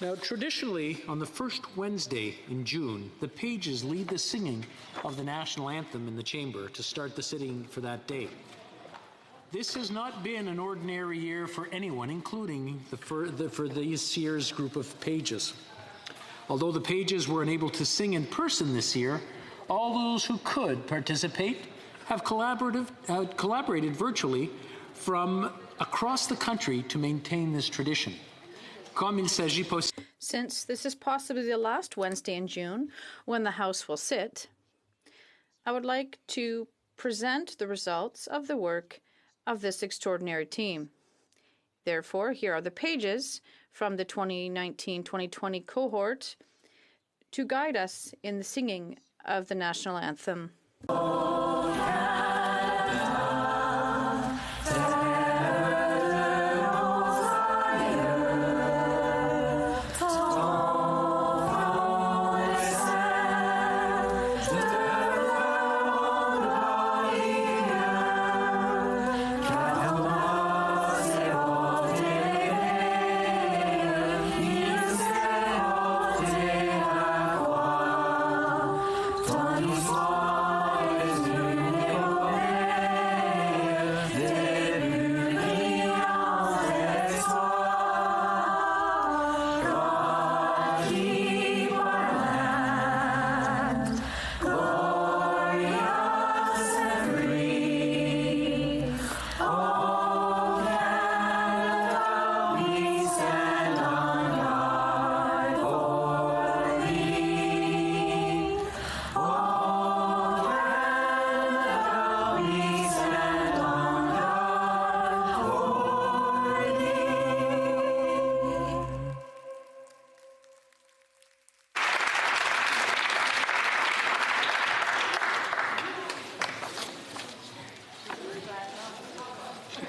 Now, traditionally, on the first Wednesday in June, the pages lead the singing of the national anthem in the chamber to start the sitting for that day. This has not been an ordinary year for anyone, including for this year's group of pages. Although the pages were unable to sing in person this year, all those who could participate have collaborated virtually from across the country to maintain this tradition. Since this is possibly the last Wednesday in June when the House will sit, I would like to present the results of the work of this extraordinary team. Therefore, here are the pages from the 2019-2020 cohort to guide us in the singing of the national anthem.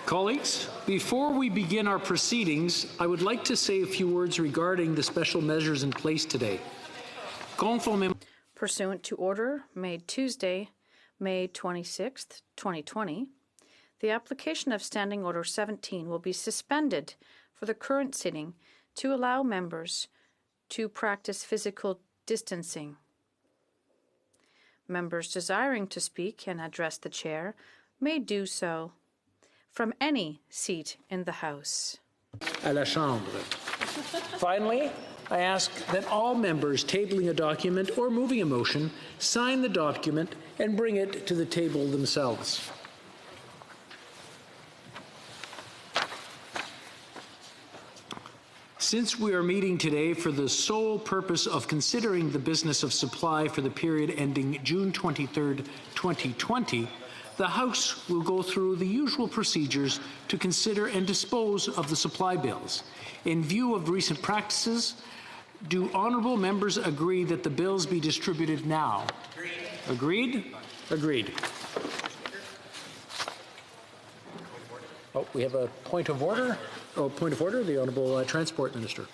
Colleagues, before we begin our proceedings, I would like to say a few words regarding the special measures in place today. Pursuant to order made Tuesday, May 26, 2020, the application of Standing Order 17 will be suspended for the current sitting to allow members to practice physical distancing. Members desiring to speak and address the chair may do so from any seat in the House. À la Chambre. Finally, I ask that all members tabling a document or moving a motion sign the document and bring it to the table themselves. Since we are meeting today for the sole purpose of considering the business of supply for the period ending June 23, 2020, the House will go through the usual procedures to consider and dispose of the supply bills. In view of recent practices, do honourable members agree that the bills be distributed now? Agreed? Agreed. Oh, we have a point of order. Oh, point of order, the Honourable Transport Minister.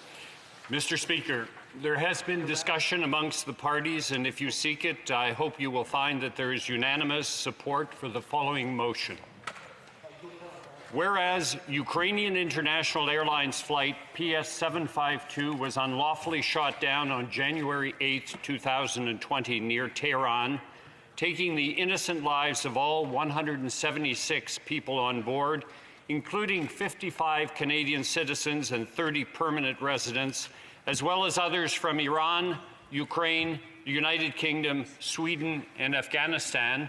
Mr. Speaker, there has been discussion amongst the parties, and if you seek it, I hope you will find that there is unanimous support for the following motion. Whereas Ukrainian International Airlines flight PS752 was unlawfully shot down on January 8, 2020 near Tehran, taking the innocent lives of all 176 people on board, including 55 Canadian citizens and 30 permanent residents, as well as others from Iran, Ukraine, the United Kingdom, Sweden, and Afghanistan.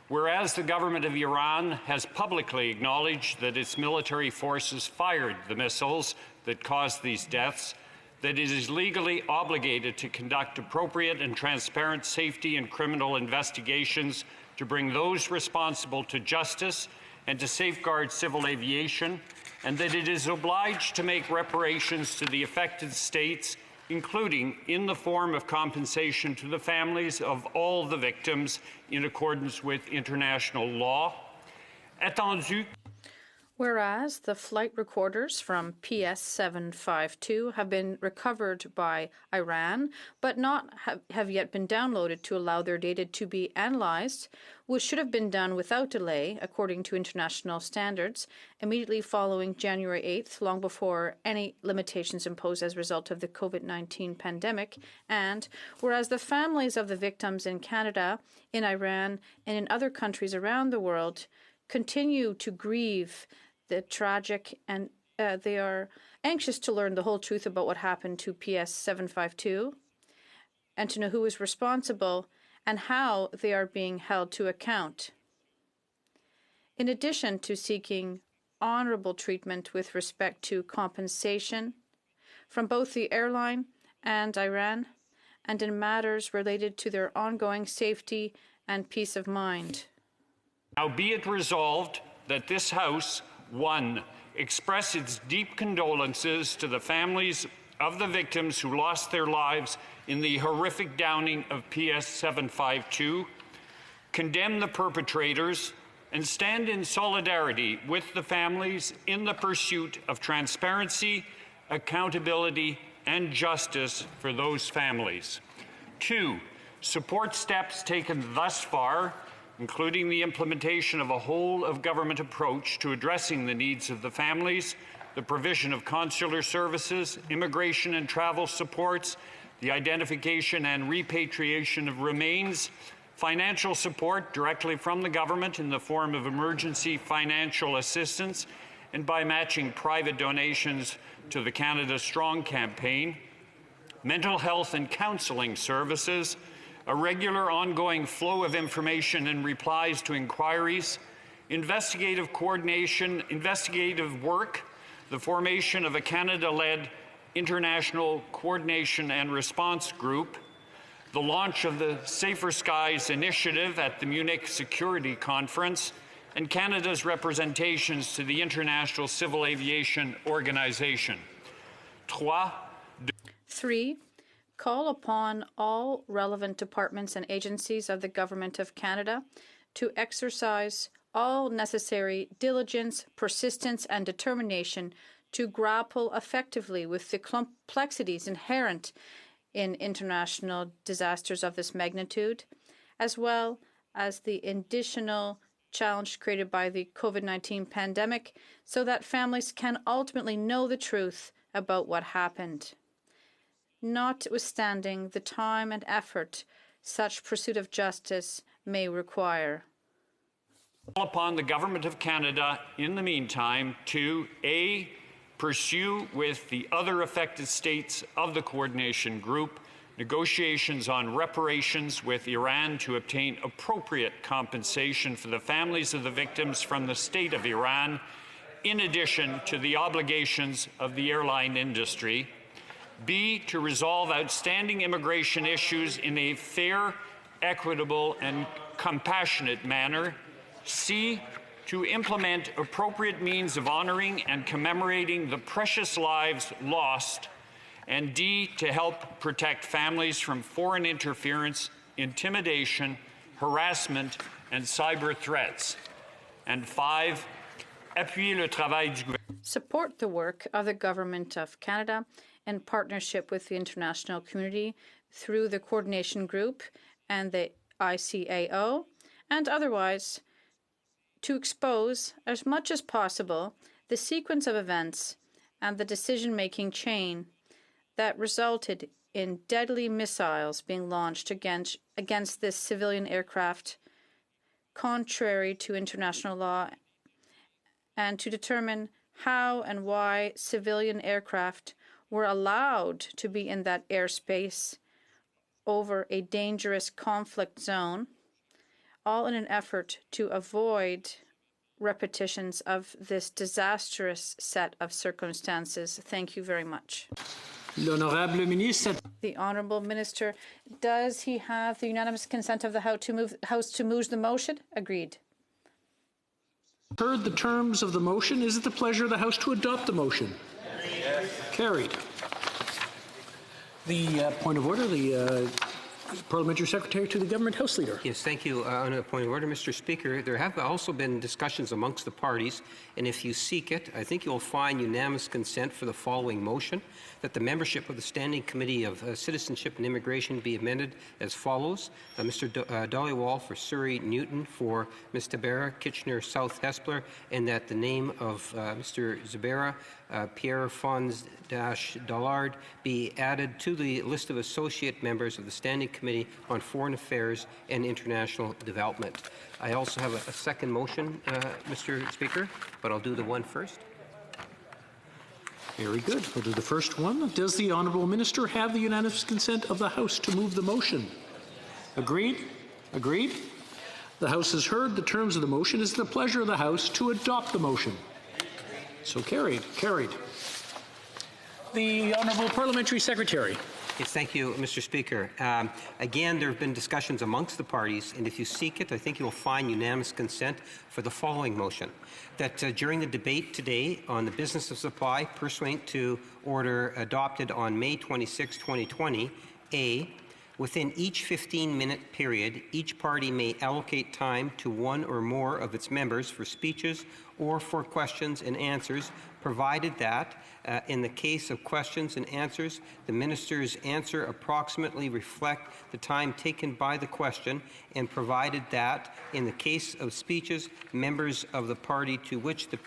Whereas the government of Iran has publicly acknowledged that its military forces fired the missiles that caused these deaths, that it is legally obligated to conduct appropriate and transparent safety and criminal investigations to bring those responsible to justice and to safeguard civil aviation, and that it is obliged to make reparations to the affected states, including in the form of compensation to the families of all the victims in accordance with international law. Whereas the flight recorders from PS 752 have been recovered by Iran, but not have yet been downloaded to allow their data to be analyzed, which should have been done without delay, according to international standards, immediately following January 8th, long before any limitations imposed as a result of the COVID-19 pandemic. And whereas the families of the victims in Canada, in Iran, and in other countries around the world continue to grieve the tragic, and they are anxious to learn the whole truth about what happened to PS 752 and to know who is responsible and how they are being held to account. In addition to seeking honorable treatment with respect to compensation from both the airline and Iran, and in matters related to their ongoing safety and peace of mind. Now be it resolved that this House, 1, express its deep condolences to the families of the victims who lost their lives in the horrific downing of PS 752, condemn the perpetrators, and stand in solidarity with the families in the pursuit of transparency, accountability, and justice for those families. 2, support steps taken thus far, including the implementation of a whole-of-government approach to addressing the needs of the families, the provision of consular services, immigration and travel supports, the identification and repatriation of remains, financial support directly from the government in the form of emergency financial assistance and by matching private donations to the Canada Strong campaign, mental health and counselling services, a regular ongoing flow of information and replies to inquiries, investigative coordination, investigative work, the formation of a Canada-led international coordination and response group, the launch of the Safer Skies initiative at the Munich Security Conference, and Canada's representations to the International Civil Aviation Organization. 3, call upon all relevant departments and agencies of the Government of Canada to exercise all necessary diligence, persistence, and determination to grapple effectively with the complexities inherent in international disasters of this magnitude, as well as the additional challenge created by the COVID-19 pandemic, so that families can ultimately know the truth about what happened. Notwithstanding the time and effort such pursuit of justice may require. Call upon the Government of Canada, in the meantime, to A, pursue with the other affected states of the coordination group negotiations on reparations with Iran to obtain appropriate compensation for the families of the victims from the state of Iran, in addition to the obligations of the airline industry. B, to resolve outstanding immigration issues in a fair, equitable, and compassionate manner. C, to implement appropriate means of honoring and commemorating the precious lives lost. And D, to help protect families from foreign interference, intimidation, harassment, and cyber threats. And 5, appuyer le travail du gouvernement. Support the work of the Government of Canada in partnership with the international community through the Coordination Group and the ICAO, and otherwise to expose as much as possible the sequence of events and the decision-making chain that resulted in deadly missiles being launched against this civilian aircraft contrary to international law, and to determine how and why civilian aircraft were allowed to be in that airspace over a dangerous conflict zone, all in an effort to avoid repetitions of this disastrous set of circumstances. Thank you very much. L'honorable ministre. The Honourable Minister, does he have the unanimous consent of the House to move the motion? Agreed. Heard the terms of the motion. Is it the pleasure of the House to adopt the motion? Yes. Carried. The point of order, the Parliamentary Secretary to the Government House Leader. Yes, thank you. On a point of order, Mr. Speaker, there have also been discussions amongst the parties, and if you seek it, I think you'll find unanimous consent for the following motion, that the membership of the Standing Committee of Citizenship and Immigration be amended as follows. Mr. Dollywall for Surrey Newton, for Ms. Tabera, Kitchener South Hespler, and that the name of Mr. Zabera, Pierre Fons-Dollard, be added to the list of associate members of the Standing Committee on Foreign Affairs and International Development. I also have a second motion, Mr. Speaker, but I'll do the one first. Very good. We'll do the first one. Does the Honourable Minister have the unanimous consent of the House to move the motion? Agreed? Agreed? The House has heard the terms of the motion. Is it the pleasure of the House to adopt the motion? So carried. Carried. The Honourable Parliamentary Secretary. Yes, thank you, Mr. Speaker. Again, there have been discussions amongst the parties, and if you seek it, I think you will find unanimous consent for the following motion. That during the debate today on the business of supply, pursuant to order adopted on May 26, 2020, A, within each 15-minute period, each party may allocate time to one or more of its members for speeches or for questions and answers, provided that, in the case of questions and answers, the minister's answer approximately reflect the time taken by the question, and provided that, in the case of speeches, members of the party to which the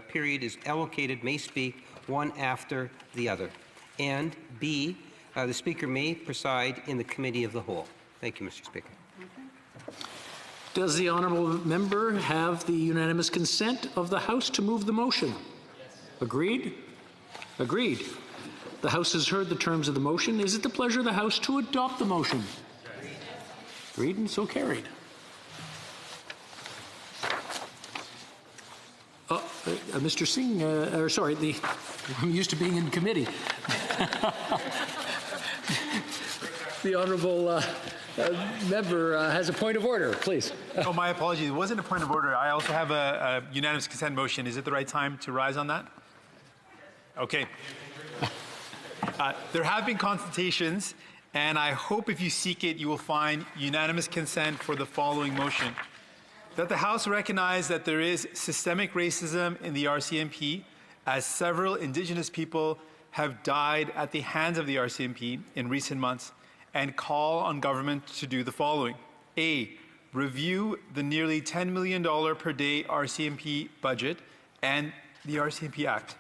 period is allocated may speak one after the other. And B, the Speaker may preside in the Committee of the Whole. Thank you, Mr. Speaker. Does the honourable member have the unanimous consent of the House to move the motion? Yes. Agreed? Agreed. The House has heard the terms of the motion. Is it the pleasure of the House to adopt the motion? Agreed, and so carried. Mr. Singh, I'm used to being in committee. The honourable member has a point of order, please. Oh, my apologies. It wasn't a point of order. I also have a unanimous consent motion. Is it the right time to rise on that? Okay. There have been consultations, and I hope if you seek it, you will find unanimous consent for the following motion. That the House recognize that there is systemic racism in the RCMP, as several Indigenous people have died at the hands of the RCMP in recent months, and call on government to do the following. A, review the nearly $10 million per day RCMP budget and the RCMP Act.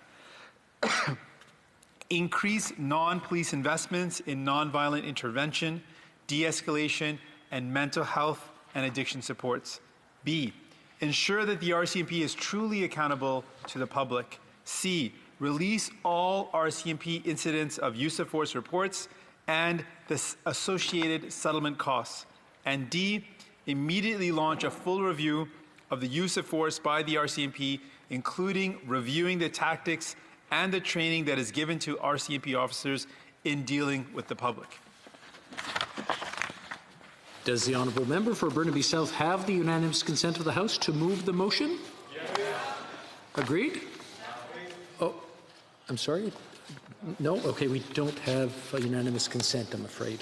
Increase non-police investments in nonviolent intervention, de-escalation, and mental health and addiction supports. B, ensure that the RCMP is truly accountable to the public. C, release all RCMP incidents of use of force reports and the associated settlement costs. And D, immediately launch a full review of the use of force by the RCMP, including reviewing the tactics and the training that is given to RCMP officers in dealing with the public. Does the honourable member for Burnaby South have the unanimous consent of the House to move the motion? Yes. Agreed? Oh, I'm sorry. No? Okay, we don't have a unanimous consent, I'm afraid.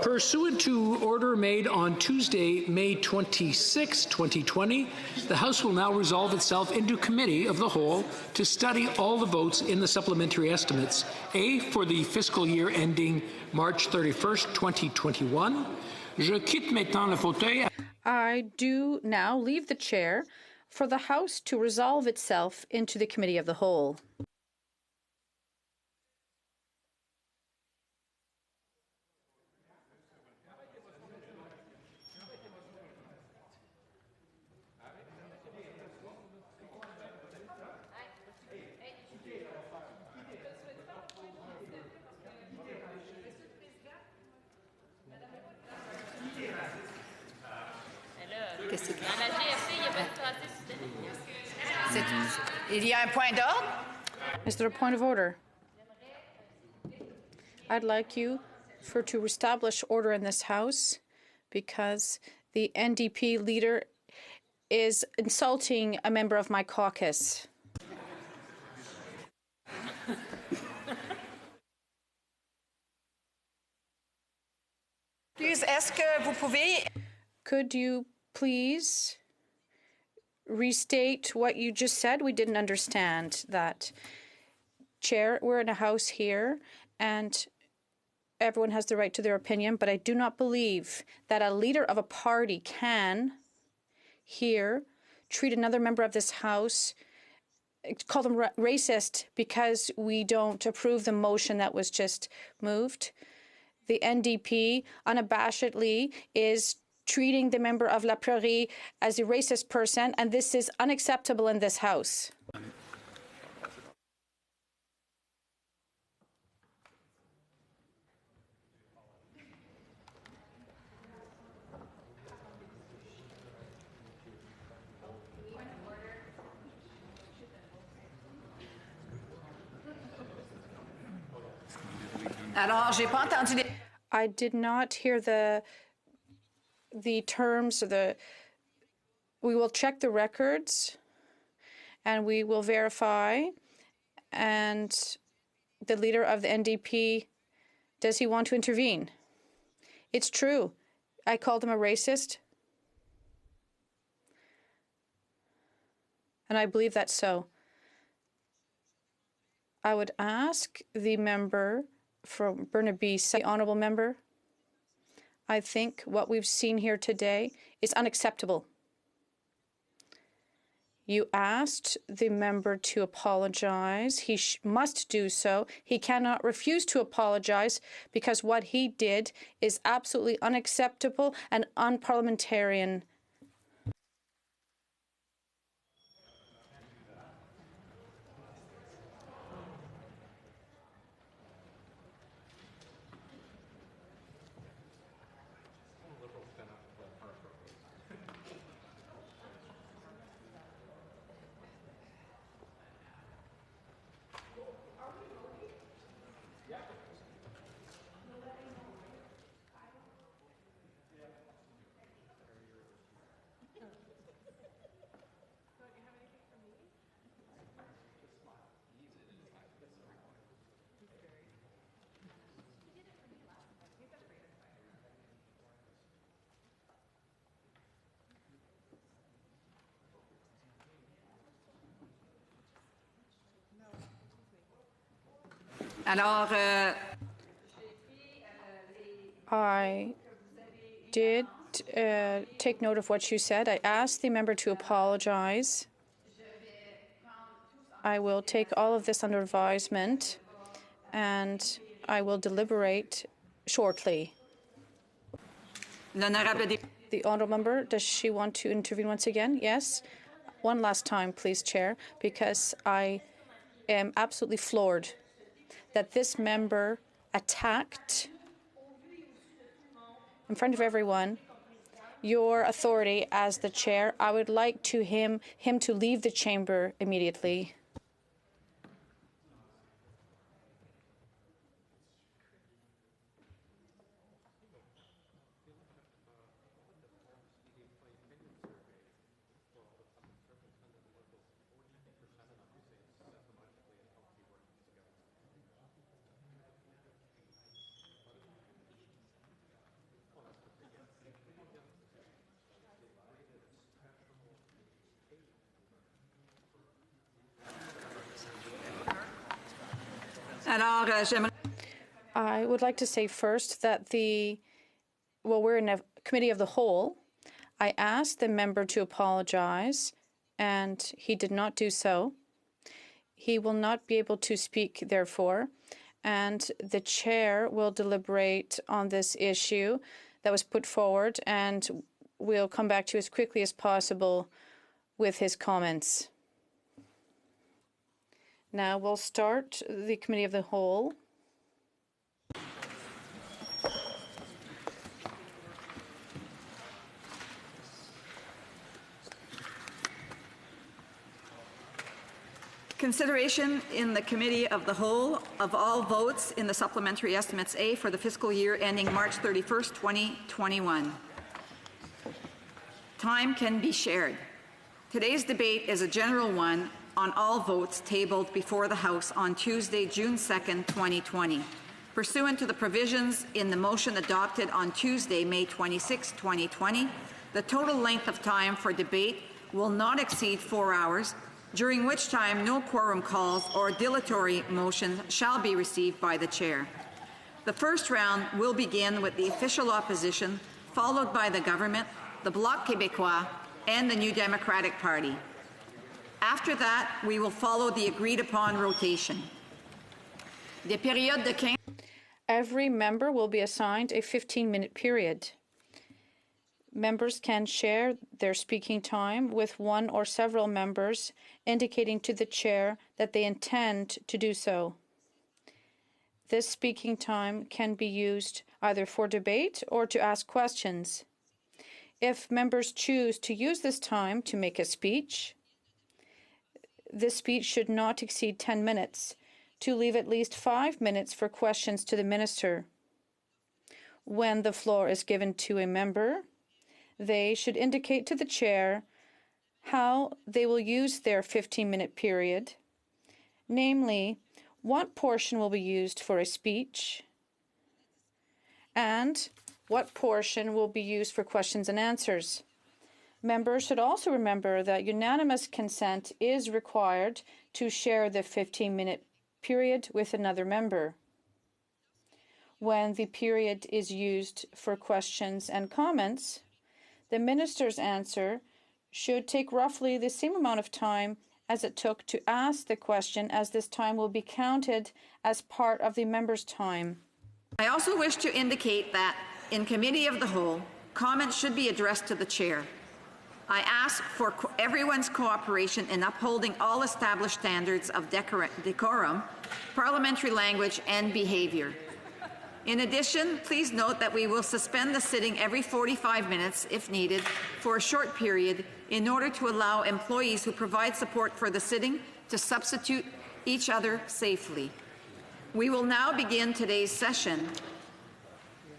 Pursuant to order made on Tuesday, May 26, 2020, the House will now resolve itself into Committee of the Whole to study all the votes in the supplementary estimates, A, for the fiscal year ending March 31st, 2021. Je quitte maintenant le fauteuil. I do now leave the chair for the House to resolve itself into the Committee of the Whole. Il y a un point d'ordre? Is there a point of order? I'd like you to establish order in this House because the NDP leader is insulting a member of my caucus. Please, est-ce que vous pouvez... Could you please restate what you just said? We didn't understand that. Chair, we're in a house here, and everyone has the right to their opinion, but I do not believe that a leader of a party can here treat another member of this house, call them racist because we don't approve the motion that was just moved. The NDP unabashedly is treating the member of La Prairie as a racist person, and this is unacceptable in this house. Alors, j'ai pas entendu les... I did not hear the terms or the... We will check the records and we will verify. And the leader of the NDP, does he want to intervene? It's true. I called him a racist. And I believe that's so. I would ask the member from Burnaby, the honourable member, I think what we've seen here today is unacceptable. You asked the member to apologize. He must do so. He cannot refuse to apologize because what he did is absolutely unacceptable and unparliamentarian. Alors, I did take note of what you said. I asked the member to apologize. I will take all of this under advisement, and I will deliberate shortly. The honourable member, does she want to intervene once again? Yes. One last time, please, Chair, because I am absolutely floored that this member attacked, in front of everyone, your authority as the chair. I would like him to leave the chamber immediately. I would like to say first that we're in a committee of the whole. I asked the member to apologize, and he did not do so. He will not be able to speak, therefore, and the chair will deliberate on this issue that was put forward, and we'll come back to you as quickly as possible with his comments. Now we'll start the committee of the whole. Consideration in the Committee of the Whole of all votes in the Supplementary Estimates A for the fiscal year ending March 31st, 2021. Time can be shared. Today's debate is a general one on all votes tabled before the House on Tuesday, June 2nd, 2020. Pursuant to the provisions in the motion adopted on Tuesday, May 26, 2020, the total length of time for debate will not exceed 4 hours, during which time no quorum calls or dilatory motions shall be received by the chair. The first round will begin with the official opposition, followed by the government, the Bloc Québécois, and the New Democratic Party. After that, we will follow the agreed-upon rotation. Des périodes de 15 Every member will be assigned a 15-minute period. Members can share their speaking time with one or several members, indicating to the chair that they intend to do so. This speaking time can be used either for debate or to ask questions. If members choose to use this time to make a speech, this speech should not exceed 10 minutes, to leave at least 5 minutes for questions to the minister. When the floor is given to a member, they should indicate to the chair how they will use their 15-minute period, namely, what portion will be used for a speech and what portion will be used for questions and answers. Members should also remember that unanimous consent is required to share the 15-minute period with another member. When the period is used for questions and comments, the minister's answer should take roughly the same amount of time as it took to ask the question, as this time will be counted as part of the member's time. I also wish to indicate that in Committee of the Whole, comments should be addressed to the chair. I ask for everyone's cooperation in upholding all established standards of decorum, parliamentary language, and behavior. In addition, please note that we will suspend the sitting every 45 minutes, if needed, for a short period in order to allow employees who provide support for the sitting to substitute each other safely. We will now begin today's session.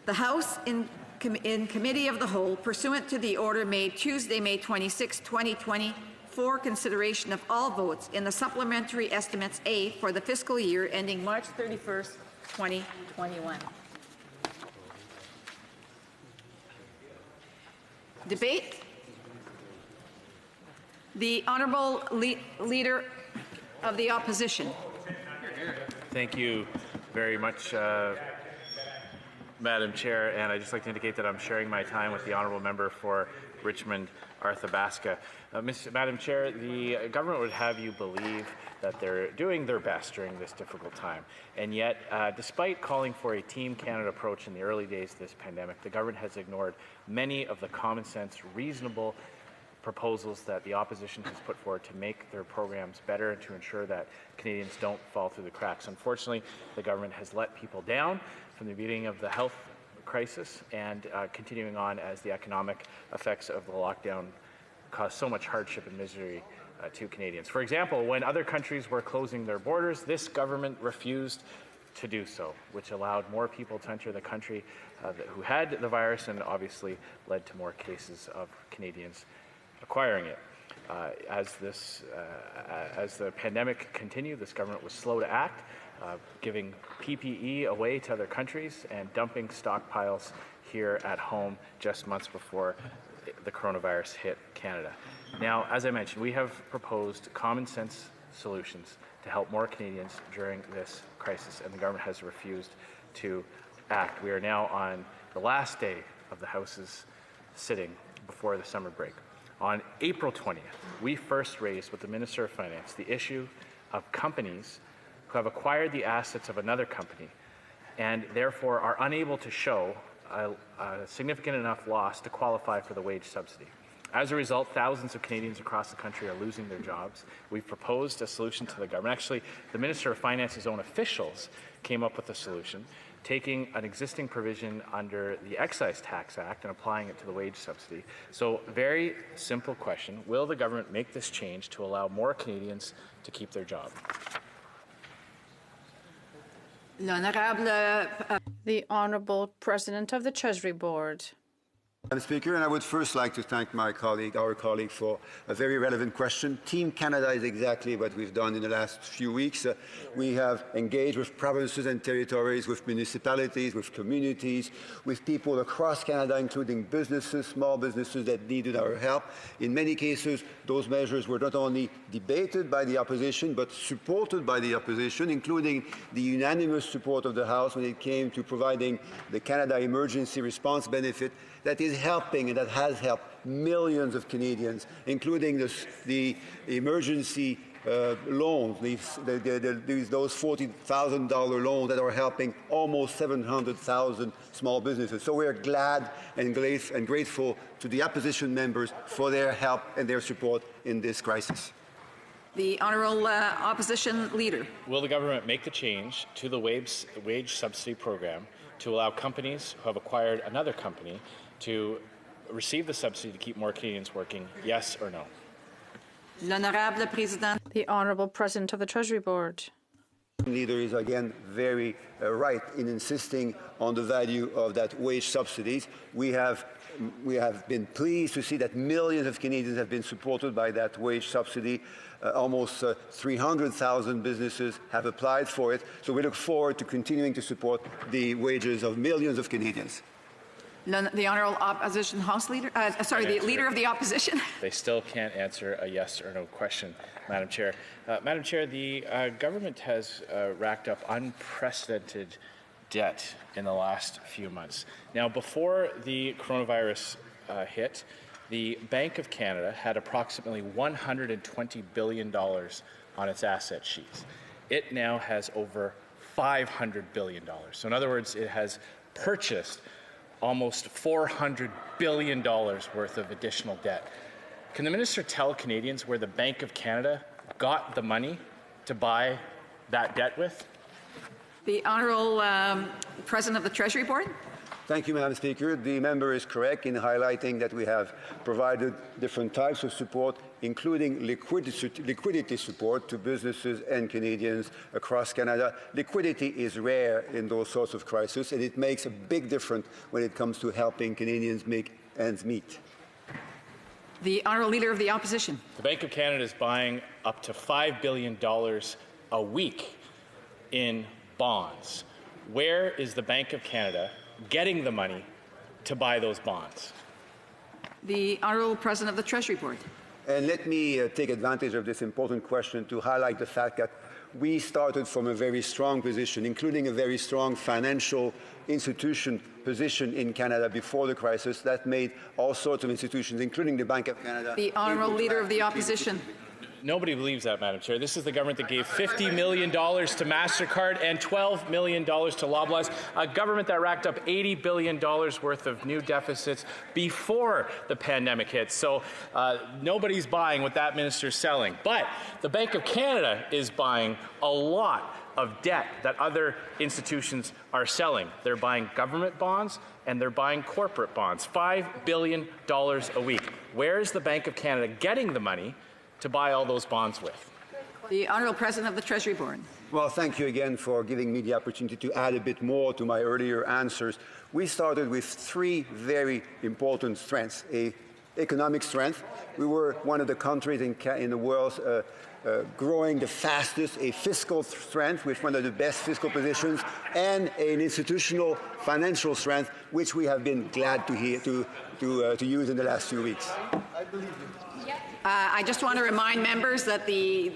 The House in Committee of the Whole, pursuant to the order made Tuesday, May 26, 2020, for consideration of all votes in the Supplementary Estimates A for the fiscal year ending March 31st, 2021. Debate. The Honourable Leader of the Opposition. Thank you very much, Madam Chair, and I'd just like to indicate that I'm sharing my time with the Honourable Member for Richmond, Arthabaska. Madam Chair, the government would have you believe that they're doing their best during this difficult time. And yet, despite calling for a Team Canada approach in the early days of this pandemic, the government has ignored many of the common sense, reasonable proposals that the opposition has put forward to make their programs better and to ensure that Canadians don't fall through the cracks. Unfortunately, the government has let people down from the beginning of the health crisis and continuing on as the economic effects of the lockdown cause so much hardship and misery to Canadians. For example, when other countries were closing their borders, this government refused to do so, which allowed more people to enter the country who had the virus and obviously led to more cases of Canadians acquiring it. As the pandemic continued, this government was slow to act, giving PPE away to other countries and dumping stockpiles here at home just months before the coronavirus hit Canada. Now, as I mentioned, we have proposed common sense solutions to help more Canadians during this crisis, and the government has refused to act. We are now on the last day of the House's sitting before the summer break. On April 20th, we first raised with the Minister of Finance the issue of companies who have acquired the assets of another company and therefore are unable to show a significant enough loss to qualify for the wage subsidy. As a result, thousands of Canadians across the country are losing their jobs. We've proposed a solution to the government. Actually, the Minister of Finance's own officials came up with a solution, taking an existing provision under the Excise Tax Act and applying it to the wage subsidy. So, very simple question. Will the government make this change to allow more Canadians to keep their job? The Honourable President of the Treasury Board. Madam Speaker, and I would first like to thank our colleague, for a very relevant question. Team Canada is exactly what we've done in the last few weeks. We have engaged with provinces and territories, with municipalities, with communities, with people across Canada, including businesses, small businesses that needed our help. In many cases, those measures were not only debated by the opposition, but supported by the opposition, including the unanimous support of the House when it came to providing the Canada Emergency Response Benefit that is helping and that has helped millions of Canadians, including the emergency loans, those $40,000 loans that are helping almost 700,000 small businesses. So we're glad and grateful to the opposition members for their help and their support in this crisis. The Honourable Opposition Leader. Will the government make the change to the wage subsidy program to allow companies who have acquired another company to receive the subsidy to keep more Canadians working, yes or no? L'Honorable Président. The Honourable President of the Treasury Board. Leader is again very right in insisting on the value of that wage subsidies. We have been pleased to see that millions of Canadians have been supported by that wage subsidy. Almost 300,000 businesses have applied for it. So we look forward to continuing to support the wages of millions of Canadians. The Honourable Opposition House Leader, the Leader of the Opposition. They still can't answer a yes or no question, Madam Chair. Madam Chair, the government has racked up unprecedented debt in the last few months. Now, before the coronavirus hit, the Bank of Canada had approximately $120 billion on its asset sheets. It now has over $500 billion. So in other words, it has purchased almost $400 billion worth of additional debt. Can the minister tell Canadians where the Bank of Canada got the money to buy that debt with? The Honourable President of the Treasury Board. Thank you, Madam Speaker. The member is correct in highlighting that we have provided different types of support, including liquidity support to businesses and Canadians across Canada. Liquidity is rare in those sorts of crises, and it makes a big difference when it comes to helping Canadians make ends meet. The Honourable Leader of the Opposition. The Bank of Canada is buying up to $5 billion a week in bonds. Where is the Bank of Canada getting the money to buy those bonds? The Honourable President of the Treasury Board. And let me take advantage of this important question to highlight the fact that we started from a very strong position, including a very strong financial institution position in Canada before the crisis that made all sorts of institutions, including the Bank of Canada. The Honourable Leader of the Opposition. Nobody believes that, Madam Chair. This is the government that gave $50 million to MasterCard and $12 million to Loblaws, a government that racked up $80 billion worth of new deficits before the pandemic hit. So nobody's buying what that minister's selling. But the Bank of Canada is buying a lot of debt that other institutions are selling. They're buying government bonds and they're buying corporate bonds, $5 billion a week. Where is the Bank of Canada getting the money to buy all those bonds with? The Honourable President of the Treasury Board. Well, thank you again for giving me the opportunity to add a bit more to my earlier answers. We started with three very important strengths. Economic strength. We were one of the countries in the world growing the fastest, a fiscal strength with one of the best fiscal positions, and an institutional financial strength, which we have been glad to use in the last few weeks. I believe you. I just want to remind members that the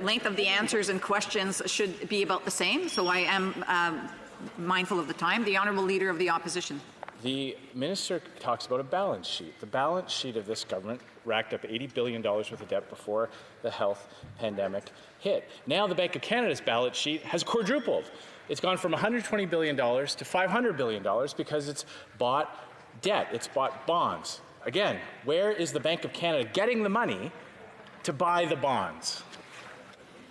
length of the answers and questions should be about the same, so I am mindful of the time. The Honourable Leader of the Opposition. The minister talks about a balance sheet. The balance sheet of this government racked up $80 billion worth of debt before the health pandemic hit. Now the Bank of Canada's balance sheet has quadrupled. It's gone from $120 billion to $500 billion because it's bought debt, it's bought bonds. Again, where is the Bank of Canada getting the money to buy the bonds?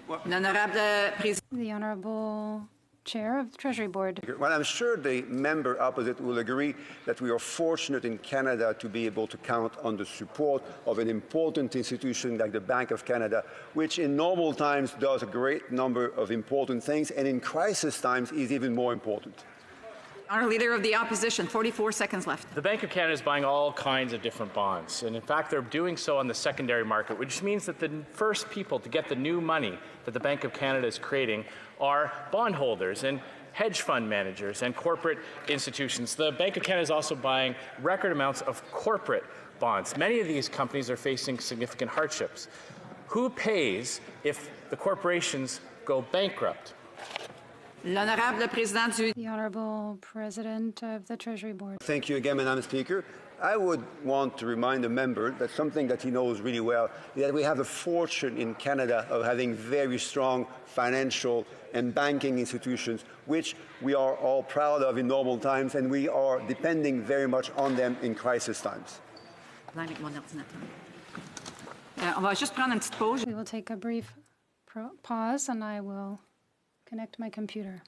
The Honourable Chair of the Treasury Board. Well, I'm sure the member opposite will agree that we are fortunate in Canada to be able to count on the support of an important institution like the Bank of Canada, which in normal times does a great number of important things, and in crisis times is even more important. Honourable Leader of the Opposition, 44 seconds left. The Bank of Canada is buying all kinds of different bonds, and in fact, they're doing so on the secondary market, which means that the first people to get the new money that the Bank of Canada is creating are bondholders and hedge fund managers and corporate institutions. The Bank of Canada is also buying record amounts of corporate bonds. Many of these companies are facing significant hardships. Who pays if the corporations go bankrupt? L'honorable président du... The Honourable President of the Treasury Board. Thank you again, Madam Speaker. I would want to remind the member that something that he knows really well is that we have a fortune in Canada of having very strong financial and banking institutions, which we are all proud of in normal times, and we are depending very much on them in crisis times. On va juste prendre une petite pause. We will take a brief pause and I will connect my computer.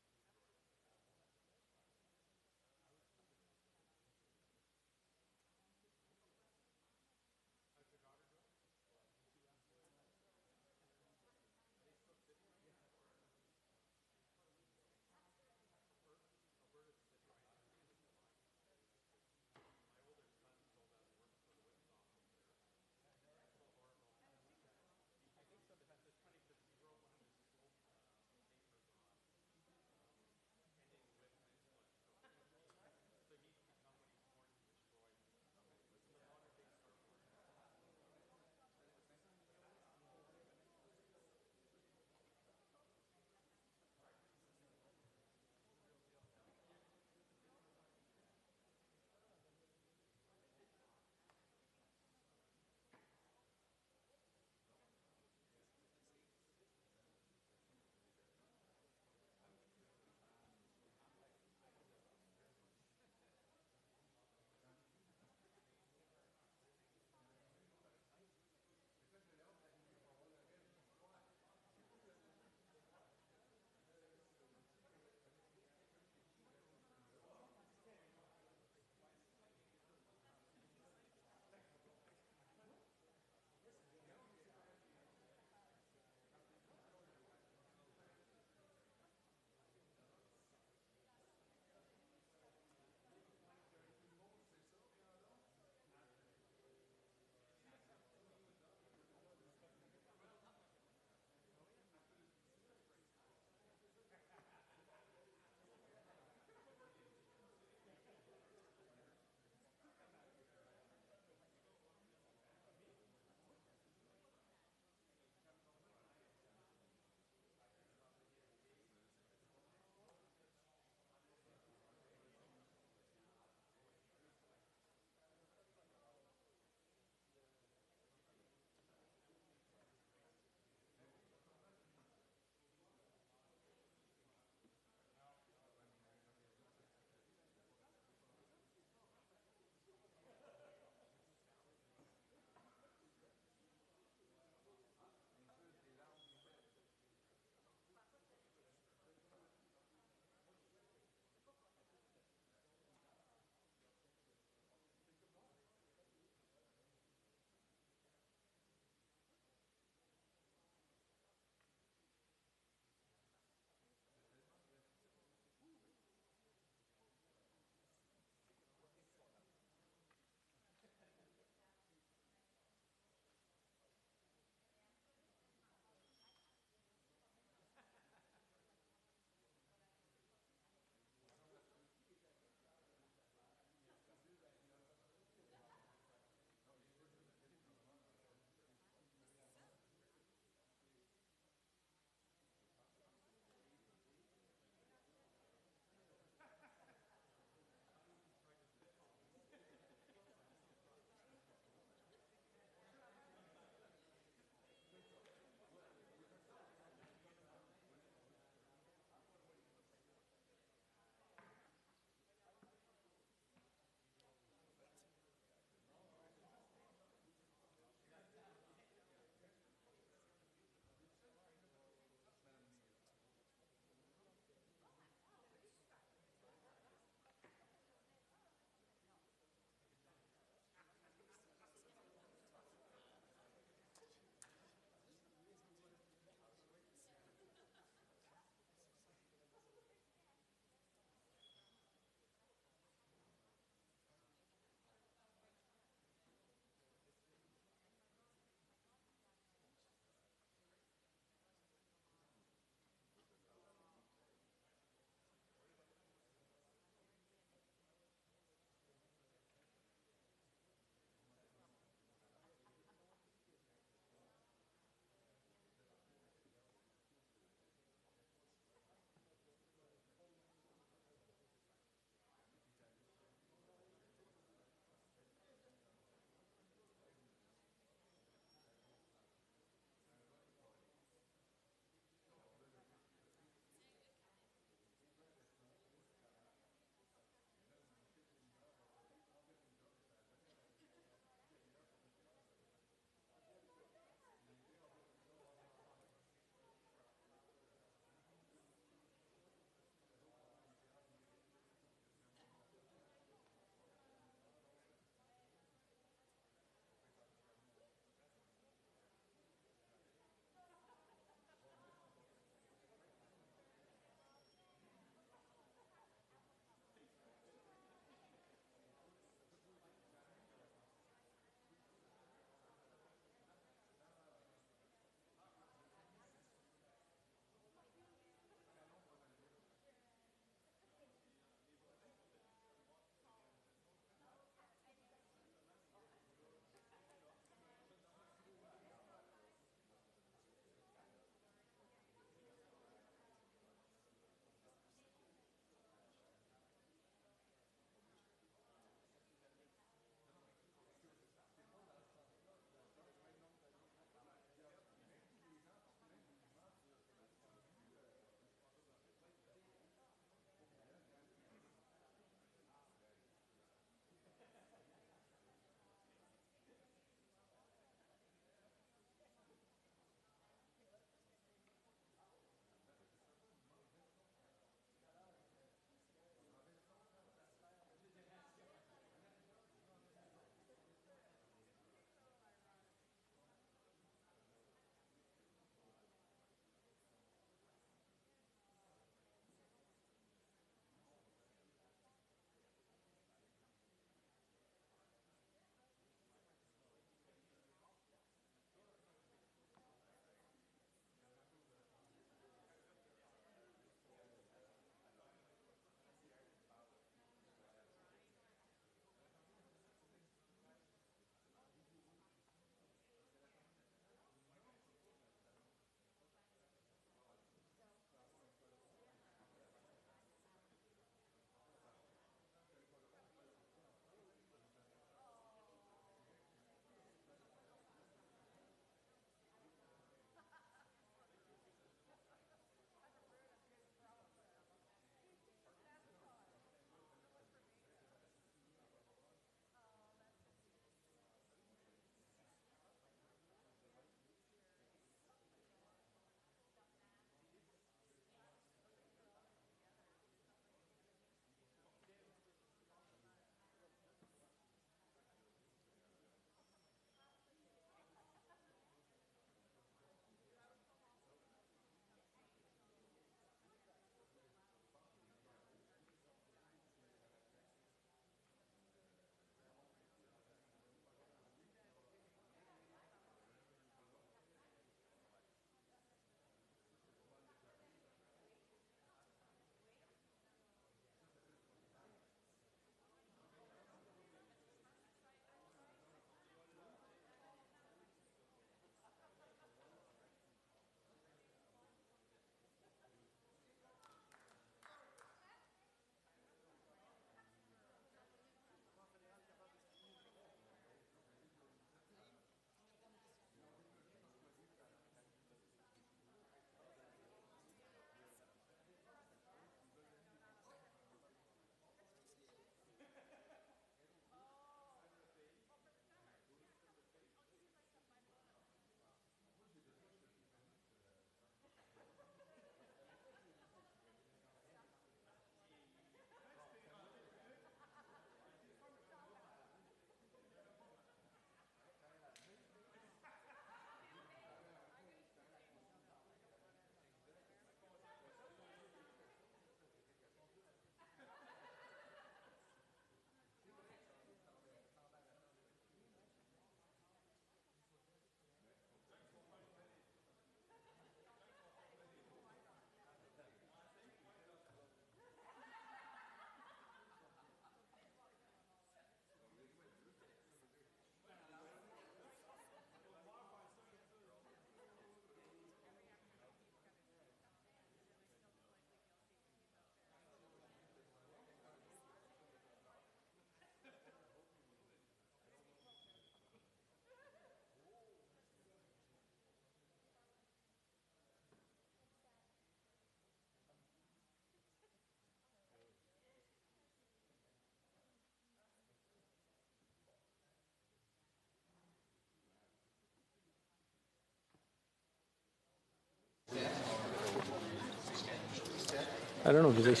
I don't know, do they?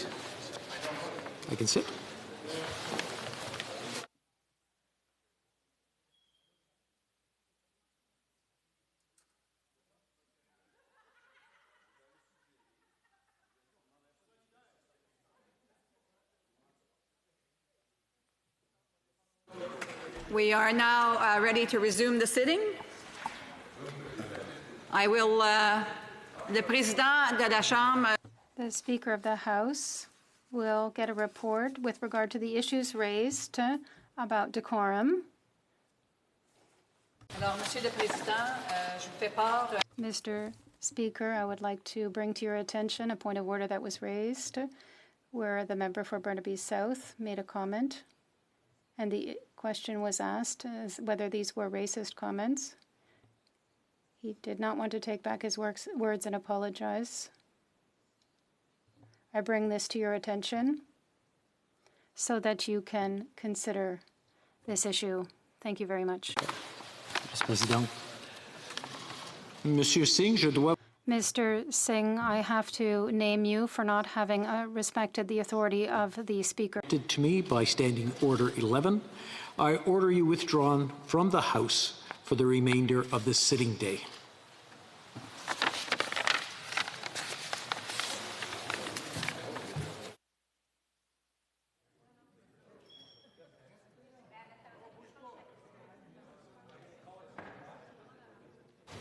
I can sit. We are now ready to resume the sitting. I will, le président de la Chambre. The Speaker of the House will get a report with regard to the issues raised about decorum. Alors, Monsieur le Président, je vous fais part. Mr. Speaker, I would like to bring to your attention a point of order that was raised where the member for Burnaby South made a comment, and the question was asked as whether these were racist comments. He did not want to take back his words and apologize. I bring this to your attention so that you can consider this issue. Thank you very much. Mr. President. Monsieur Singh, je dois... Mr. Singh, I have to name you for not having respected the authority of the Speaker. To me by Standing Order 11, I order you withdrawn from the House for the remainder of this sitting day.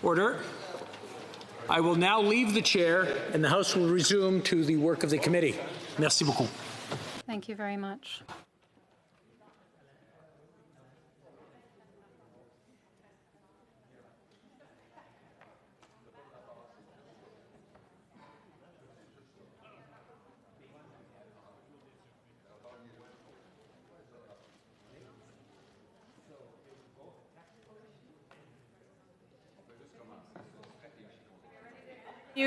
Order. I will now leave the chair and the House will resume to the work of the committee. Merci beaucoup. Thank you very much.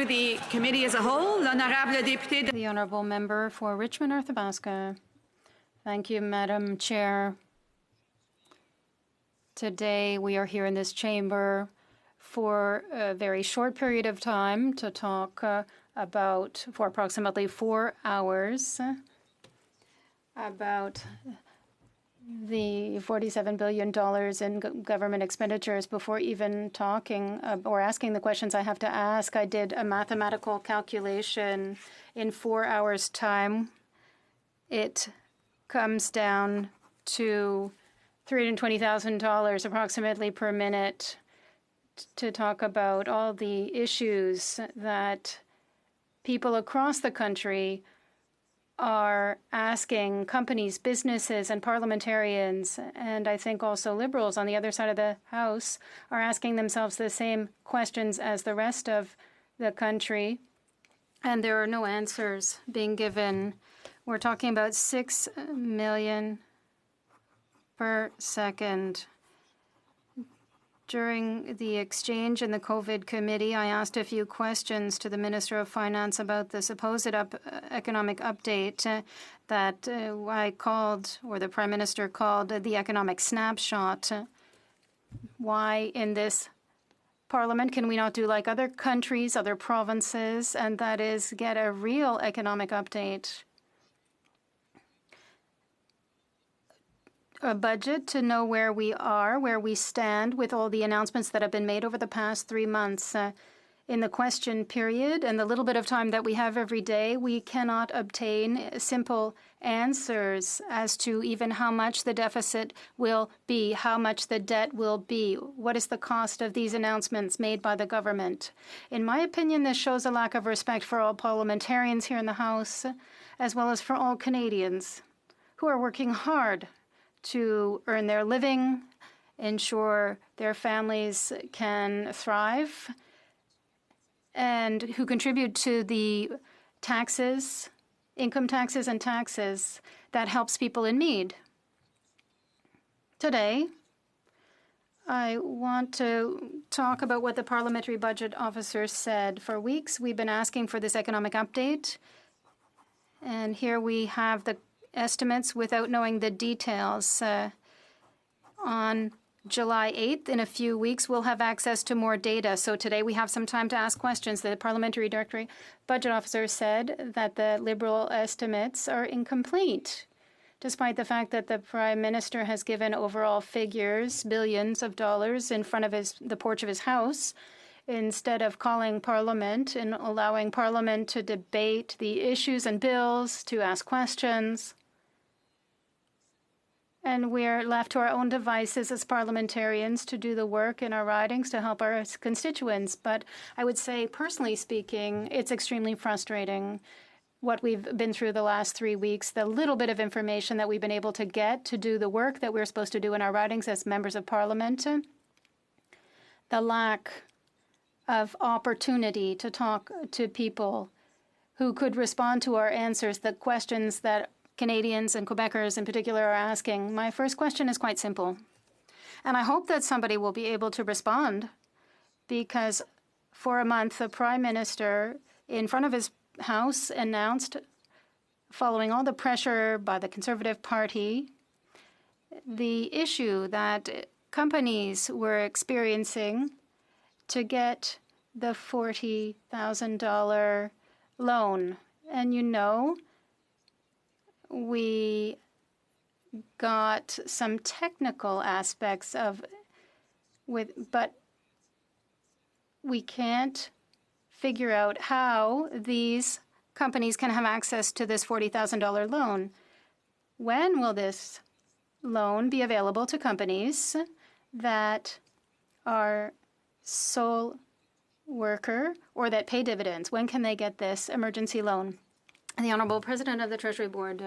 The committee as a whole, l'honorable député. The Honourable Member for Richmond, Arthabaska. Thank you, Madam Chair. Today we are here in this chamber for a very short period of time to talk for approximately 4 hours about the $47 billion in government expenditures. Before even talking or asking the questions I have to ask, I did a mathematical calculation. In 4 hours' time, it comes down to $320,000 approximately per minute to talk about all the issues that people across the country are asking companies, businesses, and parliamentarians, and I think also Liberals on the other side of the House, are asking themselves the same questions as the rest of the country, and there are no answers being given. We're talking about 6 million per second. During the exchange in the COVID committee, I asked a few questions to the Minister of Finance about the supposed economic update that I called, or the Prime Minister called, the economic snapshot. Why in this Parliament can we not do like other countries, other provinces, and that is get a real economic update? A budget to know where we are, where we stand with all the announcements that have been made over the past 3 months. In the question period and the little bit of time that we have every day, we cannot obtain simple answers as to even how much the deficit will be, how much the debt will be, what is the cost of these announcements made by the government. In my opinion, this shows a lack of respect for all parliamentarians here in the House, as well as for all Canadians who are working hard to earn their living, ensure their families can thrive, and who contribute to the taxes, income taxes and taxes that helps people in need. Today, I want to talk about what the Parliamentary Budget Officer said. For weeks, we've been asking for this economic update, and here we have the estimates without knowing the details on July 8th, in a few weeks, we'll have access to more data. So today we have some time to ask questions. The Parliamentary Directory Budget Officer said that the Liberal estimates are incomplete, despite the fact that the Prime Minister has given overall figures, billions of dollars, in front of the porch of his house, instead of calling Parliament and allowing Parliament to debate the issues and bills, to ask questions. And we're left to our own devices as parliamentarians to do the work in our ridings to help our constituents. But I would say, personally speaking, it's extremely frustrating what we've been through the last 3 weeks, the little bit of information that we've been able to get to do the work that we're supposed to do in our ridings as members of Parliament, the lack of opportunity to talk to people who could respond to our answers, the questions that Canadians and Quebecers in particular are asking. My first question is quite simple, and I hope that somebody will be able to respond, because for a month, the Prime Minister, in front of his house, announced, following all the pressure by the Conservative Party, the issue that companies were experiencing to get the $40,000 loan. And you know, we got some technical aspects but we can't figure out how these companies can have access to this $40,000 loan. When will this loan be available to companies that are sole worker or that pay dividends? When can they get this emergency loan? The Honourable President of the Treasury Board.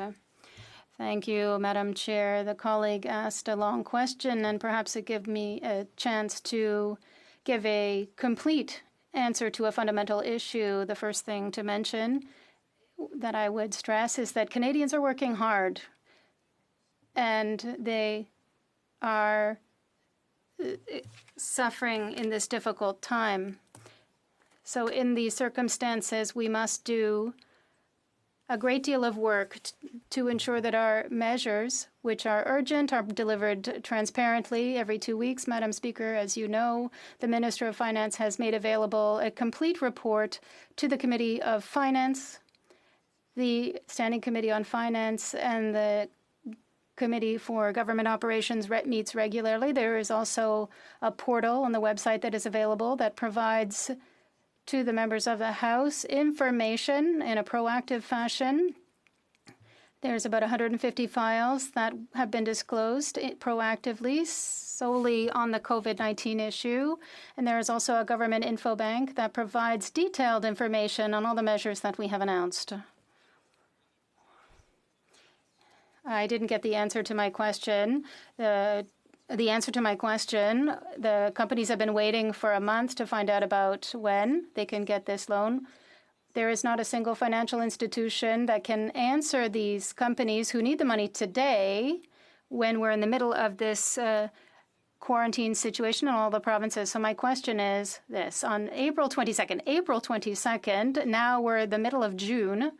Thank you, Madam Chair. The colleague asked a long question, and perhaps it gave me a chance to give a complete answer to a fundamental issue. The first thing to mention that I would stress is that Canadians are working hard, and they are suffering in this difficult time. So in these circumstances, we must do a great deal of work to ensure that our measures, which are urgent, are delivered transparently every 2 weeks. Madam Speaker, as you know, the Minister of Finance has made available a complete report to the Committee of Finance, the Standing Committee on Finance, and the Committee for Government Operations meets regularly. There is also a portal on the website that is available that provides to the members of the House information in a proactive fashion. There's about 150 files that have been disclosed proactively solely on the COVID-19 issue. And there is also a government info bank that provides detailed information on all the measures that we have announced. I didn't get the answer to my question. The answer to my question, the companies have been waiting for a month to find out about when they can get this loan. There is not a single financial institution that can answer these companies who need the money today when we're in the middle of this quarantine situation in all the provinces. So my question is this. On April 22nd, now we're in the middle of June,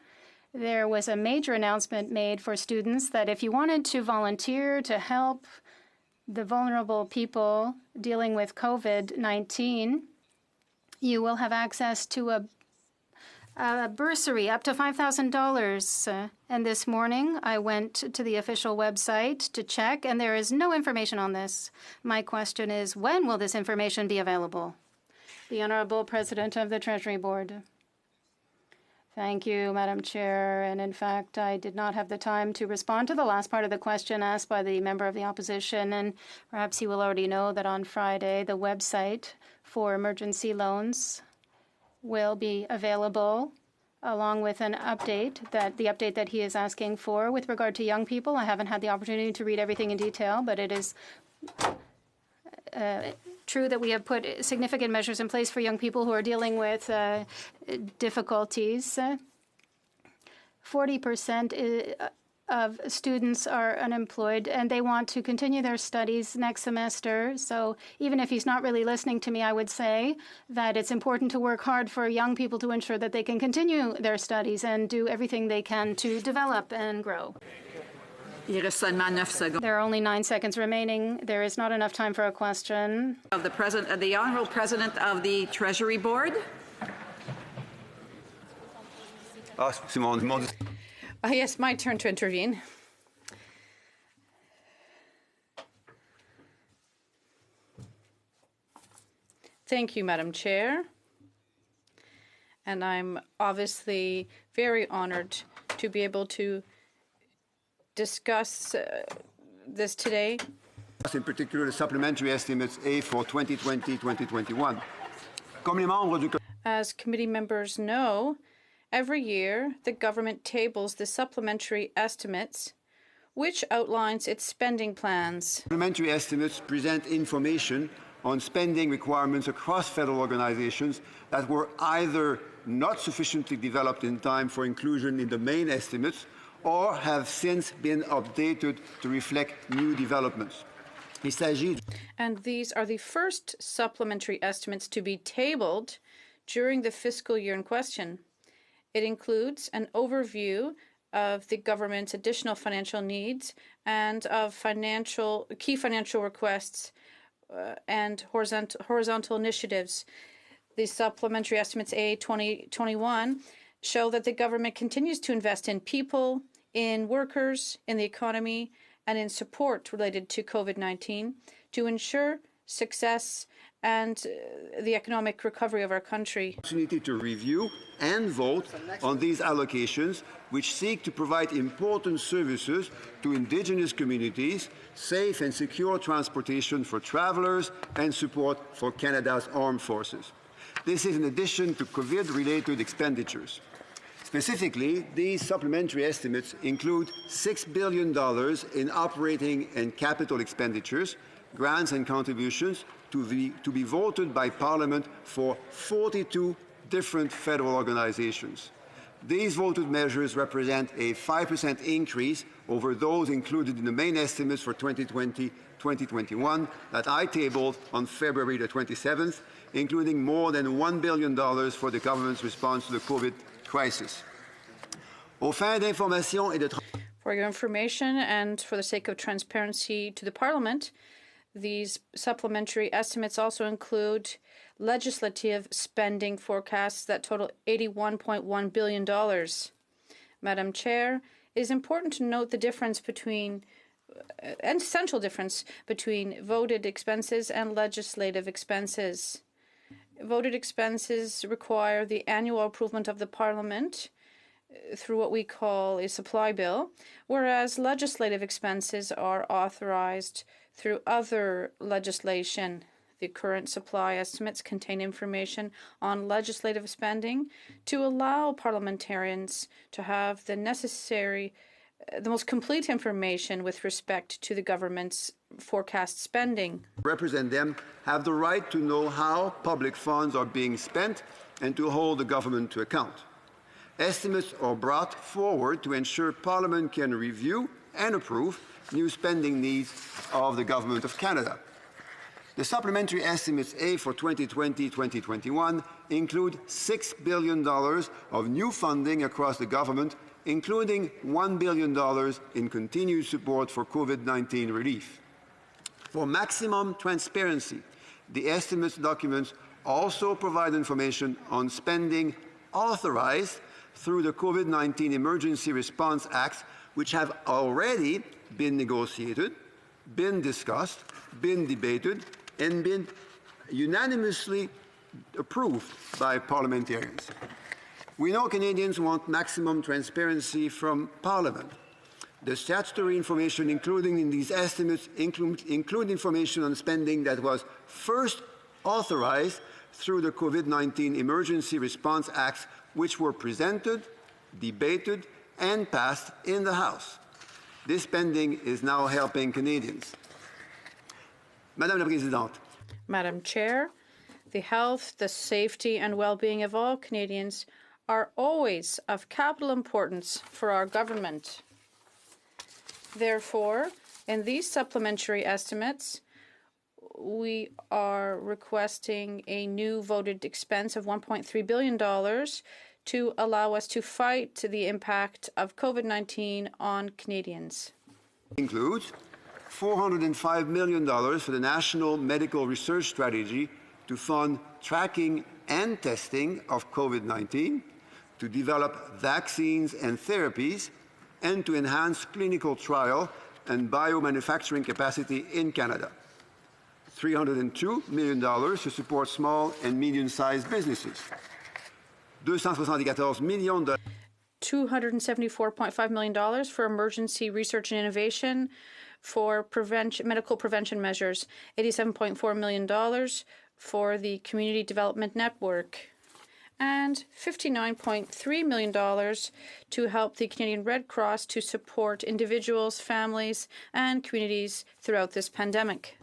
there was a major announcement made for students that if you wanted to volunteer to help the vulnerable people dealing with COVID-19, you will have access to a bursary up to $5,000. And this morning, I went to the official website to check, and there is no information on this. My question is, when will this information be available? The Honourable President of the Treasury Board. Thank you, Madam Chair. And in fact, I did not have the time to respond to the last part of the question asked by the member of the opposition. And perhaps you will already know that on Friday, the website for emergency loans will be available along with an update, the update that he is asking for with regard to young people. I haven't had the opportunity to read everything in detail, but it is true that we have put significant measures in place for young people who are dealing with difficulties. 40% of students are unemployed, and they want to continue their studies next semester. So even if he's not really listening to me, I would say that it's important to work hard for young people to ensure that they can continue their studies and do everything they can to develop and grow. Il reste seulement 9 secondes. There are only 9 seconds remaining. There is not enough time for a question. Of the Honourable President of the Treasury Board. Yes, my turn to intervene. Thank you, Madam Chair. And I'm obviously very honored to be able to discuss this today. In particular, the supplementary estimates A for 2020-2021. As committee members know, every year the government tables the supplementary estimates, which outlines its spending plans. Supplementary estimates present information on spending requirements across federal organizations that were either not sufficiently developed in time for inclusion in the main estimates or have since been updated to reflect new developments. And these are the first supplementary estimates to be tabled during the fiscal year in question. It includes an overview of the government's additional financial needs and of key financial requests and horizontal initiatives. The supplementary estimates A 2021 show that the government continues to invest in people, in workers, in the economy, and in support related to COVID-19 to ensure success and the economic recovery of our country. Opportunity to review and vote on these allocations, which seek to provide important services to Indigenous communities, safe and secure transportation for travelers, and support for Canada's armed forces. This is in addition to COVID-related expenditures. Specifically, these supplementary estimates include $6 billion in operating and capital expenditures, grants and contributions to be voted by Parliament for 42 different federal organizations. These voted measures represent a 5% increase over those included in the main estimates for 2020-2021 that I tabled on February the 27th, including more than $1 billion for the government's response to the COVID crisis. For your information and for the sake of transparency to the Parliament, these supplementary estimates also include legislative spending forecasts that total $81.1 billion. Madam Chair, it is important to note the difference between an essential difference between voted expenses and legislative expenses. Voted expenses require the annual approval of the Parliament through what we call a supply bill, whereas legislative expenses are authorized through other legislation. The current supply estimates contain information on legislative spending to allow parliamentarians to have the most complete information with respect to the government's forecast spending. Represent them have the right to know how public funds are being spent and to hold the government to account. Estimates are brought forward to ensure Parliament can review and approve new spending needs of the Government of Canada. The supplementary estimates A for 2020-2021 include $6 billion of new funding across the government, including $1 billion in continued support for COVID-19 relief. For maximum transparency, the estimates documents also provide information on spending authorized through the COVID-19 Emergency Response Acts, which have already been negotiated, been discussed, been debated, and been unanimously approved by parliamentarians. We know Canadians want maximum transparency from Parliament. The statutory information included in these estimates include information on spending that was first authorized through the COVID-19 Emergency Response Acts, which were presented, debated, and passed in the House. This spending is now helping Canadians. Madame la Présidente. Madam Chair, the health, the safety, and well-being of all Canadians are always of capital importance for our government. Therefore, in these supplementary estimates, we are requesting a new voted expense of $1.3 billion to allow us to fight the impact of COVID-19 on Canadians. Includes $405 million for the National Medical Research Strategy to fund tracking and testing of COVID-19, to develop vaccines and therapies, and to enhance clinical trial and biomanufacturing capacity in Canada. $302 million to support small and medium-sized businesses. $274 million $274.5 million for emergency research and innovation for medical prevention measures, $87.4 million for the Community Development Network, and $59.3 million to help the Canadian Red Cross to support individuals, families, and communities throughout this pandemic.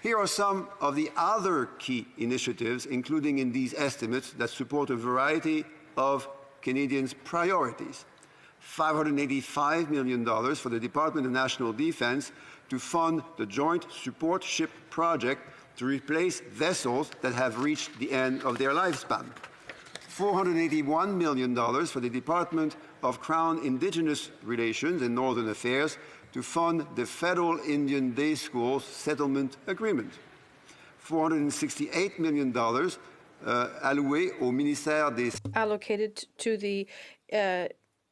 Here are some of the other key initiatives, including in these estimates, that support a variety of Canadians' priorities. $585 million for the Department of National Defence to fund the Joint Support Ship project to replace vessels that have reached the end of their lifespan. $481 million for the Department of Crown Indigenous Relations and Northern Affairs to fund the Federal Indian Day Schools Settlement Agreement. $468 million alloué au ministère des... allocated to the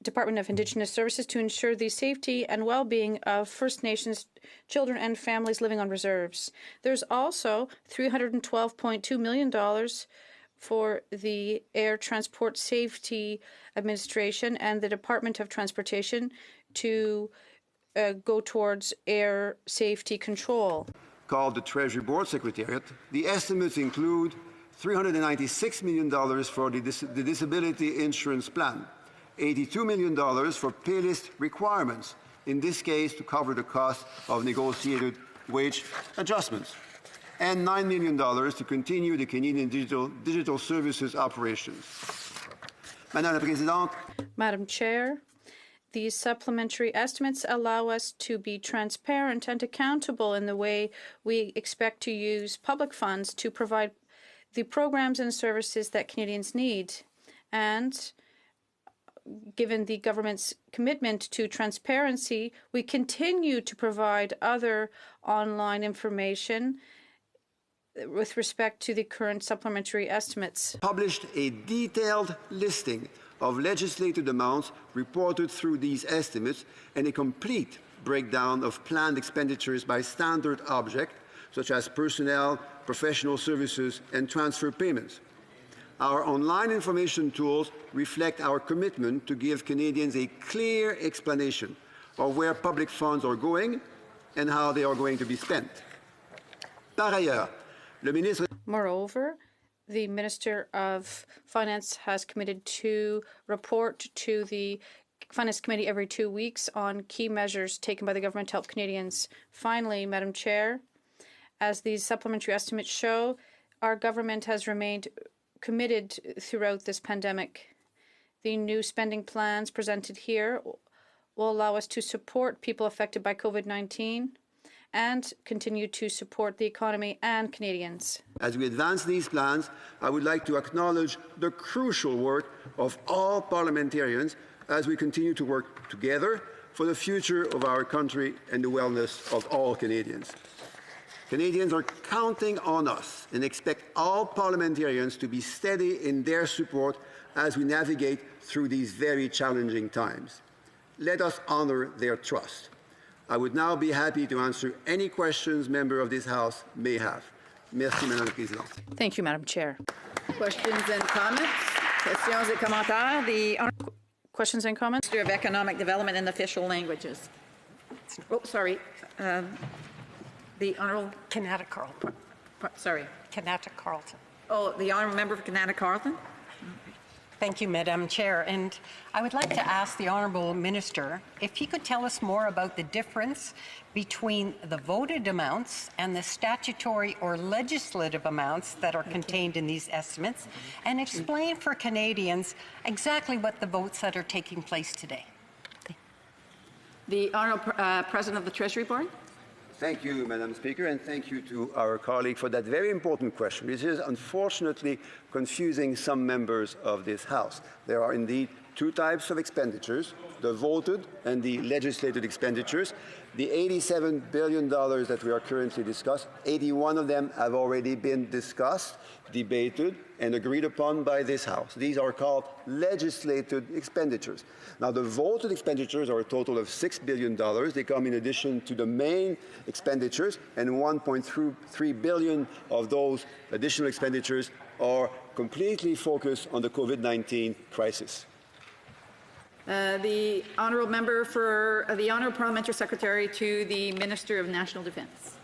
Department of Indigenous Services to ensure the safety and well-being of First Nations children and families living on reserves. There's also $312.2 million for the Air Transport Safety Administration and the Department of Transportation to go towards air safety control. Called the Treasury Board Secretariat. The estimates include $396 million for the Disability Insurance Plan, $82 million for pay list requirements, in this case to cover the cost of negotiated wage adjustments, and $9 million to continue the Canadian digital services operations. Madame la Présidente. Madam Chair, these supplementary estimates allow us to be transparent and accountable in the way we expect to use public funds to provide the programs and services that Canadians need. And given the government's commitment to transparency, we continue to provide other online information with respect to the current supplementary estimates. Published a detailed listing of legislated amounts reported through these estimates and a complete breakdown of planned expenditures by standard object, such as personnel, professional services, and transfer payments. Our online information tools reflect our commitment to give Canadians a clear explanation of where public funds are going and how they are going to be spent. Par ailleurs, le ministre... Moreover, the Minister of Finance has committed to report to the Finance Committee every 2 weeks on key measures taken by the government to help Canadians. Finally, Madam Chair, as these supplementary estimates show, our government has remained committed throughout this pandemic. The new spending plans presented here will allow us to support people affected by COVID-19 and continue to support the economy and Canadians. As we advance these plans, I would like to acknowledge the crucial work of all parliamentarians as we continue to work together for the future of our country and the wellness of all Canadians. Canadians are counting on us and expect all parliamentarians to be steady in their support as we navigate through these very challenging times. Let us honor their trust. I would now be happy to answer any questions members of this House may have. Merci, Madame la Présidente. Thank you, Madam Chair. Questions and comments? Questions et commentaires? The Questions and comments? Minister of Economic Development in official languages. Oh, sorry. The Honourable... Kanata Carleton. Sorry. Kanata Carleton. Oh, the Honourable Member for Kanata Carleton. Thank you, Madam Chair. And I would like to ask the Honourable Minister if he could tell us more about the difference between the voted amounts and the statutory or legislative amounts that are contained in these estimates, and explain for Canadians exactly what the votes that are taking place today. The Honourable President of the Treasury Board. Thank you, Madam Speaker, and thank you to our colleague for that very important question. It is unfortunately confusing some members of this House. There are indeed two types of expenditures, the voted and the legislated expenditures. The $87 billion that we are currently discussing, 81 of them have already been discussed, debated, and agreed upon by this House. These are called legislated expenditures. Now, the voted expenditures are a total of $6 billion. They come in addition to the main expenditures, and 1.3 billion of those additional expenditures are completely focused on the COVID-19 crisis. The honourable member for the honourable parliamentary secretary to the Minister of National Defence.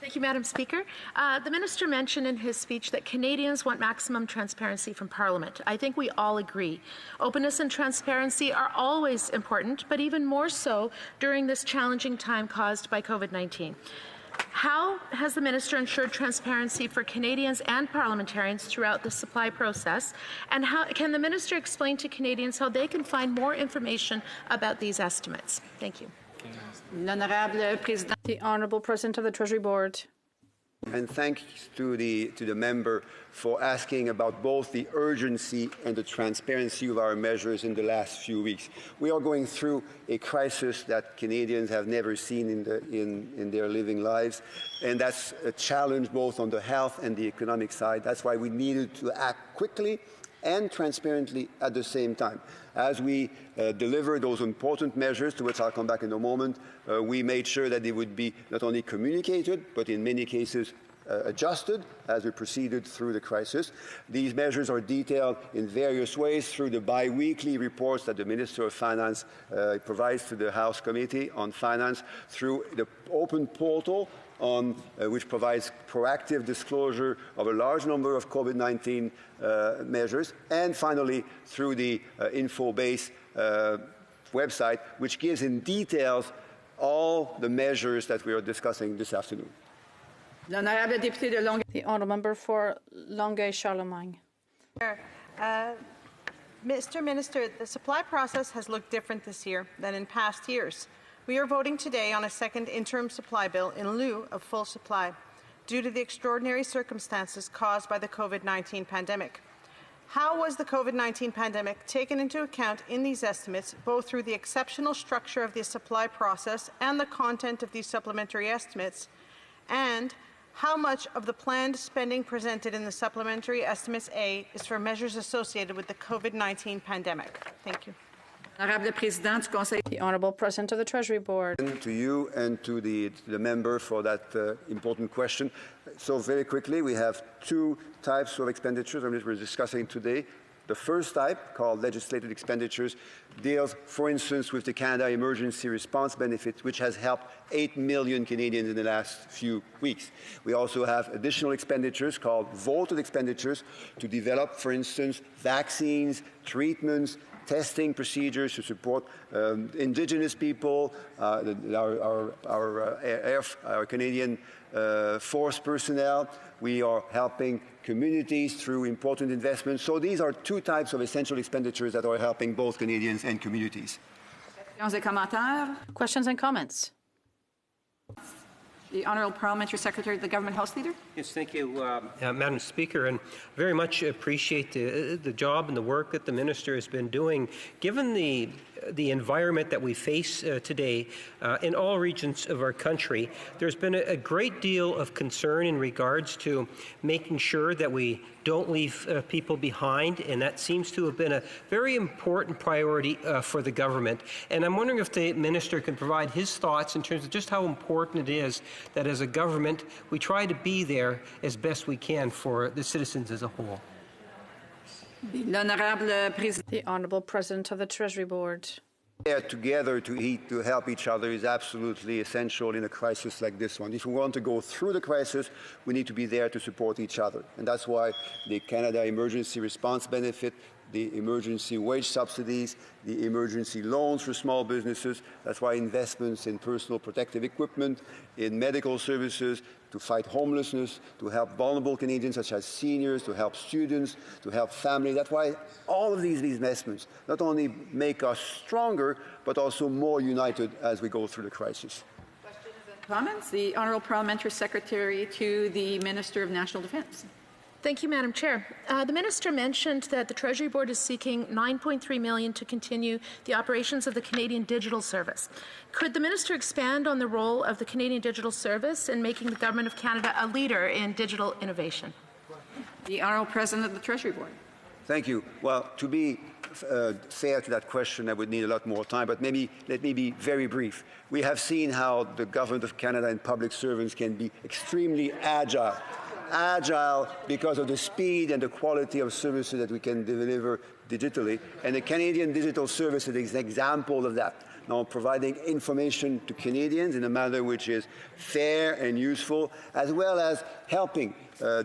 Thank you, Madam Speaker. The Minister mentioned in his speech that Canadians want maximum transparency from Parliament. I think we all agree. Openness and transparency are always important, but even more so during this challenging time caused by COVID-19. How has the Minister ensured transparency for Canadians and parliamentarians throughout the supply process? And how can the Minister explain to Canadians how they can find more information about these estimates? Thank you. The Honourable President of the Treasury Board. And thanks to the member for asking about both the urgency and the transparency of our measures in the last few weeks. We are going through a crisis that Canadians have never seen in their living lives, and that's a challenge both on the health and the economic side. That's why we needed to act quickly and transparently at the same time. As we deliver those important measures, to which I'll come back in a moment, we made sure that they would be not only communicated, but in many cases adjusted as we proceeded through the crisis. These measures are detailed in various ways through the bi-weekly reports that the Minister of Finance provides to the House Committee on Finance, through the open portal which provides proactive disclosure of a large number of COVID-19 measures, and finally through the InfoBase website, which gives in details all the measures that we are discussing this afternoon. The Honourable Member for Longueuil-Charlemagne. Mr. Minister, the supply process has looked different this year than in past years. We are voting today on a second interim supply bill in lieu of full supply due to the extraordinary circumstances caused by the COVID-19 pandemic. How was the COVID-19 pandemic taken into account in these estimates, both through the exceptional structure of the supply process and the content of these supplementary estimates? And how much of the planned spending presented in the supplementary estimates A is for measures associated with the COVID-19 pandemic? Thank you. The Honourable President of the Treasury Board. To you and to the member for that important question. So very quickly, we have two types of expenditures that we're discussing today. The first type, called legislated expenditures, deals, for instance, with the Canada Emergency Response Benefit, which has helped 8 million Canadians in the last few weeks. We also have additional expenditures called voted expenditures to develop, for instance, vaccines, treatments, testing procedures to support Indigenous people, our Canadian force personnel. We are helping communities through important investments. So these are two types of essential expenditures that are helping both Canadians and communities. Questions and comments? The Honourable Parliamentary Secretary to the Government House Leader. Yes, thank you, Madam Speaker, and very much appreciate the job and the work that the Minister has been doing. Given the environment that we face today in all regions of our country, there's been a great deal of concern in regards to making sure that we don't leave people behind, and that seems to have been a very important priority for the government. And I'm wondering if the Minister can provide his thoughts in terms of just how important it is that as a government we try to be there as best we can for the citizens as a whole. The Honourable President of the Treasury Board. Together to help each other is absolutely essential in a crisis like this one. If we want to go through the crisis, we need to be there to support each other. And that's why the Canada Emergency Response Benefit, the emergency wage subsidies, the emergency loans for small businesses, that's why investments in personal protective equipment, in medical services, to fight homelessness, to help vulnerable Canadians such as seniors, to help students, to help families. That's why all of these investments not only make us stronger, but also more united as we go through the crisis. Questions and comments? The Honourable Parliamentary Secretary to the Minister of National Defence. Thank you, Madam Chair. The Minister mentioned that the Treasury Board is seeking $9.3 million to continue the operations of the Canadian Digital Service. Could the Minister expand on the role of the Canadian Digital Service in making the Government of Canada a leader in digital innovation? The Honourable President of the Treasury Board. Thank you. Well, to be fair to that question, I would need a lot more time, but maybe let me be very brief. We have seen how the Government of Canada and public servants can be extremely agile because of the speed and the quality of services that we can deliver digitally. And the Canadian Digital Service is an example of that. Now, providing information to Canadians in a manner which is fair and useful, as well as helping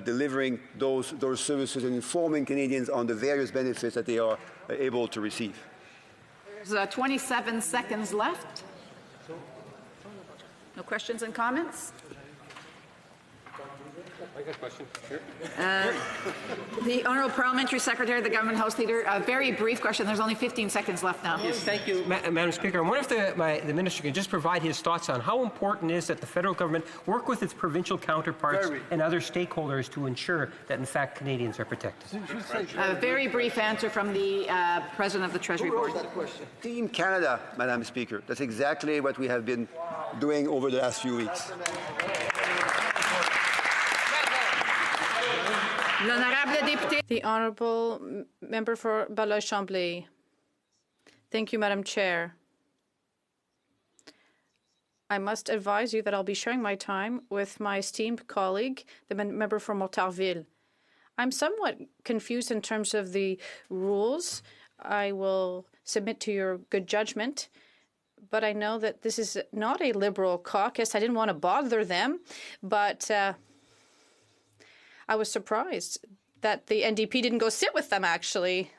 delivering those services and informing Canadians on the various benefits that they are able to receive. There's 27 seconds left. No questions and comments? I got a question. Sure. The Honourable Parliamentary Secretary, the Government House Leader, a very brief question. There's only 15 seconds left now. Yes, thank you, Madam Speaker. I wonder if the Minister can just provide his thoughts on how important it is that the federal government work with its provincial counterparts and other stakeholders to ensure that, in fact, Canadians are protected. A very brief answer from the President of the Treasury Board. Team Canada, Madam Speaker. That's exactly what we have been doing over the last few weeks. The Honourable Member for Baloy-Chambly. Thank you, Madam Chair. I must advise you that I'll be sharing my time with my esteemed colleague, the member for Montarville. I'm somewhat confused in terms of the rules. I will submit to your good judgment, but I know that this is not a Liberal caucus. I didn't want to bother them, but I was surprised that the NDP didn't go sit with them, actually.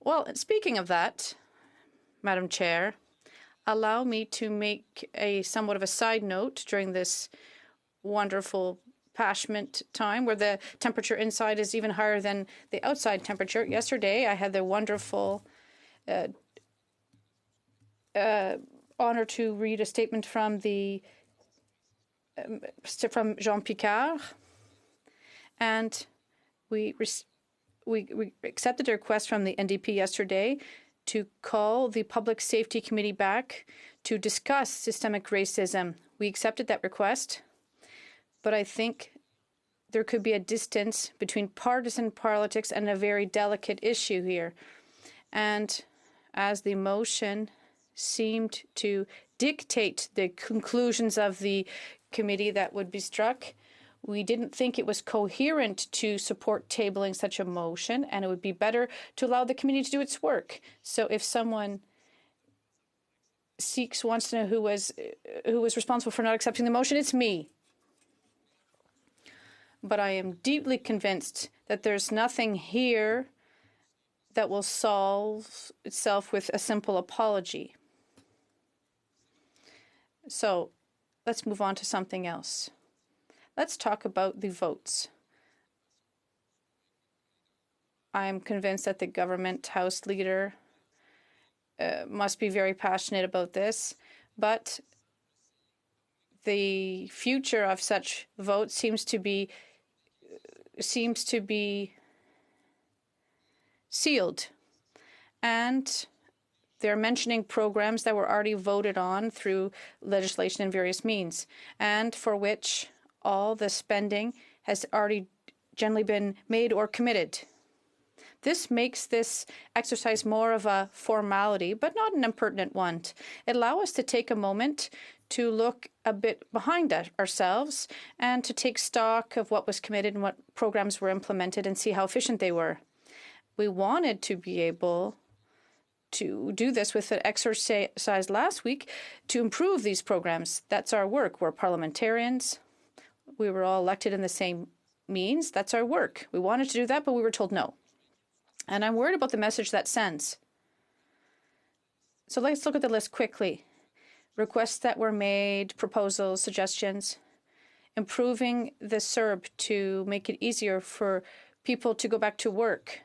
Well, speaking of that, Madam Chair, allow me to make a somewhat of a side note during this wonderful, passionate time where the temperature inside is even higher than the outside temperature. Yesterday, I had the wonderful honor to read a statement from Jean Picard, and we accepted a request from the NDP yesterday to call the Public Safety Committee back to discuss systemic racism. We accepted that request, but I think there could be a distance between partisan politics and a very delicate issue here. And as the motion seemed to dictate the conclusions of the committee that would be struck, we didn't think it was coherent to support tabling such a motion, and it would be better to allow the committee to do its work. So if someone wants to know who was responsible for not accepting the motion, it's me. But I am deeply convinced that there's nothing here that will solve itself with a simple apology. So let's move on to something else. Let's talk about the votes. I am convinced that the Government House Leader must be very passionate about this, but the future of such votes seems to be sealed. And they're mentioning programs that were already voted on through legislation and various means, and for which all the spending has already generally been made or committed. This makes this exercise more of a formality, but not an impertinent one. It allows us to take a moment to look a bit behind ourselves and to take stock of what was committed and what programs were implemented and see how efficient they were. We wanted to be able to do this with an exercise last week to improve these programs. That's our work. We're parliamentarians. We were all elected in the same means. That's our work. We wanted to do that, but we were told no. And I'm worried about the message that sends. So let's look at the list quickly. Requests that were made, proposals, suggestions, improving the CERB to make it easier for people to go back to work.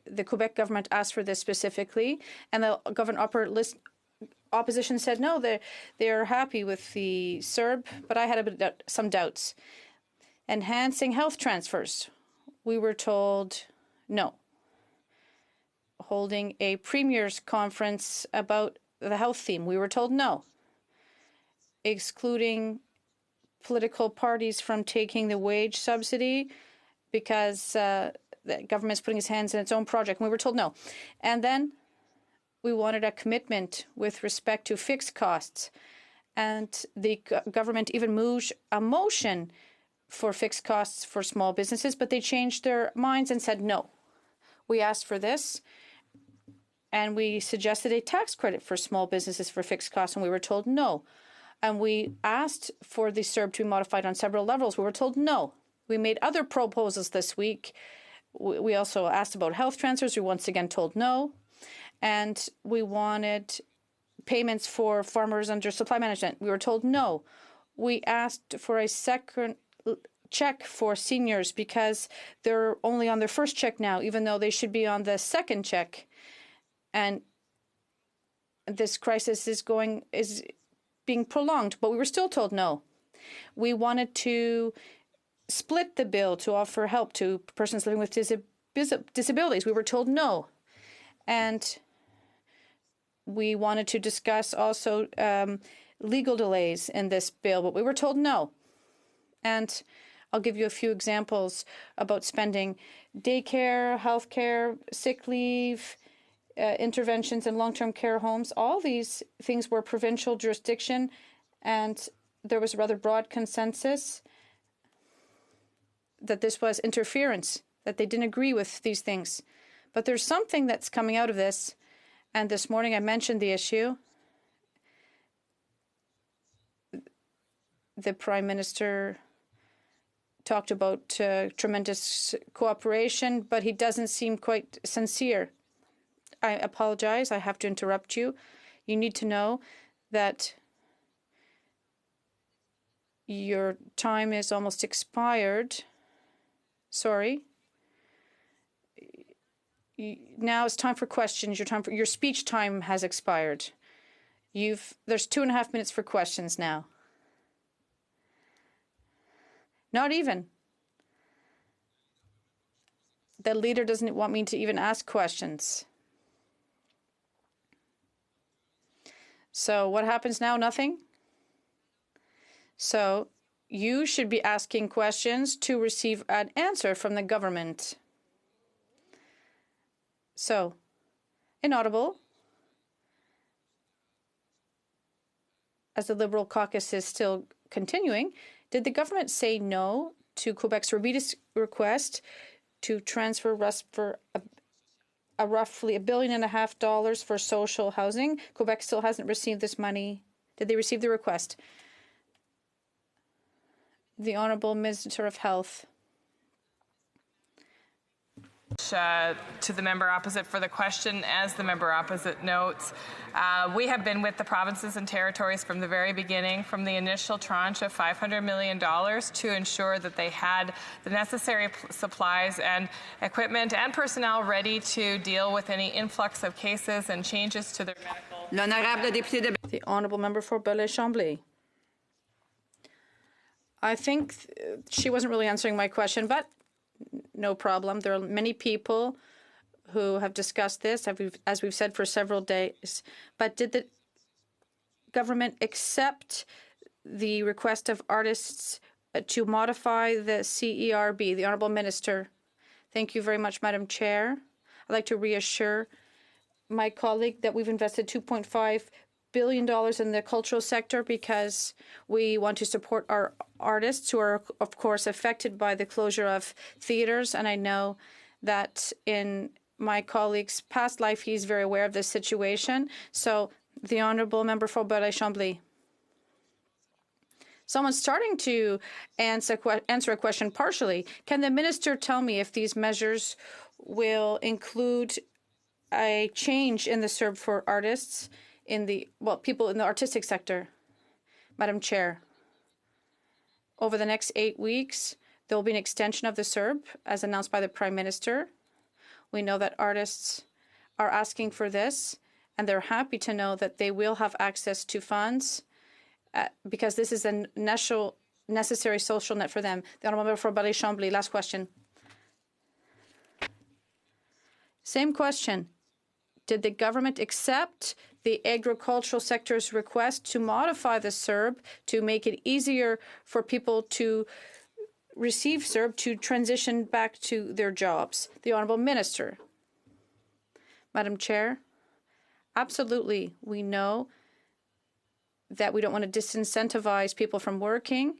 The Quebec government asked for this specifically, and the government opposition said no, they're happy with the CERB, but I had some doubts. Enhancing health transfers. We were told no. Holding a premier's conference about the health theme. We were told no. Excluding political parties from taking the wage subsidy because the government's putting its hands in its own project. And we were told no. And then we wanted a commitment with respect to fixed costs. And the government even moved a motion for fixed costs for small businesses, but they changed their minds and said no. We asked for this, and we suggested a tax credit for small businesses for fixed costs, and we were told no. And we asked for the CERB to be modified on several levels. We were told no. We made other proposals this week. We also asked about health transfers. We once again told no. And we wanted payments for farmers under supply management. We were told no. We asked for a second check for seniors because they're only on their first check now, even though they should be on the second check. And this crisis is being prolonged, but we were still told no. We wanted to split the bill to offer help to persons living with disabilities. We were told no. And we wanted to discuss also legal delays in this bill, but we were told no. And I'll give you a few examples about spending: daycare, healthcare, sick leave, interventions in long-term care homes. All these things were provincial jurisdiction, and there was a rather broad consensus that this was interference, that they didn't agree with these things. But there's something that's coming out of this, and this morning I mentioned the issue. The Prime Minister talked about tremendous cooperation, but he doesn't seem quite sincere. I apologize. I have to interrupt you. You need to know that your time is almost expired. Sorry. Now it's time for questions. Your speech time has expired. There's 2.5 minutes for questions now. Not even. The leader doesn't want me to even ask questions. So what happens now? Nothing? So you should be asking questions to receive an answer from the government. So, inaudible. As the Liberal caucus is still continuing, did the government say no to Quebec's request to transfer for roughly $1.5 billion for social housing? Quebec still hasn't received this money. Did they receive the request? The Honourable Minister of Health. To the member opposite for the question. As the member opposite notes, we have been with the provinces and territories from the very beginning, from the initial tranche of $500 million to ensure that they had the necessary supplies and equipment and personnel ready to deal with any influx of cases and changes to their medical. The Honourable Member for Belleuil-Chambly. I think she wasn't really answering my question, but no problem. There are many people who have discussed this, as we've said, for several days. But did the government accept the request of artists to modify the CERB? The Honourable Minister. Thank you very much, Madam Chair. I'd like to reassure my colleague that we've invested $2.5 billion in the cultural sector because we want to support our artists who are, of course, affected by the closure of theaters. And I know that in my colleague's past life, he's very aware of this situation. So the Honourable Member for Belleuil-Chambly. Someone's starting to answer a question partially. Can the minister tell me if these measures will include a change in the CERB for artists, people in the artistic sector? Madam Chair, over the next 8 weeks, there will be an extension of the CERB, as announced by the Prime Minister. We know that artists are asking for this, and they're happy to know that they will have access to funds because this is a national necessary social net for them. The Honourable Member for Chambly, last question. Same question. Did the government accept the agricultural sector's request to modify the CERB to make it easier for people to receive CERB to transition back to their jobs? The Honourable Minister. Madam Chair, absolutely. We know that we don't want to disincentivize people from working.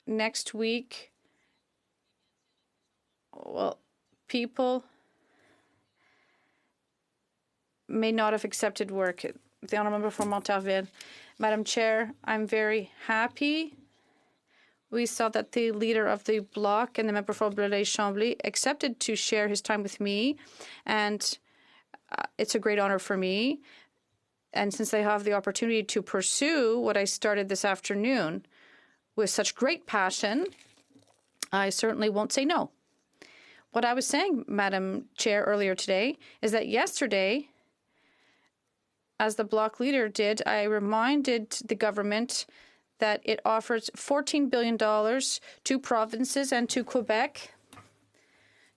Next week, well, people may not have accepted work. The Honourable Member for Montarville. Madam Chair, I'm very happy. We saw that the leader of the bloc and the member for Chambly accepted to share his time with me, and it's a great honor for me. And since I have the opportunity to pursue what I started this afternoon with such great passion, I certainly won't say no. What I was saying, Madam Chair, earlier today is that yesterday, as the bloc leader did, I reminded the government that it offers $14 billion to provinces and to Quebec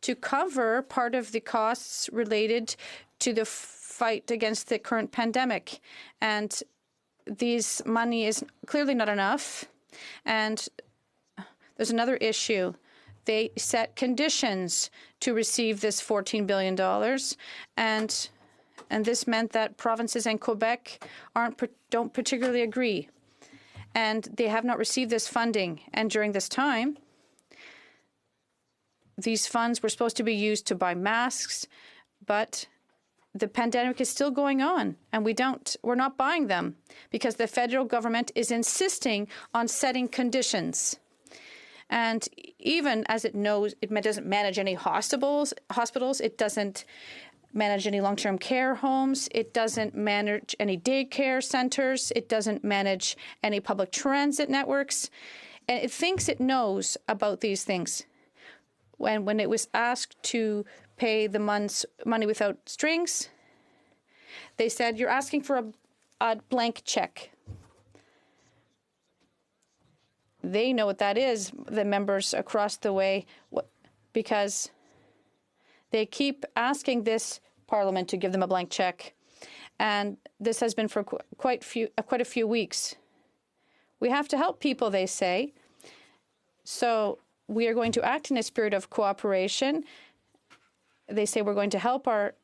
to cover part of the costs related to the fight against the current pandemic. And this money is clearly not enough. And there's another issue. They set conditions to receive this $14 billion. And this meant that provinces and Quebec don't particularly agree. And they have not received this funding. And during this time, these funds were supposed to be used to buy masks, but the pandemic is still going on, and we're not buying them because the federal government is insisting on setting conditions. And even as it knows, it doesn't manage any hospitals, it doesn't manage any long-term care homes, it doesn't manage any daycare centers, it doesn't manage any public transit networks, and it thinks it knows about these things. When it was asked to pay the money without strings, they said, you're asking for a blank check. They know what that is, the members across the way, because they keep asking this Parliament to give them a blank check. And this has been for quite a few weeks. We have to help people, they say. So we are going to act in a spirit of cooperation. They say we're going to help our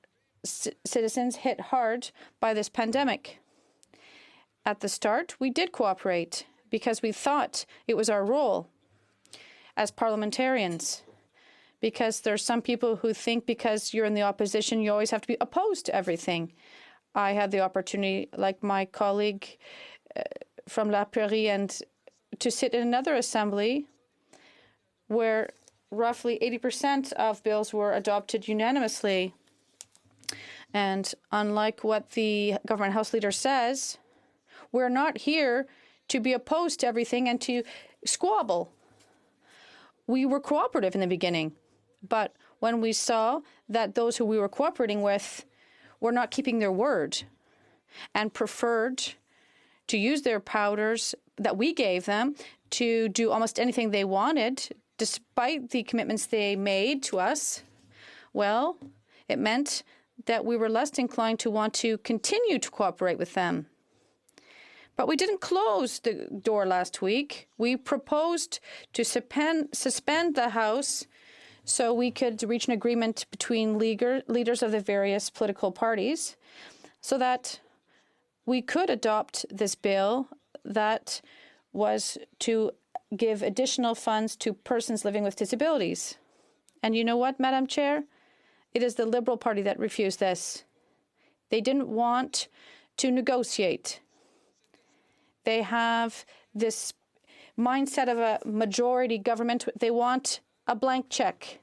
citizens hit hard by this pandemic. At the start, we did cooperate because we thought it was our role as parliamentarians. Because there are some people who think because you're in the opposition, you always have to be opposed to everything. I had the opportunity, like my colleague from La Prairie, and to sit in another assembly where roughly 80% of bills were adopted unanimously. And unlike what the government House leader says, we're not here to be opposed to everything and to squabble. We were cooperative in the beginning, but when we saw that those who we were cooperating with were not keeping their word and preferred to use their powers that we gave them to do almost anything they wanted, despite the commitments they made to us, well, it meant that we were less inclined to want to continue to cooperate with them. But we didn't close the door last week. We proposed to suspend the House so we could reach an agreement between leaders of the various political parties so that we could adopt this bill that was to give additional funds to persons living with disabilities. And you know what, Madam Chair? It is the Liberal Party that refused this. They didn't want to negotiate. They have this mindset of a majority government. They want a blank check.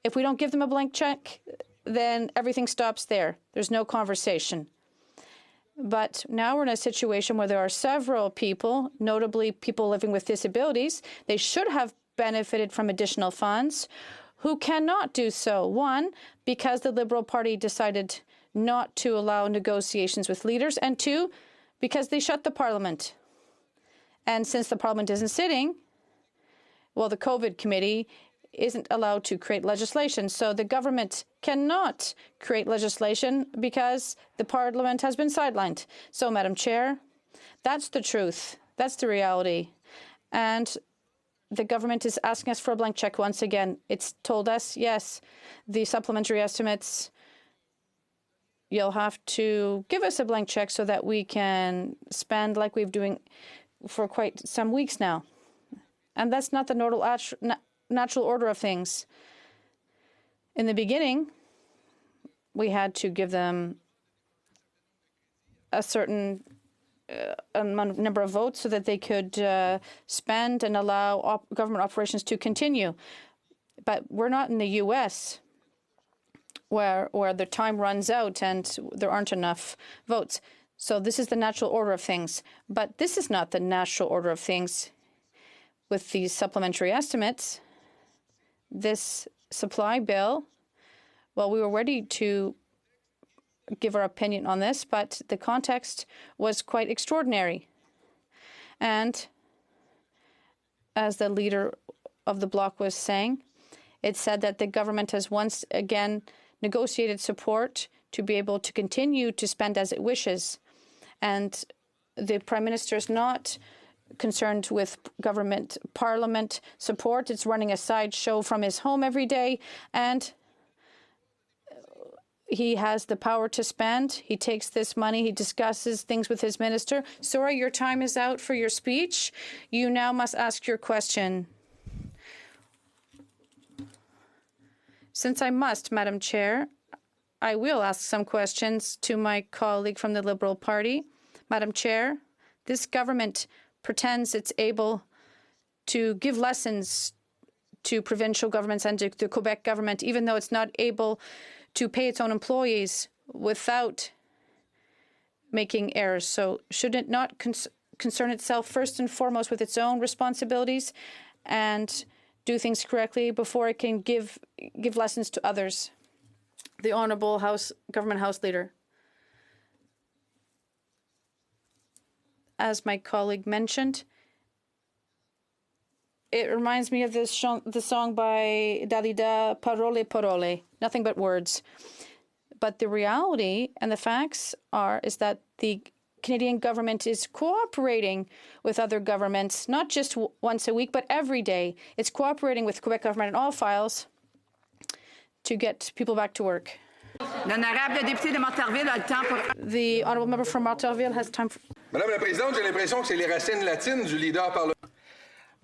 If we don't give them a blank check, then everything stops there. There's no conversation. But now we're in a situation where there are several people, notably people living with disabilities, they should have benefited from additional funds, who cannot do so. One, because the Liberal Party decided not to allow negotiations with leaders, and two, because they shut the Parliament. And since the Parliament isn't sitting, well, the COVID committee isn't allowed to create legislation. So the government cannot create legislation because the Parliament has been sidelined. So, Madam Chair, that's the truth. That's the reality. And the government is asking us for a blank check once again. It's told us, yes, the supplementary estimates, you'll have to give us a blank check so that we can spend like we've doing for quite some weeks now. And that's not the natural order of things. In the beginning, we had to give them a certain number of votes so that they could spend and allow government operations to continue. But we're not in the U.S. where the time runs out and there aren't enough votes. So this is the natural order of things. But this is not the natural order of things with these supplementary estimates. This supply bill, well, we were ready to give our opinion on this, but the context was quite extraordinary. And as the leader of the bloc was saying, it said that the government has once again negotiated support to be able to continue to spend as it wishes. And the Prime Minister is not concerned with government parliament support. It's running a sideshow from his home every day, and he has the power to spend. He takes this money. He discusses things with his minister. Sorry, your time is out for your speech. You now must ask your question. Since I must, Madam Chair, I will ask some questions to my colleague from the Liberal Party. Madam Chair, this government pretends it's able to give lessons to provincial governments and to the Quebec government, even though it's not able to pay its own employees without making errors. So should it not concern itself first and foremost with its own responsibilities and do things correctly before it can give lessons to others? The Honourable Government House Leader. As my colleague mentioned, it reminds me of the song by Dalida, Parole, Parole, nothing but words. But the reality and the facts is that the Canadian government is cooperating with other governments, not just once a week, but every day. It's cooperating with Quebec government in all files to get people back to work. The honourable member from Martyrville has time for... Madame la Présidente, j'ai l'impression que c'est les racines latines du leader parlementaire.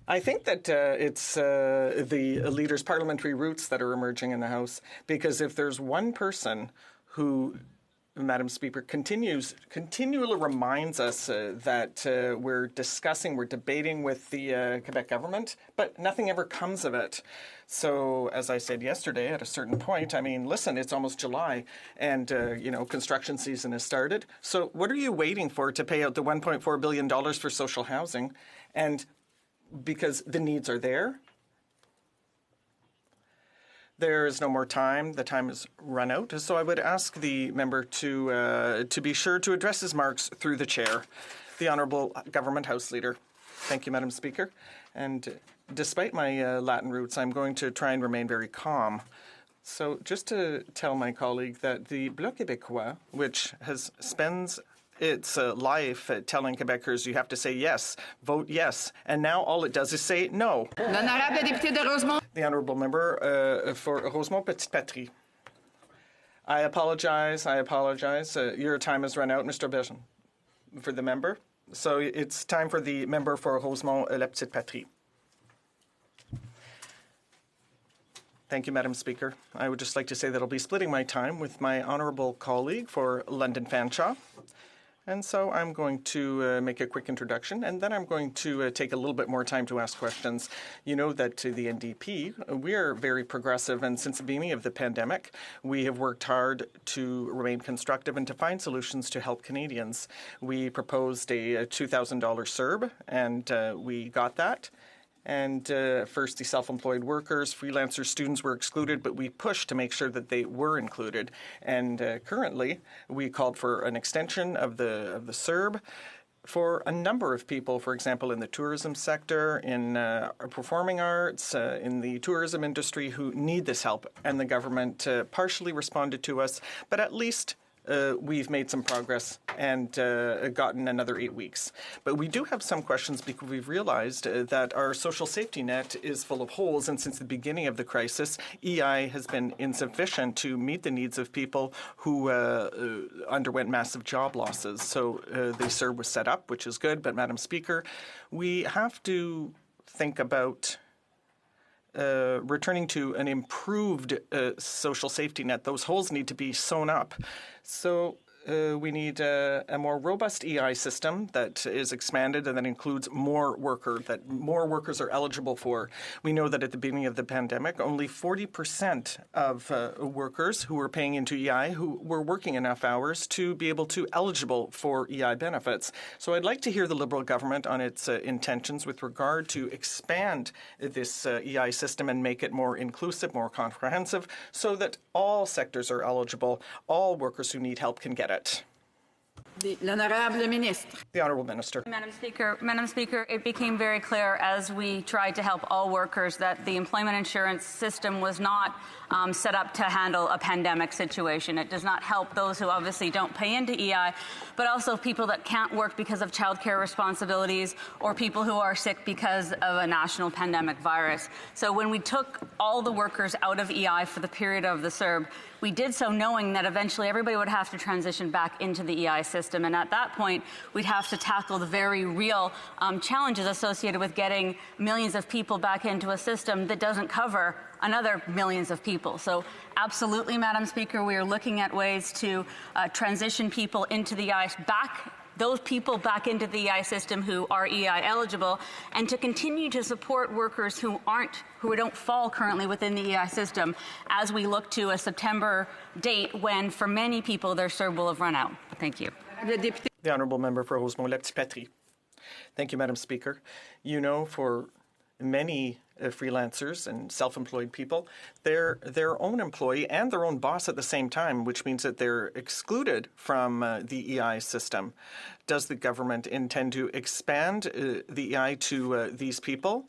I think that it's the leader's parliamentary roots that are emerging in the House, because if there's one person who, Madam Speaker, continually reminds us that we're debating with the Quebec government, but nothing ever comes of it. So, as I said yesterday, at a certain point, I mean, listen, it's almost July, and construction season has started. So, what are you waiting for to pay out the $1.4 billion for social housing? And because the needs are there. There is no more time. The time has run out. So I would ask the member to be sure to address his marks through the chair. The Honourable Government House Leader. Thank you, Madam Speaker. And despite my Latin roots, I'm going to try and remain very calm. So just to tell my colleague that the Bloc Québécois, which spends its life telling Quebecers you have to say yes, vote yes, and now all it does is say no. The Honourable Member for Rosemont Petite Patrie. I apologize. Your time has run out, Mr. Bergeon, for the member. So it's time for the member for Rosemont La Petite Patrie. Thank you, Madam Speaker. I would just like to say that I'll be splitting my time with my honourable colleague for London Fanshawe. And so I'm going to make a quick introduction, and then I'm going to take a little bit more time to ask questions. You know that the NDP, we are very progressive, and since the beginning of the pandemic, we have worked hard to remain constructive and to find solutions to help Canadians. We proposed a $2,000 CERB, and we got that. And first, the self-employed workers, freelancers, students were excluded, but we pushed to make sure that they were included. And currently, we called for an extension of the CERB for a number of people, for example, in the tourism sector, in performing arts, in the tourism industry, who need this help. And the government partially responded to us, but at least we've made some progress and gotten another 8 weeks. But we do have some questions because we've realized that our social safety net is full of holes, and since the beginning of the crisis, EI has been insufficient to meet the needs of people who underwent massive job losses. So the CERB was set up, which is good, but Madam Speaker, we have to think about returning to an improved social safety net. Those holes need to be sewn up. So we need a more robust EI system that is expanded and that includes more workers are eligible for. We know that at the beginning of the pandemic, only 40% of workers who were paying into EI who were working enough hours to be able to eligible for EI benefits. So I'd like to hear the Liberal government on its intentions with regard to expand this EI system and make it more inclusive, more comprehensive, so that all sectors are eligible, all workers who need help can get it. The Honourable Minister. Madam Speaker, it became very clear as we tried to help all workers that the employment insurance system was not set up to handle a pandemic situation. It does not help those who obviously don't pay into EI, but also people that can't work because of childcare responsibilities or people who are sick because of a national pandemic virus. So when we took all the workers out of EI for the period of the CERB, we did so knowing that eventually everybody would have to transition back into the EI system. And at that point, we'd have to tackle the very real challenges associated with getting millions of people back into a system that doesn't cover another millions of people. So absolutely, Madam Speaker, we are looking at ways to transition people into the EI those people back into the EI system who are EI eligible, and to continue to support workers who don't fall currently within the EI system as we look to a September date when, for many people, their CERB will have run out. Thank you. The Honourable Member for Rosemont-le-Petit-Patrie. Thank you, Madam Speaker. You know, for many freelancers and self-employed people, they're their own employee and their own boss at the same time, which means that they're excluded from the EI system. Does the government intend to expand the EI to these people?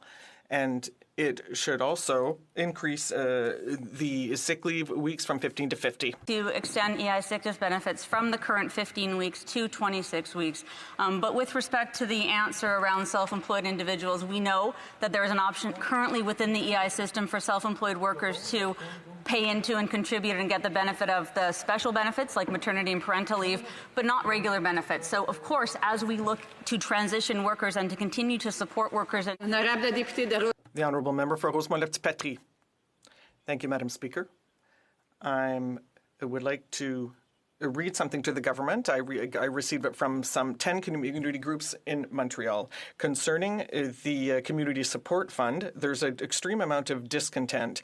And it should also increase the sick leave weeks from 15 to 50. To extend EI sickness benefits from the current 15 weeks to 26 weeks. But with respect to the answer around self-employed individuals, we know that there is an option currently within the EI system for self-employed workers to pay into and contribute and get the benefit of the special benefits like maternity and parental leave, but not regular benefits. So, of course, as we look to transition workers and to continue to support workers. The Honourable Member for Rosemont-le-Petit-Patrie. Thank you, Madam Speaker. I would like to read something to the government. I received it from some 10 community groups in Montreal. Concerning the Community Support Fund, there's an extreme amount of discontent.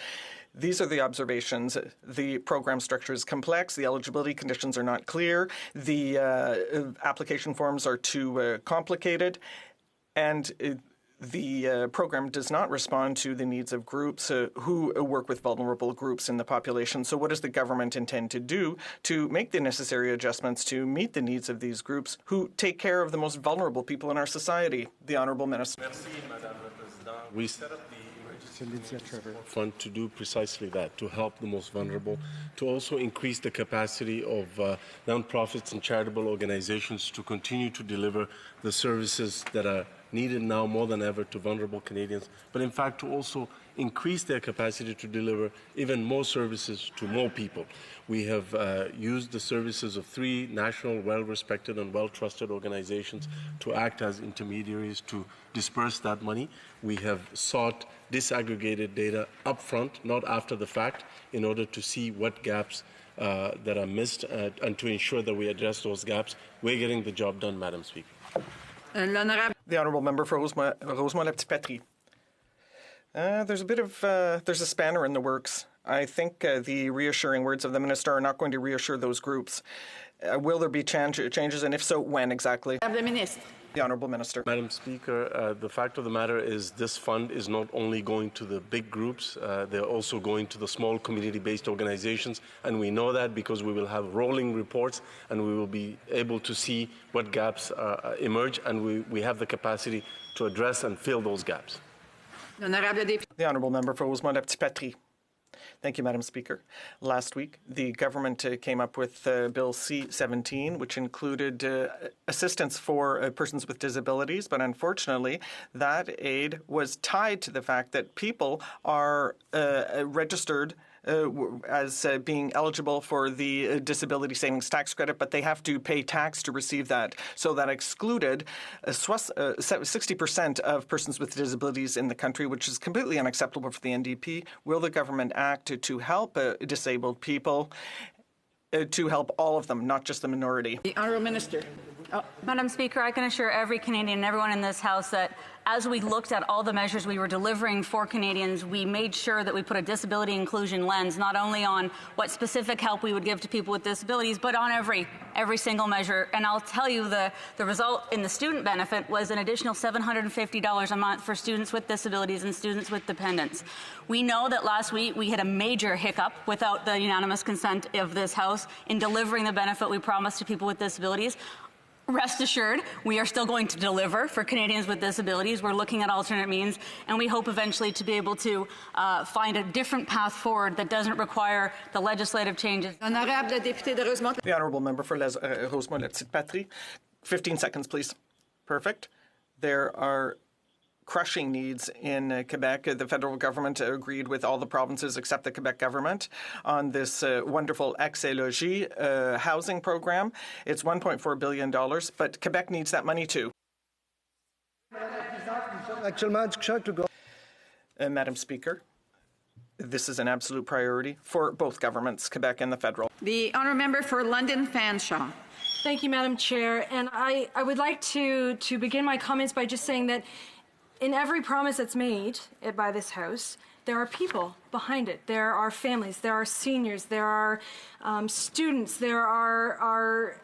These are the observations. The program structure is complex. The eligibility conditions are not clear. The application forms are too complicated. And the program does not respond to the needs of groups who work with vulnerable groups in the population. So what does the government intend to do to make the necessary adjustments to meet the needs of these groups who take care of the most vulnerable people in our society? The Honourable Minister. We set up the Emergency Support Fund to do precisely that, to help the most vulnerable, to also increase the capacity of non-profits and charitable organizations to continue to deliver the services that are needed now more than ever to vulnerable Canadians, but in fact to also increase their capacity to deliver even more services to more people. We have used the services of 3 national, well-respected and well-trusted organizations to act as intermediaries to disperse that money. We have sought disaggregated data upfront, not after the fact, in order to see what gaps that are missed and to ensure that we address those gaps. We're getting the job done, Madam Speaker. The Honourable Member for Rosemont-le-Petit-Patrie. There's a spanner in the works. I think the reassuring words of the Minister are not going to reassure those groups. Will there be changes, and if so, when exactly? The The Honourable Minister. Madam Speaker, the fact of the matter is this fund is not only going to the big groups, they're also going to the small community-based organizations, and we know that because we will have rolling reports and we will be able to see what gaps emerge, and we have the capacity to address and fill those gaps. The Honourable Member for Rosemont-le-Petit-Patrie. Thank you, Madam Speaker. Last week, the government came up with Bill C-17, which included assistance for persons with disabilities, but unfortunately, that aid was tied to the fact that people are registered as being eligible for the disability savings tax credit, but they have to pay tax to receive that. So that excluded 60% of persons with disabilities in the country, which is completely unacceptable for the NDP. Will the government act to help disabled people, to help all of them, not just the minority? The Honourable Minister. Madam Speaker, I can assure every Canadian and everyone in this House that as we looked at all the measures we were delivering for Canadians, we made sure that we put a disability inclusion lens, not only on what specific help we would give to people with disabilities, but on every single measure. And I'll tell you the result in the student benefit was an additional $750 a month for students with disabilities and students with dependents. We know that last week we had a major hiccup without the unanimous consent of this House in delivering the benefit we promised to people with disabilities. Rest assured, we are still going to deliver for Canadians with disabilities. We're looking at alternate means, and we hope eventually to be able to find a different path forward that doesn't require the legislative changes. The Honourable Member for Rosemont-le-Petit-Patrie. 15 seconds, please. Perfect. There are crushing needs in Quebec. The federal government agreed with all the provinces except the Quebec government on this wonderful Accès Logis housing program. It's $1.4 billion, but Quebec needs that money too. Madam Speaker, this is an absolute priority for both governments, Quebec and the federal. The Honourable Member for London Fanshawe. Thank you, Madam Chair. And I would like to begin my comments by just saying that in every promise that's made by this House, there are people behind it. There are families, there are seniors, there are students, there are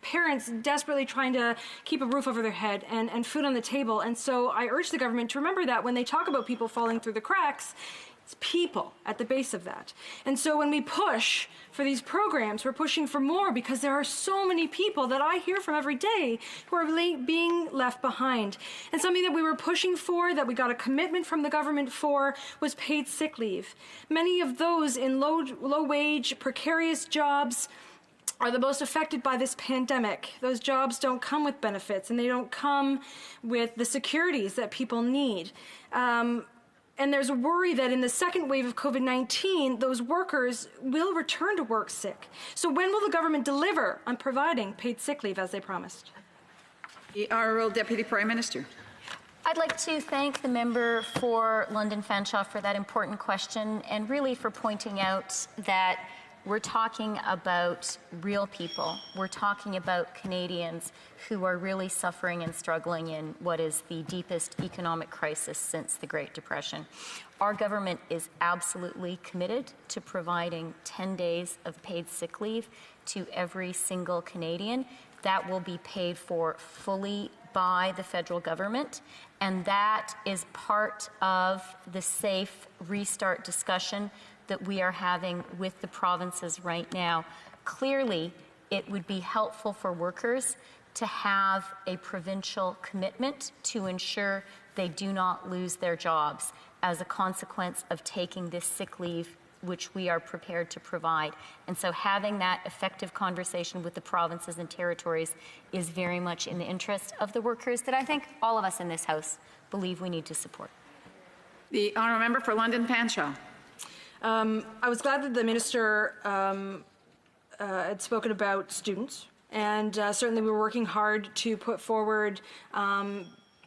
parents desperately trying to keep a roof over their head and food on the table. And so I urge the government to remember that when they talk about people falling through the cracks, it's people at the base of that. And so when we push for these programs, we're pushing for more because there are so many people that I hear from every day who are being left behind. And something that we were pushing for, that we got a commitment from the government for, was paid sick leave. Many of those in low-wage, precarious jobs are the most affected by this pandemic. Those jobs don't come with benefits, and they don't come with the securities that people need. And there's a worry that in the second wave of COVID-19, those workers will return to work sick. So when will the government deliver on providing paid sick leave as they promised? The Honourable Deputy Prime Minister. I'd like to thank the member for London Fanshawe for that important question and really for pointing out that we're talking about real people. We're talking about Canadians who are really suffering and struggling in what is the deepest economic crisis since the Great Depression. Our government is absolutely committed to providing 10 days of paid sick leave to every single Canadian. That will be paid for fully by the federal government, and that is part of the safe restart discussion that we are having with the provinces right now. Clearly, it would be helpful for workers to have a provincial commitment to ensure they do not lose their jobs as a consequence of taking this sick leave, which we are prepared to provide. And so having that effective conversation with the provinces and territories is very much in the interest of the workers that I think all of us in this House believe we need to support. The Honourable Member for London Fanshawe. I was glad that the Minister had spoken about students, and certainly we were working hard to put forward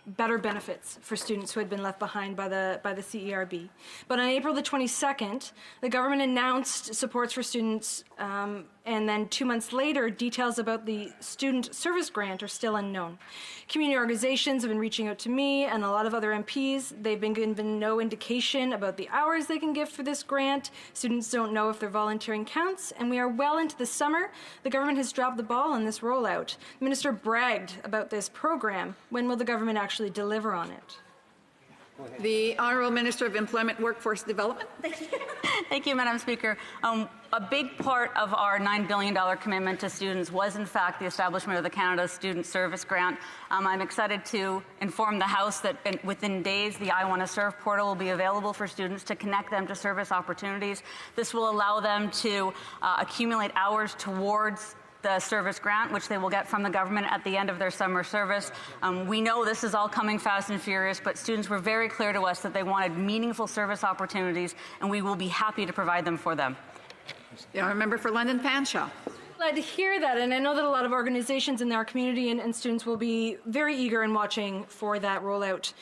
better benefits for students who had been left behind by the CERB. But on April the 22nd, the government announced supports for students And then 2 months later, details about the student service grant are still unknown. Community organizations have been reaching out to me and a lot of other MPs. They've been given no indication about the hours they can give for this grant. Students don't know if their volunteering counts, and we are well into the summer. The government has dropped the ball on this rollout. The minister bragged about this program. When will the government actually deliver on it? The Honourable Minister of Employment, Workforce Development. Thank you, Madam Speaker. A big part of our $9 billion commitment to students was, in fact, the establishment of the Canada Student Service Grant. I'm excited to inform the House that within days, the I Want to Serve portal will be available for students to connect them to service opportunities. This will allow them to accumulate hours towards the service grant, which they will get from the government at the end of their summer service. We know this is all coming fast and furious, but students were very clear to us that they wanted meaningful service opportunities, and we will be happy to provide them for them. The honourable member for London Fanshawe. Glad to hear that, and I know that a lot of organizations in our community and students will be very eager and watching for that rollout.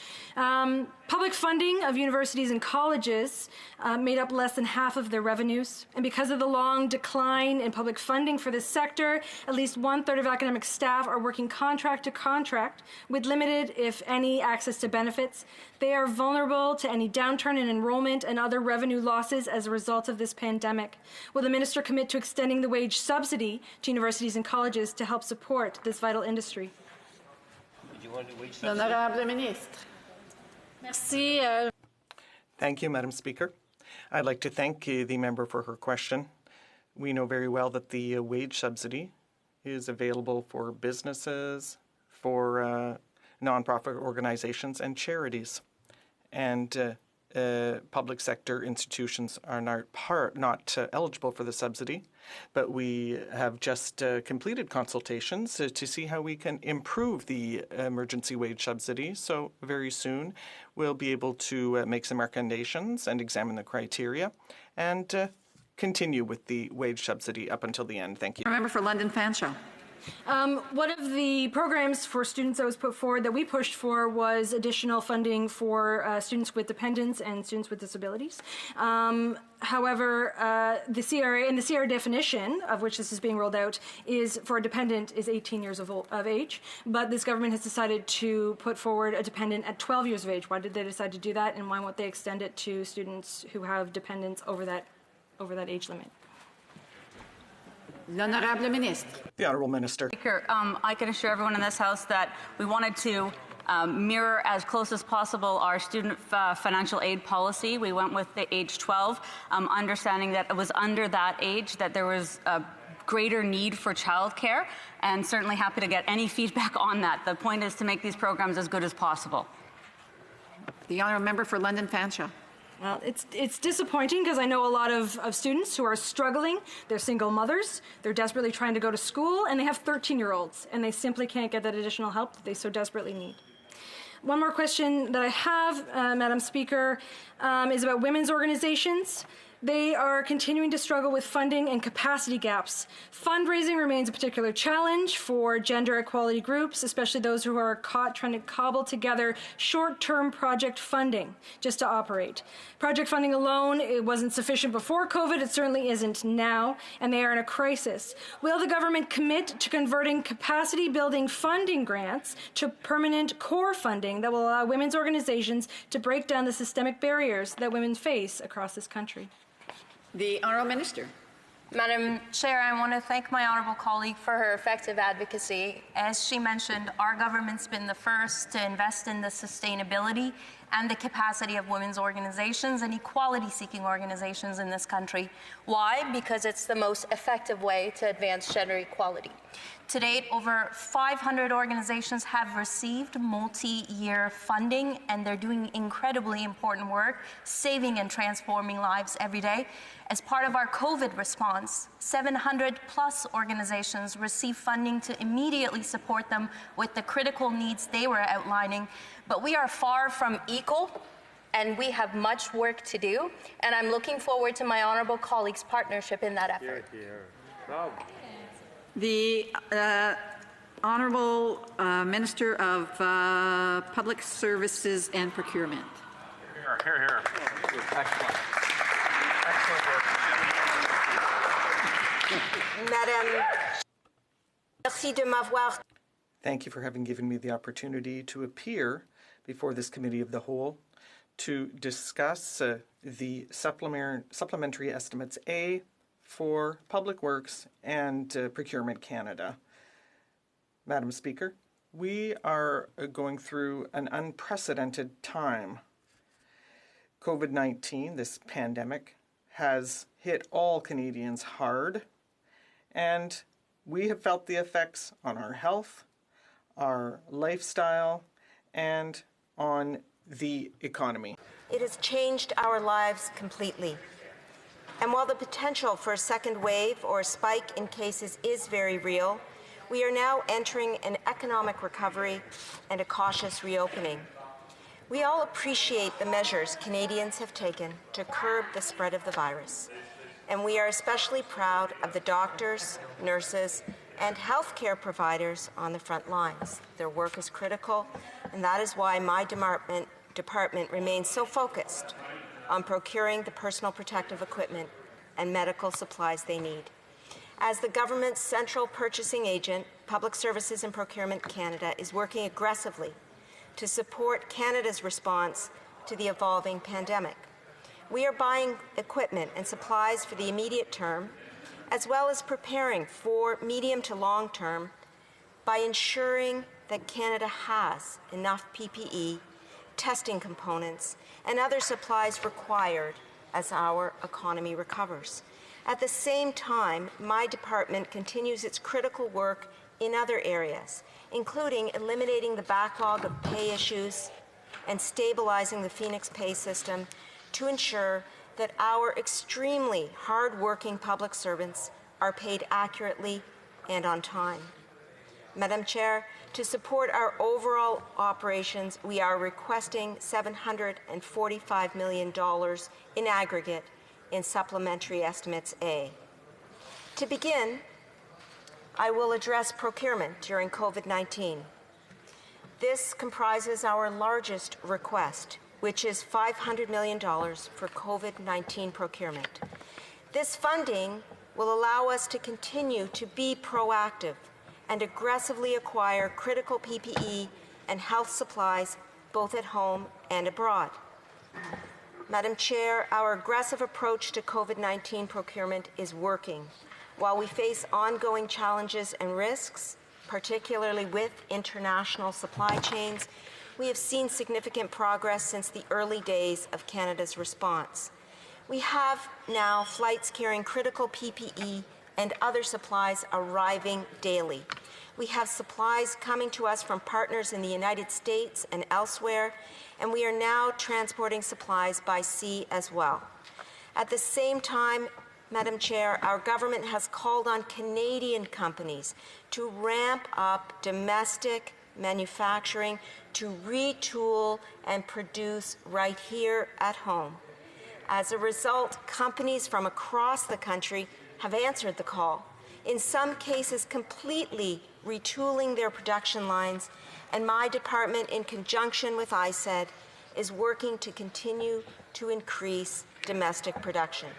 Public funding of universities and colleges made up less than half of their revenues, and because of the long decline in public funding for this sector, at least 1/3 of academic staff are working contract to contract with limited, if any, access to benefits. They are vulnerable to any downturn in enrollment and other revenue losses as a result of this pandemic. Will the minister commit to extending the wage subsidy to universities and colleges to help support this vital industry? L'honorable ministre. Merci. Thank you, Madam Speaker. I'd like to thank the member for her question. We know very well that the wage subsidy is available for businesses, for nonprofit organizations and charities. And public sector institutions are not eligible for the subsidy, but we have just completed consultations to see how we can improve the emergency wage subsidy. So very soon we'll be able to make some recommendations and examine the criteria and continue with the wage subsidy up until the end. Thank you. Member for London Fanshawe. One of the programs for students that was put forward that we pushed for was additional funding for students with dependents and students with disabilities. However, the CRA definition of which this is being rolled out is for a dependent is 18 years of age, but this government has decided to put forward a dependent at 12 years of age. Why did they decide to do that, and why won't they extend it to students who have dependents over that age limit? L'honorable ministre. The Honourable Minister. Speaker, I can assure everyone in this House that we wanted to mirror as close as possible our student financial aid policy. We went with the age 12, understanding that it was under that age that there was a greater need for childcare, and certainly happy to get any feedback on that. The point is to make these programs as good as possible. The honourable member for London Fanshawe. Well, it's disappointing because I know a lot of students who are struggling. They're single mothers, they're desperately trying to go to school, and they have 13-year-olds, and they simply can't get that additional help that they so desperately need. One more question that I have, Madam Speaker, is about women's organizations. They are continuing to struggle with funding and capacity gaps. Fundraising remains a particular challenge for gender equality groups, especially those who are caught trying to cobble together short-term project funding just to operate. Project funding alone, it wasn't sufficient before COVID, it certainly isn't now, and they are in a crisis. Will the government commit to converting capacity-building funding grants to permanent core funding that will allow women's organizations to break down the systemic barriers that women face across this country? The Honourable Minister. Madam Chair, I want to thank my honourable colleague for her effective advocacy. As she mentioned, our government's been the first to invest in the sustainability and the capacity of women's organizations and equality-seeking organizations in this country. Why? Because it's the most effective way to advance gender equality. To date, over 500 organizations have received multi-year funding, and they're doing incredibly important work, saving and transforming lives every day. As part of our COVID response, 700 plus organizations received funding to immediately support them with the critical needs they were outlining. But we are far from equal, and we have much work to do, and I'm looking forward to my honourable colleagues' partnership in that effort. The Honourable Minister of Public Services and Procurement. Here, here. The Madame, merci de m'avoir. Thank you for having given me the opportunity to appear before this Committee of the Whole to discuss the supplementary estimates A for Public Works and Procurement Canada. Madam Speaker, we are going through an unprecedented time. COVID-19, this pandemic, has hit all Canadians hard, and we have felt the effects on our health, our lifestyle, and on the economy. It has changed our lives completely. And while the potential for a second wave or a spike in cases is very real, we are now entering an economic recovery and a cautious reopening. We all appreciate the measures Canadians have taken to curb the spread of the virus. And we are especially proud of the doctors, nurses, and healthcare providers on the front lines. Their work is critical, and that is why my department remains so focused on procuring the personal protective equipment and medical supplies they need. As the government's central purchasing agent, Public Services and Procurement Canada is working aggressively to support Canada's response to the evolving pandemic. We are buying equipment and supplies for the immediate term, as well as preparing for medium to long term by ensuring that Canada has enough PPE, testing components, and other supplies required as our economy recovers. At the same time, my department continues its critical work in other areas, including eliminating the backlog of pay issues and stabilizing the Phoenix pay system to ensure that our extremely hard-working public servants are paid accurately and on time. Madam Chair, to support our overall operations, we are requesting $745 million in aggregate in Supplementary Estimates A. To begin, I will address procurement during COVID-19. This comprises our largest request, which is $500 million for COVID-19 procurement. This funding will allow us to continue to be proactive and aggressively acquire critical PPE and health supplies both at home and abroad. Madam Chair, our aggressive approach to COVID-19 procurement is working. While we face ongoing challenges and risks, particularly with international supply chains, we have seen significant progress since the early days of Canada's response. We have now flights carrying critical PPE and other supplies arriving daily. We have supplies coming to us from partners in the United States and elsewhere, and we are now transporting supplies by sea as well. At the same time, Madam Chair, our government has called on Canadian companies to ramp up domestic manufacturing to retool and produce right here at home. As a result, companies from across the country have answered the call, in some cases completely retooling their production lines, and my department, in conjunction with ISED, is working to continue to increase domestic production.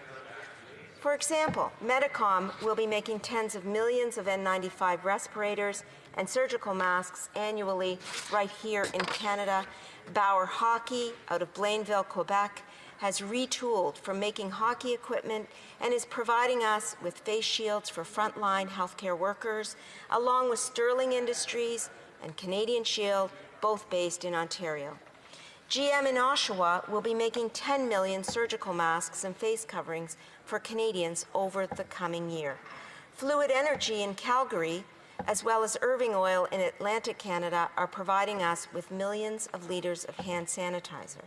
For example, Medicom will be making tens of millions of N95 respirators and surgical masks annually right here in Canada. Bauer HoC out of Blainville, Quebec, has retooled from making hockey equipment and is providing us with face shields for frontline healthcare workers, along with Sterling Industries and Canadian Shield, both based in Ontario. GM in Oshawa will be making 10 million surgical masks and face coverings for Canadians over the coming year. Fluid Energy in Calgary, as well as Irving Oil in Atlantic Canada, are providing us with millions of liters of hand sanitizer.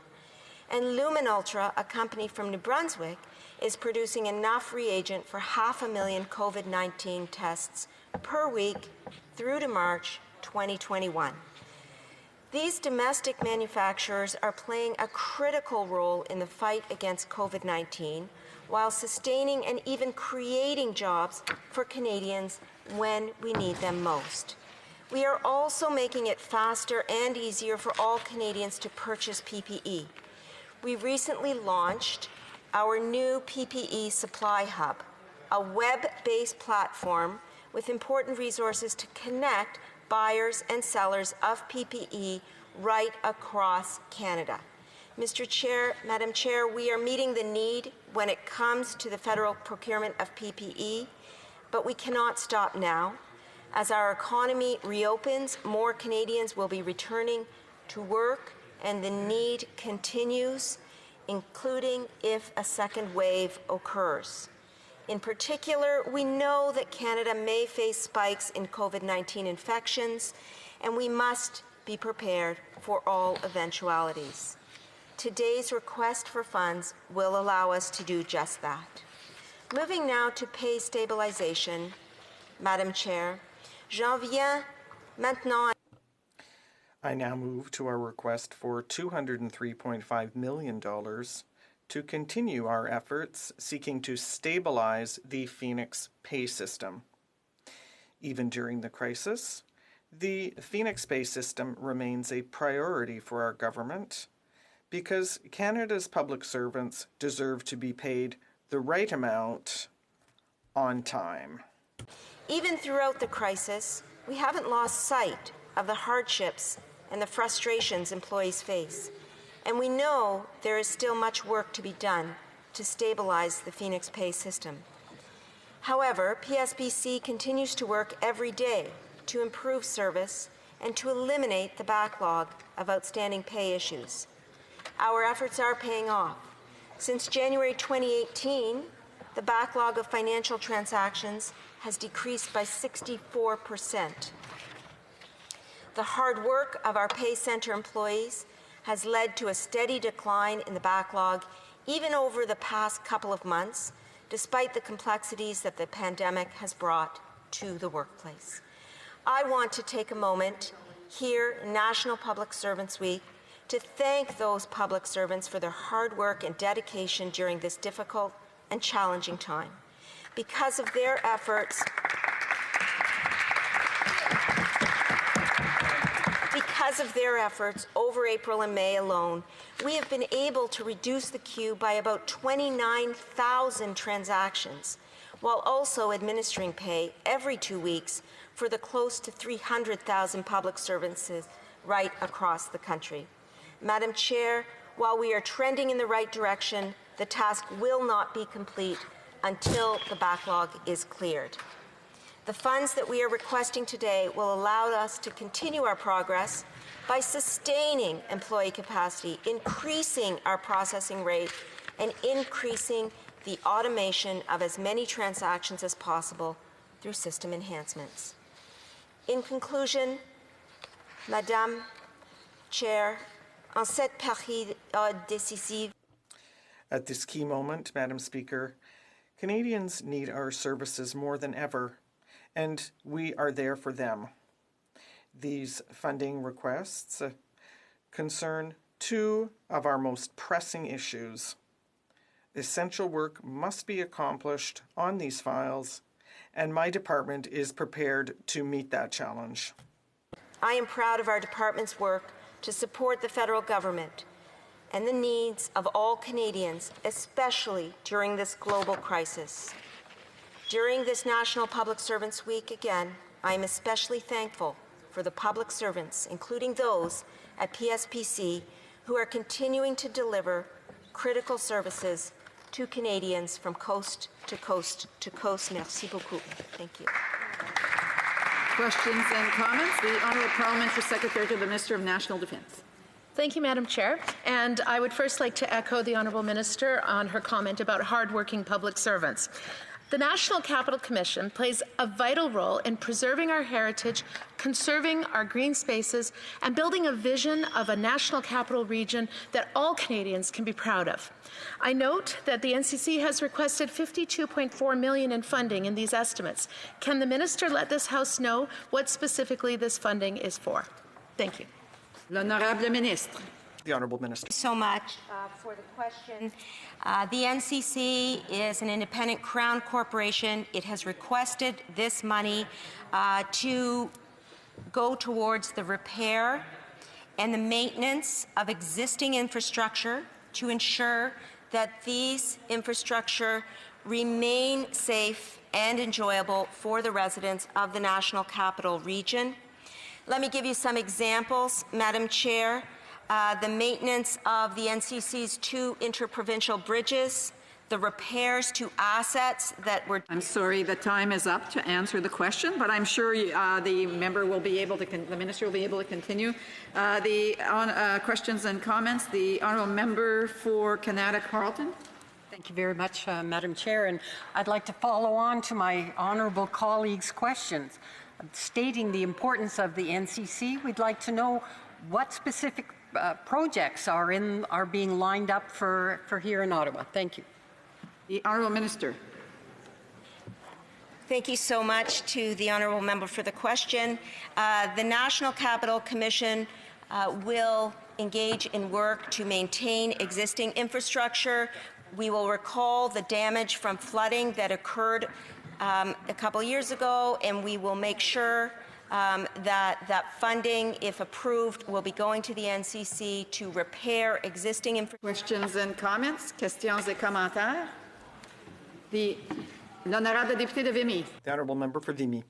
And Lumen Ultra, a company from New Brunswick, is producing enough reagent for 500,000 COVID-19 tests per week through to March 2021. These domestic manufacturers are playing a critical role in the fight against COVID-19 while sustaining and even creating jobs for Canadians when we need them most. We are also making it faster and easier for all Canadians to purchase PPE. We recently launched our new PPE supply hub, a web-based platform with important resources to connect buyers and sellers of PPE right across Canada. Mr. Chair, Madam Chair, we are meeting the need when it comes to the federal procurement of PPE, but we cannot stop now. As our economy reopens, more Canadians will be returning to work, and the need continues, including if a second wave occurs. In particular, we know that Canada may face spikes in COVID-19 infections, and we must be prepared for all eventualities. Today's request for funds will allow us to do just that. Moving now to pay stabilization, Madam Chair, j'en viens maintenant. I now move to our request for $203.5 million to continue our efforts seeking to stabilize the Phoenix pay system. Even during the crisis, the Phoenix pay system remains a priority for our government because Canada's public servants deserve to be paid the right amount on time. Even throughout the crisis, we haven't lost sight of the hardships and the frustrations employees face. And we know there is still much work to be done to stabilize the Phoenix pay system. However, PSBC continues to work every day to improve service and to eliminate the backlog of outstanding pay issues. Our efforts are paying off. Since January 2018, the backlog of financial transactions has decreased by 64%. The hard work of our pay center employees has led to a steady decline in the backlog even over the past couple of months, despite the complexities that the pandemic has brought to the workplace. I want to take a moment here in National Public Servants Week to thank those public servants for their hard work and dedication during this difficult and challenging time. Because of their efforts, over April and May alone, we have been able to reduce the queue by about 29,000 transactions, while also administering pay every 2 weeks for the close to 300,000 public servants right across the country. Madam Chair, while we are trending in the right direction, the task will not be complete until the backlog is cleared. The funds that we are requesting today will allow us to continue our progress by sustaining employee capacity, increasing our processing rate, and increasing the automation of as many transactions as possible through system enhancements. In conclusion, Madame Chair, en cette période décisive. At this key moment, Madam Speaker, Canadians need our services more than ever, and we are there for them. These funding requests concern two of our most pressing issues. Essential work must be accomplished on these files, and my department is prepared to meet that challenge. I am proud of our department's work to support the federal government and the needs of all Canadians, especially during this global crisis. During this National Public Servants Week, again, I am especially thankful for the public servants, including those at PSPC, who are continuing to deliver critical services to Canadians from coast to coast to coast. Merci beaucoup. Thank you. Questions and comments? The Honourable Parliamentary Secretary to the Minister of National Defence. Thank you, Madam Chair. And I would first like to echo the Honourable Minister on her comment about hardworking public servants. The National Capital Commission plays a vital role in preserving our heritage, conserving our green spaces, and building a vision of a national capital region that all Canadians can be proud of. I note that the NCC has requested $52.4 million in funding in these estimates. Can the Minister let this House know what specifically this funding is for? Thank you. L'Honorable Ministre. The Honourable Minister. So much for the question. The NCC is an independent Crown corporation. It has requested this money to go towards the repair and the maintenance of existing infrastructure to ensure that these infrastructure remain safe and enjoyable for the residents of the National Capital Region. Let me give you some examples, Madam Chair. The maintenance of the NCC's 2 interprovincial bridges, the repairs to assets that were... I'm sorry, the time is up to answer the question, but I'm sure the member will be able to, the minister will be able to continue. Questions and comments. The honourable member for Canada Carleton. Thank you very much, Madam Chair, and I'd like to follow on to my honourable colleagues' questions. Stating the importance of the NCC, we'd like to know what specific projects are being lined up for here in Ottawa. Thank you. The Honourable Minister. Thank you so much to the Honourable Member for the question. The National Capital Commission will engage in work to maintain existing infrastructure. We will recall the damage from flooding that occurred a couple years ago, and we will make sure that funding, if approved, will be going to the NCC to repair existing infrastructure. Questions and comments? Questions et commentaires? L'honorable député de Vimy. The honourable member for Vimy.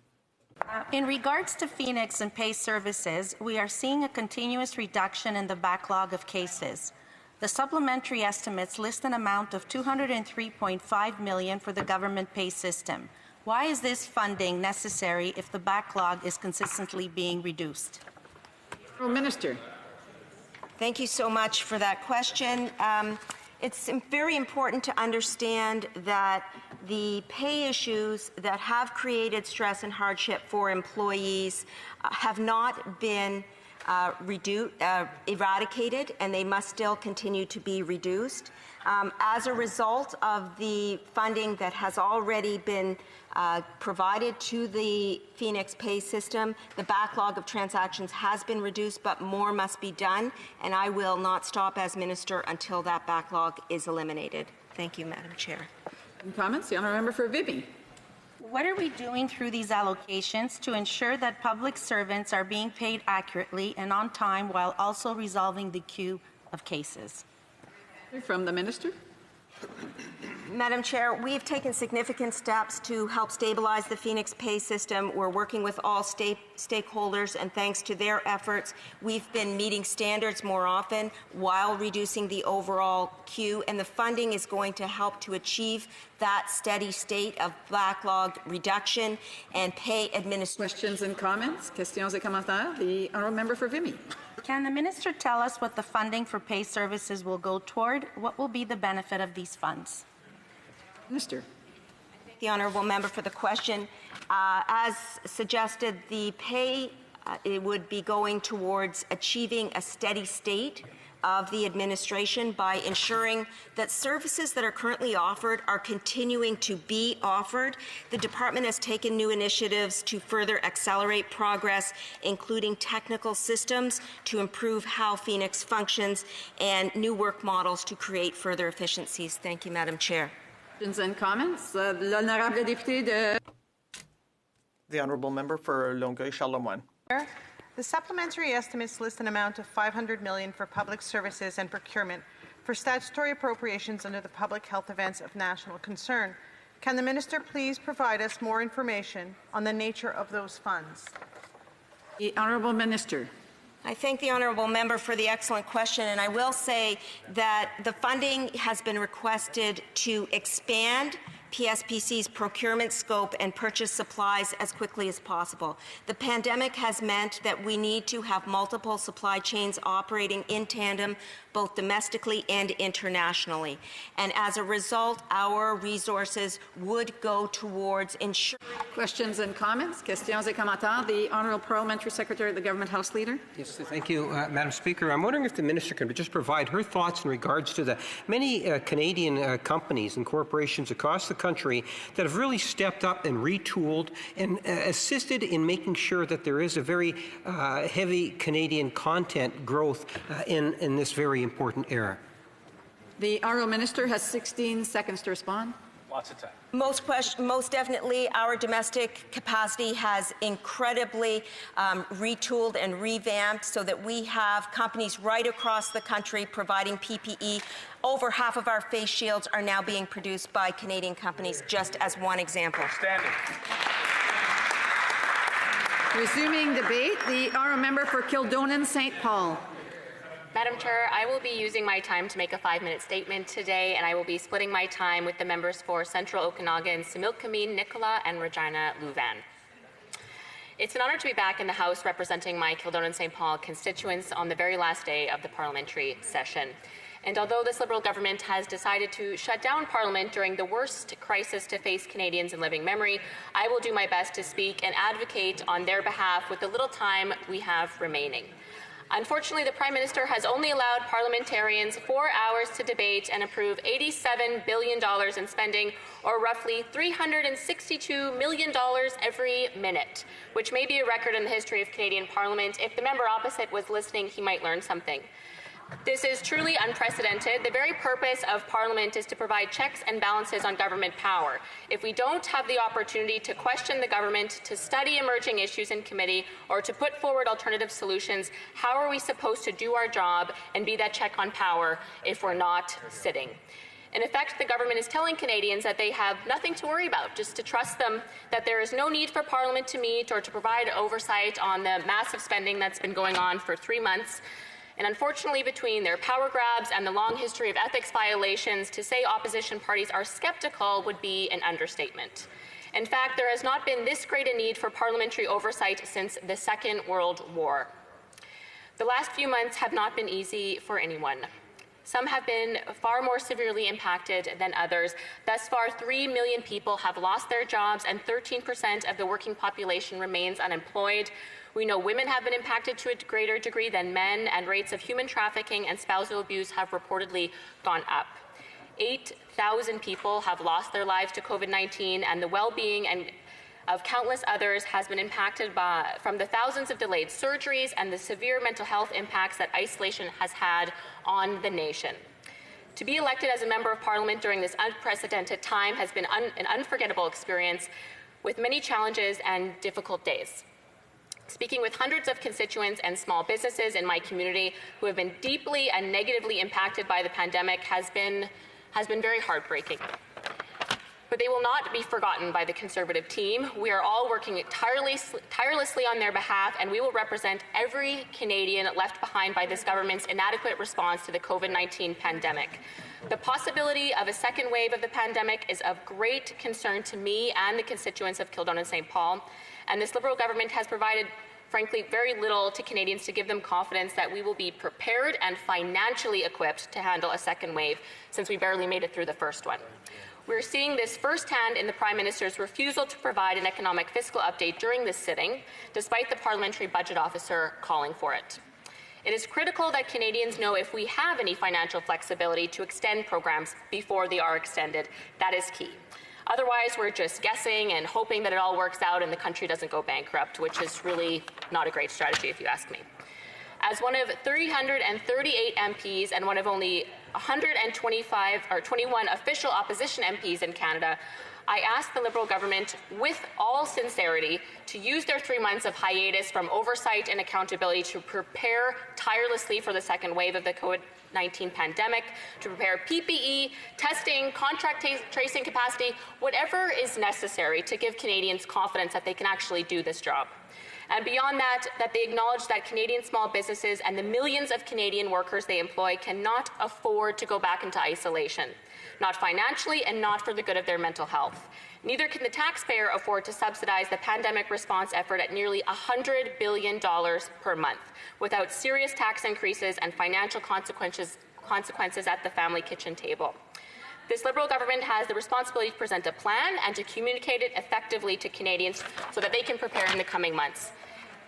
In regards to Phoenix and PACE services, we are seeing a continuous reduction in the backlog of cases. The supplementary estimates list an amount of $203.5 million for the government PACE system. Why is this funding necessary if the backlog is consistently being reduced? Minister. Thank you so much for that question. It's very important to understand that the pay issues that have created stress and hardship for employees have not been eradicated, and they must still continue to be reduced. As a result of the funding that has already been provided to the Phoenix Pay system, the backlog of transactions has been reduced, but more must be done, and I will not stop as Minister until that backlog is eliminated. Thank you, Madam Chair. Any comments? The Honourable Member for Vimy. What are we doing through these allocations to ensure that public servants are being paid accurately and on time while also resolving the queue of cases? From the Minister. Madam Chair, we've taken significant steps to help stabilize the Phoenix Pay system. We're working with all stakeholders, and thanks to their efforts, we've been meeting standards more often while reducing the overall queue, and the funding is going to help to achieve that steady state of backlog reduction and pay administration. Questions and comments? Questions et commentaires? The honourable member for Vimy. Can the minister tell us what the funding for pay services will go toward? What will be the benefit of these funds? Minister. Thank the honourable member for the question. As suggested, the pay it would be going towards achieving a steady state of the administration by ensuring that services that are currently offered are continuing to be offered. The department has taken new initiatives to further accelerate progress, including technical systems to improve how Phoenix functions and new work models to create further efficiencies. Thank you, Madam Chair. Questions and comments? L'honorable député de... The honourable member for Longueuil-Charlemagne. The supplementary estimates list an amount of $500 million for public services and procurement for statutory appropriations under the public health events of national concern. Can the minister please provide us more information on the nature of those funds? The honourable minister. I thank the honourable member for the excellent question, and I will say that the funding has been requested to expand PSPC's procurement scope and purchase supplies as quickly as possible. The pandemic has meant that we need to have multiple supply chains operating in tandem, both domestically and internationally. And as a result, our resources would go towards ensuring... Questions and comments? Questions et commentaires. The Honourable Parliamentary Secretary of the Government House Leader. Yes, thank you, Madam Speaker. I'm wondering if the Minister can just provide her thoughts in regards to the many Canadian companies and corporations across the country that have really stepped up and retooled and assisted in making sure that there is a very heavy Canadian content growth in this very important era. The Honourable Minister has 16 seconds to respond. Lots of time. Most definitely, our domestic capacity has incredibly retooled and revamped so that we have companies right across the country providing PPE. Over half of our face shields are now being produced by Canadian companies, just as one example. Standing. Resuming debate, the honourable member for Kildonan St. Paul. Madam Chair, I will be using my time to make a 5-minute statement today, and I will be splitting my time with the members for Central Okanagan, Similkameen, Nicola, and Regina Louvain. It's an honour to be back in the House representing my Kildonan St. Paul constituents on the very last day of the parliamentary session. And although this Liberal government has decided to shut down Parliament during the worst crisis to face Canadians in living memory, I will do my best to speak and advocate on their behalf with the little time we have remaining. Unfortunately, the Prime Minister has only allowed parliamentarians 4 hours to debate and approve $87 billion in spending, or roughly $362 million every minute, which may be a record in the history of Canadian Parliament. If the member opposite was listening, he might learn something. This is truly unprecedented. The very purpose of Parliament is to provide checks and balances on government power. If we don't have the opportunity to question the government, to study emerging issues in committee, or to put forward alternative solutions, how are we supposed to do our job and be that check on power if we're not sitting? In effect, the government is telling Canadians that they have nothing to worry about, just to trust them, that there is no need for Parliament to meet or to provide oversight on the massive spending that's been going on for 3 months. And unfortunately, between their power grabs and the long history of ethics violations, to say opposition parties are skeptical would be an understatement. In fact, there has not been this great a need for parliamentary oversight since the Second World War. The last few months have not been easy for anyone. Some have been far more severely impacted than others. Thus far, 3 million people have lost their jobs and 13% of the working population remains unemployed. We know women have been impacted to a greater degree than men, and rates of human trafficking and spousal abuse have reportedly gone up. 8,000 people have lost their lives to COVID-19, and the well-being of countless others has been impacted from the thousands of delayed surgeries and the severe mental health impacts that isolation has had on the nation. To be elected as a member of Parliament during this unprecedented time has been an unforgettable experience with many challenges and difficult days. Speaking with hundreds of constituents and small businesses in my community who have been deeply and negatively impacted by the pandemic has been very heartbreaking. But they will not be forgotten by the Conservative team. We are all working tirelessly on their behalf, and we will represent every Canadian left behind by this government's inadequate response to the COVID-19 pandemic. The possibility of a second wave of the pandemic is of great concern to me and the constituents of Kildonan St. Paul, and this Liberal government has provided, frankly, very little to Canadians to give them confidence that we will be prepared and financially equipped to handle a second wave, since we barely made it through the first one. We're seeing this firsthand in the Prime Minister's refusal to provide an economic fiscal update during this sitting, despite the Parliamentary Budget Officer calling for it. It is critical that Canadians know if we have any financial flexibility to extend programs before they are extended. That is key. Otherwise, we're just guessing and hoping that it all works out and the country doesn't go bankrupt, which is really not a great strategy if you ask me. As one of 338 MPs and one of only 21 official opposition MPs in Canada, I ask the Liberal government, with all sincerity, to use their 3 months of hiatus from oversight and accountability to prepare tirelessly for the second wave of the COVID-19 pandemic, to prepare PPE, testing, contact tracing capacity, whatever is necessary to give Canadians confidence that they can actually do this job. And beyond that, that they acknowledge that Canadian small businesses and the millions of Canadian workers they employ cannot afford to go back into isolation, not financially and not for the good of their mental health. Neither can the taxpayer afford to subsidize the pandemic response effort at nearly $100 billion per month without serious tax increases and financial consequences at the family kitchen table. This Liberal government has the responsibility to present a plan and to communicate it effectively to Canadians so that they can prepare in the coming months.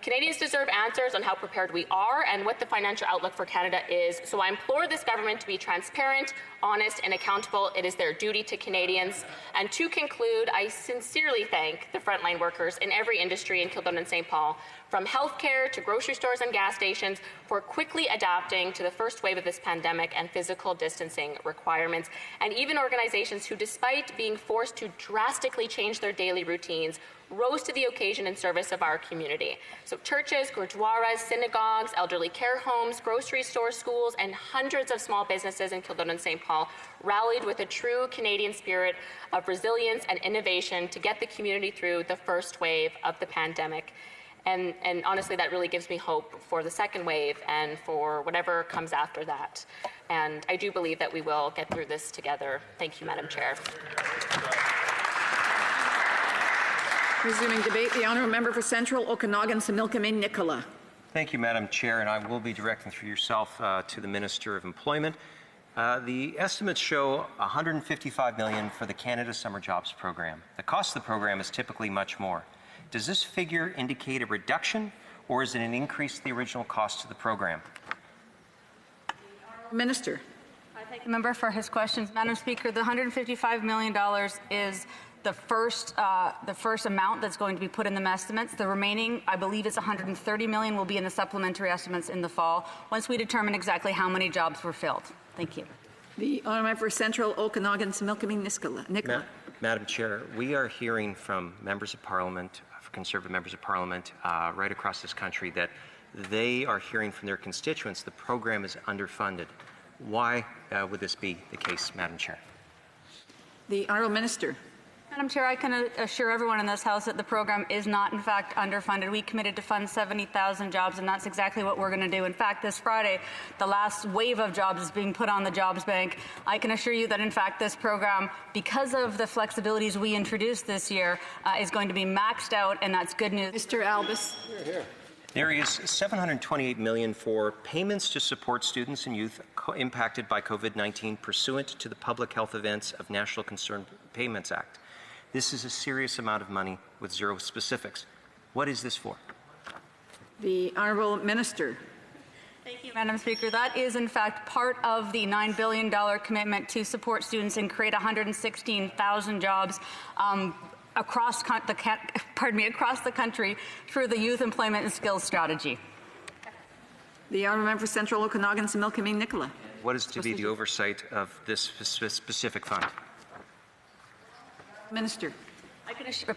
Canadians deserve answers on how prepared we are and what the financial outlook for Canada is. So I implore this government to be transparent, honest, and accountable. It is their duty to Canadians. And to conclude, I sincerely thank the frontline workers in every industry in Kildonan and St. Paul, from healthcare to grocery stores and gas stations, for quickly adapting to the first wave of this pandemic and physical distancing requirements, and even organizations who, despite being forced to drastically change their daily routines, rose to the occasion in service of our community. So churches, gurdwaras, synagogues, elderly care homes, grocery stores, schools, and hundreds of small businesses in Kildonan and St. Paul rallied with a true Canadian spirit of resilience and innovation to get the community through the first wave of the pandemic. And honestly, that really gives me hope for the second wave and for whatever comes after that. And I do believe that we will get through this together. Thank you, Madam Chair. Resuming debate, the honourable member for Central Okanagan, Similkameen Nicola. Thank you, Madam Chair, and I will be directing through yourself to the Minister of Employment. The estimates show $155 million for the Canada Summer Jobs Program. The cost of the program is typically much more. Does this figure indicate a reduction, or is it an increase to the original cost of the program? Minister. I thank the member for his questions. Madam Speaker, the $155 million is the first amount that's going to be put in the estimates. The remaining, I believe it's $130 million, will be in the supplementary estimates in the fall, once we determine exactly how many jobs were filled. Thank you. The honourable member for Central Okanagan, Similkameen Nicola. Madam Chair, we are hearing from members of Parliament, Conservative members of Parliament, right across this country, that they are hearing from their constituents the program is underfunded. Why would this be the case, Madam Chair? The honourable minister. Madam Chair, I can assure everyone in this House that the program is not, in fact, underfunded. We committed to fund 70,000 jobs, and that's exactly what we're going to do. In fact, this Friday, the last wave of jobs is being put on the Jobs Bank. I can assure you that, in fact, this program, because of the flexibilities we introduced this year, is going to be maxed out, and that's good news. Mr. Albus. There is $728 million for payments to support students and youth impacted by COVID-19 pursuant to the Public Health Events of National Concern Payments Act. This is a serious amount of money with zero specifics. What is this for? The honourable minister. Thank you, Madam Speaker. That is, in fact, part of the $9 billion commitment to support students and create 116,000 jobs across the country through the Youth Employment and Skills Strategy. The honourable member for Central Okanagan, Similkameen Nicola. What is to be the oversight of this specific fund? Minister.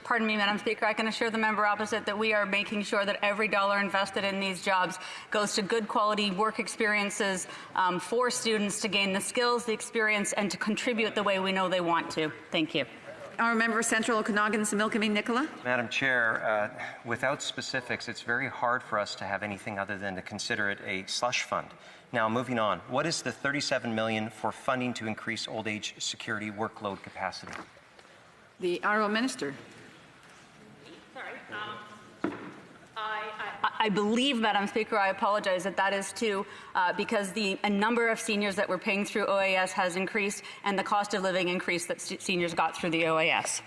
Pardon me, Madam Speaker. I can assure the member opposite that we are making sure that every dollar invested in these jobs goes to good quality work experiences for students to gain the skills, the experience, and to contribute the way we know they want to. Thank you. Our member for Central Okanagan, Similkameen Nicola. Madam Chair, without specifics, it's very hard for us to have anything other than to consider it a slush fund. Now, moving on, what is the $37 million for funding to increase old age security workload capacity? The honourable minister. I believe, Madam Speaker, I apologize, that is too because a number of seniors that we're paying through OAS has increased and the cost of living increase that seniors got through the OAS.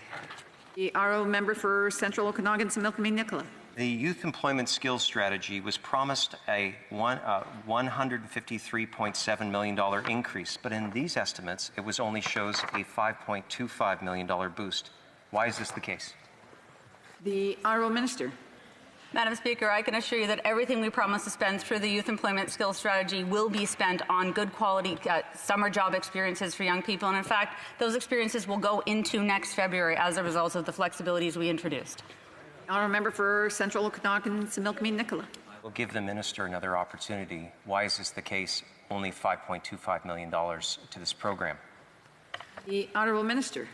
The honourable member for Central Okanagan, Similkameen Nicola. The Youth Employment Skills Strategy was promised a $153.7 million increase, but in these estimates, it only shows a $5.25 million boost. Why is this the case? The honourable minister. Madam Speaker, I can assure you that everything we promise to spend through the Youth Employment Skills Strategy will be spent on good quality summer job experiences for young people. And in fact, those experiences will go into next February as a result of the flexibilities we introduced. Honourable member for Central Okanagan, Similkameen Nicola. We'll give the minister another opportunity. Why is this the case? Only $5.25 million to this program. The honourable minister.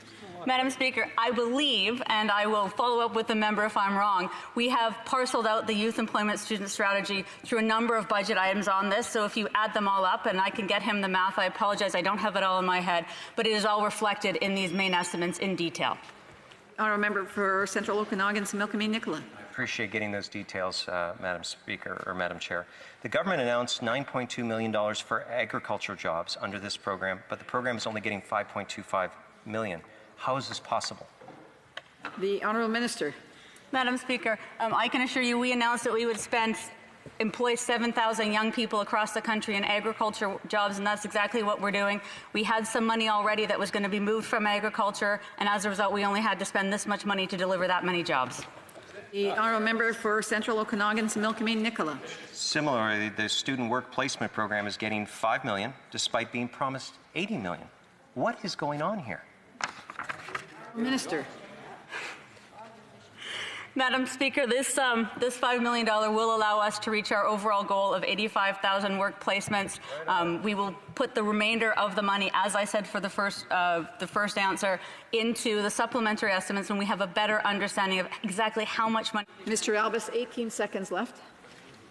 Madam Speaker, I believe, and I will follow up with the member if I'm wrong, we have parceled out the Youth Employment Student Strategy through a number of budget items on this, so if you add them all up, and I can get him the math, I apologize, I don't have it all in my head, but it is all reflected in these main estimates in detail. Honourable member for Central Okanagan, Similkameen Nicola. I appreciate getting those details, Madam Speaker, or Madam Chair. The government announced $9.2 million for agricultural jobs under this program, but the program is only getting $5.25 million. How is this possible? The honourable minister. Madam Speaker, I can assure you we announced that we would employ 7,000 young people across the country in agriculture jobs, and that's exactly what we're doing. We had some money already that was going to be moved from agriculture, and as a result, we only had to spend this much money to deliver that many jobs. The honourable member for Central Okanagan, Similkameen, Nicola. Similarly, the Student Work Placement Program is getting $5 million despite being promised $80 million. What is going on here? Minister. Madam Speaker, this $5 million will allow us to reach our overall goal of 85,000 work placements. We will put the remainder of the money, as I said for the first answer, into the supplementary estimates when we have a better understanding of exactly how much money. Mr. Albus, 18 seconds left.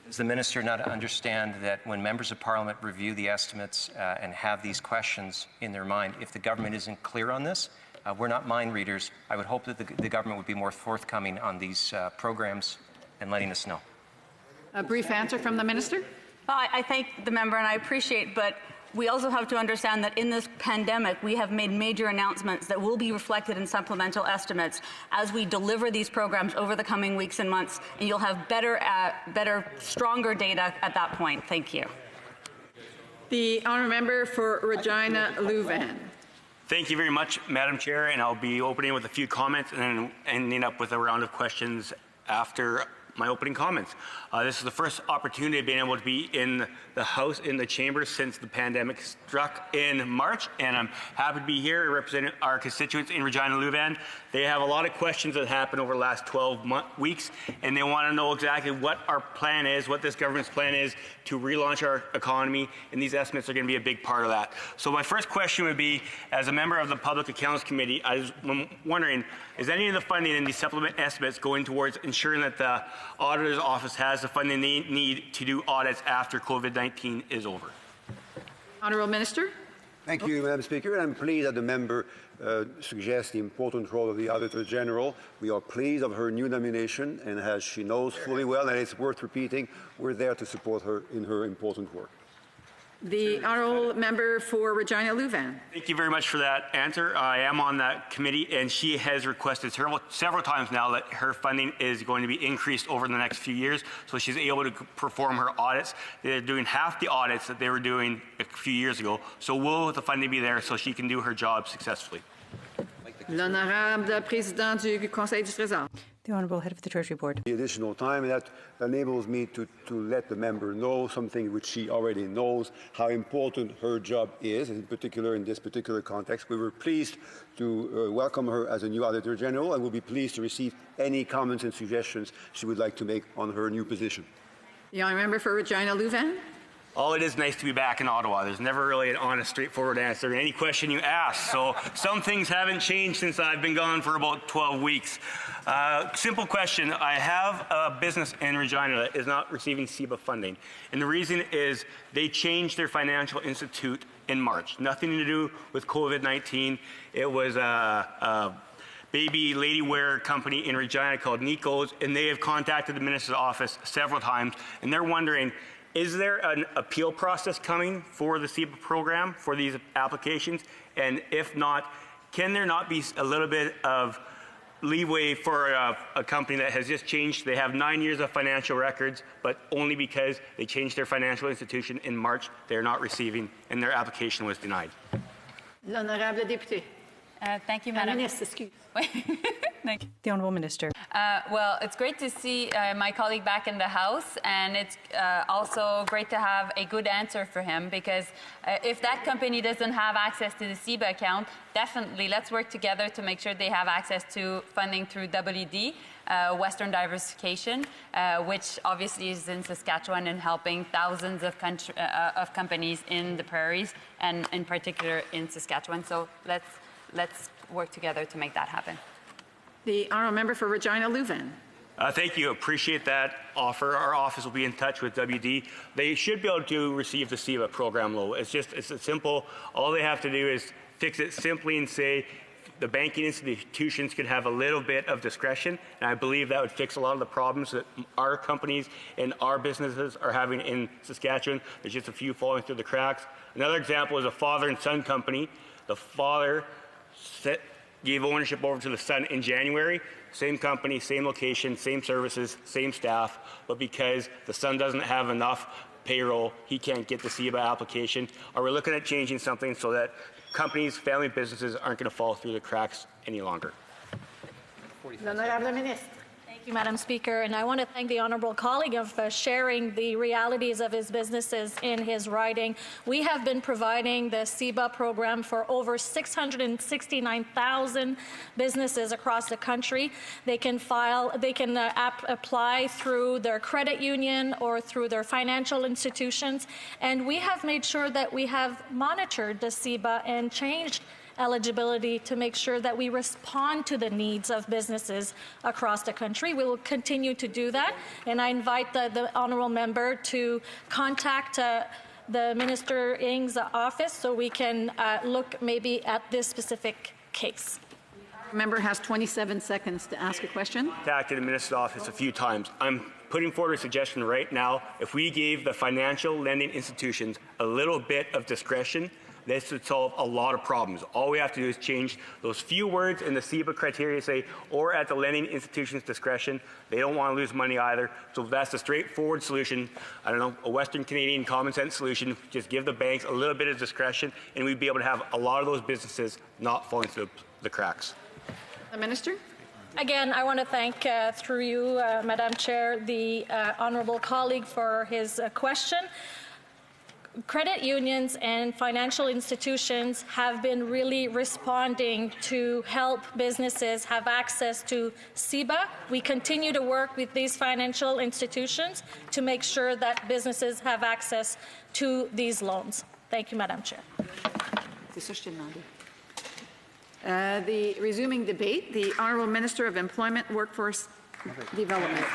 Does the minister not understand that when members of Parliament review the estimates and have these questions in their mind, if the government isn't clear on this, we're not mind readers. I would hope that the government would be more forthcoming on these programs and letting us know. A brief answer from the minister. I thank the member and I appreciate, but we also have to understand that in this pandemic, we have made major announcements that will be reflected in supplemental estimates as we deliver these programs over the coming weeks and months, and you'll have better, stronger data at that point. Thank you. The honourable member for Regina Louvain. Thank you very much, Madam Chair, and I'll be opening with a few comments and then ending up with a round of questions after my opening comments. This is the first opportunity of being able to be in the House, in the Chamber, since the pandemic struck in March, and I'm happy to be here representing our constituents in Regina Louvain. They have a lot of questions that happened over the last 12 weeks, and they want to know exactly what our plan is, what this government's plan is to relaunch our economy, and these estimates are going to be a big part of that. So my first question would be, as a member of the Public Accounts Committee, I was wondering, is any of the funding in these supplement estimates going towards ensuring that the Auditor's Office has the funding they need to do audits after COVID-19 is over? Honourable Minister. Thank you, Madam Speaker. I'm pleased that the member suggests the important role of the Auditor General. We are pleased of her new nomination, and as she knows fully well, and it's worth repeating, we're there to support her in her important work. The honourable member for Regina Louvain. Thank you very much for that answer. I am on that committee, and she has requested several times now that her funding is going to be increased over the next few years, so she's able to perform her audits. They're doing half the audits that they were doing a few years ago, so will the funding be there so she can do her job successfully? L'honorable président du Conseil du Trésor. The Honourable Head of the Treasury Board. The additional time, and that enables me to let the member know something which she already knows, how important her job is, in particular in this particular context. We were pleased to welcome her as a new Auditor General, and we'll be pleased to receive any comments and suggestions she would like to make on her new position. The honourable member for Regina Louvain. Oh, it is nice to be back in Ottawa. There's never really an honest, straightforward answer to any question you ask. So some things haven't changed since I've been gone for about 12 weeks. Simple question. I have a business in Regina that is not receiving CEBA funding. And the reason is they changed their financial institute in March. Nothing to do with COVID-19. It was a baby lady wear company in Regina called Nico's, and they have contacted the Minister's office several times, and they're wondering, is there an appeal process coming for the CEBA program for these applications? And if not, can there not be a little bit of leeway for a company that has just changed? They have 9 years of financial records, but only because they changed their financial institution in March, they're not receiving, and their application was denied. L'honorable député. Thank you, Madam. Thank you. The Honourable Minister. Well, it's great to see my colleague back in the House, and it's also great to have a good answer for him, because if that company doesn't have access to the CEBA account, definitely let's work together to make sure they have access to funding through WD, Western Diversification, which obviously is in Saskatchewan and helping thousands of companies in the prairies, and in particular in Saskatchewan. So let's work together to make that happen. The honourable member for Regina Louvain. Thank you. Appreciate that offer. Our office will be in touch with WD. They should be able to receive the CEBA program loan. It's simple. All they have to do is fix it simply and say the banking institutions could have a little bit of discretion, and I believe that would fix a lot of the problems that our companies and our businesses are having in Saskatchewan. There's just a few falling through the cracks. Another example is a father and son company. The father gave ownership over to the Sun in January. Same company, same location, same services, same staff, but because the Sun doesn't have enough payroll, he can't get the CEBA application. Are we looking at changing something so that companies, family businesses aren't going to fall through the cracks any longer? Thank you, Madam Speaker, and I want to thank the honourable colleague of sharing the realities of his businesses in his riding. We have been providing the CEBA program for over 669,000 businesses across the country. They can apply through their credit union or through their financial institutions, and we have made sure that we have monitored the CEBA and changed eligibility to make sure that we respond to the needs of businesses across the country. We will continue to do that, and I invite the honourable member to contact the Minister Ng's office so we can look maybe at this specific case. Member has 27 seconds to ask a question. Contacted the Minister's office a few times. I'm putting forward a suggestion right now. If we gave the financial lending institutions a little bit of discretion, this would solve a lot of problems. All we have to do is change those few words in the CEBA criteria, say, or at the lending institution's discretion. They don't want to lose money either. So that's a straightforward solution. I don't know, a Western Canadian common sense solution. Just give the banks a little bit of discretion, and we'd be able to have a lot of those businesses not falling through the cracks. The Minister? Again, I want to thank, through you, Madam Chair, the honourable colleague for his question. Credit unions and financial institutions have been really responding to help businesses have access to CEBA. We continue to work with these financial institutions to make sure that businesses have access to these loans. Thank you, Madam Chair. Resuming debate, the Honourable Minister of Employment, Workforce Development.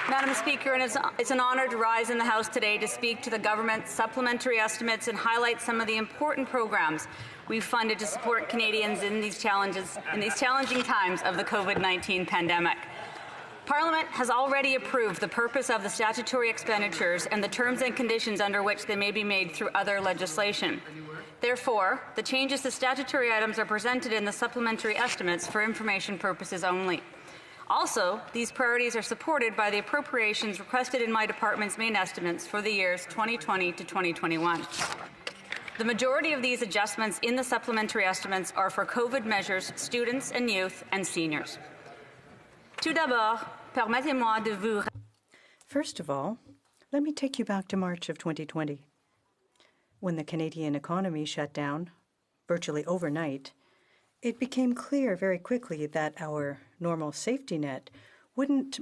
Madam Speaker, and it's an honour to rise in the House today to speak to the government's supplementary estimates and highlight some of the important programs we've funded to support Canadians in these challenging times of the COVID-19 pandemic. Parliament has already approved the purpose of the statutory expenditures and the terms and conditions under which they may be made through other legislation. Therefore, the changes to statutory items are presented in the supplementary estimates for information purposes only. Also, these priorities are supported by the appropriations requested in my department's main estimates for the years 2020 to 2021. The majority of these adjustments in the supplementary estimates are for COVID measures, students and youth, and seniors. Tout d'abord, permettez-moi de vous... First of all, let me take you back to March of 2020. When the Canadian economy shut down, virtually overnight, it became clear very quickly that our normal safety net wouldn't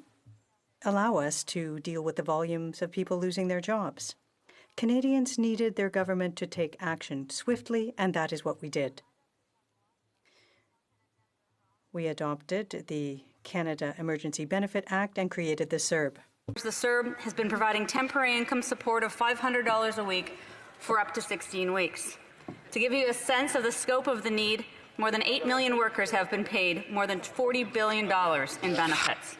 allow us to deal with the volumes of people losing their jobs. Canadians needed their government to take action swiftly, and that is what we did. We adopted the Canada Emergency Benefit Act and created the CERB. The CERB has been providing temporary income support of $500 a week for up to 16 weeks. To give you a sense of the scope of the need, more than 8 million workers have been paid more than $40 billion in benefits.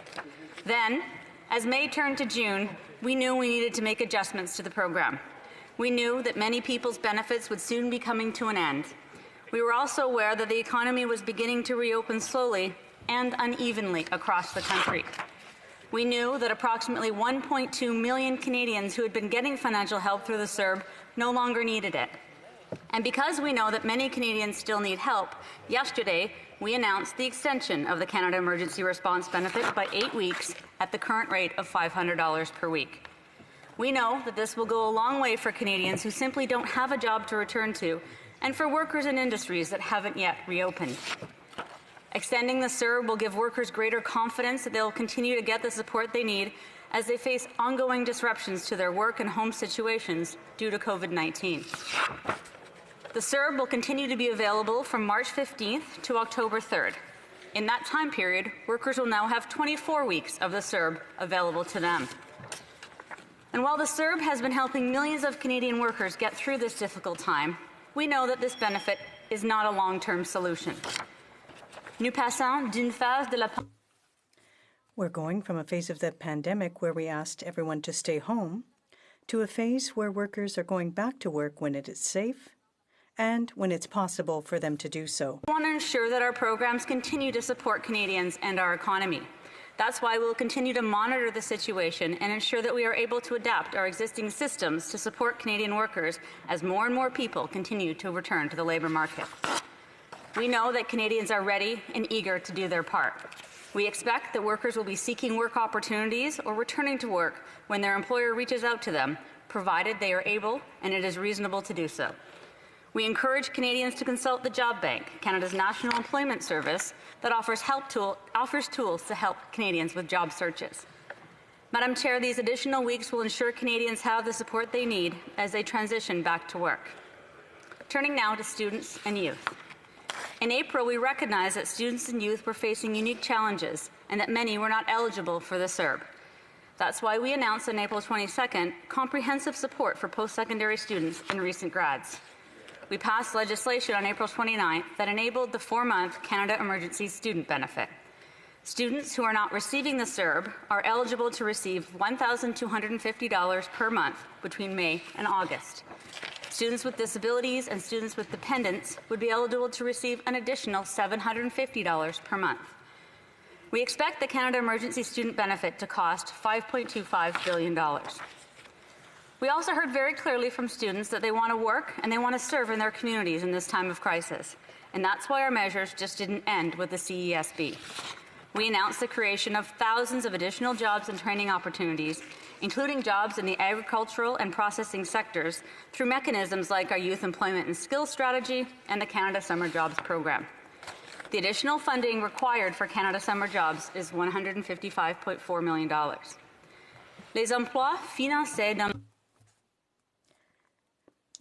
Then, as May turned to June, we knew we needed to make adjustments to the program. We knew that many people's benefits would soon be coming to an end. We were also aware that the economy was beginning to reopen slowly and unevenly across the country. We knew that approximately 1.2 million Canadians who had been getting financial help through the CERB no longer needed it. And because we know that many Canadians still need help, yesterday we announced the extension of the Canada Emergency Response Benefit by 8 weeks at the current rate of $500 per week. We know that this will go a long way for Canadians who simply don't have a job to return to, and for workers in industries that haven't yet reopened. Extending the CERB will give workers greater confidence that they'll continue to get the support they need as they face ongoing disruptions to their work and home situations due to COVID-19. The CERB will continue to be available from March 15th to October 3rd. In that time period, workers will now have 24 weeks of the CERB available to them. And while the CERB has been helping millions of Canadian workers get through this difficult time, we know that this benefit is not a long-term solution. Nous passons d'une phase de la... We're going from a phase of the pandemic where we asked everyone to stay home to a phase where workers are going back to work when it is safe and when it's possible for them to do so. We want to ensure that our programs continue to support Canadians and our economy. That's why we'll continue to monitor the situation and ensure that we are able to adapt our existing systems to support Canadian workers as more and more people continue to return to the labour market. We know that Canadians are ready and eager to do their part. We expect that workers will be seeking work opportunities or returning to work when their employer reaches out to them, provided they are able and it is reasonable to do so. We encourage Canadians to consult the Job Bank, Canada's national employment service that offers tools to help Canadians with job searches. Madam Chair, these additional weeks will ensure Canadians have the support they need as they transition back to work. Turning now to students and youth. In April, we recognized that students and youth were facing unique challenges and that many were not eligible for the CERB. That's why we announced on April 22nd comprehensive support for post-secondary students and recent grads. We passed legislation on April 29th that enabled the 4-month Canada Emergency Student Benefit. Students who are not receiving the CERB are eligible to receive $1,250 per month between May and August. Students with disabilities and students with dependents would be eligible to receive an additional $750 per month. We expect the Canada Emergency Student Benefit to cost $5.25 billion. We also heard very clearly from students that they want to work and they want to serve in their communities in this time of crisis. And that's why our measures just didn't end with the CESB. We announced the creation of thousands of additional jobs and training opportunities, including jobs in the agricultural and processing sectors, through mechanisms like our Youth Employment and Skills Strategy and the Canada Summer Jobs Program. The additional funding required for Canada Summer Jobs is $155.4 million. Les emplois financés dans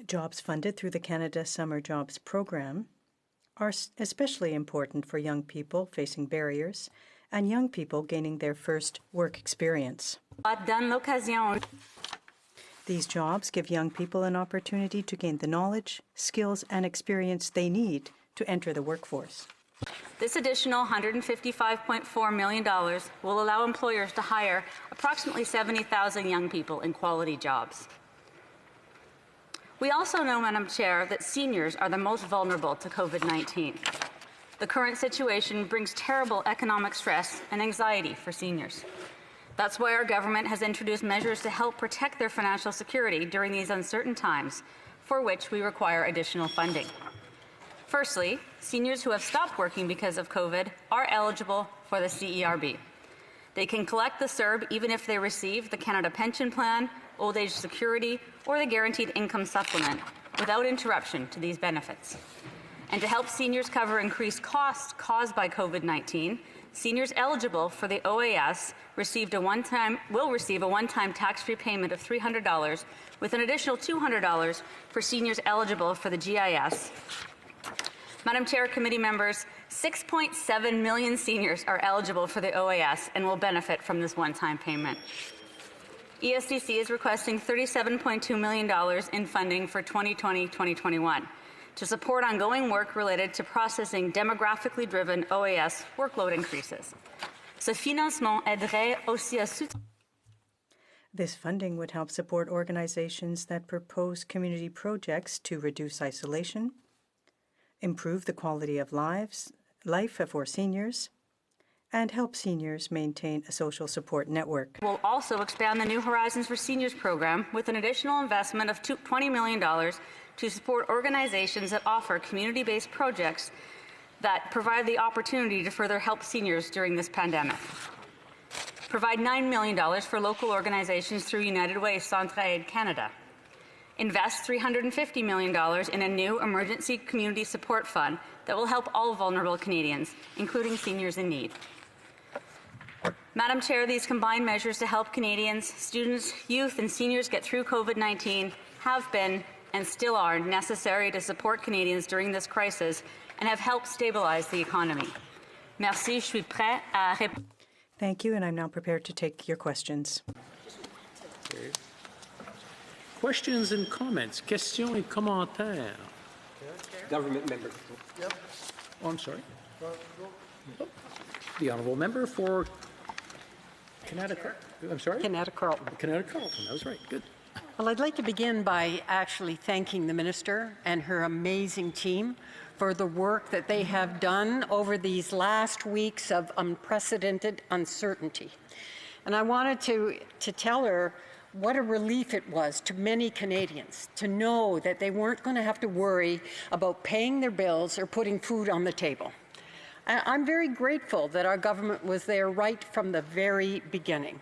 Jobs funded through the Canada Summer Jobs Program are especially important for young people facing barriers and young people gaining their first work experience. These jobs give young people an opportunity to gain the knowledge, skills, and experience they need to enter the workforce. This additional $155.4 million will allow employers to hire approximately 70,000 young people in quality jobs. We also know, Madam Chair, that seniors are the most vulnerable to COVID-19. The current situation brings terrible economic stress and anxiety for seniors. That's why our government has introduced measures to help protect their financial security during these uncertain times, for which we require additional funding. Firstly, seniors who have stopped working because of COVID are eligible for the CERB. They can collect the CERB even if they receive the Canada Pension Plan, Old Age Security, or the Guaranteed Income Supplement without interruption to these benefits. And to help seniors cover increased costs caused by COVID-19, seniors eligible for the OAS will receive a one-time tax-free payment of $300 with an additional $200 for seniors eligible for the GIS. Madam Chair, committee members, 6.7 million seniors are eligible for the OAS and will benefit from this one-time payment. ESDC is requesting $37.2 million in funding for 2020-2021 to support ongoing work related to processing demographically driven OAS workload increases. Ce financement aiderait aussi à soutenir. This funding would help support organizations that propose community projects to reduce isolation, improve the quality of life for seniors, and help seniors maintain a social support network. We'll also expand the New Horizons for Seniors program with an additional investment of $20 million to support organizations that offer community-based projects that provide the opportunity to further help seniors during this pandemic. Provide $9 million for local organizations through United Way Centraide Canada. Invest $350 million in a new emergency community support fund that will help all vulnerable Canadians, including seniors in need. Madam Chair, these combined measures to help Canadians, students, youth, and seniors get through COVID-19 have been and still are necessary to support Canadians during this crisis and have helped stabilize the economy. Merci, je suis prêt à répondre. Thank you, and I'm now prepared to take your questions. Okay. Questions and comments. Questions et commentaires. Government member. Yep. Oh, I'm sorry. Oh. The honourable member for Canada. I'm sorry. Canada Carleton. Canada Carleton. That was right. Good. Well, I'd like to begin by actually thanking the Minister and her amazing team for the work that they have done over these last weeks of unprecedented uncertainty. And I wanted to tell her what a relief it was to many Canadians to know that they weren't going to have to worry about paying their bills or putting food on the table. I'm very grateful that our government was there right from the very beginning.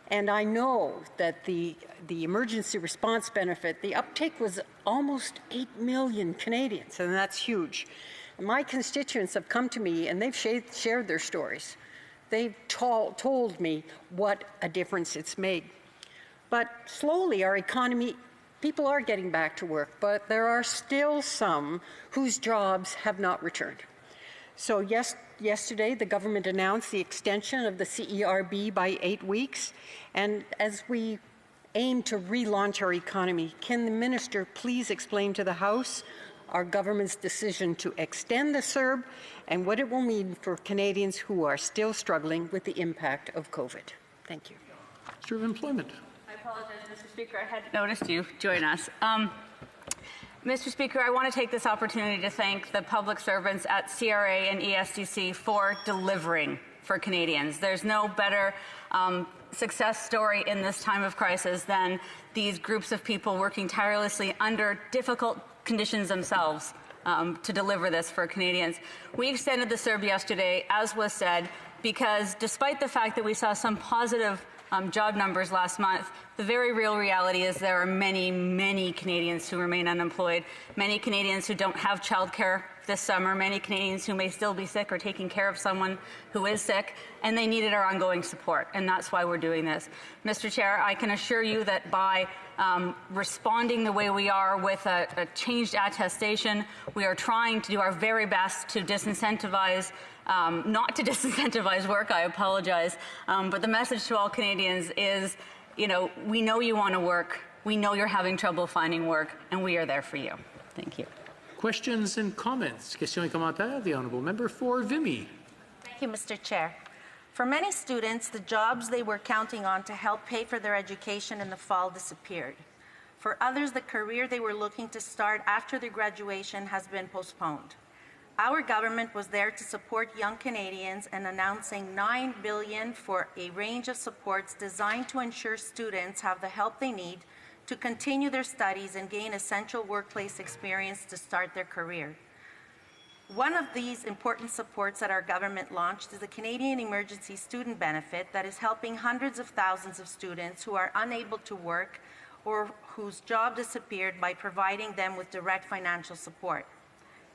And I know that the emergency response benefit, the uptake was almost 8 million Canadians, and that's huge. And my constituents have come to me and they've shared their stories. They've told me what a difference it's made. But slowly our economy, people are getting back to work, but there are still some whose jobs have not returned. So yesterday, the government announced the extension of the CERB by 8 weeks. And as we aim to relaunch our economy, can the Minister please explain to the House our government's decision to extend the CERB and what it will mean for Canadians who are still struggling with the impact of COVID? Thank you. Minister of Employment. I apologize, Mr. Speaker. I hadn't noticed you join us. Mr. Speaker, I want to take this opportunity to thank the public servants at CRA and ESDC for delivering for Canadians. There's no better success story in this time of crisis than these groups of people working tirelessly under difficult conditions themselves to deliver this for Canadians. We extended the CERB yesterday, as was said, because despite the fact that we saw some positive job numbers last month, the very real reality is there are many, many Canadians who remain unemployed, many Canadians who don't have childcare this summer, many Canadians who may still be sick or taking care of someone who is sick, and they needed our ongoing support, and that's why we're doing this. Mr. Chair, I can assure you that by responding the way we are with a changed attestation, we are trying to do our very best to disincentivize not to disincentivize work, I apologize, but the message to all Canadians is, we know you want to work, we know you're having trouble finding work, and we are there for you. Thank you. Questions and comments. Questions et commentaires. The Honourable Member for Vimy. Thank you, Mr. Chair. For many students, the jobs they were counting on to help pay for their education in the fall disappeared. For others, the career they were looking to start after their graduation has been postponed. Our government was there to support young Canadians and announcing $9 billion for a range of supports designed to ensure students have the help they need to continue their studies and gain essential workplace experience to start their career. One of these important supports that our government launched is the Canadian Emergency Student Benefit that is helping hundreds of thousands of students who are unable to work or whose job disappeared by providing them with direct financial support.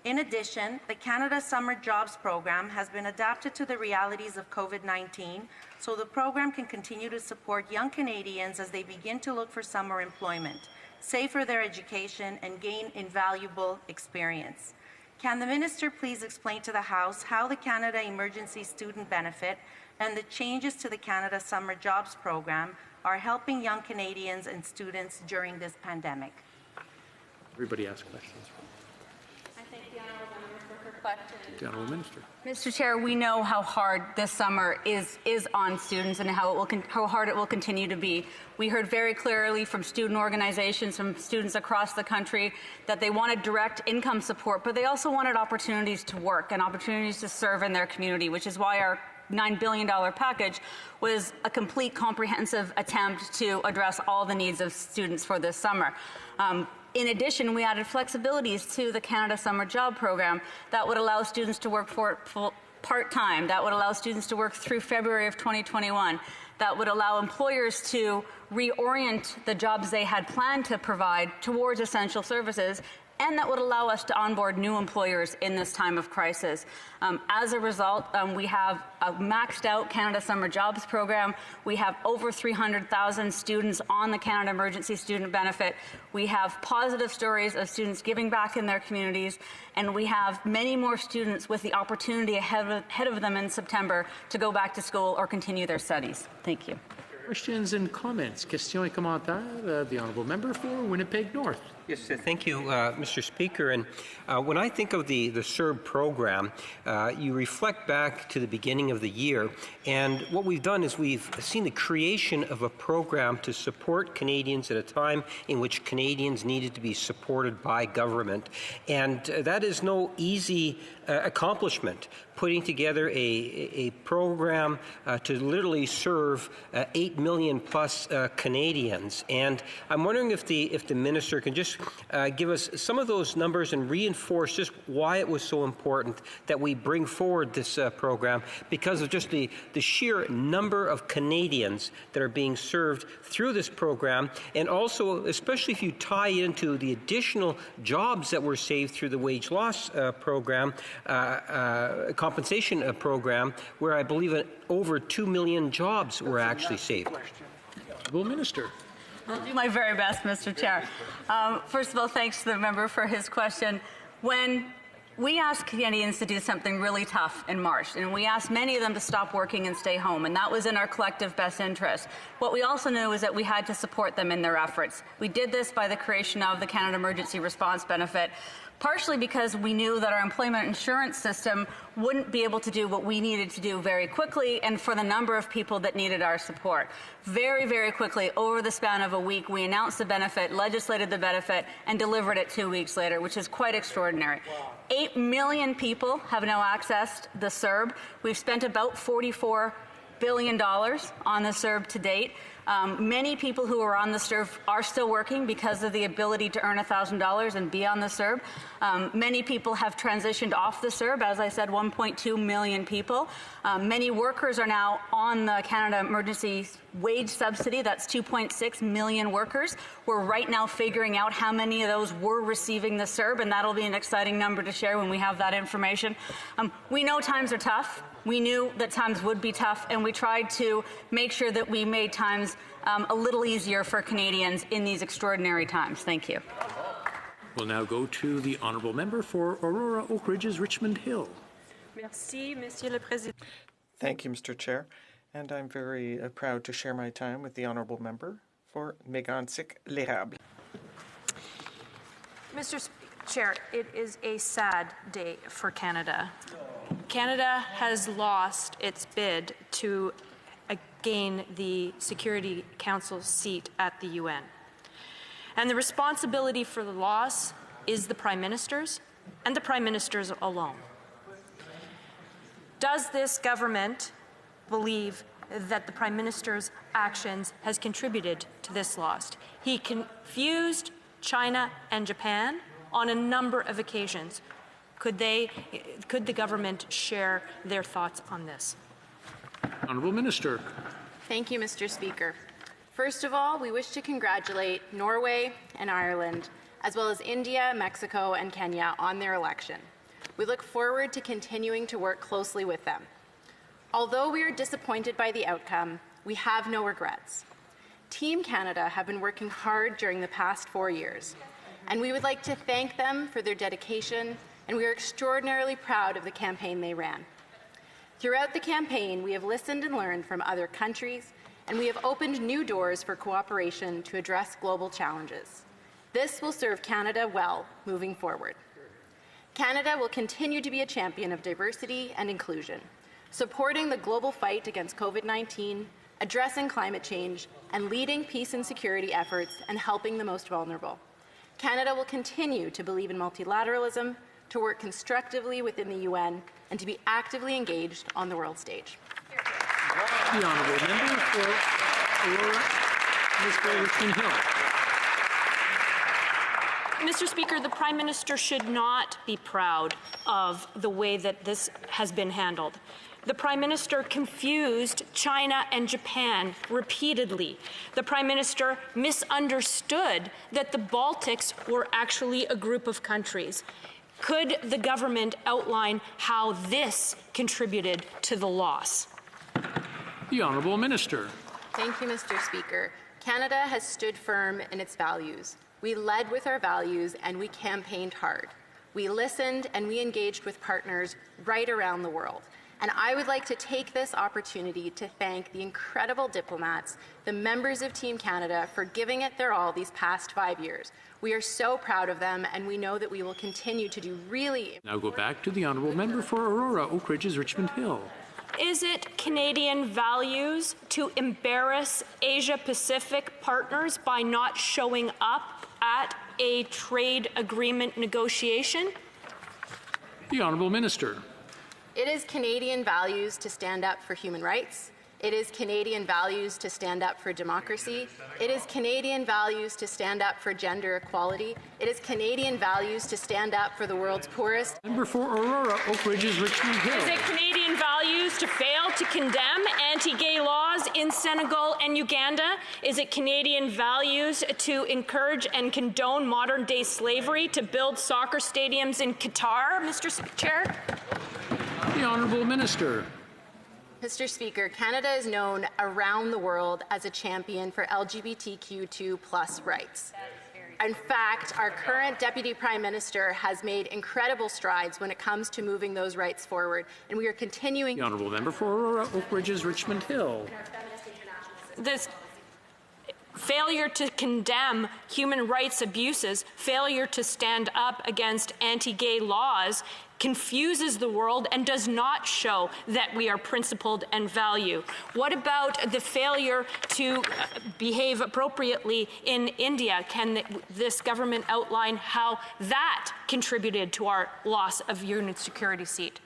In addition, the Canada Summer Jobs Program has been adapted to the realities of COVID-19, so the program can continue to support young Canadians as they begin to look for summer employment, save for their education, and gain invaluable experience. Can the Minister please explain to the House how the Canada Emergency Student Benefit and the changes to the Canada Summer Jobs Program are helping young Canadians and students during this pandemic? Everybody asks questions. The Honourable Minister. Mr. Chair, we know how hard this summer is on students and how hard it will continue to be. We heard very clearly from student organizations, from students across the country, that they wanted direct income support, but they also wanted opportunities to work and opportunities to serve in their community, which is why our $9 billion package was a complete comprehensive attempt to address all the needs of students for this summer. In addition, we added flexibilities to the Canada Summer Job Program that would allow students to work part-time, that would allow students to work through February of 2021, that would allow employers to reorient the jobs they had planned to provide towards essential services, and that would allow us to onboard new employers in this time of crisis. As a result, we have a maxed out Canada Summer Jobs Program. We have over 300,000 students on the Canada Emergency Student Benefit. We have positive stories of students giving back in their communities, and we have many more students with the opportunity ahead of them in September to go back to school or continue their studies. Thank you. Questions and comments. Questions et commentaires. The honourable member for Winnipeg North. Yes, thank you, Mr. Speaker. And when I think of the CERB program, you reflect back to the beginning of the year, and what we've done is we've seen the creation of a program to support Canadians at a time in which Canadians needed to be supported by government. And that is no easy accomplishment, putting together a program to literally serve 8 million plus Canadians. And I'm wondering if the minister can just give us some of those numbers and reinforce just why it was so important that we bring forward this program, because of just the sheer number of Canadians that are being served through this program, and also especially if you tie into the additional jobs that were saved through the wage loss program, compensation program, where I believe over 2 million jobs were actually saved. Well, Minister. I'll do my very best, Mr. Chair. First of all, thanks to the member for his question. When we asked Canadians to do something really tough in March, and we asked many of them to stop working and stay home, and that was in our collective best interest. What we also knew was that we had to support them in their efforts. We did this by the creation of the Canada Emergency Response Benefit, partially because we knew that our employment insurance system wouldn't be able to do what we needed to do very quickly, and for the number of people that needed our support. Very, very quickly, over the span of a week, we announced the benefit, legislated the benefit, and delivered it 2 weeks later, which is quite extraordinary. 8 million people have now accessed the CERB. We've spent about $44 billion on the CERB to date. Many people who are on the CERB are still working because of the ability to earn $1,000 and be on the CERB. Many people have transitioned off the CERB, as I said, 1.2 million people. Many workers are now on the Canada Emergency Wage Subsidy. That's 2.6 million workers. We're right now figuring out how many of those were receiving the CERB, and that'll be an exciting number to share when we have that information. We know times are tough. We knew that times would be tough, and we tried to make sure that we made times a little easier for Canadians in these extraordinary times. Thank you. We'll now go to the honourable member for Aurora Oak Ridges Richmond Hill. Merci, Monsieur le Président. Thank you, Mr. Chair. And I'm very proud to share my time with the honourable member for Mégantic-L'Érable. Mr. Chair, it is a sad day for Canada. Canada has lost its bid to gain the Security Council's seat at the UN. And the responsibility for the loss is the Prime Minister's, and the Prime Minister's alone. Does this government believe that the Prime Minister's actions has contributed to this loss? He confused China and Japan on a number of occasions. Could the government share their thoughts on this? Honourable Minister. Thank you, Mr. Speaker. First of all, we wish to congratulate Norway and Ireland, as well as India, Mexico, and Kenya on their election. We look forward to continuing to work closely with them. Although we are disappointed by the outcome, we have no regrets. Team Canada have been working hard during the past 4 years, and we would like to thank them for their dedication, and we are extraordinarily proud of the campaign they ran. Throughout the campaign, we have listened and learned from other countries, and we have opened new doors for cooperation to address global challenges. This will serve Canada well moving forward. Canada will continue to be a champion of diversity and inclusion, supporting the global fight against COVID-19, addressing climate change, and leading peace and security efforts and helping the most vulnerable. Canada will continue to believe in multilateralism, to work constructively within the UN, and to be actively engaged on the world stage. The honourable member for Aurora, Richmond Hill. Mr. Speaker, the Prime Minister should not be proud of the way that this has been handled. The Prime Minister confused China and Japan repeatedly. The Prime Minister misunderstood that the Baltics were actually a group of countries. Could the government outline how this contributed to the loss? The Honourable Minister. Thank you, Mr. Speaker. Canada has stood firm in its values. We led with our values and we campaigned hard. We listened and we engaged with partners right around the world. And I would like to take this opportunity to thank the incredible diplomats, the members of Team Canada, for giving it their all these past 5 years. We are so proud of them, and we know that we will continue to do really. Now go back to the honourable member for Aurora, Oak Ridges, Richmond Hill. Is it Canadian values to embarrass Asia-Pacific partners by not showing up at a trade agreement negotiation? The honourable minister. It is Canadian values to stand up for human rights. It is Canadian values to stand up for democracy. It is Canadian values to stand up for gender equality. It is Canadian values to stand up for the world's poorest. Member for Aurora, Oak Ridges, Richmond Hill. Is it Canadian values to fail to condemn anti-gay laws in Senegal and Uganda? Is it Canadian values to encourage and condone modern-day slavery, to build soccer stadiums in Qatar, Mr. Chair? The honourable minister. Mr. Speaker, Canada is known around the world as a champion for LGBTQ2+ rights. In fact, our current Deputy Prime Minister has made incredible strides when it comes to moving those rights forward, and we are continuing. The honourable member for Aurora, Oak Ridges, Richmond Hill. This failure to condemn human rights abuses, failure to stand up against anti-gay laws confuses the world and does not show that we are principled and value. What about the failure to behave appropriately in India? Can this government outline how that contributed to our loss of unit security seat?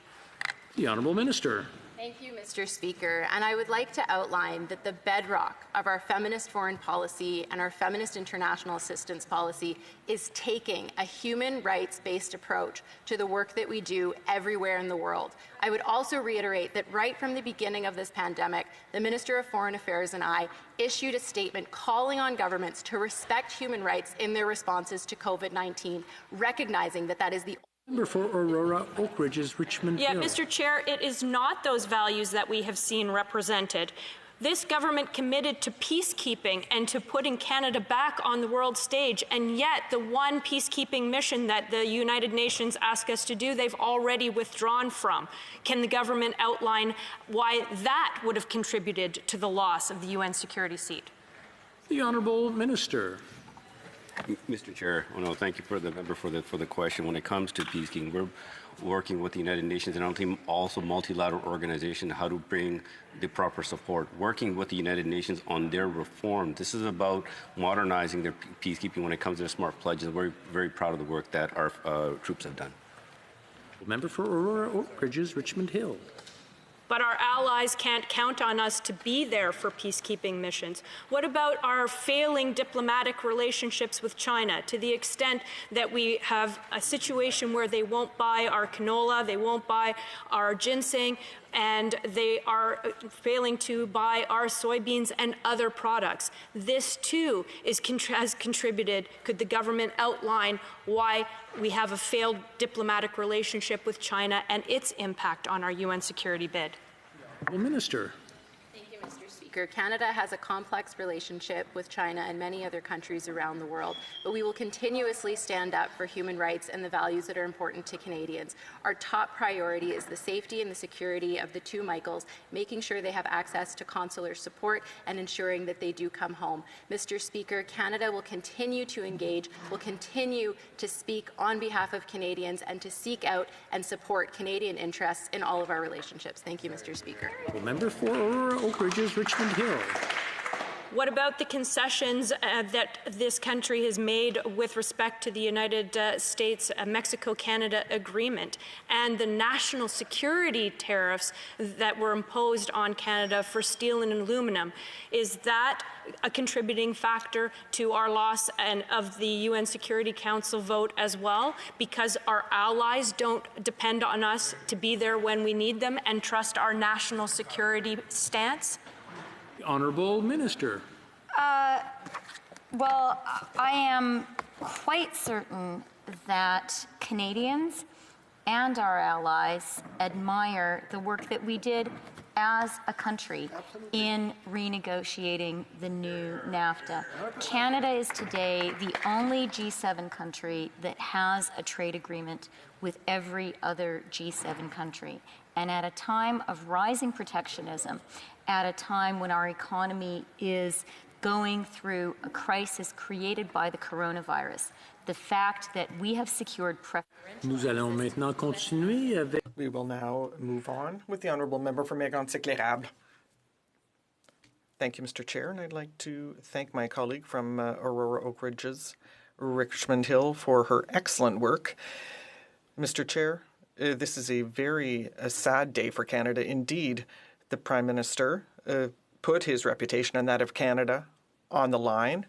The honourable minister. Thank you, Mr. Speaker. And I would like to outline that the bedrock of our feminist foreign policy and our feminist international assistance policy is taking a human rights-based approach to the work that we do everywhere in the world. I would also reiterate that right from the beginning of this pandemic, the Minister of Foreign Affairs and I issued a statement calling on governments to respect human rights in their responses to COVID-19, recognizing that that is the Member for Aurora, Oak Ridges, Richmond Hill. Mr. Chair, it is not those values that we have seen represented. This government committed to peacekeeping and to putting Canada back on the world stage, and yet the one peacekeeping mission that the United Nations asked us to do, they've already withdrawn from. Can the government outline why that would have contributed to the loss of the UN security seat? The honourable minister. Mr. Chair, thank you for the member for the question. When it comes to peacekeeping, we're working with the United Nations and also multilateral organizations how to bring the proper support. Working with the United Nations on their reform. This is about modernizing their peacekeeping when it comes to the SMART pledges. We're very proud of the work that our troops have done. Member for Aurora, Oak Ridges, Richmond Hill. But our allies can't count on us to be there for peacekeeping missions. What about our failing diplomatic relationships with China, to the extent that we have a situation where they won't buy our canola, they won't buy our ginseng, and they are failing to buy our soybeans and other products? This too has contributed. Could the government outline why we have a failed diplomatic relationship with China and its impact on our UN security bid? Well, Minister. Thank you, Mr. Speaker. Canada has a complex relationship with China and many other countries around the world, but we will continuously stand up for human rights and the values that are important to Canadians. Our top priority is the safety and the security of the two Michaels, making sure they have access to consular support and ensuring that they do come home. Mr. Speaker, Canada will continue to engage, will continue to speak on behalf of Canadians and to seek out and support Canadian interests in all of our relationships. Thank you, Mr. Speaker. Well, member for Aurora, Oak Ridges, Richmond Hill. What about the concessions that this country has made with respect to the United States Mexico-Canada agreement and the national security tariffs that were imposed on Canada for steel and aluminum? Is that a contributing factor to our loss of the UN Security Council vote as well, because our allies don't depend on us to be there when we need them and trust our national security stance? Honourable Minister. Well, I am quite certain that Canadians and our allies admire the work that we did as a country in renegotiating the new NAFTA. Canada is today the only G7 country that has a trade agreement with every other G7 country. And at a time of rising protectionism, at a time when our economy is going through a crisis created by the coronavirus, the fact that we have secured Nous allons maintenant continuer avec... We will now move on with the Honourable Member for Mégantic-l'Érable. Thank you, Mr. Chair, and I'd like to thank my colleague from Aurora Oak Ridges, Richmond Hill, for her excellent work. Mr. Chair, this is a very sad day for Canada. Indeed, the Prime Minister put his reputation and that of Canada on the line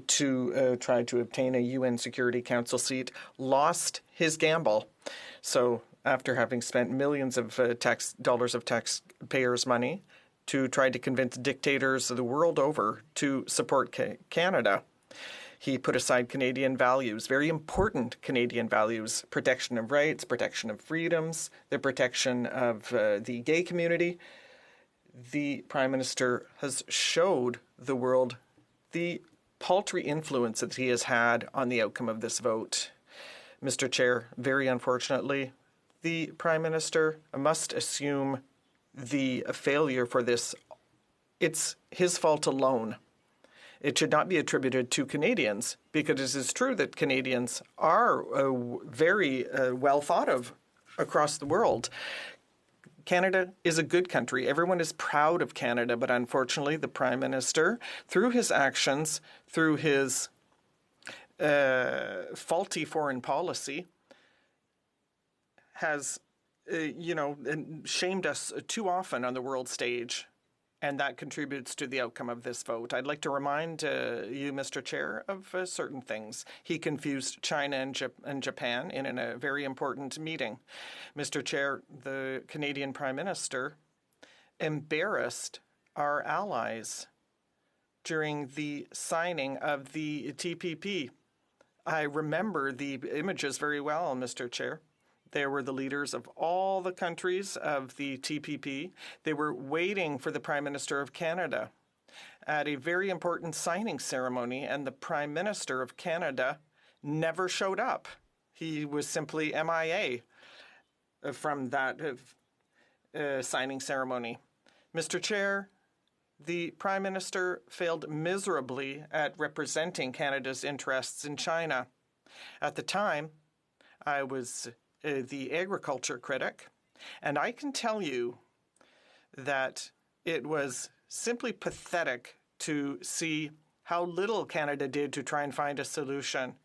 to try to obtain a UN Security Council seat, lost his gamble. So after having spent millions of dollars of taxpayers' money to try to convince dictators the world over to support Canada, he put aside Canadian values, very important Canadian values: protection of rights, protection of freedoms, the protection of the gay community. The Prime Minister has showed the world the paltry influence that he has had on the outcome of this vote. Mr. Chair, very unfortunately, the Prime Minister must assume the failure for this. It's his fault alone. It should not be attributed to Canadians, because it is true that Canadians are very well thought of across the world. Canada is a good country. Everyone is proud of Canada, but unfortunately the Prime Minister, through his actions, through his faulty foreign policy, has, shamed us too often on the world stage, and that contributes to the outcome of this vote. I'd like to remind you, Mr. Chair, of certain things. He confused China and Japan in a very important meeting. Mr. Chair, the Canadian Prime Minister embarrassed our allies during the signing of the TPP. I remember the images very well, Mr. Chair. There were the leaders of all the countries of the TPP. They were waiting for the Prime Minister of Canada at a very important signing ceremony, and the Prime Minister of Canada never showed up. He was simply MIA from that signing ceremony. Mr. Chair, the Prime Minister failed miserably at representing Canada's interests in China. At the time, I was the agriculture critic, and I can tell you that it was simply pathetic to see how little Canada did to try and find a solution.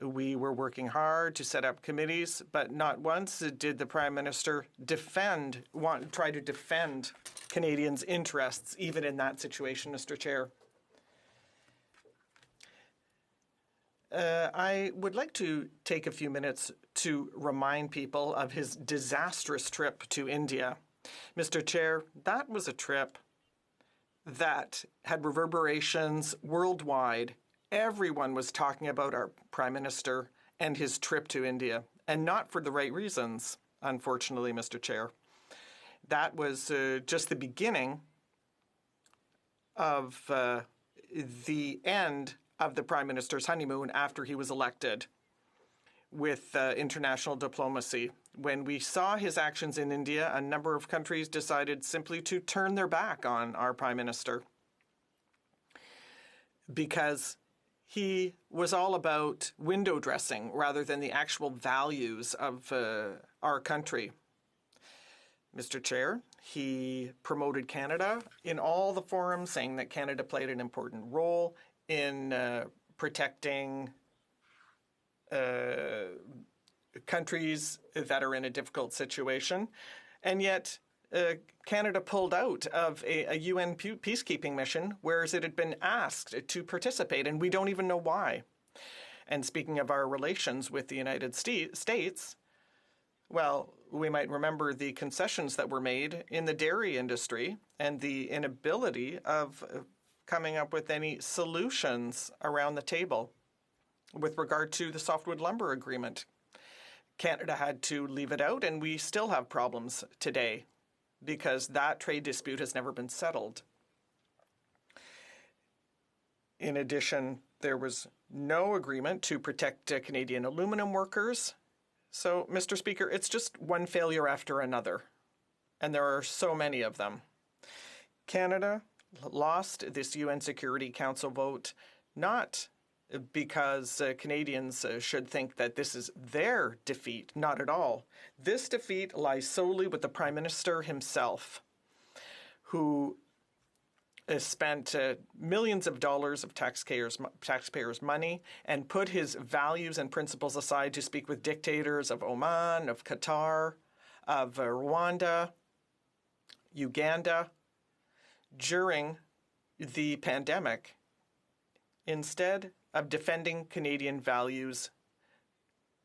We were working hard to set up committees, but not once did the Prime Minister try to defend Canadians' interests, even in that situation, Mr. Chair. I would like to take a few minutes to remind people of his disastrous trip to India. Mr. Chair, that was a trip that had reverberations worldwide. Everyone was talking about our Prime Minister and his trip to India, and not for the right reasons, unfortunately, Mr. Chair. That was just the beginning of the end of the Prime Minister's honeymoon after he was elected with international diplomacy. When we saw his actions in India, a number of countries decided simply to turn their back on our Prime Minister because he was all about window dressing rather than the actual values of our country. Mr. Chair, he promoted Canada in all the forums, saying that Canada played an important role in protecting countries that are in a difficult situation. And yet, Canada pulled out of a UN peacekeeping mission, whereas it had been asked to participate, and we don't even know why. And speaking of our relations with the United States, well, we might remember the concessions that were made in the dairy industry and the inability of coming up with any solutions around the table with regard to the softwood lumber agreement. Canada had to leave it out, and we still have problems today. because that trade dispute has never been settled. In addition, there was no agreement to protect Canadian aluminum workers. So, Mr. Speaker, it's just one failure after another, and there are so many of them. Canada lost this UN Security Council vote not because Canadians should think that this is their defeat, not at all. This defeat lies solely with the Prime Minister himself, who spent millions of dollars of taxpayers' money and put his values and principles aside to speak with dictators of Oman, of Qatar, of Rwanda, Uganda, during the pandemic, instead of defending Canadian values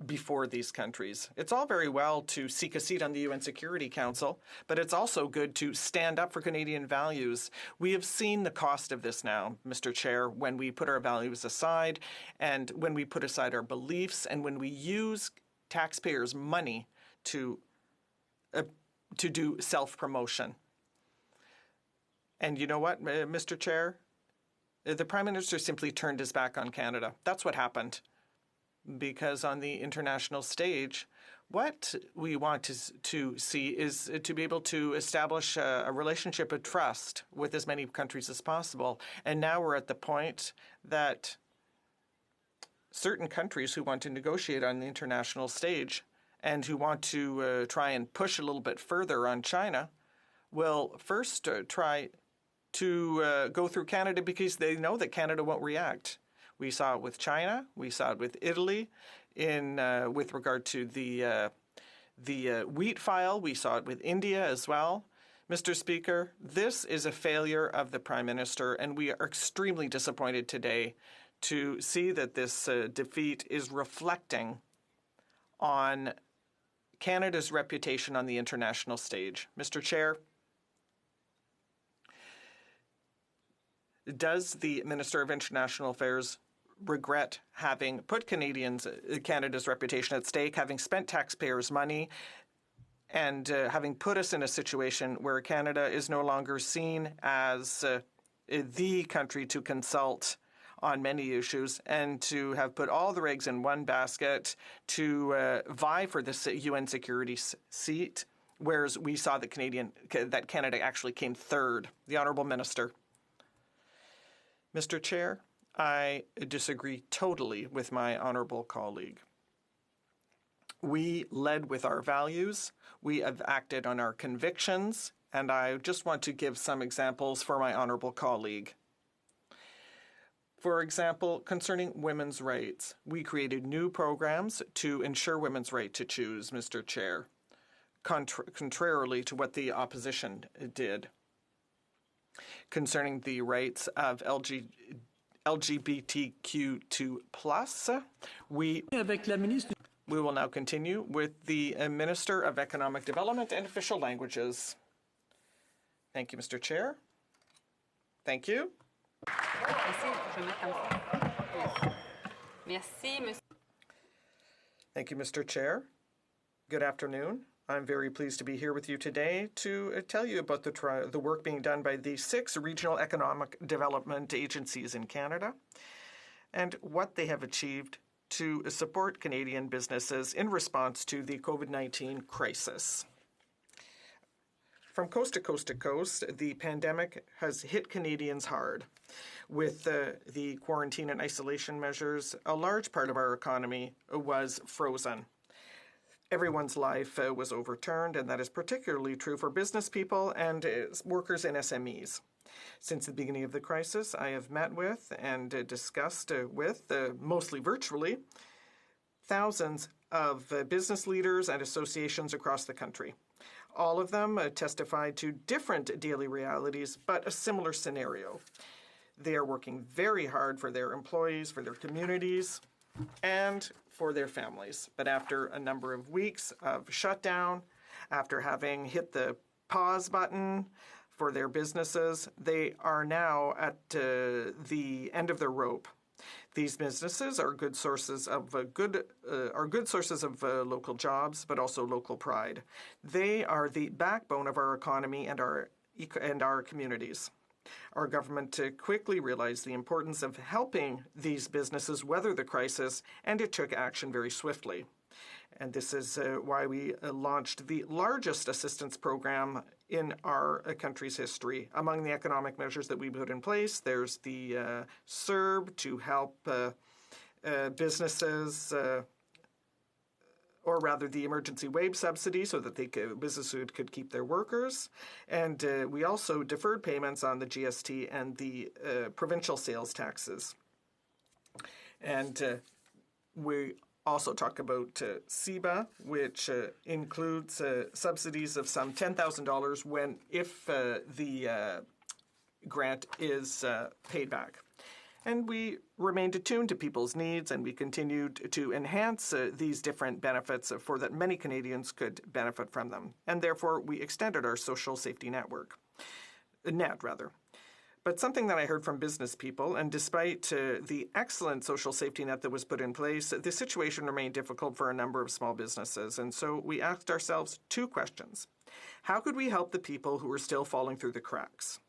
before these countries. It's all very well to seek a seat on the UN Security Council, but it's also good to stand up for Canadian values. We have seen the cost of this now, Mr. Chair, when we put our values aside and when we put aside our beliefs and when we use taxpayers' money to do self-promotion. And you know what, Mr. Chair? The Prime Minister simply turned his back on Canada. That's what happened. Because on the international stage, what we want to see is to be able to establish a relationship of trust with as many countries as possible. And now we're at the point that certain countries who want to negotiate on the international stage and who want to try and push a little bit further on China will first try to go through Canada because they know that Canada won't react. We saw it with China. We saw it with Italy with regard to the wheat file. We saw it with India as well. Mr. Speaker, this is a failure of the Prime Minister, and we are extremely disappointed today to see that this defeat is reflecting on Canada's reputation on the international stage. Mr. Chair, does the Minister of International Affairs regret having put Canada's reputation at stake, having spent taxpayers' money, and having put us in a situation where Canada is no longer seen as the country to consult on many issues, and to have put all their eggs in one basket to vie for this UN security seat, whereas we saw that Canada actually came third. The Honourable Minister. Mr. Chair, I disagree totally with my honourable colleague. We led with our values, we have acted on our convictions, and I just want to give some examples for my honourable colleague. For example, concerning women's rights, we created new programs to ensure women's right to choose, Mr. Chair, contrarily to what the opposition did. Concerning the rights of LGBTQ2+, we will now continue with the Minister of Economic Development and Official Languages. Thank you, Mr. Chair. Thank you. Thank you, Mr. Chair. Good afternoon. I'm very pleased to be here with you today to tell you about the work being done by the 6 regional economic development agencies in Canada and what they have achieved to support Canadian businesses in response to the COVID-19 crisis. From coast to coast to coast, the pandemic has hit Canadians hard. With the quarantine and isolation measures, a large part of our economy was frozen. Everyone's life was overturned, and that is particularly true for business people and workers in SMEs. Since the beginning of the crisis, I have met with and discussed with, mostly virtually, thousands of business leaders and associations across the country. All of them testified to different daily realities, but a similar scenario. They are working very hard for their employees, for their communities, and for their families. But after a number of weeks of shutdown, after having hit the pause button for their businesses, they are now at the end of their rope. These businesses are good sources of local jobs, but also local pride. They are the backbone of our economy and our communities. Our government quickly realized the importance of helping these businesses weather the crisis, and it took action very swiftly. And this is why we launched the largest assistance program in our country's history. Among the economic measures that we put in place, there's the CERB to help businesses, or rather the emergency wage subsidy so that businesses could keep their workers. And we also deferred payments on the GST and the provincial sales taxes. And we also talk about CEBA, which includes subsidies of some $10,000 if the grant is paid back. And we remained attuned to people's needs, and we continued to enhance these different benefits for that many Canadians could benefit from them. And therefore, we extended our social safety net. But something that I heard from business people, and despite the excellent social safety net that was put in place, the situation remained difficult for a number of small businesses. And so we asked ourselves two questions. How could we help the people who are still falling through the cracks?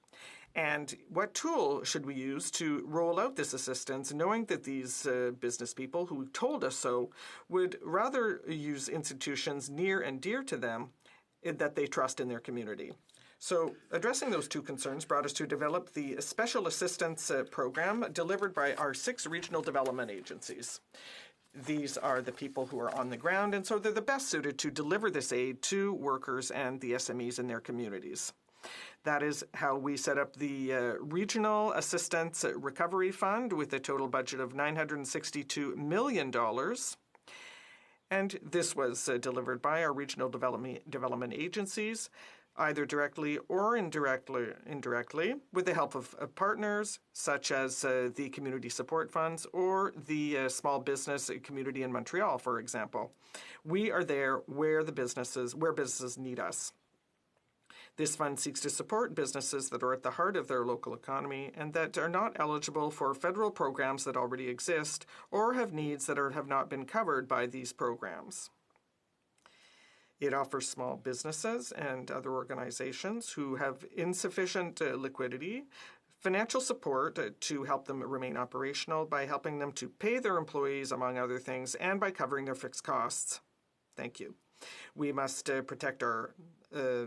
And what tool should we use to roll out this assistance, knowing that these business people who told us so would rather use institutions near and dear to them that they trust in their community? So addressing those two concerns brought us to develop the Special Assistance Program delivered by our 6 regional development agencies. These are the people who are on the ground, and so they're the best suited to deliver this aid to workers and the SMEs in their communities. That is how we set up the Regional Assistance Recovery Fund with a total budget of $962 million. And this was delivered by our regional development agencies, either directly or indirectly, with the help of partners such as the community support funds or the small business community in Montreal, for example. We are there where businesses need us. This fund seeks to support businesses that are at the heart of their local economy and that are not eligible for federal programs that already exist or have needs that have not been covered by these programs. It offers small businesses and other organizations who have insufficient liquidity financial support to help them remain operational by helping them to pay their employees, among other things, and by covering their fixed costs. Thank you. We must protect our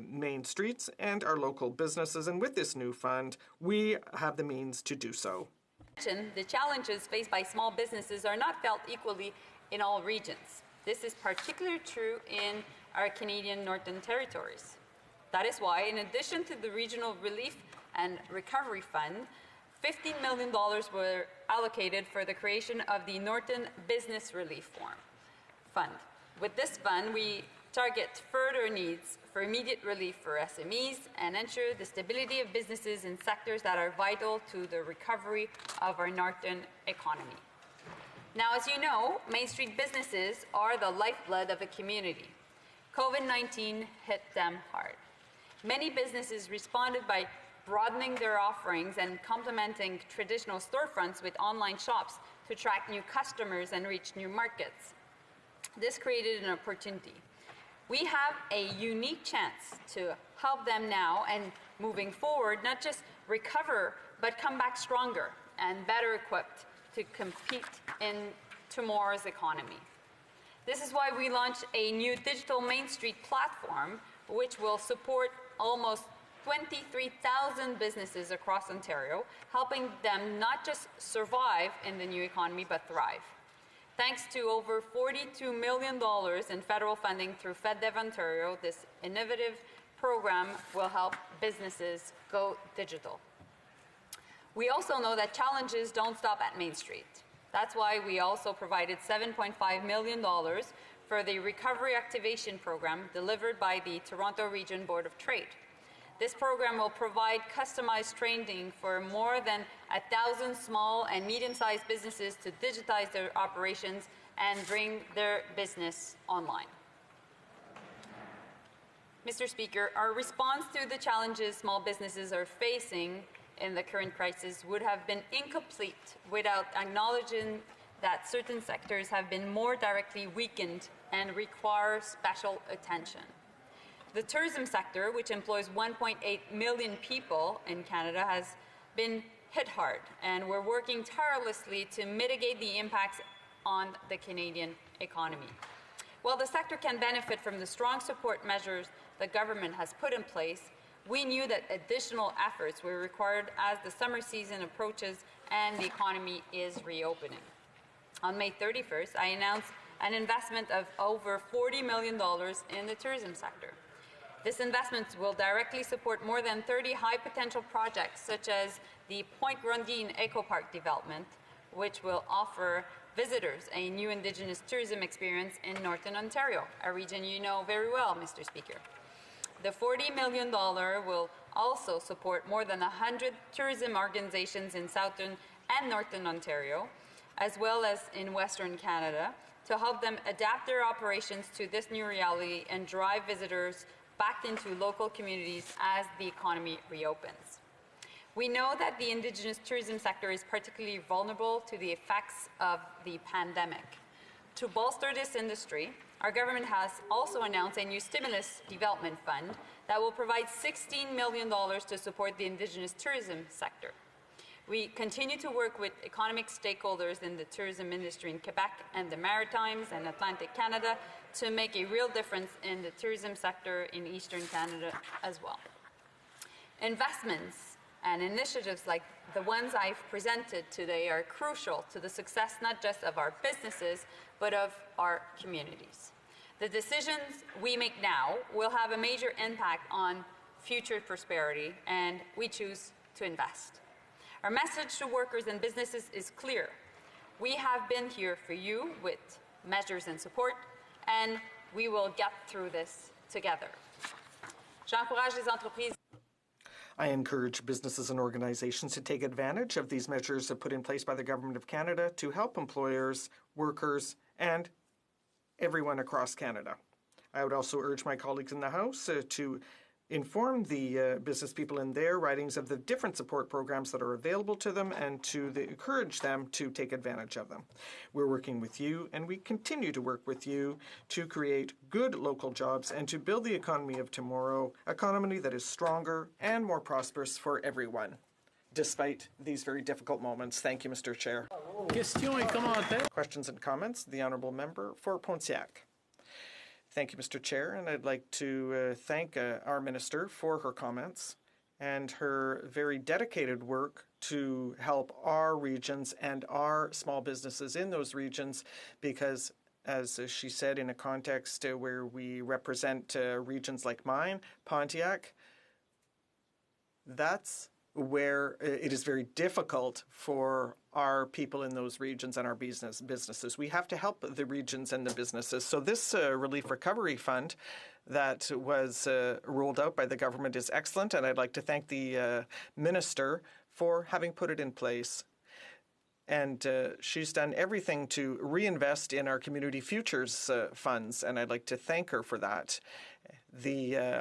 main streets and our local businesses, and with this new fund, we have the means to do so. The challenges faced by small businesses are not felt equally in all regions. This is particularly true in our Canadian Northern Territories. That is why, in addition to the Regional Relief and Recovery Fund, $15 million were allocated for the creation of the Northern Business Relief Fund. With this fund, we target further needs for immediate relief for SMEs and ensure the stability of businesses in sectors that are vital to the recovery of our northern economy. Now, as you know, Main Street businesses are the lifeblood of a community. COVID-19 hit them hard. Many businesses responded by broadening their offerings and complementing traditional storefronts with online shops to attract new customers and reach new markets. This created an opportunity. We have a unique chance to help them now and moving forward, not just recover, but come back stronger and better equipped to compete in tomorrow's economy. This is why we launched a new digital Main Street platform, which will support almost 23,000 businesses across Ontario, helping them not just survive in the new economy, but thrive. Thanks to over $42 million in federal funding through FedDev Ontario, this innovative program will help businesses go digital. We also know that challenges don't stop at Main Street. That's why we also provided $7.5 million for the Recovery Activation Program delivered by the Toronto Region Board of Trade. This program will provide customized training for more than 1,000 small and medium-sized businesses to digitize their operations and bring their business online. Mr. Speaker, our response to the challenges small businesses are facing in the current crisis would have been incomplete without acknowledging that certain sectors have been more directly weakened and require special attention. The tourism sector, which employs 1.8 million people in Canada, has been hit hard, and we're working tirelessly to mitigate the impacts on the Canadian economy. While the sector can benefit from the strong support measures the government has put in place, we knew that additional efforts were required as the summer season approaches and the economy is reopening. On May 31st, I announced an investment of over $40 million in the tourism sector. This investment will directly support more than 30 high-potential projects, such as the Point Grondine Eco Park development, which will offer visitors a new Indigenous tourism experience in Northern Ontario, a region you know very well, Mr. Speaker. The $40 million will also support more than 100 tourism organizations in Southern and Northern Ontario, as well as in Western Canada, to help them adapt their operations to this new reality and drive visitors back into local communities as the economy reopens. We know that the Indigenous tourism sector is particularly vulnerable to the effects of the pandemic. To bolster this industry, our government has also announced a new stimulus development fund that will provide $16 million to support the Indigenous tourism sector. We continue to work with economic stakeholders in the tourism industry in Quebec and the Maritimes and Atlantic Canada to make a real difference in the tourism sector in Eastern Canada as well. Investments and initiatives like the ones I've presented today are crucial to the success not just of our businesses, but of our communities. The decisions we make now will have a major impact on future prosperity, and we choose to invest. Our message to workers and businesses is clear. We have been here for you with measures and support, and we will get through this together. J'encourage les entreprises. I encourage businesses and organizations to take advantage of these measures put in place by the Government of Canada to help employers, workers, and everyone across Canada. I would also urge my colleagues in the House to inform the business people in their ridings of the different support programs that are available to them and to encourage them to take advantage of them. We're working with you, and we continue to work with you to create good local jobs and to build the economy of tomorrow, an economy that is stronger and more prosperous for everyone, despite these very difficult moments. Thank you, Mr. Chair. Questions and comments? The Honourable Member for Pontiac. Thank you, Mr. Chair, and I'd like to thank our Minister for her comments and her very dedicated work to help our regions and our small businesses in those regions because, as she said, in a context where we represent regions like mine, Pontiac, that's where it is very difficult for our people in those regions and our businesses. We have to help the regions and the businesses. So this Relief Recovery Fund that was rolled out by the government is excellent, and I'd like to thank the Minister for having put it in place. And she's done everything to reinvest in our Community Futures funds, and I'd like to thank her for that.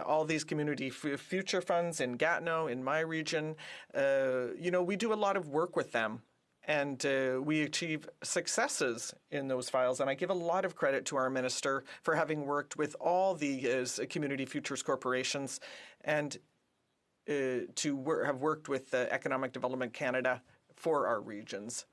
All these community future funds in Gatineau, in my region, we do a lot of work with them, and we achieve successes in those files. And I give a lot of credit to our minister for having worked with all the community futures corporations and have worked with Economic Development Canada for our regions.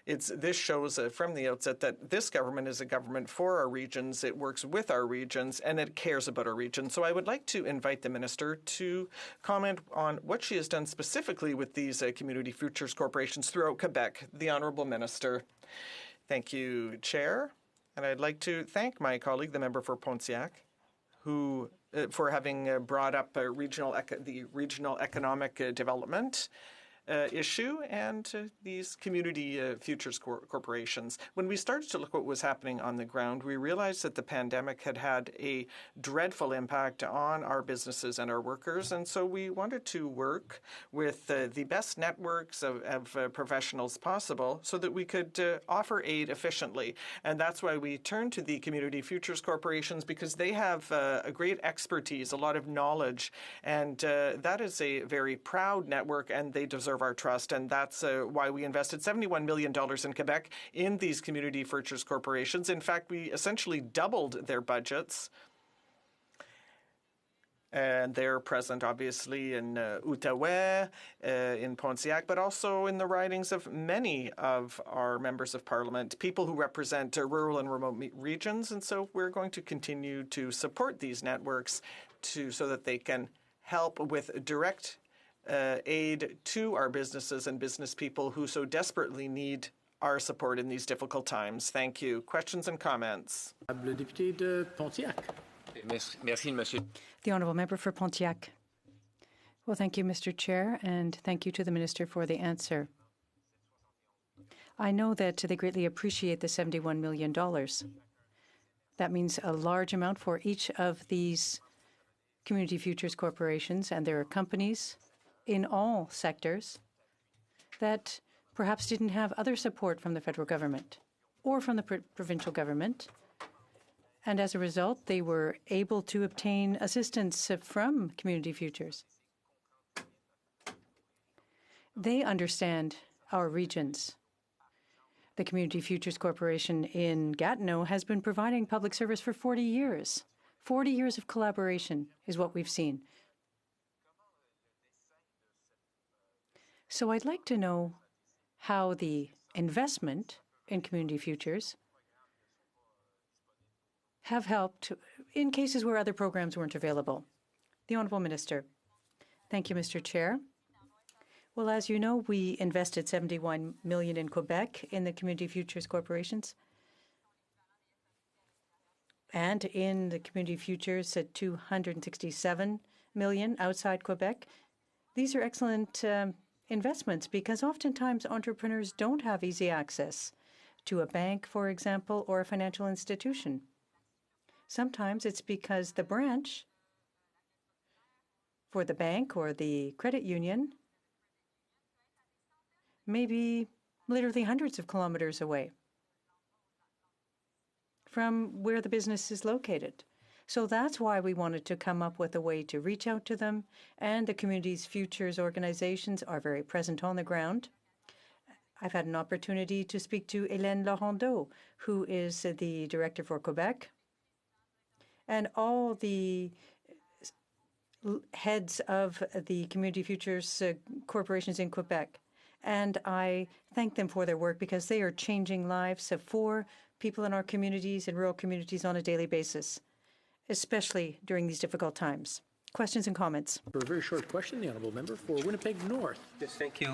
This shows from the outset that this government is a government for our regions. It works with our regions, and it cares about our regions. So I would like to invite the minister to comment on what she has done specifically with these community futures corporations throughout Quebec. The Honourable Minister. Thank you, Chair. And I'd like to thank my colleague, the member for Pontiac, who for having brought up the regional economic development issue and these community futures corporations. When we started to look what was happening on the ground, we realized that the pandemic had had a dreadful impact on our businesses and our workers, and so we wanted to work with the best networks of professionals possible so that we could offer aid efficiently. And that's why we turned to the community futures corporations, because they have a great expertise, a lot of knowledge, and that is a very proud network, and they deserve deserve our trust, and that's why we invested $71 million in Quebec in these community futures corporations. In fact, we essentially doubled their budgets. And they're present, obviously, in Outaouais, in Pontiac, but also in the ridings of many of our members of parliament, people who represent rural and remote regions. And so we're going to continue to support these networks so that they can help with direct aid to our businesses and business people who so desperately need our support in these difficult times. Thank you. Questions and comments? Le député de Pontiac. Merci, Monsieur. The Honourable Member for Pontiac. Well, thank you, Mr. Chair, and thank you to the Minister for the answer. I know that they greatly appreciate the $71 million. That means a large amount for each of these community futures corporations, and there are companies in all sectors that perhaps didn't have other support from the federal government or from the provincial government. And as a result, they were able to obtain assistance from community futures. They understand our regions. The Community Futures Corporation in Gatineau has been providing public service for 40 years. 40 years of collaboration is what we've seen. So I'd like to know how the investment in community futures have helped in cases where other programs weren't available. The Honourable Minister. Thank you, Mr. Chair. Well, as you know, we invested $71 million in Quebec in the Community Futures Corporations. And in the Community Futures at $267 million outside Quebec. These are excellent investments because oftentimes entrepreneurs don't have easy access to a bank, for example, or a financial institution. Sometimes it's because the branch for the bank or the credit union may be literally hundreds of kilometers away from where the business is located. So that's why we wanted to come up with a way to reach out to them, and the Communities Futures organizations are very present on the ground. I've had an opportunity to speak to Hélène Laurendeau, who is the director for Quebec, and all the heads of the Community Futures corporations in Quebec. And I thank them for their work because they are changing lives for people in our communities and rural communities on a daily basis, especially during these difficult times. Questions and comments? For a very short question, the Honourable Member for Winnipeg North. Yes, thank you,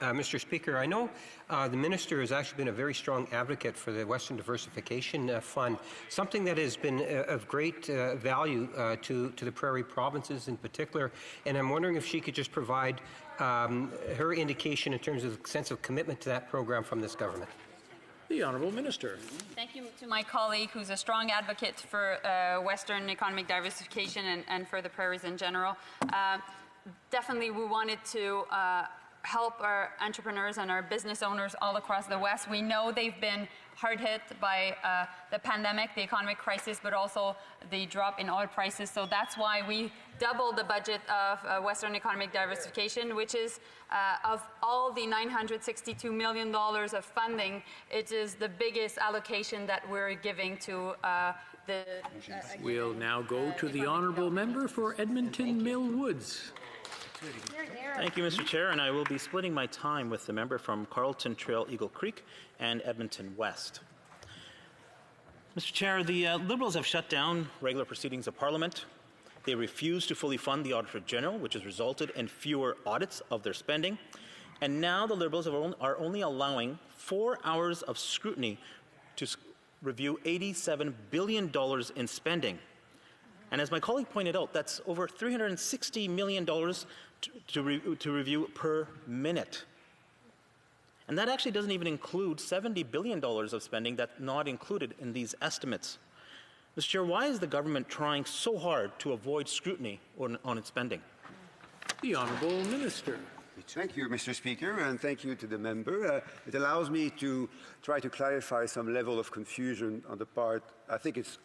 Mr. Speaker. I know the Minister has actually been a very strong advocate for the Western Diversification Fund, something that has been of great value to the prairie provinces in particular. And I'm wondering if she could just provide her indication in terms of the sense of commitment to that program from this government. The Honourable Minister. Thank you to my colleague who's a strong advocate for Western economic diversification and for the prairies in general. Definitely we wanted to help our entrepreneurs and our business owners all across the West. We know they've been hard hit by the pandemic, the economic crisis, but also the drop in oil prices. So that's why we doubled the budget of Western economic diversification, which is of all the $962 million of funding, it is the biggest allocation that we're giving to the... We'll now go to the Honourable Member for Edmonton Mill Woods. Thank you, Mr. Chair, and I will be splitting my time with the member from Carleton Trail Eagle Creek and Edmonton West. Mr. Chair, the Liberals have shut down regular proceedings of Parliament. They refuse to fully fund the Auditor General, which has resulted in fewer audits of their spending. And now the Liberals are only allowing 4 hours of scrutiny to review $87 billion in spending. And as my colleague pointed out, that's over $360 million to review per minute. And that actually doesn't even include $70 billion of spending that's not included in these estimates. Mr. Chair, why is the government trying so hard to avoid scrutiny on its spending? The Honourable Minister. Thank you, Mr. Speaker, and thank you to the member. It allows me to try to clarify some level of confusion on the part, I think it's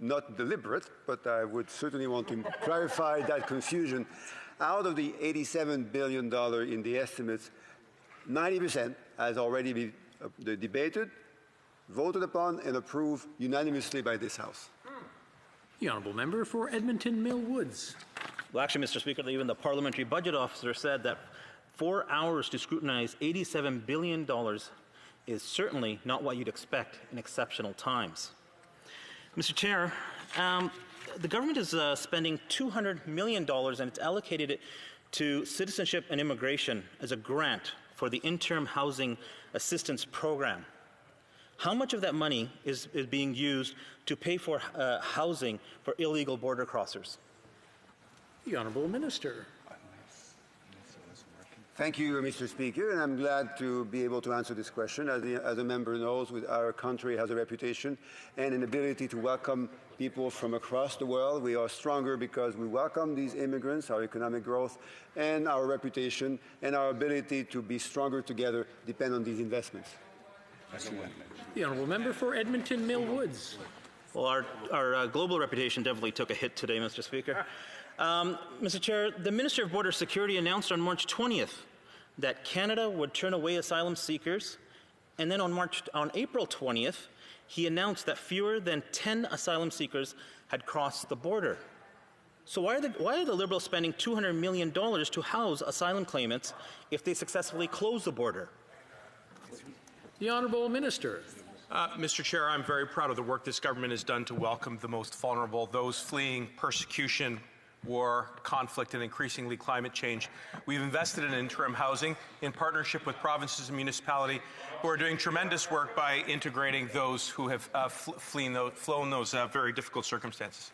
not deliberate, but I would certainly want to clarify that confusion. Out of the $87 billion in the estimates, 90% has already been debated, voted upon, and approved unanimously by this House. The honourable member for Edmonton Mill Woods. Well, actually, Mr. Speaker, even the parliamentary budget officer said that 4 hours to scrutinize $87 billion is certainly not what you'd expect in exceptional times. Mr. Chair, the government is spending $200 million and it's allocated it to citizenship and immigration as a grant for the interim housing assistance program. How much of that money is being used to pay for housing for illegal border crossers? The Honourable Minister. Thank you, Mr. Speaker, and I'm glad to be able to answer this question. As a member knows, our country has a reputation and an ability to welcome people from across the world. We are stronger because we welcome these immigrants. Our economic growth and our reputation and our ability to be stronger together depend on these investments. The honourable member for Edmonton Mill Woods. Well, our global reputation definitely took a hit today, Mr. Speaker. Mr. Chair, the Minister of Border Security announced on March 20th that Canada would turn away asylum seekers, and then on April 20th, he announced that fewer than 10 asylum seekers had crossed the border. So why are the Liberals spending $200 million to house asylum claimants if they successfully close the border? The Honourable Minister. Mr. Chair, I'm very proud of the work this government has done to welcome the most vulnerable, those fleeing persecution, war, conflict, and increasingly climate change. We've invested in interim housing in partnership with provinces and municipalities who are doing tremendous work by integrating those who have flown those very difficult circumstances.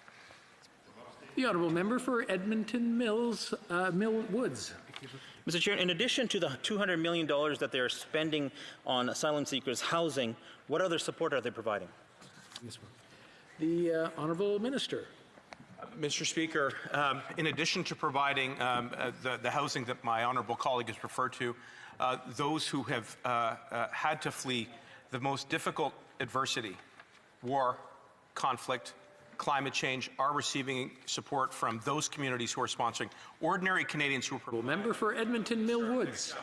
The honourable member for Edmonton Mill Woods. Mr. Chair, in addition to the $200 million that they're spending on asylum seekers housing, what other support are they providing? The honourable minister. Mr. Speaker, in addition to providing the housing that my honourable colleague has referred to, those who have had to flee the most difficult adversity, war, conflict, climate change, are receiving support from those communities who are sponsoring ordinary Canadians who are... Member for Edmonton Mill Woods.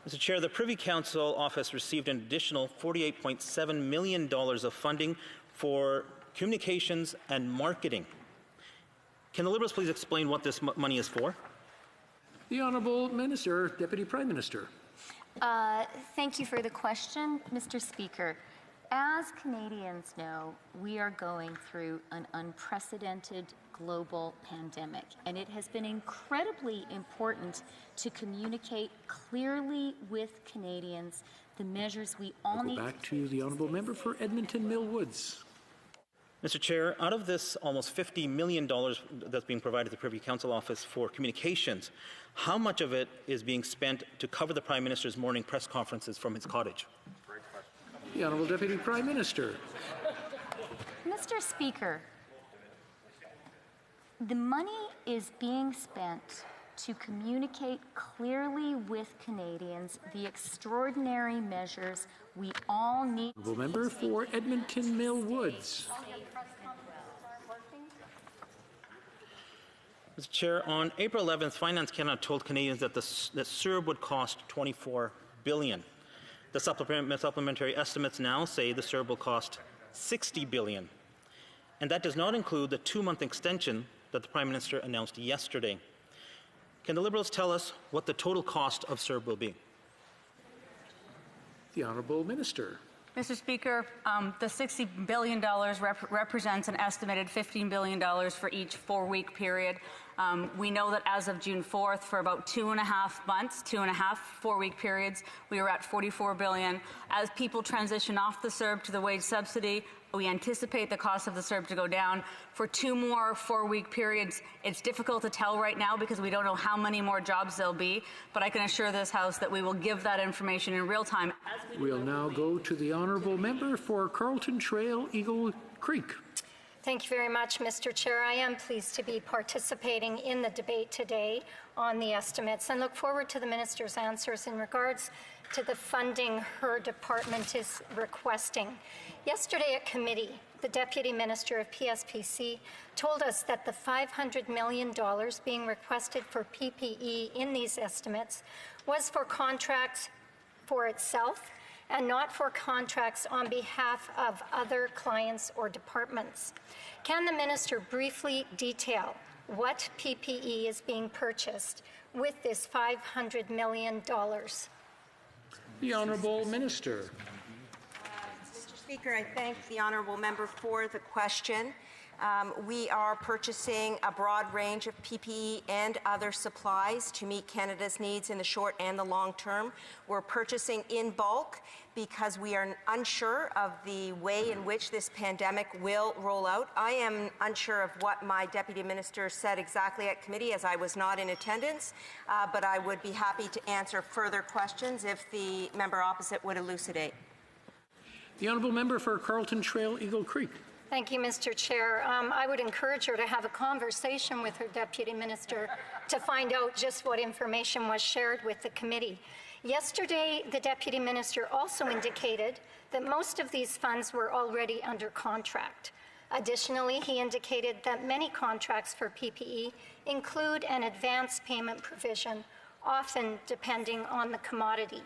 Mr. Chair, the Privy Council office received an additional $48.7 million of funding for communications and marketing. Can the Liberals please explain what this money is for? The Honourable Minister, Deputy Prime Minister. Thank you for the question, Mr. Speaker. As Canadians know, we are going through an unprecedented global pandemic, and it has been incredibly important to communicate clearly with Canadians the measures we all need. Back to the Honourable Member for Edmonton Mill Woods. Mr. Chair, out of this almost $50 million that's being provided to the Privy Council Office for communications, how much of it is being spent to cover the Prime Minister's morning press conferences from his cottage? The Honourable Deputy Prime Minister. Mr. Speaker, the money is being spent to communicate clearly with Canadians the extraordinary measures we all need. Honourable Member for Edmonton Mill Woods. Mr. Chair, on April 11th, Finance Canada told Canadians that CERB would cost $24 billion. The supplementary estimates now say the CERB will cost $60 billion. And that does not include the 2-month extension that the Prime Minister announced yesterday. Can the Liberals tell us what the total cost of CERB will be? The Honourable Minister. Mr. Speaker, the $60 billion represents an estimated $15 billion for each 4-week period. We know that as of June 4th, for about 2.5 months, 4-week periods, we were at $44 billion. As people transition off the CERB to the wage subsidy, we anticipate the cost of the CERB to go down. For 2 more 4-week periods, it's difficult to tell right now because we don't know how many more jobs there'll be, but I can assure this House that we will give that information in real time. We'll now go to the Honourable Member for Carleton Trail, Eagle Creek. Thank you very much, Mr. Chair. I am pleased to be participating in the debate today on the estimates and look forward to the Minister's answers in regards to the funding her department is requesting. Yesterday at committee, the Deputy Minister of PSPC told us that the $500 million being requested for PPE in these estimates was for contracts for itself and not for contracts on behalf of other clients or departments. Can the Minister briefly detail what PPE is being purchased with this $500 million? The Honourable Minister. Mr. Speaker, I thank the honourable member for the question. We are purchasing a broad range of PPE and other supplies to meet Canada's needs in the short and the long term. We're purchasing in bulk because we are unsure of the way in which this pandemic will roll out. I am unsure of what my Deputy Minister said exactly at committee, as I was not in attendance, but I would be happy to answer further questions if the member opposite would elucidate. The Honourable Member for Carleton Trail Eagle Creek. Thank you, Mr. Chair. I would encourage her to have a conversation with her Deputy Minister to find out just what information was shared with the committee. Yesterday, the Deputy Minister also indicated that most of these funds were already under contract. Additionally, he indicated that many contracts for PPE include an advance payment provision, often depending on the commodity.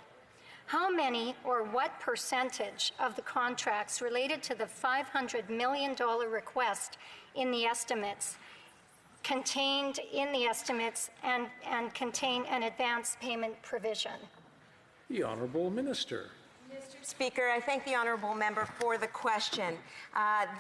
How many or what percentage of the contracts related to the $500 million request in the estimates contained in the estimates and contain an advance payment provision? The Honourable Minister. Mr. Speaker, I thank the honourable member for the question.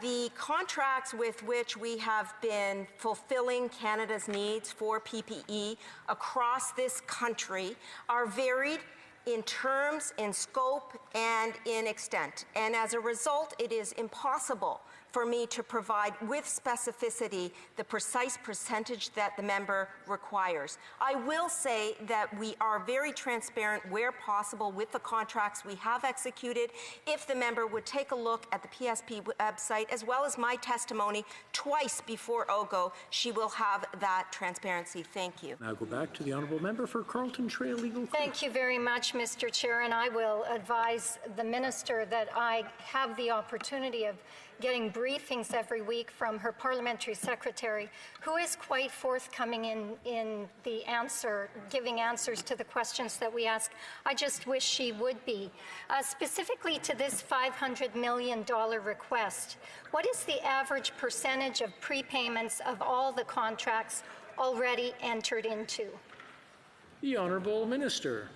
The contracts with which we have been fulfilling Canada's needs for PPE across this country are varied in terms, in scope, and in extent. And as a result, it is impossible for me to provide with specificity the precise percentage that the member requires. I will say that we are very transparent where possible with the contracts we have executed. If the member would take a look at the PSP website, as well as my testimony twice before OGO, she will have that transparency. Thank you. Now go back to the Honourable Member for Carleton Trail Eagle Creek. Thank you very much, Mr. Chair, and I will advise the Minister that I have the opportunity of getting briefings every week from her parliamentary secretary, who is quite forthcoming in the giving answers to the questions that we ask. I just wish she would be. Specifically to this $500 million request, what is the average percentage of prepayments of all the contracts already entered into? The Honourable Minister.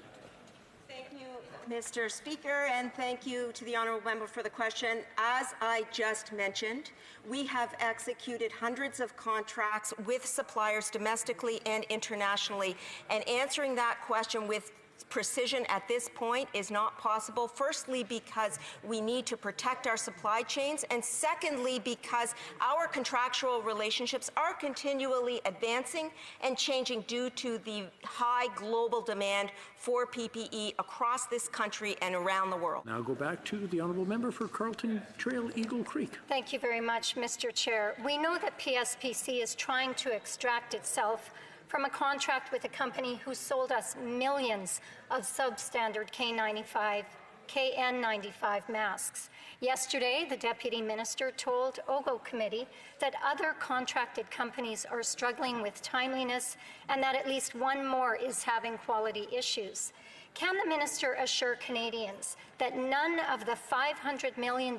Mr. Speaker, and thank you to the honourable member for the question. As I just mentioned, we have executed hundreds of contracts with suppliers domestically and internationally, and answering that question with precision at this point is not possible, firstly because we need to protect our supply chains, and secondly because our contractual relationships are continually advancing and changing due to the high global demand for PPE across this country and around the world. Now go back to the Honourable Member for Carleton Trail Eagle Creek. Thank you very much, Mr. Chair. We know that PSPC is trying to extract itself from a contract with a company who sold us millions of substandard KN95 masks. Yesterday, the Deputy Minister told OGO Committee that other contracted companies are struggling with timeliness and that at least one more is having quality issues. Can the Minister assure Canadians that none of the $500 million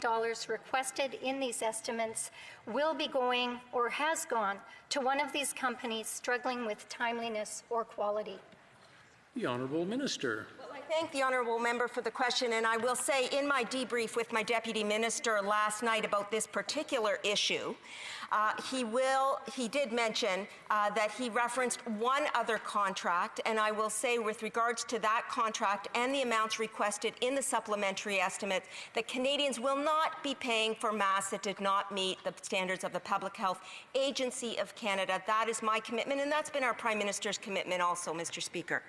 requested in these estimates will be going or has gone to one of these companies struggling with timeliness or quality? The Honourable Minister. I thank the honourable member for the question, and I will say in my debrief with my Deputy Minister last night about this particular issue, he did mention that he referenced one other contract, and I will say with regards to that contract and the amounts requested in the supplementary estimate, that Canadians will not be paying for masks that did not meet the standards of the Public Health Agency of Canada. That is my commitment, and that's been our Prime Minister's commitment also, Mr. Speaker.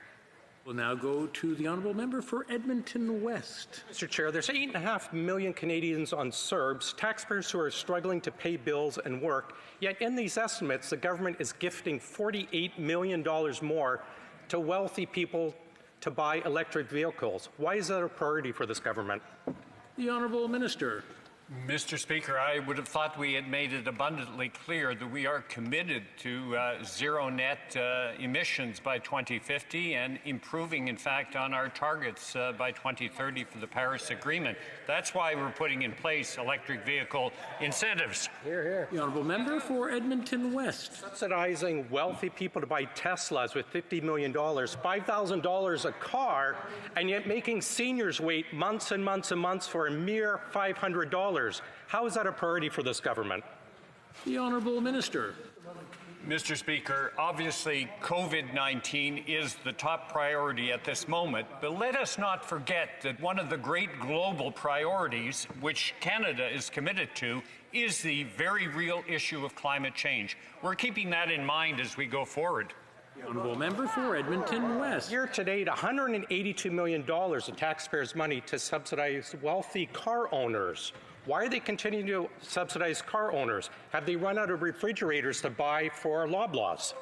We'll now go to the honourable member for Edmonton West. Mr. Chair, there's 8.5 million Canadians on CERBs, taxpayers who are struggling to pay bills and work, yet in these estimates, the government is gifting $48 million more to wealthy people to buy electric vehicles. Why is that a priority for this government? The Honourable Minister. Mr. Speaker, I would have thought we had made it abundantly clear that we are committed to zero net emissions by 2050 and improving, in fact, on our targets by 2030 for the Paris Agreement. That's why we're putting in place electric vehicle incentives. Hear, hear. The Honourable Member for Edmonton West. Subsidizing wealthy people to buy Teslas with $50 million, $5,000 a car, and yet making seniors wait months and months and months for a mere $500. How is that a priority for this government? The Honourable Minister. Mr. Speaker, obviously COVID-19 is the top priority at this moment, but let us not forget that one of the great global priorities which Canada is committed to is the very real issue of climate change. We're keeping that in mind as we go forward. The Honourable Member for Edmonton West. Year to date, $182 million of taxpayers' money to subsidize wealthy car owners. Why are they continuing to subsidize car owners? Have they run out of refrigerators to buy for Loblaws?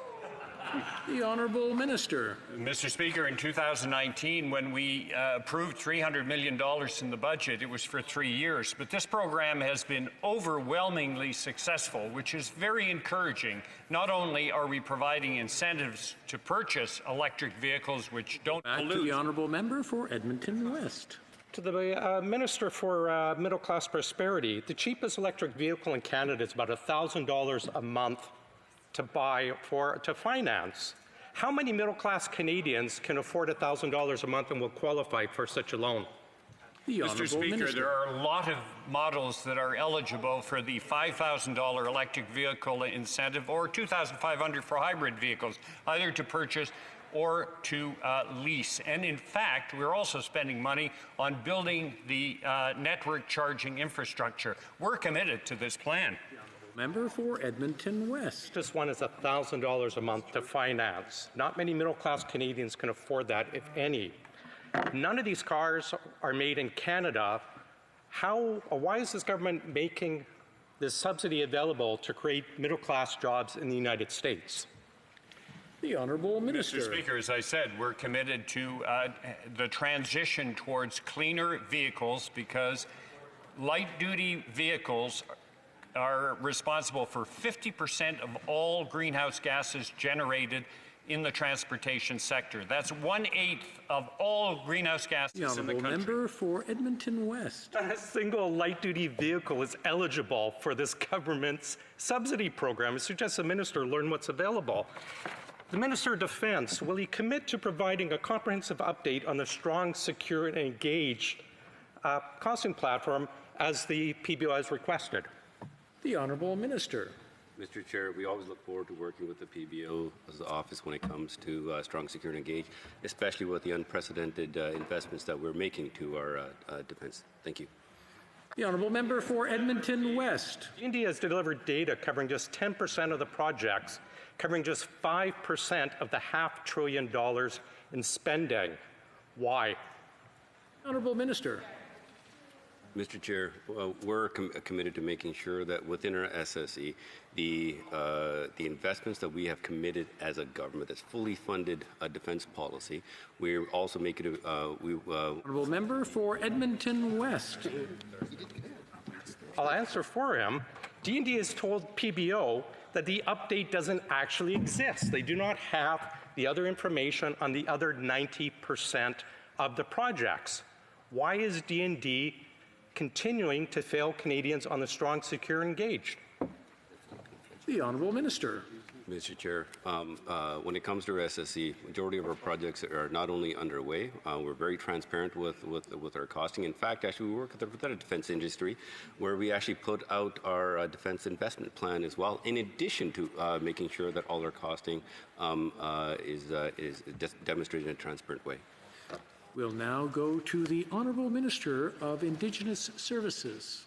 The Honourable Minister. Mr. Speaker, in 2019, when we approved $300 million in the budget, it was for 3 years. But this program has been overwhelmingly successful, which is very encouraging. Not only are we providing incentives to purchase electric vehicles which don't pollute. To the Honourable Member for Edmonton West. To the Minister for Middle Class Prosperity, the cheapest electric vehicle in Canada is about $1,000 a month to buy to finance. How many middle-class Canadians can afford $1,000 a month and will qualify for such a loan? Mr. Speaker, there are a lot of models that are eligible for the $5,000 electric vehicle incentive or $2,500 for hybrid vehicles, either to purchase or to lease. And in fact, we're also spending money on building the network charging infrastructure. We're committed to this plan. Member for Edmonton West. This one is $1,000 a month to finance. Not many middle-class Canadians can afford that, if any. None of these cars are made in Canada. Why is this government making this subsidy available to create middle-class jobs in the United States? The Honourable Minister. Mr. Speaker, as I said, we're committed to the transition towards cleaner vehicles because light-duty vehicles are responsible for 50% of all greenhouse gases generated in the transportation sector. That's 1/8 of all greenhouse gases in the country. Member for Edmonton West. Not a single light-duty vehicle is eligible for this government's subsidy program. It suggests the minister learn what's available. The Minister of Defence, will he commit to providing a comprehensive update on the strong, secure, and engaged costing platform as the PBO has requested? The Honourable Minister. Mr. Chair, we always look forward to working with the PBO's office when it comes to strong, secure, and engaged, especially with the unprecedented investments that we're making to our defence. Thank you. The Honourable Member for Edmonton West. India has delivered data covering just 10% of the projects, covering just 5% of the $500 billion in spending. Why? Honourable Minister. Mr. Chair, we're committed to making sure that within our SSE, the investments that we have committed as a government that's fully funded a defence policy, we're also making Honourable Member for Edmonton West. I'll answer for him. D&D has told PBO that the update doesn't actually exist. They do not have the other information on the other 90% of the projects. Why is D&D continuing to fail Canadians on the strong, secure, and engaged? The Honourable Minister. Mr. Chair, when it comes to our SSE, majority of our projects are not only underway, we're very transparent with our costing. In fact, actually, we work with the defence industry, where we actually put out our defence investment plan as well, in addition to making sure that all our costing is demonstrated in a transparent way. We'll now go to the Honourable Minister of Indigenous Services.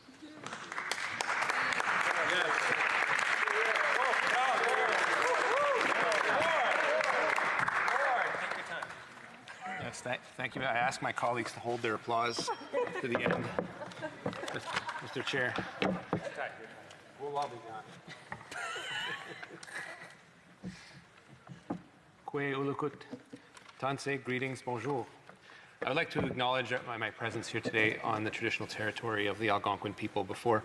Yes, thank you. I ask my colleagues to hold their applause to the end. Mr. Chair. We'll all be gone. Kwe ulukut, tanse, greetings, bonjour. I would like to acknowledge my presence here today on the traditional territory of the Algonquin people. Before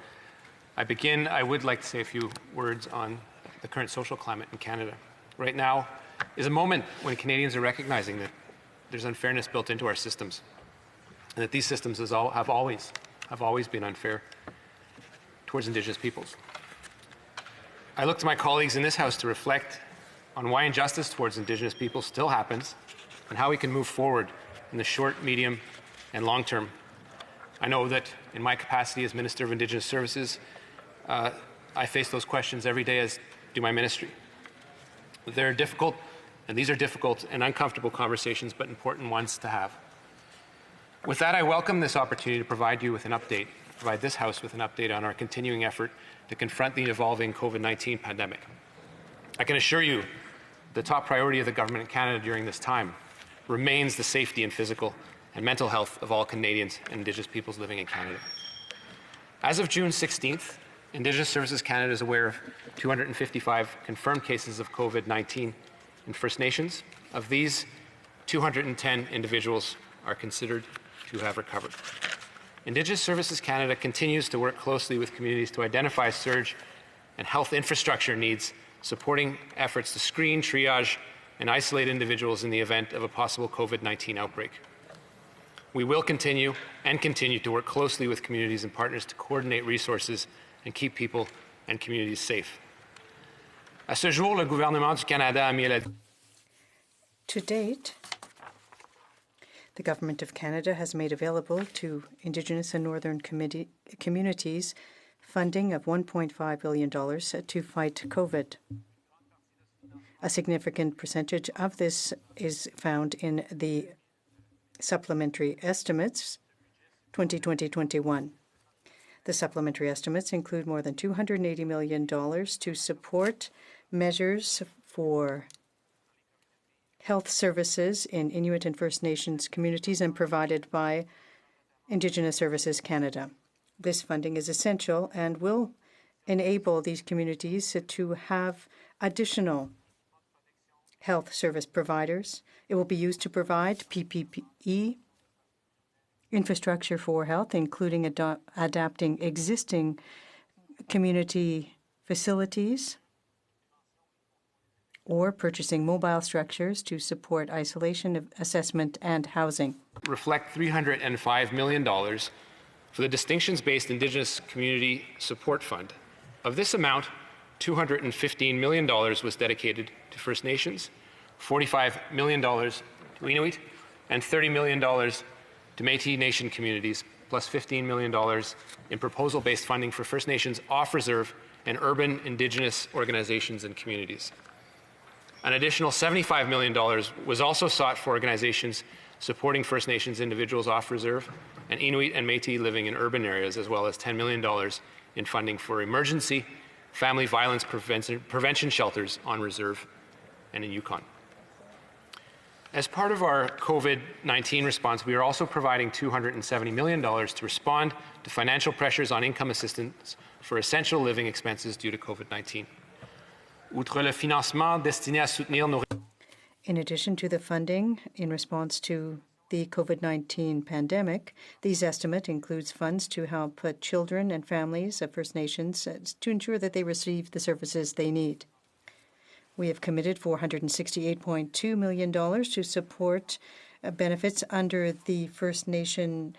I begin, I would like to say a few words on the current social climate in Canada. Right now is a moment when Canadians are recognizing that there's unfairness built into our systems, and that these systems have always been unfair towards Indigenous peoples. I look to my colleagues in this House to reflect on why injustice towards Indigenous people still happens and how we can move forward in the short, medium, and long term. I know that in my capacity as Minister of Indigenous Services, I face those questions every day, as do my ministry. They're difficult, and these are difficult and uncomfortable conversations, but important ones to have. With that, I welcome this opportunity to provide this House with an update on our continuing effort to confront the evolving COVID-19 pandemic. I can assure you the top priority of the government in Canada during this time remains the safety and physical and mental health of all Canadians and Indigenous peoples living in Canada. As of June 16th, Indigenous Services Canada is aware of 255 confirmed cases of COVID-19 in First Nations. Of these, 210 individuals are considered to have recovered. Indigenous Services Canada continues to work closely with communities to identify surge and health infrastructure needs, supporting efforts to screen, triage, and isolate individuals in the event of a possible COVID-19 outbreak. We will continue to work closely with communities and partners to coordinate resources and keep people and communities safe. À ce jour, le gouvernement du Canada a mis à la... To date, the Government of Canada has made available to Indigenous and Northern communities funding of $1.5 billion to fight COVID. A significant percentage of this is found in the supplementary estimates 2020-21. The supplementary estimates include more than $280 million to support measures for health services in Inuit and First Nations communities and provided by Indigenous Services Canada. This funding is essential and will enable these communities to have additional health service providers. It will be used to provide PPE infrastructure for health, including adapting existing community facilities or purchasing mobile structures to support isolation, assessment, and housing. Reflect $305 million for the Distinctions-Based Indigenous Community Support Fund. Of this amount, $215 million was dedicated to First Nations, $45 million to Inuit, and $30 million to Métis Nation communities, plus $15 million in proposal-based funding for First Nations off-reserve and urban Indigenous organizations and communities. An additional $75 million was also sought for organizations supporting First Nations individuals off-reserve and Inuit and Métis living in urban areas, as well as $10 million in funding for emergency family violence prevention shelters on reserve and in Yukon. As part of our COVID-19 response, we are also providing $270 million to respond to financial pressures on income assistance for essential living expenses due to COVID-19. In addition to the funding in response to the COVID-19 pandemic, these estimate includes funds to help children and families of First Nations to ensure that they receive the services they need. We have committed $468.2 million to support benefits under the First Nation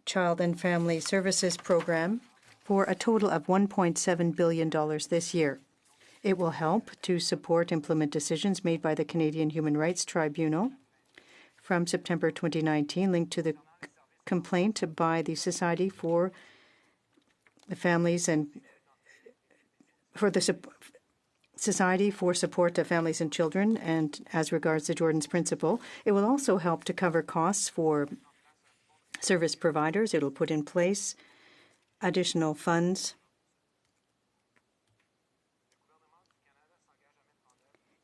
Child and Family Services Program for a total of $1.7 billion this year. It will help to support implement decisions made by the Canadian Human Rights Tribunal from September 2019 linked to the complaint by the Society for the Families and for the Society for Support of Families and Children, and as regards the Jordan's Principle. It will also help to cover costs for service providers. It will put in place additional funds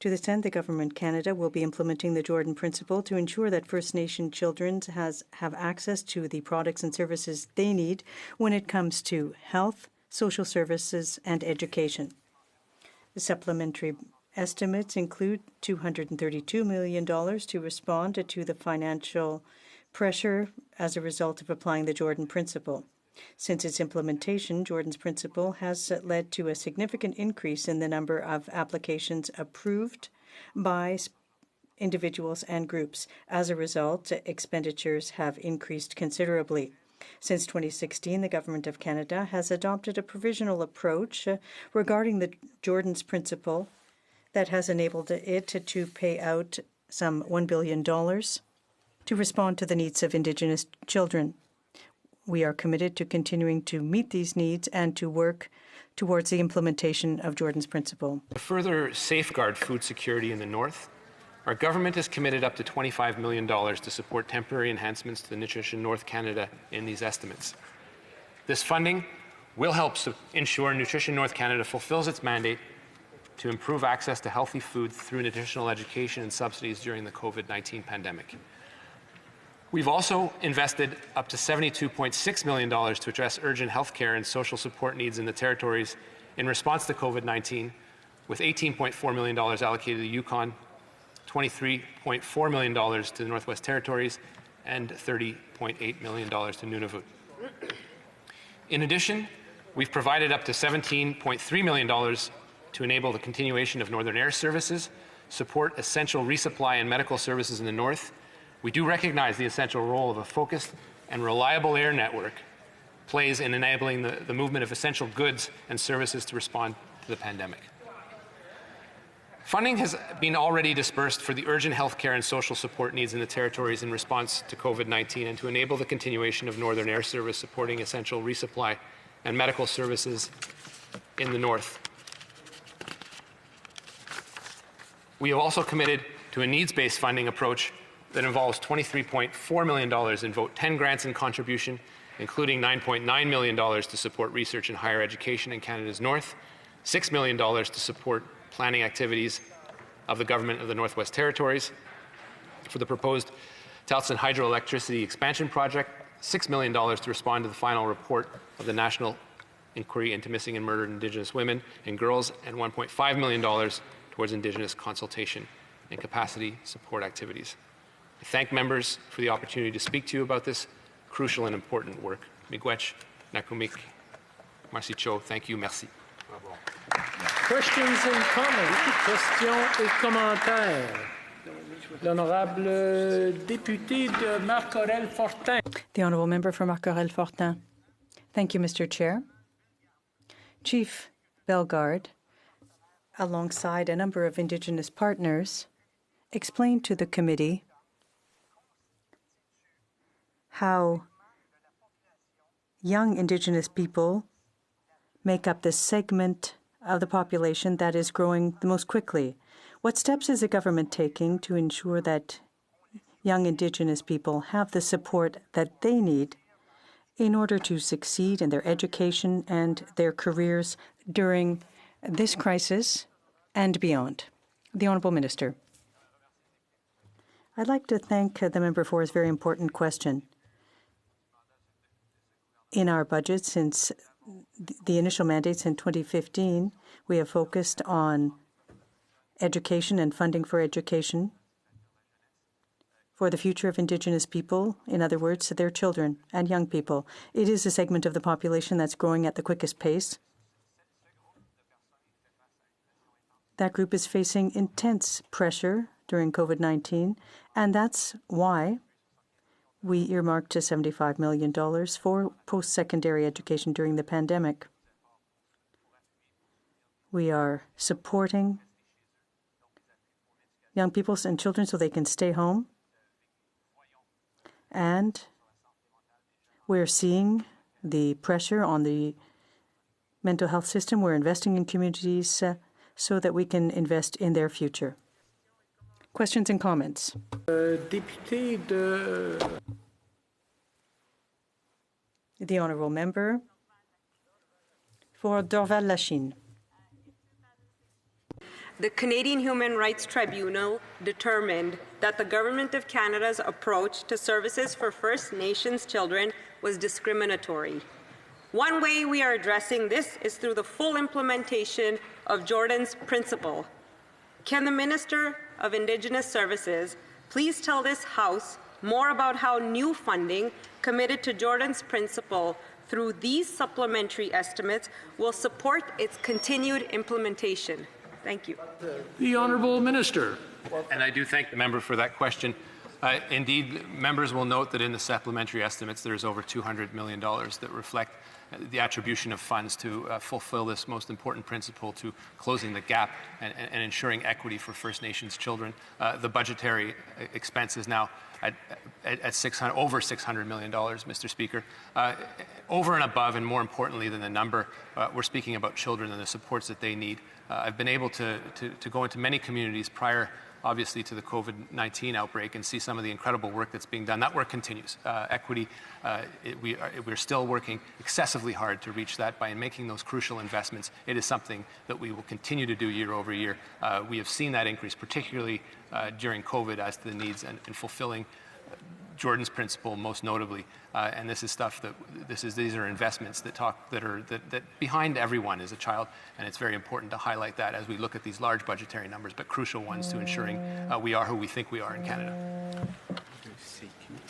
To this end, the Government Canada will be implementing the Jordan Principle to ensure that First Nation children have access to the products and services they need when it comes to health, social services, and education. The supplementary estimates include $232 million to respond to the financial pressure as a result of applying the Jordan Principle. Since its implementation, Jordan's Principle has led to a significant increase in the number of applications approved by individuals and groups. As a result, expenditures have increased considerably. Since 2016, the Government of Canada has adopted a provisional approach regarding the Jordan's Principle that has enabled it to pay out some $1 billion to respond to the needs of Indigenous children. We are committed to continuing to meet these needs and to work towards the implementation of Jordan's Principle. To further safeguard food security in the North, our government has committed up to $25 million to support temporary enhancements to the Nutrition North Canada in these estimates. This funding will help ensure Nutrition North Canada fulfills its mandate to improve access to healthy food through nutritional education and subsidies during the COVID-19 pandemic. We've also invested up to $72.6 million to address urgent healthcare and social support needs in the territories in response to COVID-19, with $18.4 million allocated to Yukon, $23.4 million to the Northwest Territories, and $30.8 million to Nunavut. In addition, we've provided up to $17.3 million to enable the continuation of Northern Air services, support essential resupply and medical services in the North. We do recognize the essential role of a focused and reliable air network plays in enabling the movement of essential goods and services to respond to the pandemic. Funding has been already dispersed for the urgent healthcare and social support needs in the territories in response to COVID-19 and to enable the continuation of Northern Air Service supporting essential resupply and medical services in the North. We have also committed to a needs-based funding approach that involves $23.4 million in Vote 10 grants and contribution, including $9.9 million to support research in higher education in Canada's North, $6 million to support planning activities of the Government of the Northwest Territories for the proposed Towson Hydroelectricity Expansion Project, $6 million to respond to the final report of the National Inquiry into Missing and Murdered Indigenous Women and Girls, and $1.5 million towards Indigenous consultation and capacity support activities. I thank members for the opportunity to speak to you about this crucial and important work. Miigwech, Nakumik, Marcy Cho, thank you, merci. Questions and comments. Questions et commentaires. L'honorable député de Marc-Aurèle-Fortin. The Honourable Member for Marc-Aurèle-Fortin. Thank you, Mr. Chair. Chief Bellegarde, alongside a number of Indigenous partners, explained to the committee how young Indigenous people make up the segment of the population that is growing the most quickly. What steps is the government taking to ensure that young Indigenous people have the support that they need in order to succeed in their education and their careers during this crisis and beyond? The Honourable Minister. I'd like to thank the member for his very important question. In our budget, since the initial mandates in 2015, we have focused on education and funding for education for the future of Indigenous people, in other words, their children and young people. It is a segment of the population that's growing at the quickest pace. That group is facing intense pressure during COVID-19, and that's why we earmarked $75 million for post-secondary education during the pandemic. We are supporting young people and children so they can stay home. And we're seeing the pressure on the mental health system. We're investing in communities so that we can invest in their future. Questions and comments? Député de... The Honourable Member for Dorval-Lachine. the Canadian Human Rights Tribunal determined that the Government of Canada's approach to services for First Nations children was discriminatory. One way we are addressing this is through the full implementation of Jordan's Principle. Can the Minister of Indigenous Services please tell this House more about how new funding committed to Jordan's Principle through these supplementary estimates will support its continued implementation? Thank you. The Honourable Minister. And I do thank the member for that question. Indeed, members will note that in the supplementary estimates there is over $200 million that reflect the attribution of funds to fulfill this most important principle to closing the gap and ensuring equity for First Nations children. The budgetary expense is now at over $600 million, Mr. Speaker. Over and above, and more importantly than the number, we're speaking about children and the supports that they need. I've been able to go into many communities prior, obviously, to the COVID-19 outbreak and see some of the incredible work that's being done. That work continues. Equity, we're still working excessively hard to reach that by making those crucial investments. It is something that we will continue to do year over year. We have seen that increase, particularly during COVID, as to the needs and fulfilling Jordan's Principle most notably, and this is stuff that these are investments that behind everyone is a child, and it's very important to highlight that as we look at these large budgetary numbers, but crucial ones to ensuring we are who we think we are in Canada.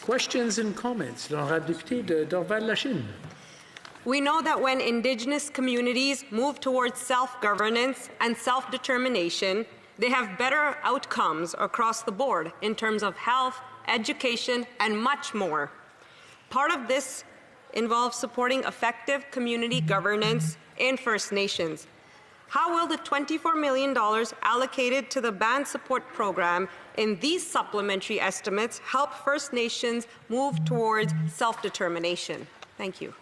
Questions and comments. L'honorable député de Dorval-Lachine. We know that when Indigenous communities move towards self-governance and self-determination, they have better outcomes across the board in terms of health, education, and much more. Part of this involves supporting effective community governance in First Nations. How will the $24 million allocated to the band support program in these supplementary estimates help First Nations move towards self-determination? Thank you.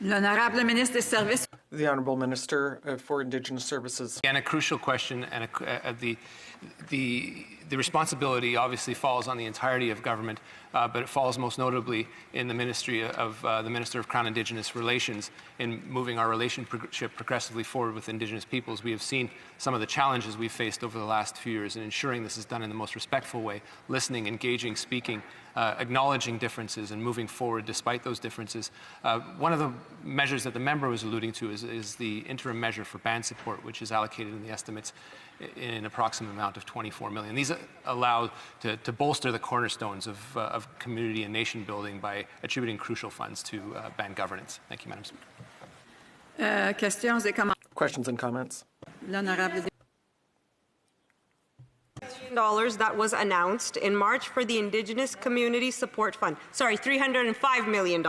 L'honorable ministre des Services. The Honourable Minister for Indigenous Services. And a crucial question, and the responsibility obviously falls on the entirety of government, but it falls most notably in the Ministry of the Minister of Crown Indigenous Relations in moving our relationship progressively forward with Indigenous peoples. We have seen some of the challenges we've faced over the last few years, and ensuring this is done in the most respectful way, listening, engaging, speaking, acknowledging differences and moving forward despite those differences. One of the measures that the member was alluding to is the interim measure for band support, which is allocated in the estimates in an approximate amount of $24 million. These allow to bolster the cornerstones of community and nation building by attributing crucial funds to band governance. Thank you, Madam Speaker. Questions and comments. $1 million that was announced in March for the Indigenous Community Support Fund. Sorry, $305 million,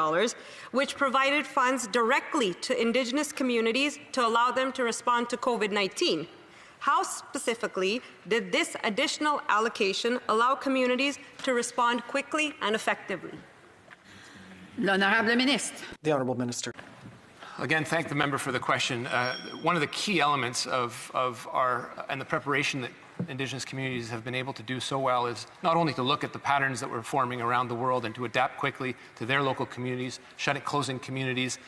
which provided funds directly to Indigenous communities to allow them to respond to COVID-19. How specifically did this additional allocation allow communities to respond quickly and effectively? L'honorable ministre. The Honourable Minister. Again, thank the member for the question. One of the key elements of the preparation that Indigenous communities have been able to do so well is not only to look at the patterns that were forming around the world and to adapt quickly to their local communities, closing communities,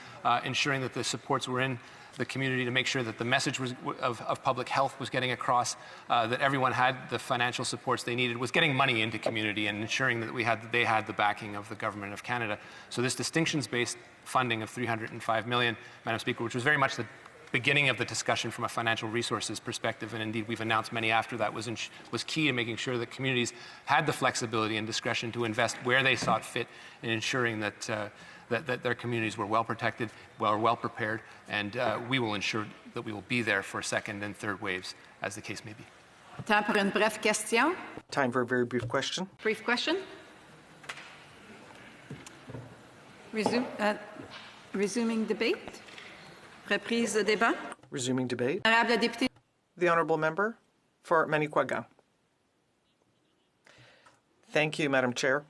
ensuring that the supports were in the community to make sure that the message of public health was getting across, that everyone had the financial supports they needed, was getting money into community and ensuring that they had the backing of the Government of Canada. So this distinctions-based funding of $305 million, Madam Speaker, which was very much the beginning of the discussion from a financial resources perspective, and indeed we've announced many after that, was key in making sure that communities had the flexibility and discretion to invest where they saw fit in ensuring that that their communities were well protected, well prepared, and we will ensure that we will be there for second and third waves, as the case may be. Time pour une brève question. Time for a very brief question. Brief question. Resuming debate. Reprise de débat. Resuming debate. Honorable député. The Honourable Member for Manicouagan. Thank you, Madam Chair.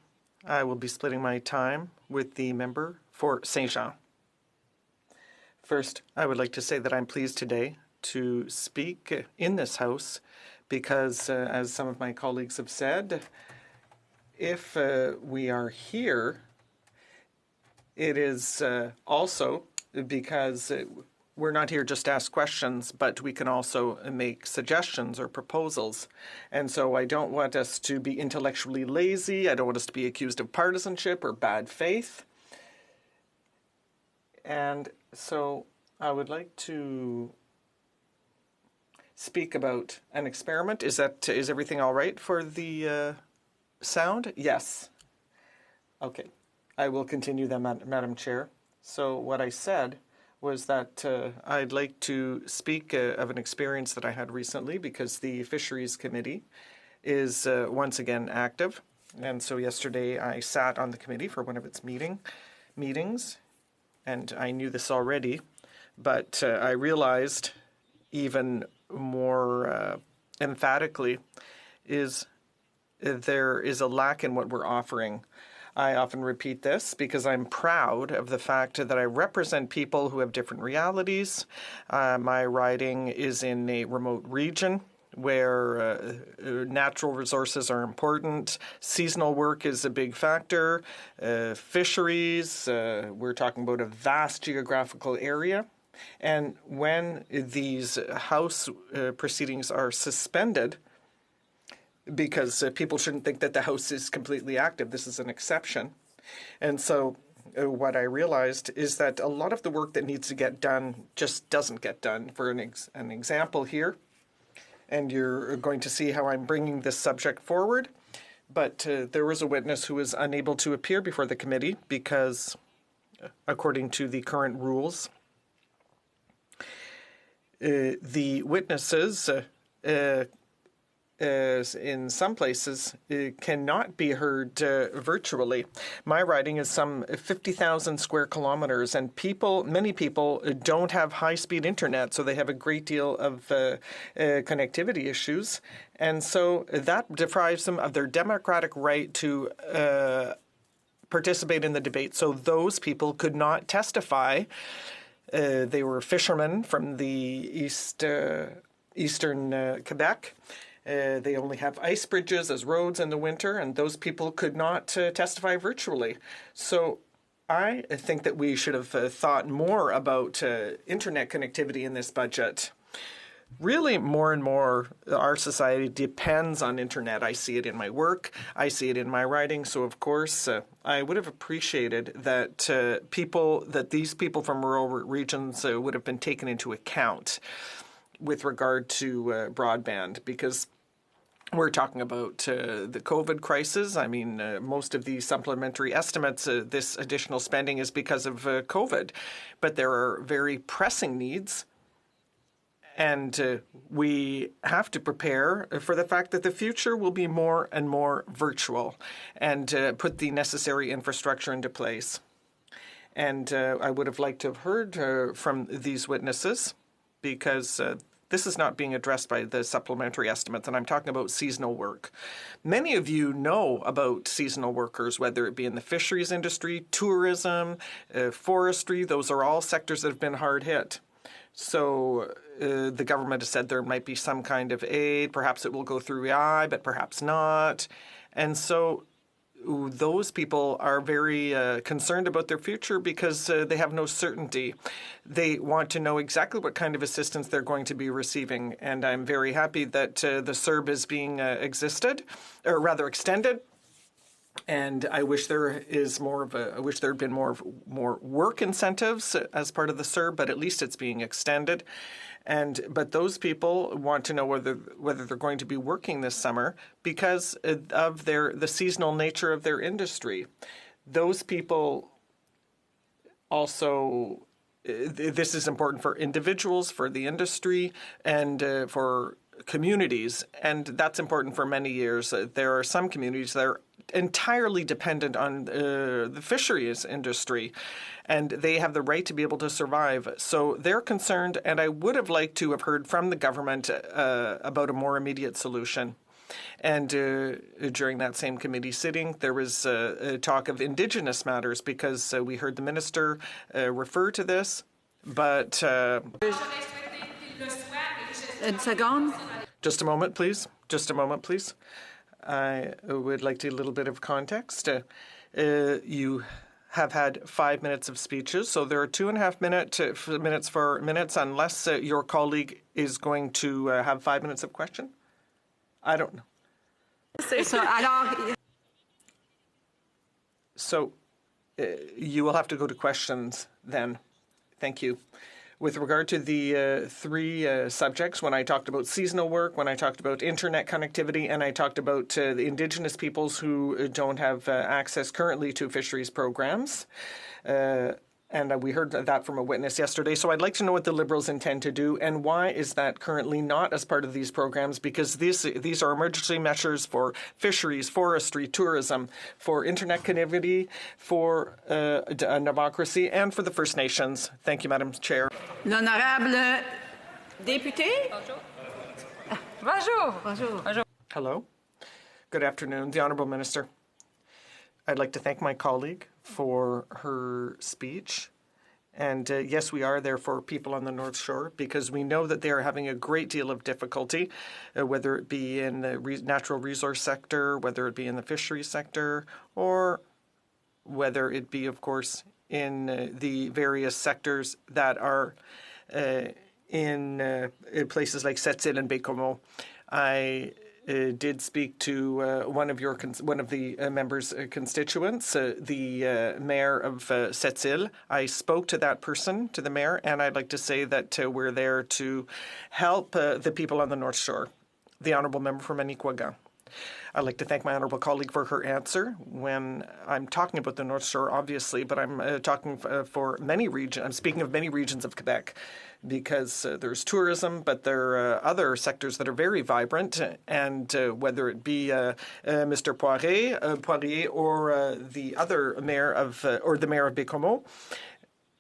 I will be splitting my time with the member for Saint-Jean. First, I would like to say that I'm pleased today to speak in this House because, as some of my colleagues have said, if we are here, it is also because we're not here just to ask questions, but we can also make suggestions or proposals. And so I don't want us to be intellectually lazy. I don't want us to be accused of partisanship or bad faith. And so I would like to speak about an experiment. Is everything all right for the sound? Yes. Okay. I will continue then, Madam Chair. So what I said was that I'd like to speak of an experience that I had recently because the Fisheries Committee is once again active. And so yesterday I sat on the committee for one of its meetings, and I knew this already, but I realized even more emphatically there is a lack in what we're offering. I often repeat this because I'm proud of the fact that I represent people who have different realities. My riding is in a remote region where natural resources are important. Seasonal work is a big factor. Fisheries, we're talking about a vast geographical area. And when these House proceedings are suspended, because people shouldn't think that the House is completely active, this is an exception. And so what I realized is that a lot of the work that needs to get done just doesn't get done. For an example here, and you're going to see how I'm bringing this subject forward, but there was a witness who was unable to appear before the committee because, according to the current rules, the witnesses in some places cannot be heard virtually. My riding is some 50,000 square kilometers, and many people don't have high-speed internet, so they have a great deal of connectivity issues, and so that deprives them of their democratic right to participate in the debate. So those people could not testify. They were fishermen from the eastern Quebec. They only have ice bridges as roads in the winter, and those people could not testify virtually. So I think that we should have thought more about internet connectivity in this budget. Really, more and more, our society depends on internet. I see it in my work. I see it in my writing. So, of course, I would have appreciated that these people from rural regions would have been taken into account with regard to broadband, because we're talking about the COVID crisis. I mean, most of the supplementary estimates, this additional spending is because of COVID, but there are very pressing needs. And we have to prepare for the fact that the future will be more and more virtual, and put the necessary infrastructure into place. And I would have liked to have heard from these witnesses, because this is not being addressed by the supplementary estimates, and I'm talking about seasonal work. Many of you know about seasonal workers, whether it be in the fisheries industry, tourism, forestry. Those are all sectors that have been hard hit. So the government has said there might be some kind of aid. Perhaps it will go through EI, but perhaps not. And so those people are very concerned about their future because they have no certainty. They want to know exactly what kind of assistance they're going to be receiving. And I'm very happy that the CERB is being extended. And I wish there had been more work incentives as part of the CERB, but at least it's being extended. But those people want to know whether they're going to be working this summer because of the seasonal nature of their industry. Those people also, this is important for individuals, for the industry, and for communities, and that's important for many years. There are some communities that are entirely dependent on the fisheries industry, and they have the right to be able to survive. So they're concerned, and I would have liked to have heard from the government about a more immediate solution. And during that same committee sitting, there was a talk of Indigenous matters because we heard the minister refer to this, but... Just a moment, please. Just a moment, please. I would like to get a little bit of context. You have had 5 minutes of speeches. So there are 2.5 minutes unless your colleague is going to have 5 minutes of question. I don't know. So you will have to go to questions then. Thank you. With regard to the three subjects, when I talked about seasonal work, when I talked about internet connectivity, and I talked about the Indigenous peoples who don't have access currently to fisheries programs, and we heard that from a witness yesterday. So I'd like to know what the Liberals intend to do, and why is that currently not as part of these programs? Because these are emergency measures for fisheries, forestry, tourism, for internet connectivity, for democracy, and for the First Nations. Thank you, Madam Chair. L'honorable député. Bonjour. Bonjour. Bonjour. Hello. Good afternoon, the Honourable Minister. I'd like to thank my colleague for her speech. And yes, we are there for people on the North Shore because we know that they are having a great deal of difficulty, whether it be in the natural resource sector, whether it be in the fisheries sector, or whether it be, of course, in the various sectors that are in places like Sept-Îles and Baie-Comeau. I did speak to one of the members' constituents, the mayor of Sept-Îles. I spoke to that person, to the mayor, and I'd like to say that we're there to help the people on the North Shore. The honourable member from Manicouagan. I'd like to thank my honourable colleague for her answer. When I'm talking about the North Shore, obviously, but I'm talking for many regions. I'm speaking of many regions of Quebec because there's tourism, but there are other sectors that are very vibrant. And whether it be Mr. Poirier or the other mayor of, or the mayor of Baie-Comeau,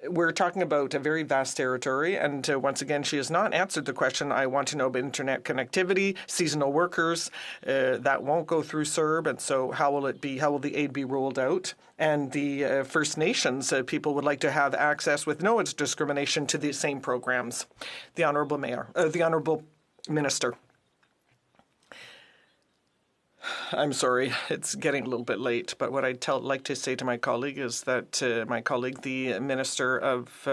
we're talking about a very vast territory, and once again, she has not answered the question. I want to know about internet connectivity, seasonal workers. That won't go through CERB, and so how will it be? How will the aid be rolled out? And the First Nations people would like to have access with no discrimination to the same programs. The Honourable Mayor, the Honourable Minister. I'm sorry, it's getting a little bit late, but what I'd like to say to my colleague is that my colleague, the Minister of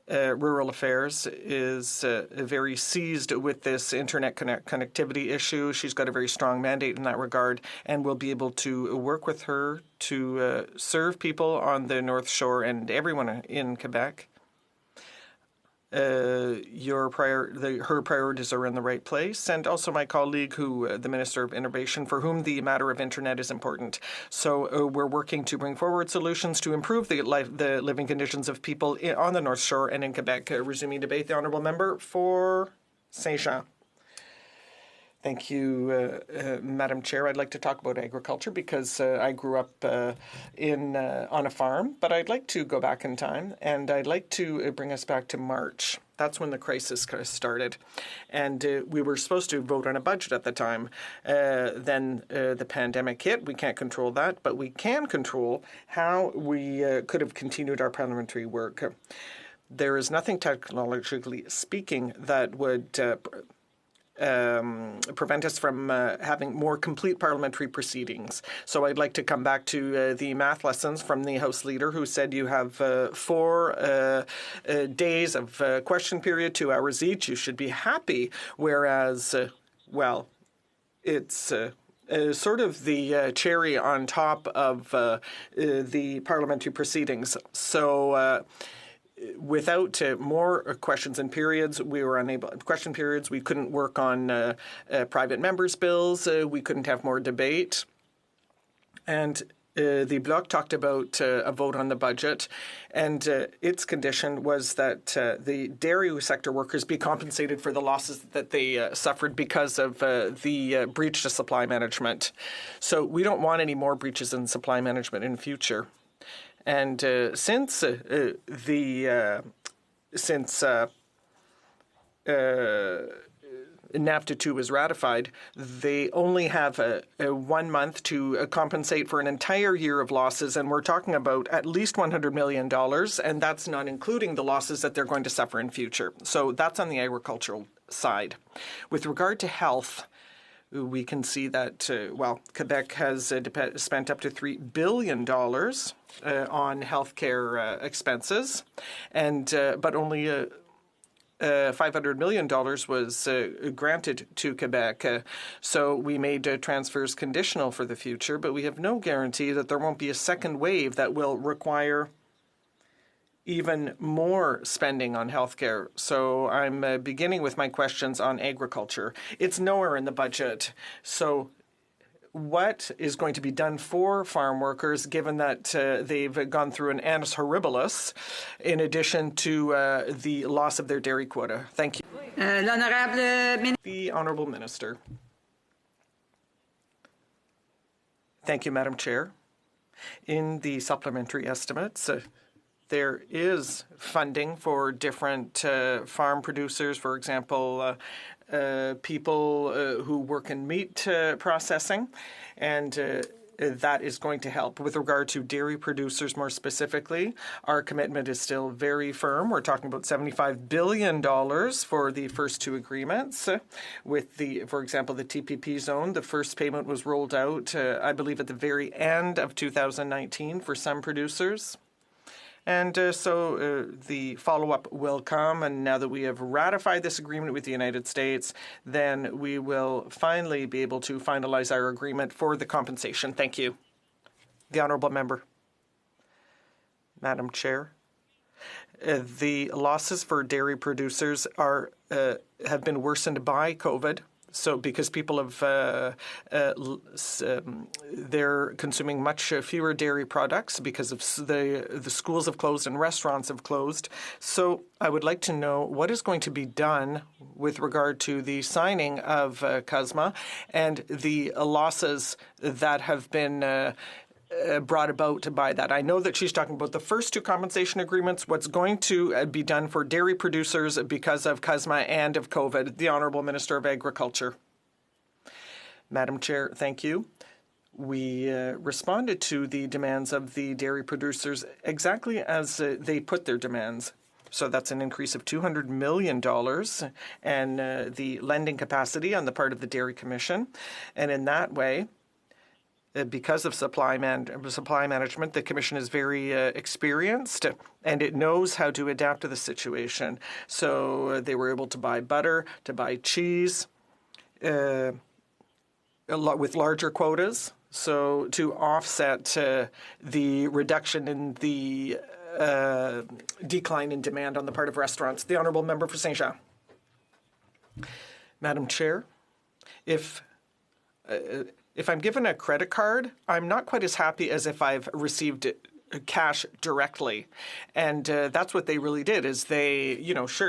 Rural Affairs, is very seized with this internet connectivity issue. She's got a very strong mandate in that regard, and we'll be able to work with her to serve people on the North Shore and everyone in Quebec. Her priorities are in the right place, and also my colleague, the Minister of Innovation, for whom the matter of internet is important. So we're working to bring forward solutions to improve the living conditions of people on the North Shore and in Quebec. Resuming debate, the honourable member for Saint-Jean. Thank you, Madam Chair. I'd like to talk about agriculture because I grew up on a farm, but I'd like to go back in time, and I'd like to bring us back to March. That's when the crisis started, and we were supposed to vote on a budget at the time. Then the pandemic hit. We can't control that, but we can control how we could have continued our parliamentary work. There is nothing technologically speaking that would prevent us from having more complete parliamentary proceedings. So I'd like to come back to the math lessons from the House Leader, who said you have 4 days of question period, 2 hours each. You should be happy, whereas, well, it's sort of the cherry on top of the parliamentary proceedings. So without more questions and periods, we were unable. Question periods, we couldn't work on private members' bills. We couldn't have more debate. And the Bloc talked about a vote on the budget, and its condition was that the dairy sector workers be compensated for the losses that they suffered because of the breach to supply management. So we don't want any more breaches in supply management in the future. And since NAFTA 2 was ratified, they only have a 1 month to compensate for an entire year of losses, and we're talking about at least $100 million, and that's not including the losses that they're going to suffer in future. So that's on the agricultural side. With regard to health, we can see that, Quebec has spent up to $3 billion on healthcare expenses, but only $500 million was granted to Quebec. So we made transfers conditional for the future, but we have no guarantee that there won't be a second wave that will require even more spending on healthcare. So I'm beginning with my questions on agriculture. It's nowhere in the budget. So what is going to be done for farm workers, given that they've gone through an annus horribilis, in addition to the loss of their dairy quota? Thank you. The Honourable Minister. Thank you, Madam Chair. In the supplementary estimates, there is funding for different farm producers, for example, people who work in meat processing, and that is going to help. With regard to dairy producers more specifically, our commitment is still very firm. We're talking about $75 billion for the first two agreements. With for example, the TPP zone, the first payment was rolled out, I believe, at the very end of 2019 for some producers. And so the follow-up will come, and now that we have ratified this agreement with the United States, then we will finally be able to finalize our agreement for the compensation. Thank you. The Honourable Member. Madam Chair. The losses for dairy producers have been worsened by COVID. So because people have, they're consuming much fewer dairy products because of the schools have closed and restaurants have closed. So I would like to know what is going to be done with regard to the signing of CUSMA and the losses that have been brought about by that. I know that she's talking about the first two compensation agreements, what's going to be done for dairy producers because of CUSMA and of COVID. The Honourable Minister of Agriculture. Madam Chair, thank you. We responded to the demands of the dairy producers exactly as they put their demands. So that's an increase of $200 million and the lending capacity on the part of the Dairy Commission. And in that way, because of supply management, the Commission is very experienced and it knows how to adapt to the situation. So they were able to buy butter, to buy cheese with larger quotas, so to offset the reduction in the decline in demand on the part of restaurants. The Honourable Member for Saint Jean. Madam Chair, if I'm given a credit card, I'm not quite as happy as if I've received cash directly. And that's what they really did, is they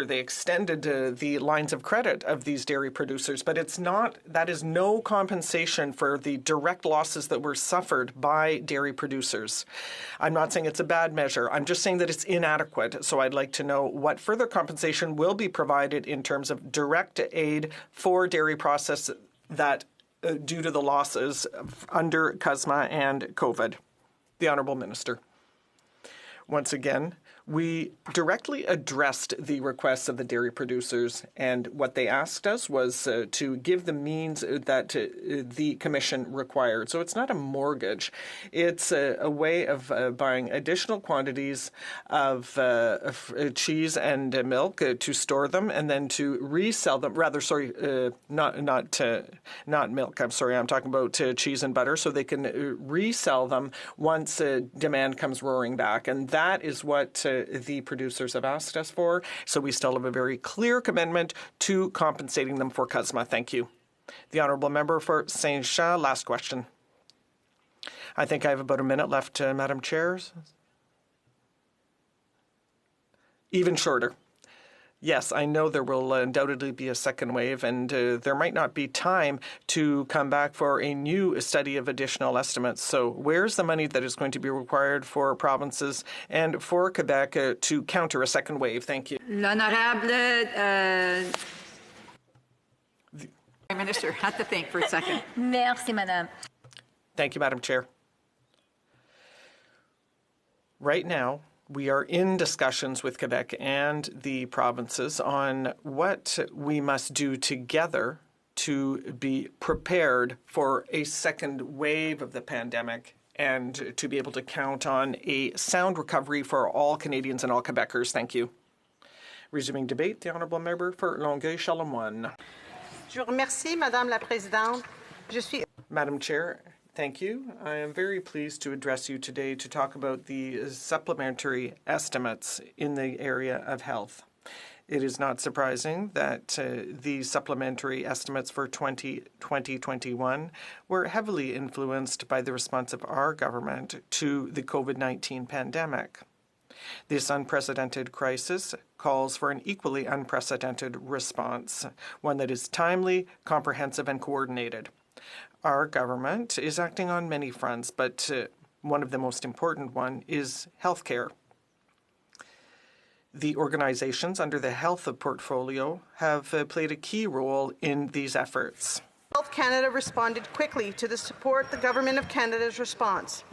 extended the lines of credit of these dairy producers, but that is no compensation for the direct losses that were suffered by dairy producers. I'm not saying it's a bad measure. I'm just saying that it's inadequate. So I'd like to know what further compensation will be provided in terms of direct aid for dairy process that due to the losses under CUSMA and COVID. The Honourable Minister. Once again, we directly addressed the requests of the dairy producers, and what they asked us was to give the means that the Commission required. So it's not a mortgage. It's a way of buying additional quantities of cheese and milk to store them and then to resell them. Not milk. I'm sorry. I'm talking about cheese and butter, so they can resell them once demand comes roaring back. And that is what the producers have asked us for. So we still have a very clear commitment to compensating them for CUSMA. Thank you. The Honourable Member for Saint Jean, last question. I think I have about a minute left, Madam Chair. Even shorter. Yes, I know there will undoubtedly be a second wave, and there might not be time to come back for a new study of additional estimates. So where's the money that is going to be required for provinces and for Quebec to counter a second wave? Thank you. L'honorable Prime Minister, had to think for a second. Merci, Madame. Thank you, Madam Chair. Right now, we are in discussions with Quebec and the provinces on what we must do together to be prepared for a second wave of the pandemic and to be able to count on a sound recovery for all Canadians and all Quebecers. Thank you. Resuming debate, the Honourable Member for Longueuil-Charlemagne. Je vous remercie, Madame la Présidente. Je suis... Madam Chair, thank you. I am very pleased to address you today to talk about the supplementary estimates in the area of health. It is not surprising that the supplementary estimates for 2021 were heavily influenced by the response of our government to the COVID-19 pandemic. This unprecedented crisis calls for an equally unprecedented response, one that is timely, comprehensive, and coordinated. Our government is acting on many fronts, but one of the most important one is healthcare. The organizations under the health portfolio have played a key role in these efforts. Health Canada responded quickly to support the Government of Canada's response.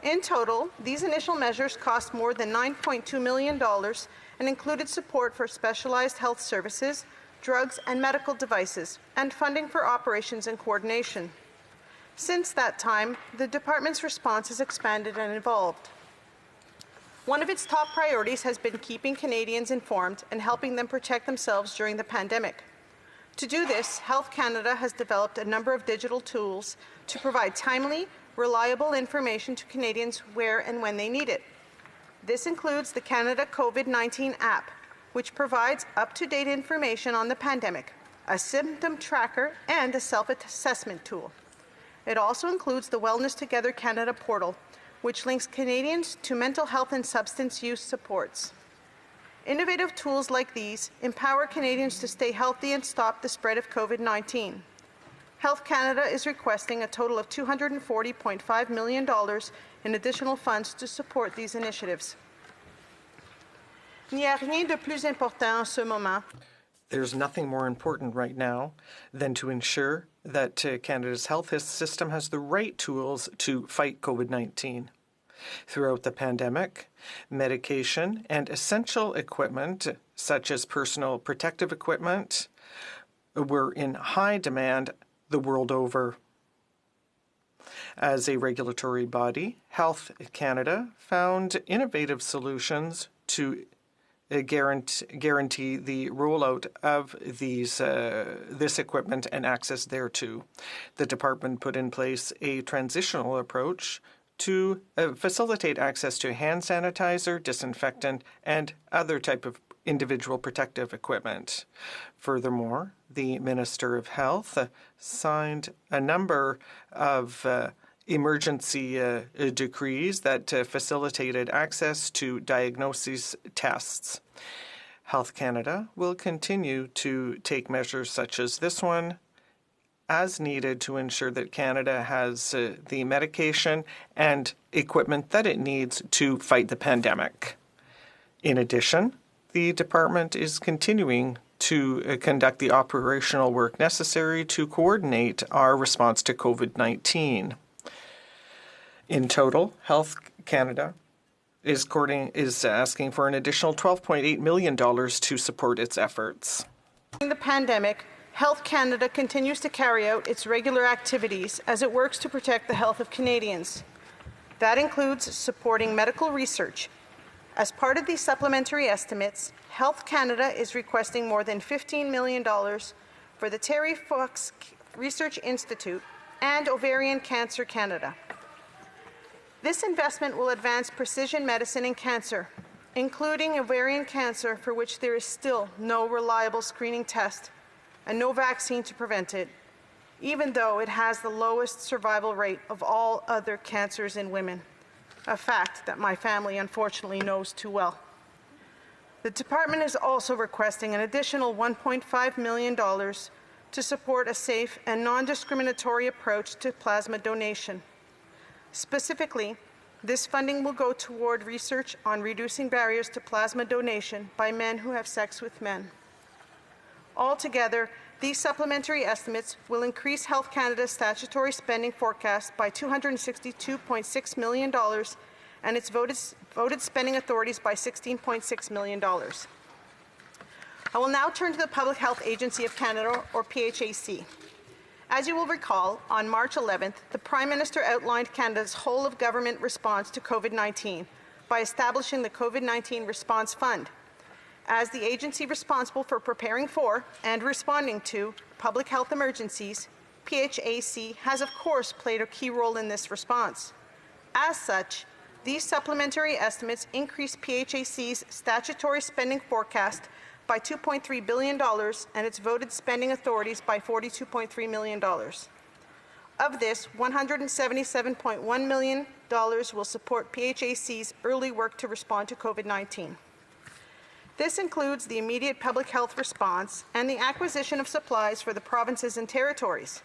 In total, these initial measures cost more than $9.2 million and included support for specialized health services, drugs and medical devices, and funding for operations and coordination. Since that time, the department's response has expanded and evolved. One of its top priorities has been keeping Canadians informed and helping them protect themselves during the pandemic. To do this, Health Canada has developed a number of digital tools to provide timely, reliable information to Canadians where and when they need it. This includes the Canada COVID-19 app, which provides up-to-date information on the pandemic, a symptom tracker, and a self-assessment tool. It also includes the Wellness Together Canada portal, which links Canadians to mental health and substance use supports. Innovative tools like these empower Canadians to stay healthy and stop the spread of COVID-19. Health Canada is requesting a total of $240.5 million in additional funds to support these initiatives. Il n'y a rien de plus important en ce moment. There's nothing more important right now than to ensure that Canada's health system has the right tools to fight COVID-19. Throughout the pandemic, medication and essential equipment, such as personal protective equipment, were in high demand the world over. As a regulatory body, Health Canada found innovative solutions to guarantee the rollout of this equipment and access thereto. The department put in place a transitional approach to facilitate access to hand sanitizer, disinfectant, and other type of individual protective equipment. Furthermore, the Minister of Health signed a number of emergency decrees that facilitated access to diagnosis tests. Health Canada will continue to take measures such as this one as needed to ensure that Canada has the medication and equipment that it needs to fight the pandemic. In addition, the department is continuing to conduct the operational work necessary to coordinate our response to COVID-19. In total, Health Canada is asking for an additional $12.8 million to support its efforts. During the pandemic, Health Canada continues to carry out its regular activities as it works to protect the health of Canadians. That includes supporting medical research. As part of these supplementary estimates, Health Canada is requesting more than $15 million for the Terry Fox Research Institute and Ovarian Cancer Canada. This investment will advance precision medicine in cancer, including ovarian cancer, for which there is still no reliable screening test and no vaccine to prevent it, even though it has the lowest survival rate of all other cancers in women, a fact that my family unfortunately knows too well. The department is also requesting an additional $1.5 million to support a safe and non-discriminatory approach to plasma donation. Specifically, this funding will go toward research on reducing barriers to plasma donation by men who have sex with men. Altogether, these supplementary estimates will increase Health Canada's statutory spending forecast by $262.6 million and its voted spending authorities by $16.6 million. I will now turn to the Public Health Agency of Canada, or PHAC. As you will recall, on March 11th, the Prime Minister outlined Canada's whole-of-government response to COVID-19 by establishing the COVID-19 Response Fund. As the agency responsible for preparing for and responding to public health emergencies, PHAC has of course played a key role in this response. As such, these supplementary estimates increase PHAC's statutory spending forecast by $2.3 billion and its voted spending authorities by $42.3 million. Of this, $177.1 million will support PHAC's early work to respond to COVID-19. This includes the immediate public health response and the acquisition of supplies for the provinces and territories.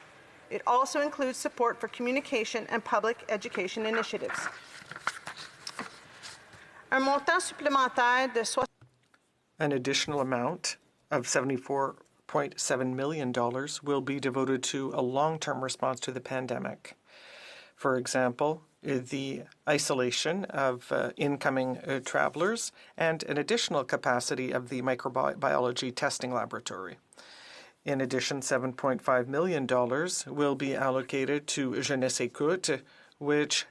It also includes support for communication and public education initiatives. Un montant supplémentaire de An additional amount of $74.7 million will be devoted to a long-term response to the pandemic. For example, the isolation of incoming travelers and an additional capacity of the microbiology testing laboratory. In addition, $7.5 million will be allocated to Jeunesse Écoute, which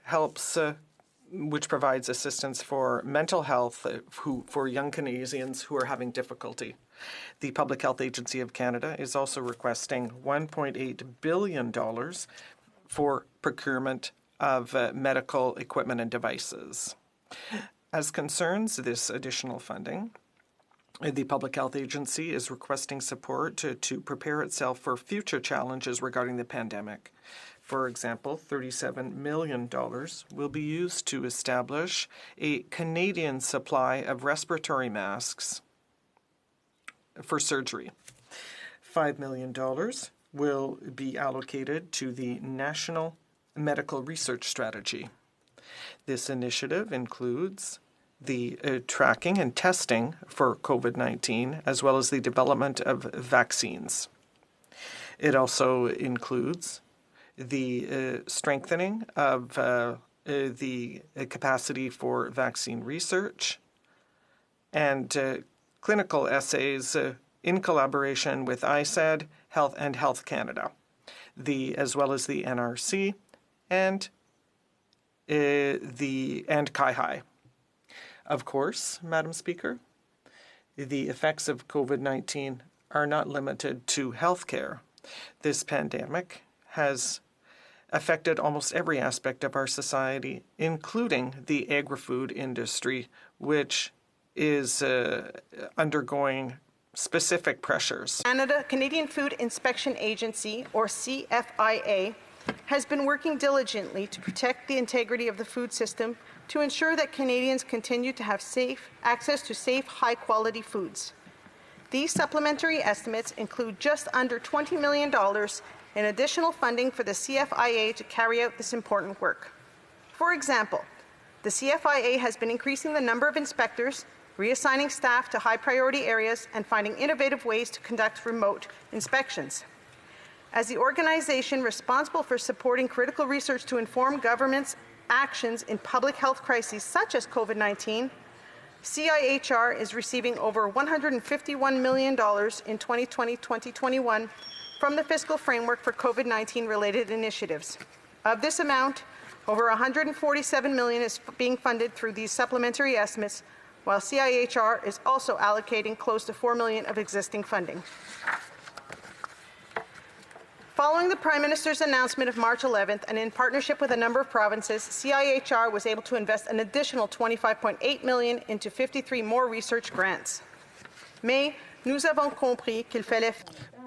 provides assistance for mental health for young Canadians who are having difficulty. The Public Health Agency of Canada is also requesting $1.8 billion for procurement of medical equipment and devices. As concerns this additional funding, the Public Health Agency is requesting support to prepare itself for future challenges regarding the pandemic. For example, $37 million will be used to establish a Canadian supply of respiratory masks for surgery. $5 million will be allocated to the National Medical Research Strategy. This initiative includes the tracking and testing for COVID-19, as well as the development of vaccines. It also includes the strengthening of the capacity for vaccine research and clinical essays in collaboration with ISAD, Health and Health Canada, as well as the NRC and CIHI. Of course, Madam Speaker, the effects of COVID-19 are not limited to healthcare. This pandemic has affected almost every aspect of our society, including the agri-food industry, which is undergoing specific pressures. Canadian Food Inspection Agency, or CFIA, has been working diligently to protect the integrity of the food system to ensure that Canadians continue to have access to safe, high-quality foods. These supplementary estimates include just under $20 million in additional funding for the CFIA to carry out this important work. For example, the CFIA has been increasing the number of inspectors, reassigning staff to high-priority areas, and finding innovative ways to conduct remote inspections. As the organization responsible for supporting critical research to inform government's actions in public health crises such as COVID-19, CIHR is receiving over $151 million in 2020-2021 from the fiscal framework for COVID-19 related initiatives. Of this amount, over $147 million is being funded through these supplementary estimates, while CIHR is also allocating close to $4 million of existing funding. Following the Prime Minister's announcement of March 11th, and in partnership with a number of provinces, CIHR was able to invest an additional $25.8 million into 53 more research grants. Mais nous avons compris qu'il fallait.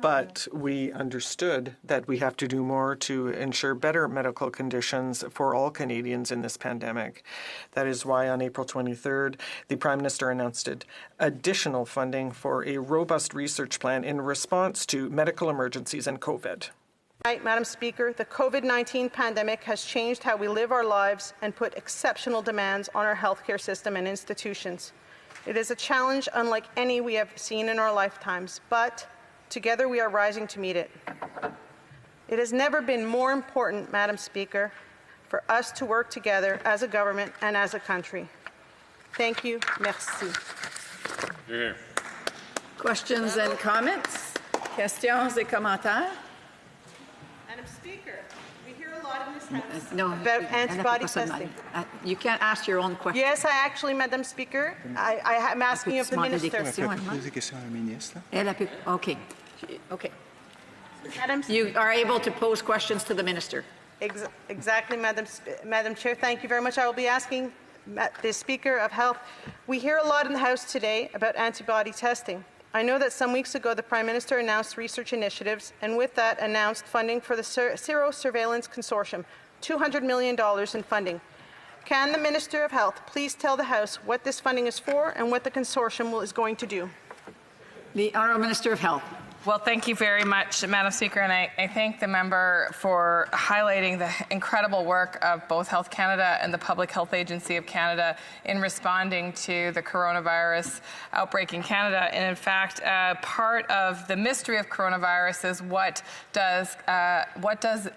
But we understood that we have to do more to ensure better medical conditions for all Canadians in this pandemic. That is why on April 23rd, the Prime Minister announced additional funding for a robust research plan in response to medical emergencies and COVID. Madam Speaker, the COVID-19 pandemic has changed how we live our lives and put exceptional demands on our healthcare system and institutions. It is a challenge unlike any we have seen in our lifetimes, but together we are rising to meet it. It has never been more important, Madam Speaker, for us to work together as a government and as a country. Thank you. Merci. Questions and comments? Questions et commentaires? Madam Speaker, we hear a lot in this House No, about antibody testing. You can't ask your own question. Yes, I actually, Madam Speaker, I'm asking of the Minister. Elle a pu- Okay. Okay. Madam You are able to pose questions to the minister. Exactly, Madam Chair. Thank you very much. I will be asking the Speaker of Health. We hear a lot in the House today about antibody testing. I know that some weeks ago the Prime Minister announced research initiatives, and with that announced funding for the Sero Surveillance Consortium, $200 million in funding. Can the Minister of Health please tell the House what this funding is for and what the consortium is going to do? The Honourable Minister of Health. Well, thank you very much, Madam Speaker, and I thank the member for highlighting the incredible work of both Health Canada and the Public Health Agency of Canada in responding to the coronavirus outbreak in Canada. And in fact, part of the mystery of coronavirus is what does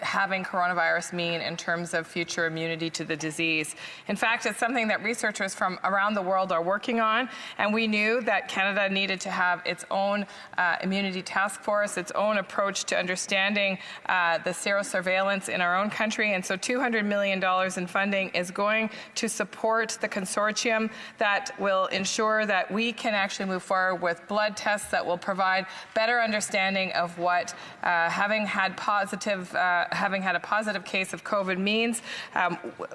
having coronavirus mean in terms of future immunity to the disease. In fact, it's something that researchers from around the world are working on, and we knew that Canada needed to have its own immunity task force, its own approach to understanding the serosurveillance in our own country. And so $200 million in funding is going to support the consortium that will ensure that we can actually move forward with blood tests that will provide better understanding of what having had a positive case of COVID means,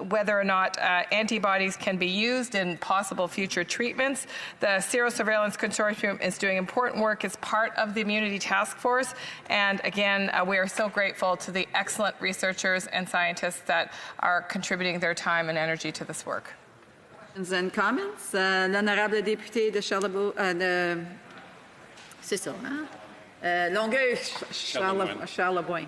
whether or not antibodies can be used in possible future treatments. The Serosurveillance Consortium is doing important work as part of the Immunity Task Force, and again, we are so grateful to the excellent researchers and scientists that are contributing their time and energy to this work. Questions and comments? L'honorable député de Charlebourg, c'est ça, hein? Longueuil, Charlebourg.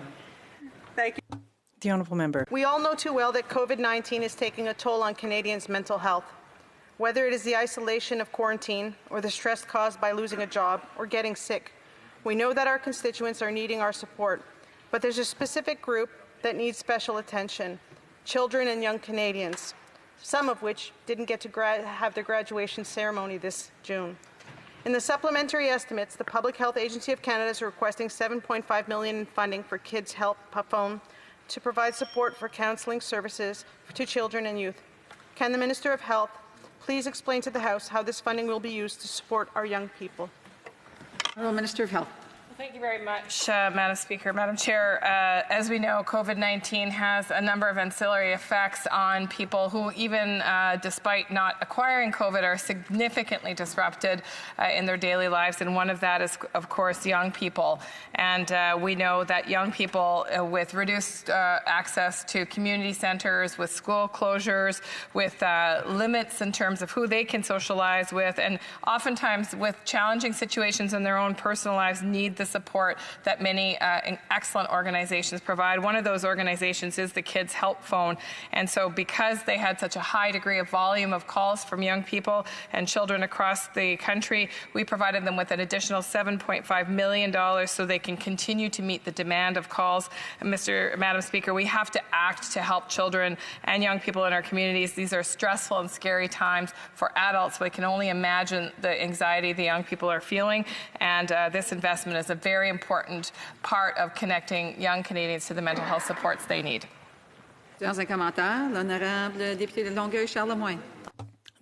Thank you. The Honourable Member. We all know too well that COVID-19 is taking a toll on Canadians' mental health. Whether it is the isolation of quarantine or the stress caused by losing a job or getting sick, we know that our constituents are needing our support, but there's a specific group that needs special attention: children and young Canadians, some of which didn't get to have their graduation ceremony this June. In the supplementary estimates, the Public Health Agency of Canada is requesting $7.5 million in funding for Kids Help Phone to provide support for counselling services to children and youth. Can the Minister of Health please explain to the House how this funding will be used to support our young people? Honourable Minister of Health. Thank you very much, Madam Speaker. Madam Chair, as we know, COVID-19 has a number of ancillary effects on people who, even despite not acquiring COVID, are significantly disrupted in their daily lives. And one of that is, of course, young people. And we know that young people with reduced access to community centres, with school closures, with limits in terms of who they can socialize with, and oftentimes with challenging situations in their own personal lives, need the support that many excellent organizations provide. One of those organizations is the Kids Help Phone. And so because they had such a high degree of volume of calls from young people and children across the country, we provided them with an additional $7.5 million so they can continue to meet the demand of calls. And Madam Speaker, we have to act to help children and young people in our communities. These are stressful and scary times for adults. We can only imagine the anxiety the young people are feeling. And this investment is a very important part of connecting young Canadians to the mental health supports they need. Dans un commentaire, l'honorable député de Longueuil, Charlebourg.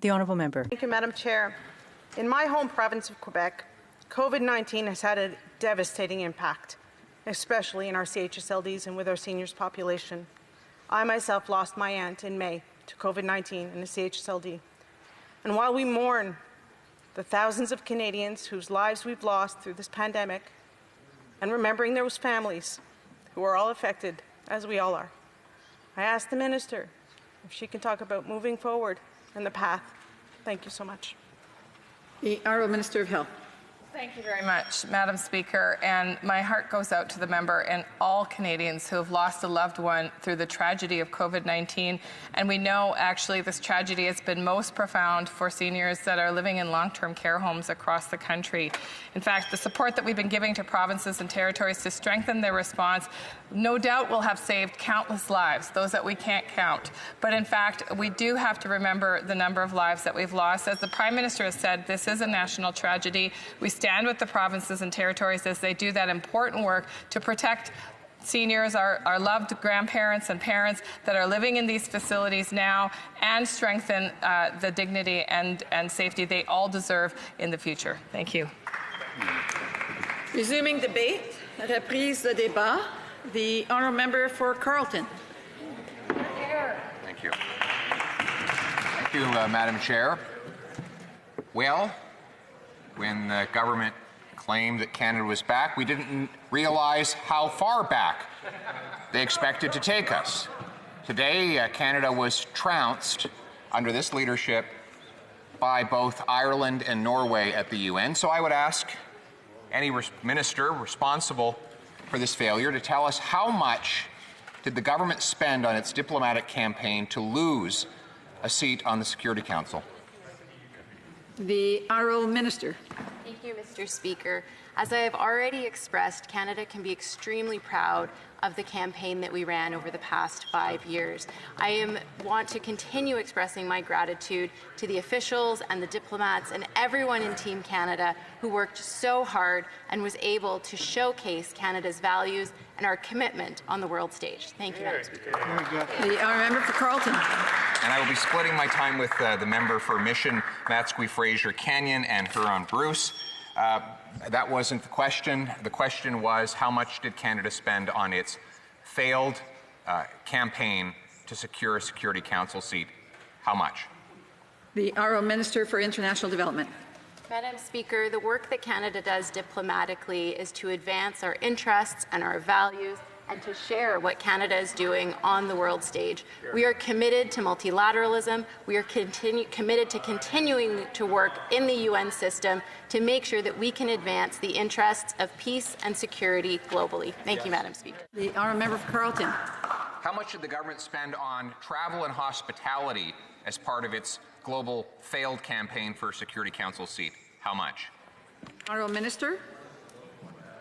The Honourable Member. Thank you, Madam Chair. In my home province of Quebec, COVID-19 has had a devastating impact, especially in our CHSLDs and with our seniors population. I myself lost my aunt in May to COVID-19 in a CHSLD. And while we mourn the thousands of Canadians whose lives we've lost through this pandemic, and remembering those families who are all affected, as we all are, I ask the Minister if she can talk about moving forward and the path. Thank you so much. The Honourable Minister of Health. Thank you very much, Madam Speaker, and my heart goes out to the member and all Canadians who have lost a loved one through the tragedy of COVID-19. And we know actually this tragedy has been most profound for seniors that are living in long-term care homes across the country. In fact, the support that we've been giving to provinces and territories to strengthen their response no doubt will have saved countless lives, those that we can't count. But in fact, we do have to remember the number of lives that we've lost. As the Prime Minister has said, this is a national tragedy. We stand with the provinces and territories as they do that important work to protect seniors, our loved grandparents and parents that are living in these facilities now, and strengthen the dignity and safety they all deserve in the future. Thank you. Resuming debate, reprise de débat. The honourable member for Carleton. Thank you. Thank you, Madam Chair. Well, when the government claimed that Canada was back, we didn't realize how far back they expected to take us. Today, Canada was trounced under this leadership by both Ireland and Norway at the UN. So I would ask any minister responsible for this failure to tell us how much did the government spend on its diplomatic campaign to lose a seat on the Security Council? The Honourable Minister. Thank you, Mr. Speaker. As I have already expressed, Canada can be extremely proud of the campaign that we ran over the past 5 years. I want to continue expressing my gratitude to the officials and the diplomats and everyone in Team Canada who worked so hard and was able to showcase Canada's values and our commitment on the world stage. Thank you, Madam Speaker. The honourable member for Carleton. And I will be splitting my time with the member for Mission, Matsqui-Fraser Canyon, and Huron-Bruce. That wasn't the question. The question was, how much did Canada spend on its failed campaign to secure a Security Council seat? How much? The Honourable Minister for International Development. Madam Speaker, the work that Canada does diplomatically is to advance our interests and our values and to share what Canada is doing on the world stage. We are committed to multilateralism. We are committed to continuing to work in the UN system to make sure that we can advance the interests of peace and security globally. Thank you, Madam Speaker. The honourable member for Carleton. How much did the government spend on travel and hospitality as part of its global failed campaign for a Security Council seat? How much? Honourable Minister.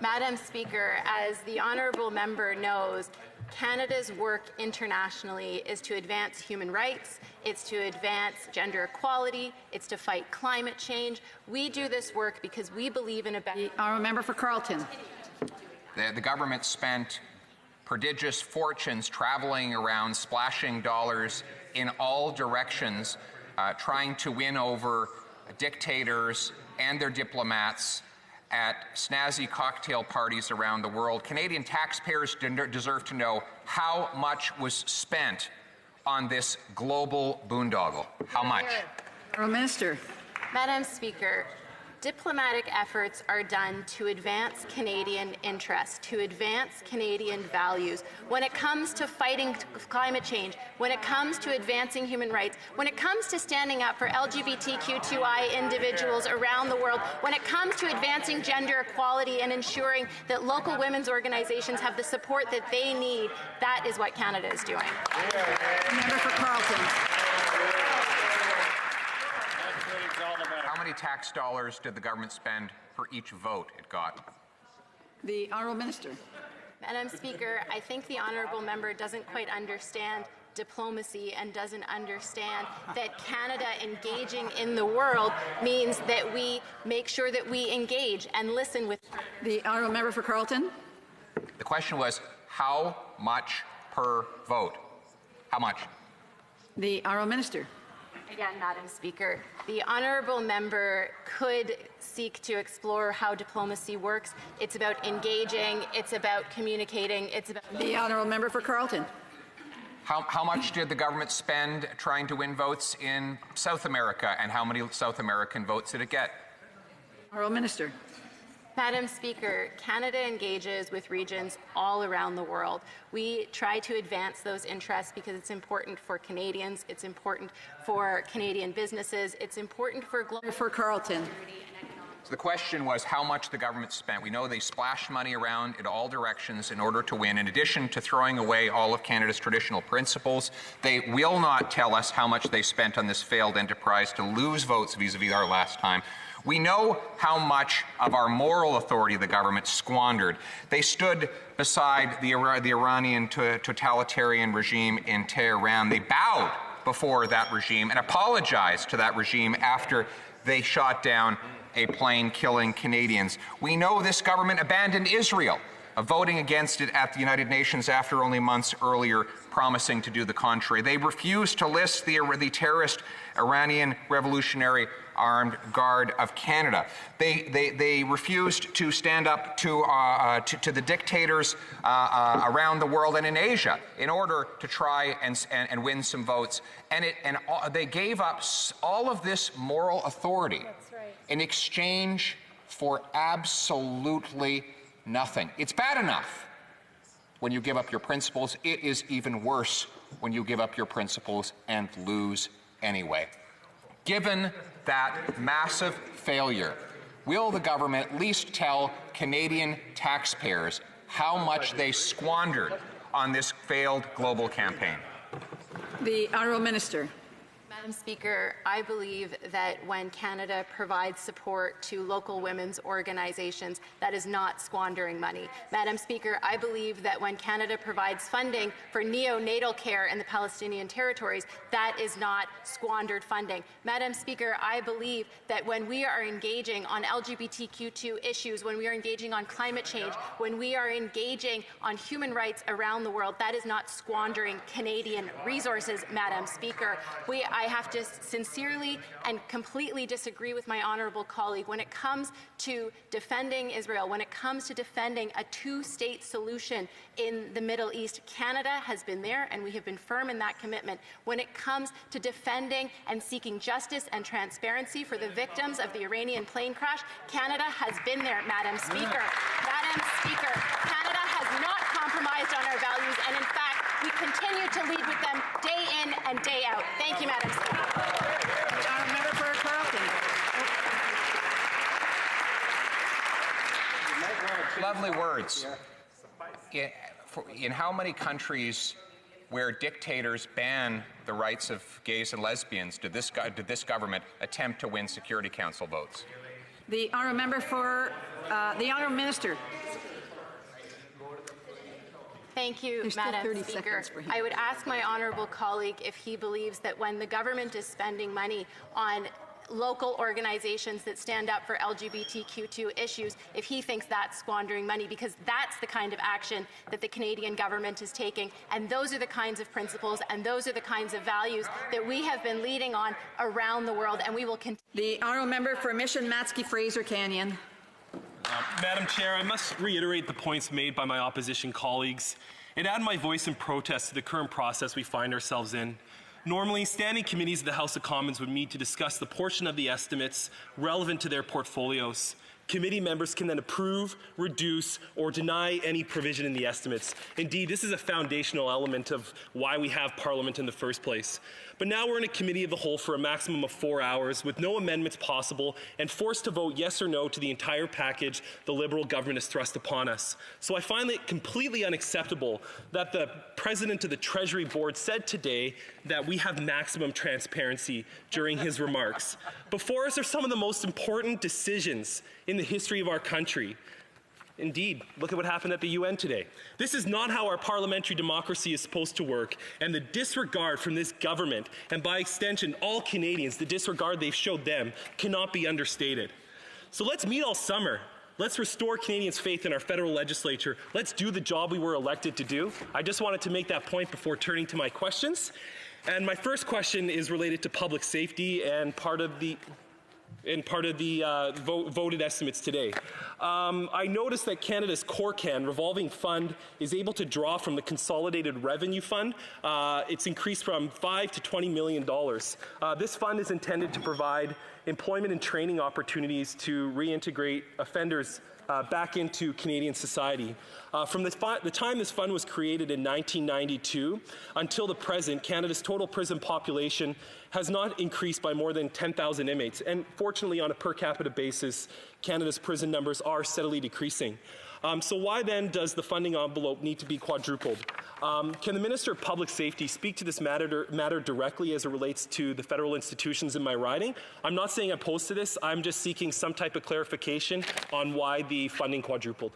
Madam Speaker, as the honourable member knows, Canada's work internationally is to advance human rights, it's to advance gender equality, it's to fight climate change. We do this work because we believe in a better... The honourable member for Carleton. The government spent prodigious fortunes traveling around, splashing dollars in all directions, trying to win over dictators and their diplomats at snazzy cocktail parties around the world. Canadian taxpayers deserve to know how much was spent on this global boondoggle. How much? Honourable Minister. Madam Speaker, diplomatic efforts are done to advance Canadian interests, to advance Canadian values. When it comes to fighting climate change, when it comes to advancing human rights, when it comes to standing up for LGBTQ2I individuals around the world, when it comes to advancing gender equality and ensuring that local women's organizations have the support that they need, that is what Canada is doing. Member for Carleton. How many tax dollars did the government spend for each vote it got? The honourable minister. Madam Speaker, I think the honourable member doesn't quite understand diplomacy and doesn't understand that Canada engaging in the world means that we make sure that we engage and listen with... The honourable member for Carleton. The question was, how much per vote? How much? The honourable minister. Again, Madam Speaker, the honourable member could seek to explore how diplomacy works. It's about engaging, it's about communicating, it's about... The honourable member for Carleton. How much did the government spend trying to win votes in South America, and how many South American votes did it get? Honourable Minister. Madam Speaker, Canada engages with regions all around the world. We try to advance those interests because it's important for Canadians, it's important for Canadian businesses, it's important for global... For Carleton. So the question was how much the government spent. We know they splashed money around in all directions in order to win. In addition to throwing away all of Canada's traditional principles, they will not tell us how much they spent on this failed enterprise to lose votes vis-a-vis our last time. We know how much of our moral authority the government squandered. They stood beside the Iranian totalitarian regime in Tehran. They bowed before that regime and apologized to that regime after they shot down a plane killing Canadians. We know this government abandoned Israel, voting against it at the United Nations after only months earlier promising to do the contrary. They refused to list the terrorist Iranian Revolutionary Armed Guard of Canada. They refused to stand up to the dictators around the world and in Asia in order to try and win some votes. They gave up all of this moral authority in exchange for absolutely nothing. It's bad enough when you give up your principles. It is even worse when you give up your principles and lose anyway. Given that massive failure, will the government at least tell Canadian taxpayers how much they squandered on this failed global campaign? The Honourable Minister. Madam Speaker, I believe that when Canada provides support to local women's organizations, that is not squandering money. Madam Speaker, I believe that when Canada provides funding for neonatal care in the Palestinian territories, that is not squandered funding. Madam Speaker, I believe that when we are engaging on LGBTQ2 issues, when we are engaging on climate change, when we are engaging on human rights around the world, that is not squandering Canadian resources, Madam Speaker. I have to sincerely and completely disagree with my honourable colleague. When it comes to defending Israel, when it comes to defending a two-state solution in the Middle East, Canada has been there and we have been firm in that commitment. When it comes to defending and seeking justice and transparency for the victims of the Iranian plane crash, Canada has been there, Madam Speaker. Madam Speaker, Canada has not compromised on our values, and in fact, we continue to lead with them day in and day out. Thank you, Madam Speaker. Member for Carleton. Lovely words. In how many countries where dictators ban the rights of gays and lesbians did this government attempt to win Security Council votes? The Honourable Member for the Honourable Minister. Thank you, Madam Speaker. I would ask my honourable colleague if he believes that when the government is spending money on local organizations that stand up for LGBTQ2 issues, if he thinks that's squandering money, because that's the kind of action that the Canadian government is taking, and those are the kinds of principles and those are the kinds of values that we have been leading on around the world, and we will continue. The Honourable Member for Mission Matsky Fraser Canyon. Madam Chair, I must reiterate the points made by my opposition colleagues and add my voice in protest to the current process we find ourselves in. Normally, standing committees of the House of Commons would meet to discuss the portion of the estimates relevant to their portfolios. Committee members can then approve, reduce, or deny any provision in the estimates. Indeed, this is a foundational element of why we have Parliament in the first place. But now we're in a committee of the whole for a maximum of 4 hours with no amendments possible and forced to vote yes or no to the entire package the Liberal government has thrust upon us. So I find it completely unacceptable that the President of the Treasury Board said today that we have maximum transparency during his remarks. Before us are some of the most important decisions in the history of our country. Indeed, look at what happened at the UN today. This is not how our parliamentary democracy is supposed to work, and the disregard from this government, and by extension all Canadians, the disregard they've showed them, cannot be understated. So let's meet all summer. Let's restore Canadians' faith in our federal legislature. Let's do the job we were elected to do. I just wanted to make that point before turning to my questions. And my first question is related to public safety and part of the voted estimates today. I noticed that Canada's CORCAN revolving fund is able to draw from the Consolidated Revenue Fund. It's increased from $5 to $20 million. This fund is intended to provide employment and training opportunities to reintegrate offenders back into Canadian society. From the time this fund was created in 1992 until the present, Canada's total prison population has not increased by more than 10,000 inmates. And fortunately, on a per capita basis, Canada's prison numbers are steadily decreasing. So why then does the funding envelope need to be quadrupled? Can the Minister of Public Safety speak to this matter directly as it relates to the federal institutions in my riding? I'm not saying I'm opposed to this. I'm just seeking some type of clarification on why the funding quadrupled.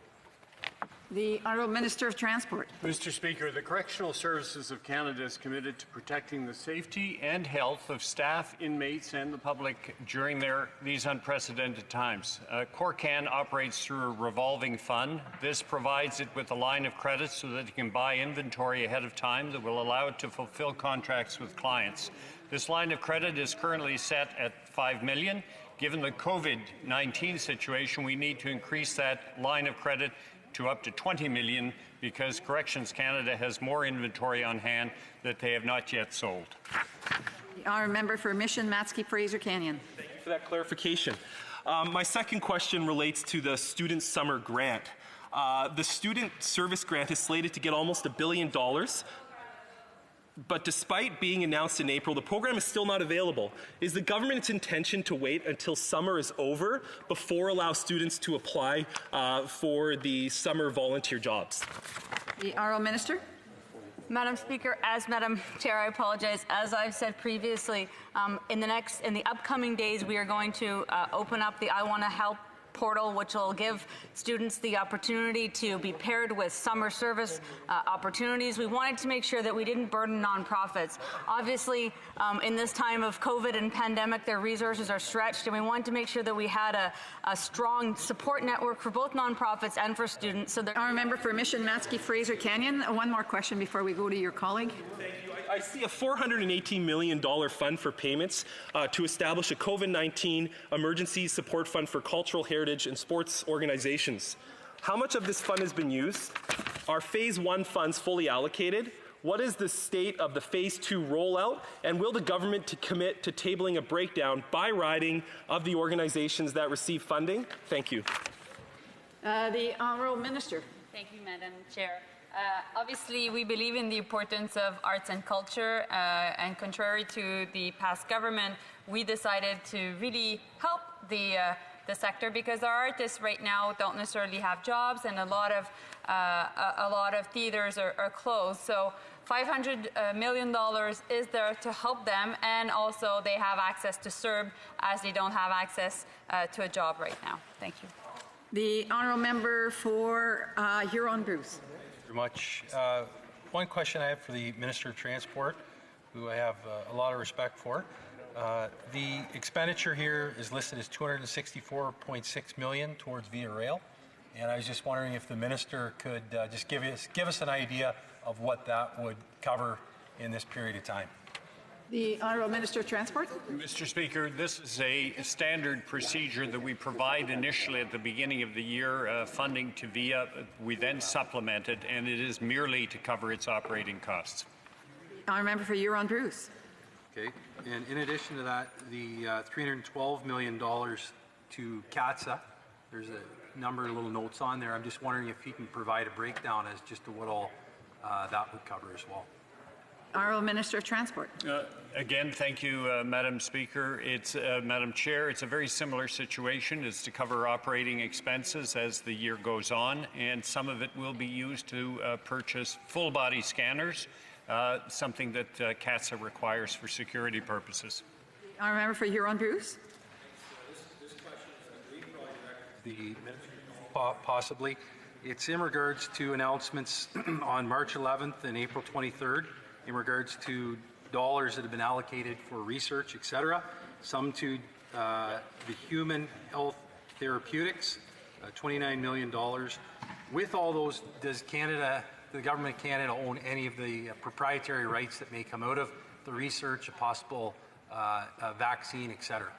The Honourable Minister of Transport. Mr. Speaker, the Correctional Services of Canada is committed to protecting the safety and health of staff, inmates, and the public during these unprecedented times. CORCAN operates through a revolving fund. This provides it with a line of credit so that it can buy inventory ahead of time that will allow it to fulfill contracts with clients. This line of credit is currently set at $5 million. Given the COVID-19 situation, we need to increase that line of credit to up to $20 million because Corrections Canada has more inventory on hand that they have not yet sold. The honourable member for Mission Matsky Fraser Canyon. Thank you for that clarification. My second question relates to the Student Summer Grant. The Student Service Grant is slated to get almost $1 billion. But despite being announced in April, the program is still not available. Is the government's intention to wait until summer is over before allow students to apply for the summer volunteer jobs? The Honourable Minister. Madam Speaker, Madam Chair, I apologize. As I've said previously, in the upcoming days, we are going to open up the I Want to Help portal, which will give students the opportunity to be paired with summer service opportunities. We wanted to make sure that we didn't burden nonprofits. Obviously, in this time of COVID and pandemic, their resources are stretched, and we wanted to make sure that we had a strong support network for both nonprofits and for students. So that Our member for Mission Matsky Fraser Canyon. One more question before we go to your colleague. Thank you. I see a $418 million fund for payments to establish a COVID-19 emergency support fund for cultural heritage and sports organizations. How much of this fund has been used? Are Phase 1 funds fully allocated? What is the state of the Phase 2 rollout? And will the government commit to tabling a breakdown by riding of the organizations that receive funding? Thank you. The Honourable Minister. Thank you, Madam Chair. Obviously, we believe in the importance of arts and culture, and contrary to the past government, we decided to really help the sector because our artists right now don't necessarily have jobs, and a lot of theaters are closed. So $500 million is there to help them, and also they have access to CERB as they don't have access to a job right now. Thank you. The Honourable Member for Huron-Bruce. Much. One question I have for the Minister of Transport, who I have a lot of respect for. The expenditure here is listed as $264.6 million towards Via Rail, and I was just wondering if the Minister could just give us an idea of what that would cover in this period of time. The Honourable Minister of Transport. Mr. Speaker, this is a standard procedure that we provide initially at the beginning of the year, funding to VIA. We then supplement it, and it is merely to cover its operating costs. Honourable Member for Huron-Bruce. Okay, and in addition to that, the $312 million to CATSA, there's a number of little notes on there. I'm just wondering if he can provide a breakdown as just to what all that would cover as well. Honourable Minister of Transport. Again, thank you, Madam Speaker. Madam Chair, it's a very similar situation. It's to cover operating expenses as the year goes on, and some of it will be used to purchase full-body scanners, something that CATSA requires for security purposes. Honourable Member for Huron-Bruce. This question is the Minister, possibly. It's in regards to announcements on March 11th and April 23rd. In regards to dollars that have been allocated for research, etc., some to the human health therapeutics, $29 million. With all those, does the government of Canada own any of the proprietary rights that may come out of the research, a possible vaccine, etc.?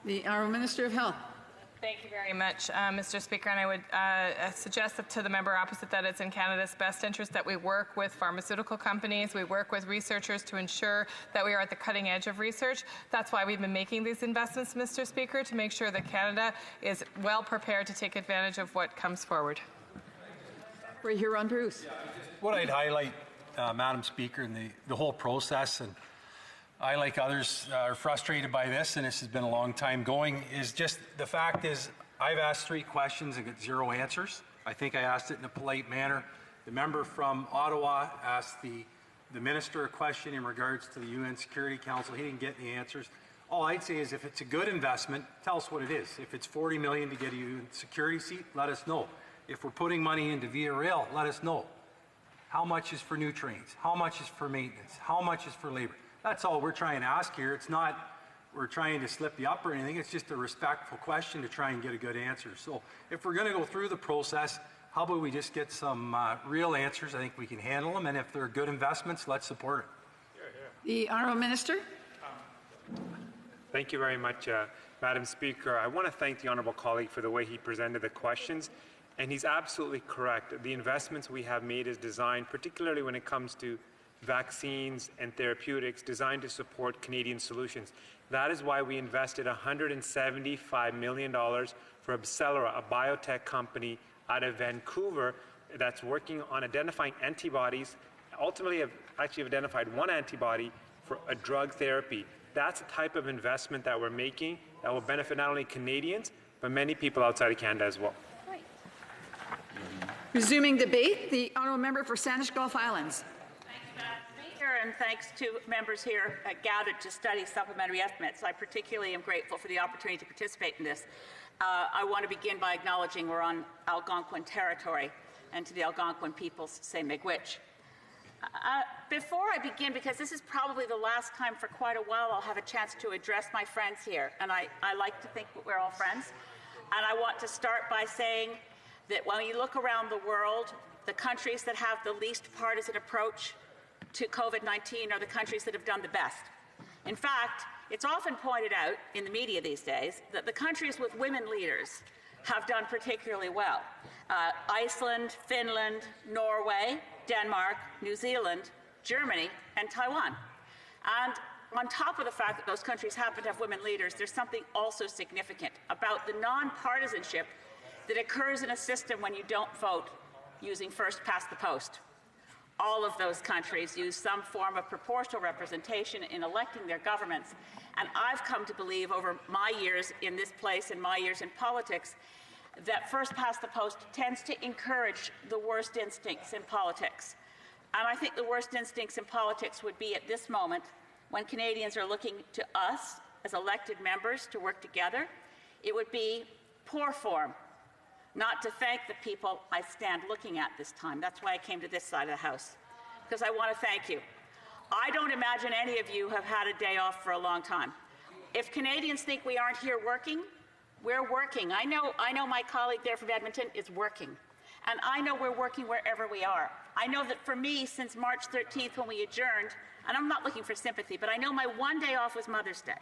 The Honourable Minister of Health. Thank you very much, Mr. Speaker, and I would suggest to the member opposite that it's in Canada's best interest that we work with pharmaceutical companies, we work with researchers to ensure that we are at the cutting edge of research. That's why we've been making these investments, Mr. Speaker, to make sure that Canada is well prepared to take advantage of what comes forward. For Huron-Bruce. What I'd highlight, Madam Speaker, in the whole process, and I, like others, are frustrated by this, and this has been a long time going, is just the fact is I've asked 3 questions and got 0 answers. I think I asked it in a polite manner. The member from Ottawa asked the minister a question in regards to the UN Security Council. He didn't get any answers. All I'd say is if it's a good investment, tell us what it is. If it's $40 million to get a UN security seat, let us know. If we're putting money into Via Rail, let us know. How much is for new trains? How much is for maintenance? How much is for labor? That's all we're trying to ask here. It's not we're trying to slip you up or anything. It's just a respectful question to try and get a good answer. So if we're going to go through the process, how about we just get some real answers? I think we can handle them. And if they're good investments, let's support it. The Honourable Minister. Thank you very much, Madam Speaker. I want to thank the Honourable colleague for the way he presented the questions. And he's absolutely correct. The investments we have made is designed, particularly when it comes to vaccines and therapeutics, designed to support Canadian solutions. That is why we invested $175 million for Abcellera, a biotech company out of Vancouver that's working on identifying antibodies. Ultimately, have actually identified one antibody for a drug therapy. That's the type of investment that we're making that will benefit not only Canadians, but many people outside of Canada as well. Resuming debate, the Honourable Member for Sandwich Gulf Islands. Thank you, Madam Speaker, and thanks to members here gathered to study supplementary estimates. I particularly am grateful for the opportunity to participate in this. I want to begin by acknowledging we're on Algonquin territory, and to the Algonquin peoples, say miigwech. Before I begin, because this is probably the last time for quite a while I'll have a chance to address my friends here, and I like to think we're all friends, and I want to start by saying that when you look around the world, the countries that have the least partisan approach to COVID-19 are the countries that have done the best. In fact, it's often pointed out in the media these days that the countries with women leaders have done particularly well. Iceland, Finland, Norway, Denmark, New Zealand, Germany, and Taiwan. And on top of the fact that those countries happen to have women leaders, there's something also significant about the nonpartisanship that occurs in a system when you don't vote using first past the post. All of those countries use some form of proportional representation in electing their governments. And I've come to believe over my years in this place and my years in politics that first past the post tends to encourage the worst instincts in politics. And I think the worst instincts in politics would be at this moment when Canadians are looking to us as elected members to work together. It would be poor form not to thank the people I stand looking at this time. That's why I came to this side of the House, because I want to thank you. I don't imagine any of you have had a day off for a long time. If Canadians think we aren't here working, we're working. I know my colleague there from Edmonton is working. And I know we're working wherever we are. I know that for me, since March 13th when we adjourned, and I'm not looking for sympathy, but I know my one day off was Mother's Day.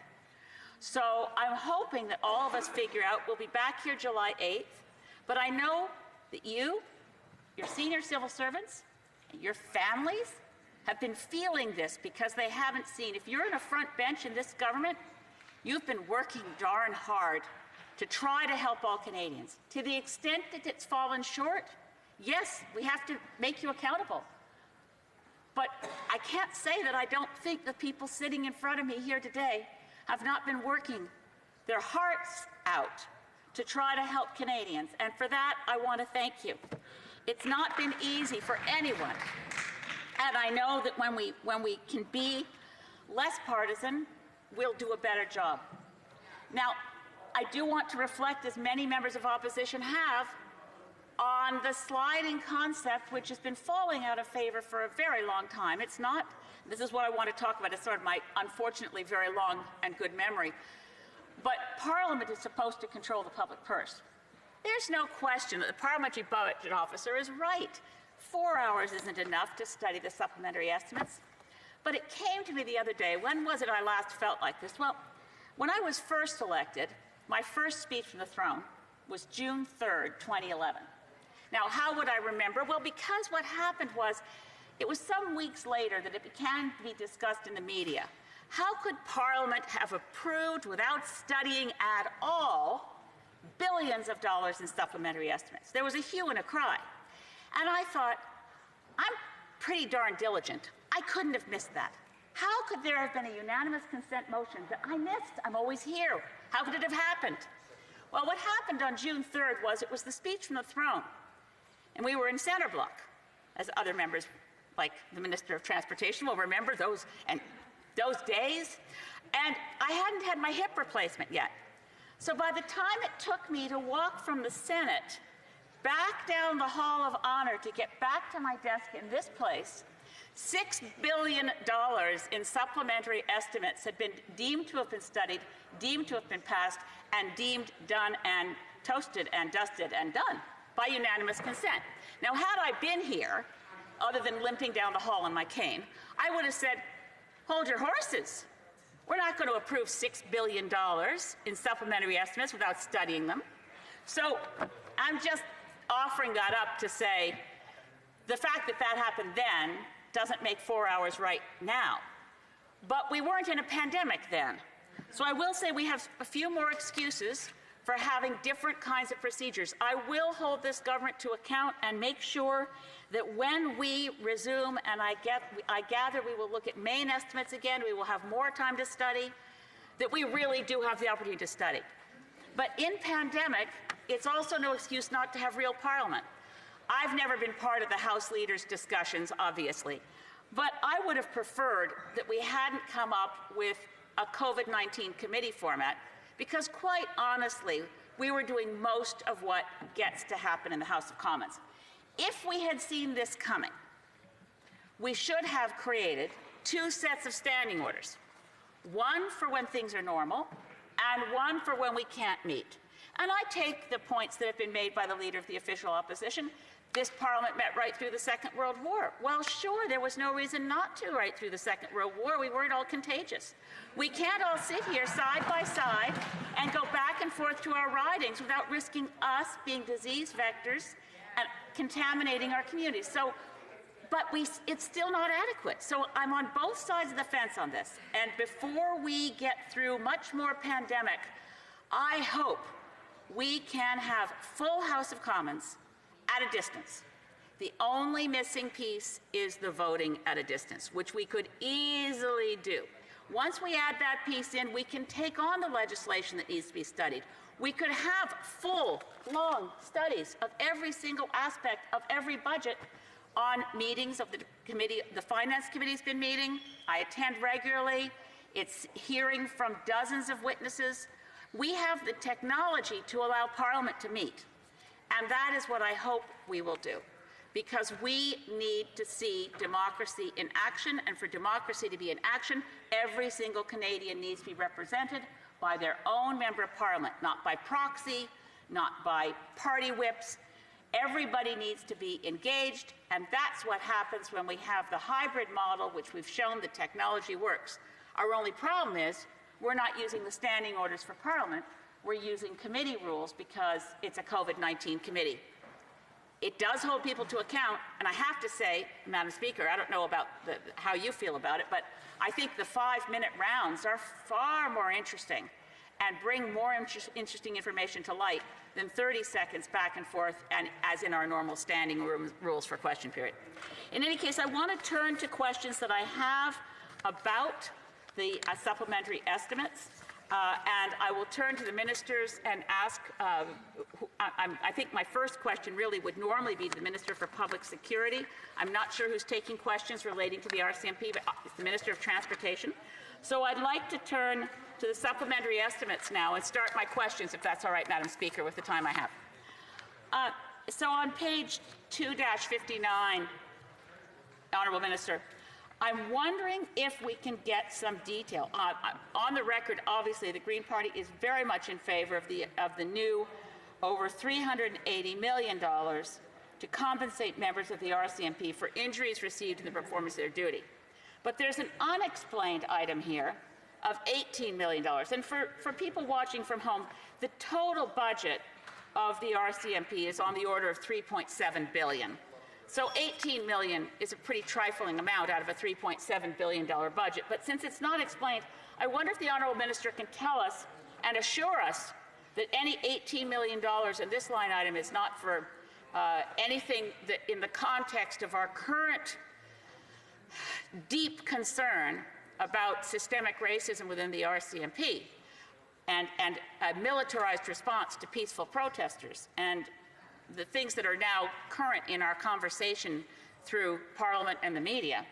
So I'm hoping that all of us figure out we'll be back here July 8th. But I know that you, your senior civil servants, and your families have been feeling this because they haven't seen. If you're in a front bench in this government, you've been working darn hard to try to help all Canadians. To the extent that it's fallen short, yes, we have to make you accountable. But I can't say that I don't think the people sitting in front of me here today have not been working their hearts out to try to help Canadians. And for that, I want to thank you. It's not been easy for anyone. And I know that when we can be less partisan, we'll do a better job. Now, I do want to reflect, as many members of opposition have, on the sliding concept which has been falling out of favor for a very long time. It's not, this is what I want to talk about, it's sort of my unfortunately very long and good memory. But Parliament is supposed to control the public purse. There's no question that the Parliamentary Budget Officer is right. 4 hours isn't enough to study the supplementary estimates. But it came to me the other day, when was it I last felt like this? Well, when I was first elected, my first speech from the throne was June 3rd, 2011. Now, how would I remember? Well, because what happened was, it was some weeks later that it began to be discussed in the media. How could Parliament have approved, without studying at all, billions of dollars in supplementary estimates? There was a hue and a cry. And I thought, I'm pretty darn diligent. I couldn't have missed that. How could there have been a unanimous consent motion that I missed? I'm always here. How could it have happened? Well, what happened on June 3rd was it was the speech from the throne. And we were in center block, as other members, like the Minister of Transportation, will remember those days. And I hadn't had my hip replacement yet. So by the time it took me to walk from the Senate back down the Hall of Honor to get back to my desk in this place, $6 billion in supplementary estimates had been deemed to have been studied, deemed to have been passed, and deemed done and toasted and dusted and done by unanimous consent. Now, had I been here, other than limping down the hall on my cane, I would have said, hold your horses. We're not going to approve $6 billion in supplementary estimates without studying them. So I'm just offering that up to say the fact that that happened then doesn't make 4 hours right now. But we weren't in a pandemic then. So I will say we have a few more excuses for having different kinds of procedures. I will hold this government to account and make sure that when we resume, and I gather we will look at main estimates again, we will have more time to study, that we really do have the opportunity to study. But in pandemic, it's also no excuse not to have real parliament. I've never been part of the House leaders' discussions, obviously, but I would have preferred that we hadn't come up with a COVID-19 committee format, because quite honestly, we were doing most of what gets to happen in the House of Commons. If we had seen this coming, we should have created 2 sets of standing orders, one for when things are normal and one for when we can't meet. And I take the points that have been made by the leader of the official opposition. This Parliament met right through the Second World War. Well, sure, there was no reason not to right through the Second World War. We weren't all contagious. We can't all sit here side by side and go back and forth to our ridings without risking us being disease vectors and contaminating our communities. So, but it's still not adequate. So I'm on both sides of the fence on this. And before we get through much more pandemic, I hope we can have full House of Commons at a distance. The only missing piece is the voting at a distance, which we could easily do. Once we add that piece in, we can take on the legislation that needs to be studied. We could have full, long studies of every single aspect of every budget on meetings of the committee. The Finance Committee's been meeting. I attend regularly. It's hearing from dozens of witnesses. We have the technology to allow Parliament to meet. And that is what I hope we will do, because we need to see democracy in action, and for democracy to be in action, every single Canadian needs to be represented by their own member of Parliament, not by proxy, not by party whips. Everybody needs to be engaged, and that's what happens when we have the hybrid model, which we've shown the technology works. Our only problem is we're not using the standing orders for Parliament. We're using committee rules because it's a COVID-19 committee. It does hold people to account, and I have to say, Madam Speaker, I don't know about how you feel about it, but I think the 5-minute rounds are far more interesting and bring more interesting information to light than 30 seconds back and forth, and as in our normal standing rules for question period. In any case, I want to turn to questions that I have about the supplementary estimates. And I will turn to the ministers and ask, I think my first question really would normally be to the Minister for Public Security. I'm not sure who's taking questions relating to the RCMP, but it's the Minister of Transportation. So I'd like to turn to the supplementary estimates now and start my questions, if that's all right, Madam Speaker, with the time I have. So on page 2-59, Honourable Minister, I'm wondering if we can get some detail. On the record, obviously, the Green Party is very much in favor of the new over $380 million to compensate members of the RCMP for injuries received in the performance of their duty. But there's an unexplained item here of $18 million. And for people watching from home, the total budget of the RCMP is on the order of $3.7 billion. So $18 million is a pretty trifling amount out of a $3.7 billion budget. But since it's not explained, I wonder if the Honourable Minister can tell us and assure us that any $18 million in this line item is not for anything that in the context of our current deep concern about systemic racism within the RCMP and a militarized response to peaceful protesters and the things that are now current in our conversation through Parliament and the media.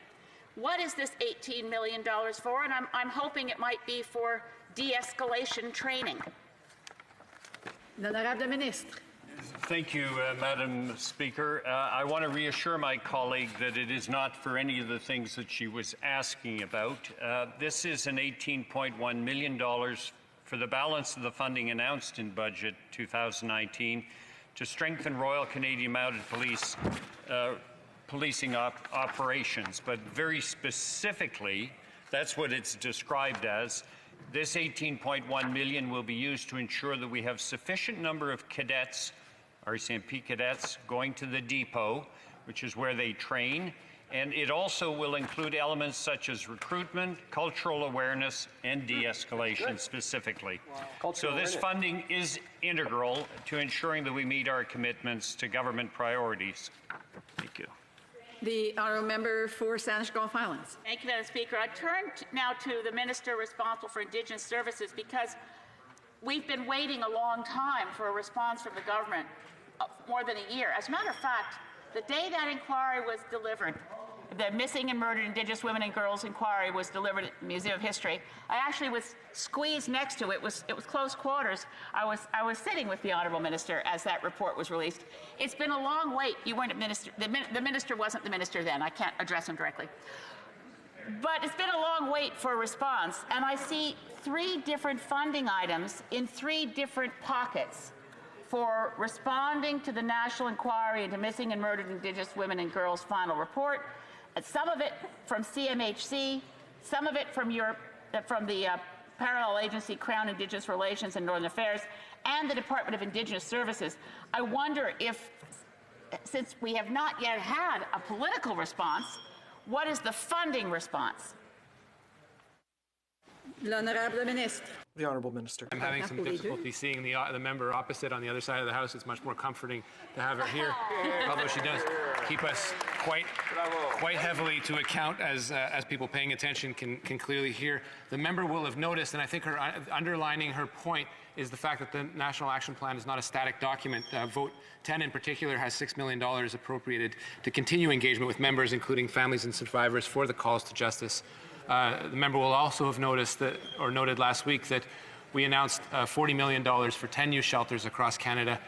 What is this $18 million for? And I'm hoping it might be for de-escalation training. L'Honorable Ministre. Thank you, Madam Speaker. I want to reassure my colleague that it is not for any of the things that she was asking about. This is an $18.1 million for the balance of the funding announced in Budget 2019 to strengthen Royal Canadian Mounted Police policing operations. But very specifically, that's what it's described as. This $18.1 million will be used to ensure that we have sufficient number of cadets, RCMP cadets, going to the depot, which is where they train. And it also will include elements such as recruitment, cultural awareness, and de-escalation specifically. So this funding is integral to ensuring that we meet our commitments to government priorities. Thank you. The honourable member for Saanich Gulf Islands. Thank you, Madam Speaker. I turn now to the Minister responsible for Indigenous Services because we've been waiting a long time for a response from the government, more than a year. As a matter of fact, the day that inquiry was delivered, the Missing and Murdered Indigenous Women and Girls inquiry was delivered at the Museum of History. I actually was squeezed next to it. It was close quarters. I was sitting with the Honourable Minister as that report was released. It's been a long wait. You weren't a minister. The minister wasn't the minister then. I can't address him directly. But it's been a long wait for a response, and I see 3 different funding items in 3 different pockets for responding to the National Inquiry into Missing and Murdered Indigenous Women and Girls final report. And some of it from CMHC, some of it from the Parallel Agency, Crown Indigenous Relations and Northern Affairs, and the Department of Indigenous Services. I wonder if, since we have not yet had a political response, what is the funding response? L'honorable ministre. The Honourable Minister. I'm having some difficulty seeing the member opposite on the other side of the House. It's much more comforting to have her here, although she does keep us quite heavily to account, as people paying attention can clearly hear. The member will have noticed, and I think her underlining her point is the fact that the National Action Plan is not a static document. Vote 10 in particular has $6 million appropriated to continue engagement with members, including families and survivors, for the calls to justice. The member will also have noticed that, or noted last week, that we announced $40 million for 10 youth shelters across Canada.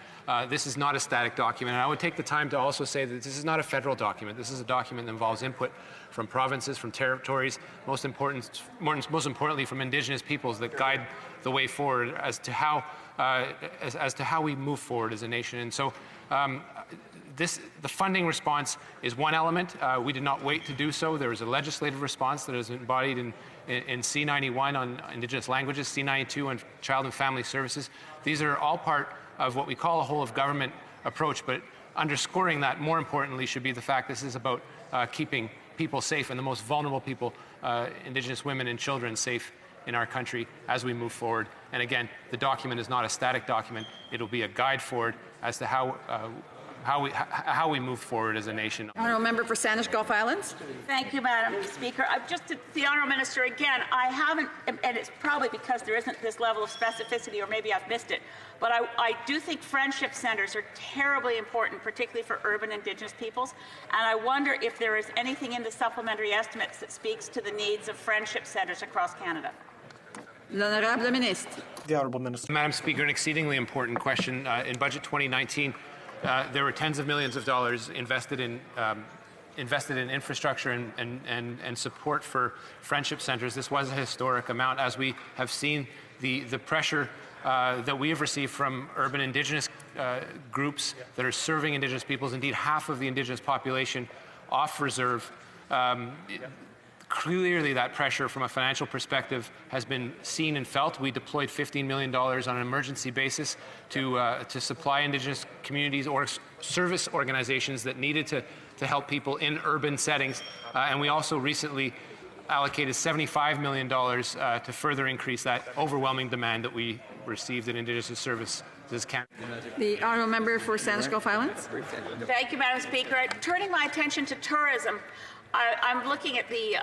This is not a static document. And I would take the time to also say that this is not a federal document. This is a document that involves input from provinces, from territories, most importantly from Indigenous peoples that guide the way forward as to how we move forward as a nation. And so the funding response is one element. We did not wait to do so. There was a legislative response that is embodied in C91 on Indigenous languages, C92 on child and family services. These are all part of what we call a whole of government approach, but underscoring that, more importantly, should be the fact this is about keeping people safe, and the most vulnerable people, Indigenous women and children, safe in our country as we move forward. And again, the document is not a static document. It'll be a guide forward as to how we move forward as a nation. Honourable member for Saanich Gulf Islands. Thank you, Madam Speaker. Just to the Honourable Minister again, I haven't, and it's probably because there isn't this level of specificity, or maybe I've missed it, but I do think friendship centres are terribly important, particularly for urban Indigenous peoples, and I wonder if there is anything in the supplementary estimates that speaks to the needs of friendship centres across Canada. L'honorable ministre. The Honourable Minister. Madam Speaker, an exceedingly important question. In Budget 2019, there were tens of millions of dollars invested in infrastructure and support for friendship centres. This was a historic amount, as we have seen the pressure that we have received from urban Indigenous groups that are serving Indigenous peoples. Indeed, half of the Indigenous population off reserve. Clearly, that pressure from a financial perspective has been seen and felt. We deployed $15 million on an emergency basis to supply Indigenous communities or service organizations that needed to help people in urban settings. And we also recently allocated $75 million to further increase that overwhelming demand that we received in Indigenous services. The honourable member for Saanich Gulf Islands. Thank you, Madam Speaker. Turning my attention to tourism, I'm looking at the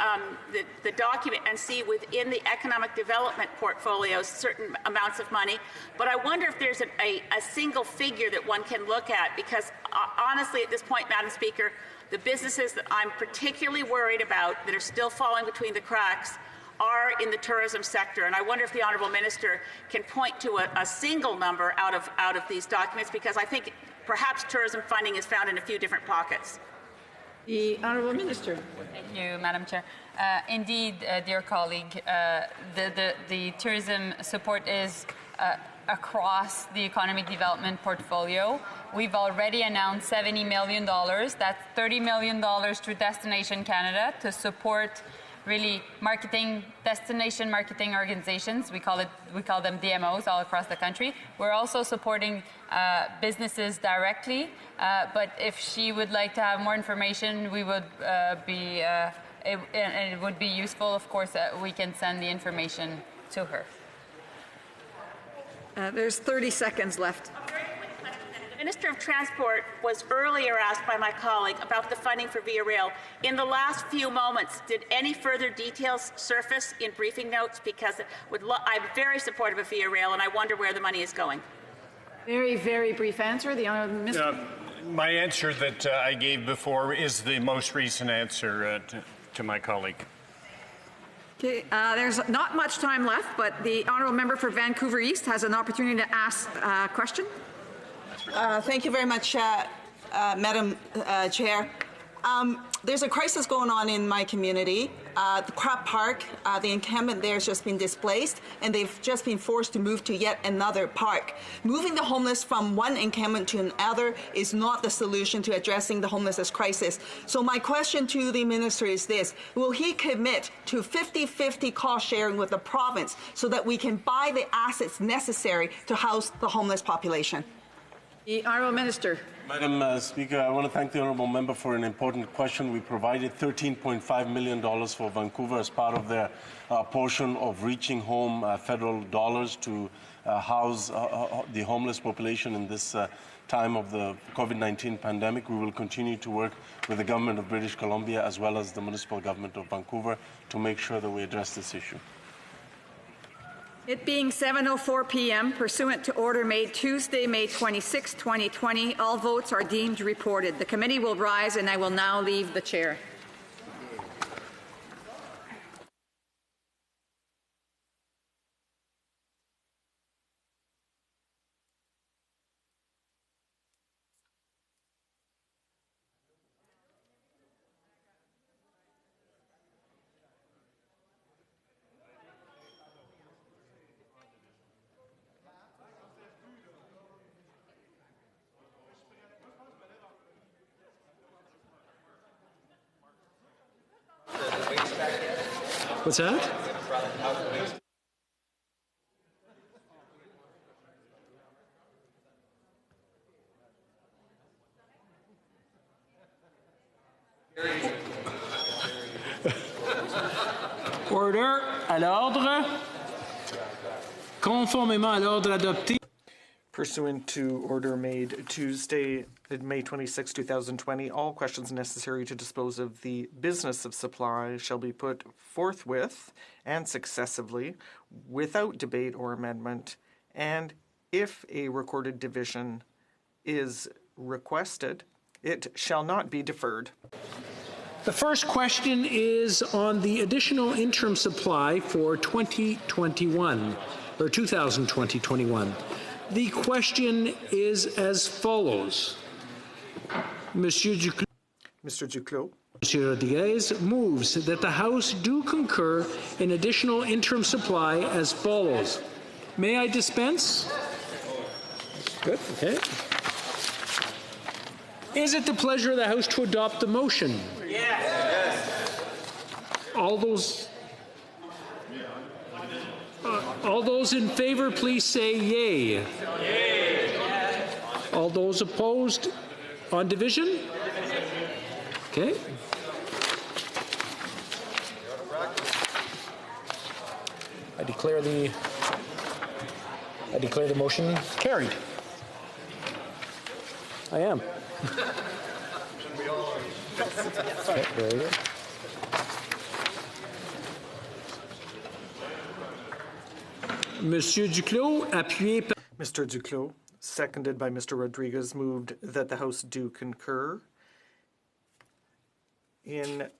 document and see within the economic development portfolios certain amounts of money, but I wonder if there's a single figure that one can look at, because honestly at this point, Madam Speaker, the businesses that I'm particularly worried about that are still falling between the cracks are in the tourism sector, and I wonder if the Honourable Minister can point to a single number out of these documents, because I think perhaps tourism funding is found in a few different pockets. The Honourable Minister. Thank you, Madam Chair. Indeed, dear colleague, the tourism support is across the economic development portfolio. We've already announced $70 million. That's $30 million through Destination Canada to support really destination marketing organizations. We call them DMOs all across the country. We're also supporting businesses directly. But if she would like to have more information, we would it would be useful, of course, that we can send the information to her. There's 30 seconds left. The Minister of Transport was earlier asked by my colleague about the funding for Via Rail. In the last few moments, did any further details surface in briefing notes? Because I'm very supportive of Via Rail, and I wonder where the money is going. Very, very brief answer. The Honourable Minister. My answer that I gave before is the most recent answer to my colleague. Okay, there's not much time left, but the Honourable Member for Vancouver East has an opportunity to ask a question. Thank you very much, Madam Chair. There's a crisis going on in my community. The Crab Park, the encampment there has just been displaced, and they've just been forced to move to yet another park. Moving the homeless from one encampment to another is not the solution to addressing the homelessness crisis. So my question to the Minister is this: will he commit to 50-50 cost sharing with the province so that we can buy the assets necessary to house the homeless population? The Honourable Minister. Madam Speaker, I want to thank the Honourable Member for an important question. We provided $13.5 million for Vancouver as part of their portion of reaching home federal dollars to house the homeless population in this time of the COVID-19 pandemic. We will continue to work with the Government of British Columbia as well as the Municipal Government of Vancouver to make sure that we address this issue. It being 7:04 p.m., pursuant to order made Tuesday, May 26, 2020, all votes are deemed reported. The committee will rise, and I will now leave the chair. What's that? Order à l'ordre. Conformément à l'ordre adopté. Pursuant to order made Tuesday, May 26, 2020, all questions necessary to dispose of the business of supply shall be put forthwith and successively, without debate or amendment, and if a recorded division is requested, it shall not be deferred. The first question is on the additional interim supply for 2021, or 2020-21. The question is as follows. Monsieur Duclos. Mr. Duclos. Monsieur Rodriguez moves that the House do concur in additional interim supply as follows. May I dispense? Good, okay. Is it the pleasure of the House to adopt the motion? Yes. All those in favor, please say yay. Yay. All those opposed on division? Okay. I declare the motion carried. I am. Okay, very good. Monsieur Duclos, appuyé par... Mr. Duclos, seconded by Mr. Rodriguez, moved that the House do concur in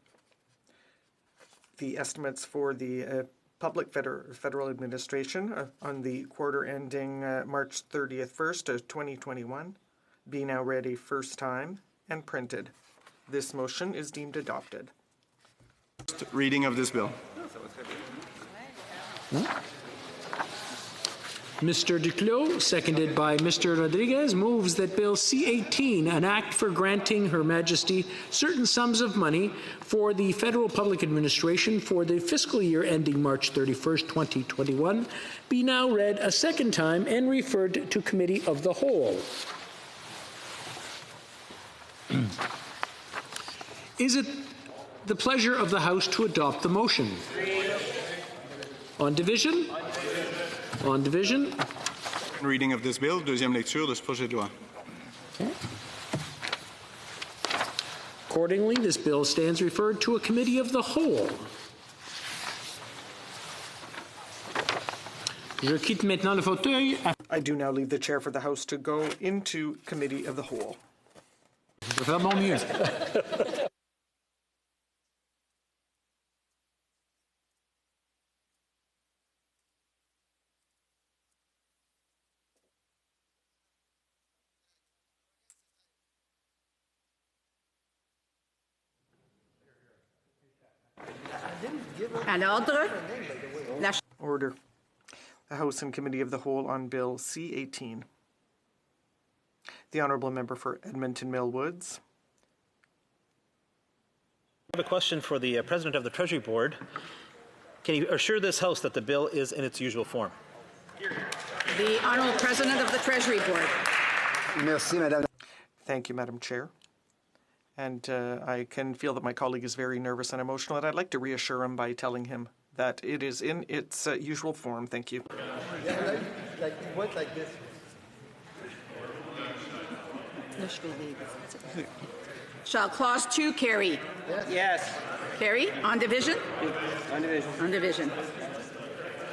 the estimates for the public federal administration on the quarter ending March 30th, 2021. be now read a first time and printed. This motion is deemed adopted. First reading of this bill. Mr. Duclos, seconded by Mr. Rodriguez, moves that Bill C-18, an act for granting Her Majesty certain sums of money for the federal public administration for the fiscal year ending March 31st, 2021, be now read a second time and referred to Committee of the Whole. Is it the pleasure of the House to adopt the motion? On division? On division. Reading of this bill, deuxième lecture de ce projet de loi. Okay. Accordingly, this bill stands referred to a Committee of the Whole. Je quitte maintenant le fauteuil. I do now leave the chair for the House to go into Committee of the Whole. Je vais faire mon mieux. À l'ordre. Order. The House and Committee of the Whole on Bill C-18. The Honourable Member for Edmonton Mill Woods. I have a question for the President of the Treasury Board. Can you assure this House that the bill is in its usual form? The Honourable President of the Treasury Board. Merci, Madame. Thank you, Madam Chair. And I can feel that my colleague is very nervous and emotional, and I'd like to reassure him by telling him that it is in its usual form. Thank you. Yeah, like this. Shall clause 2 carry? Yes. Carry? On division? On division. On division.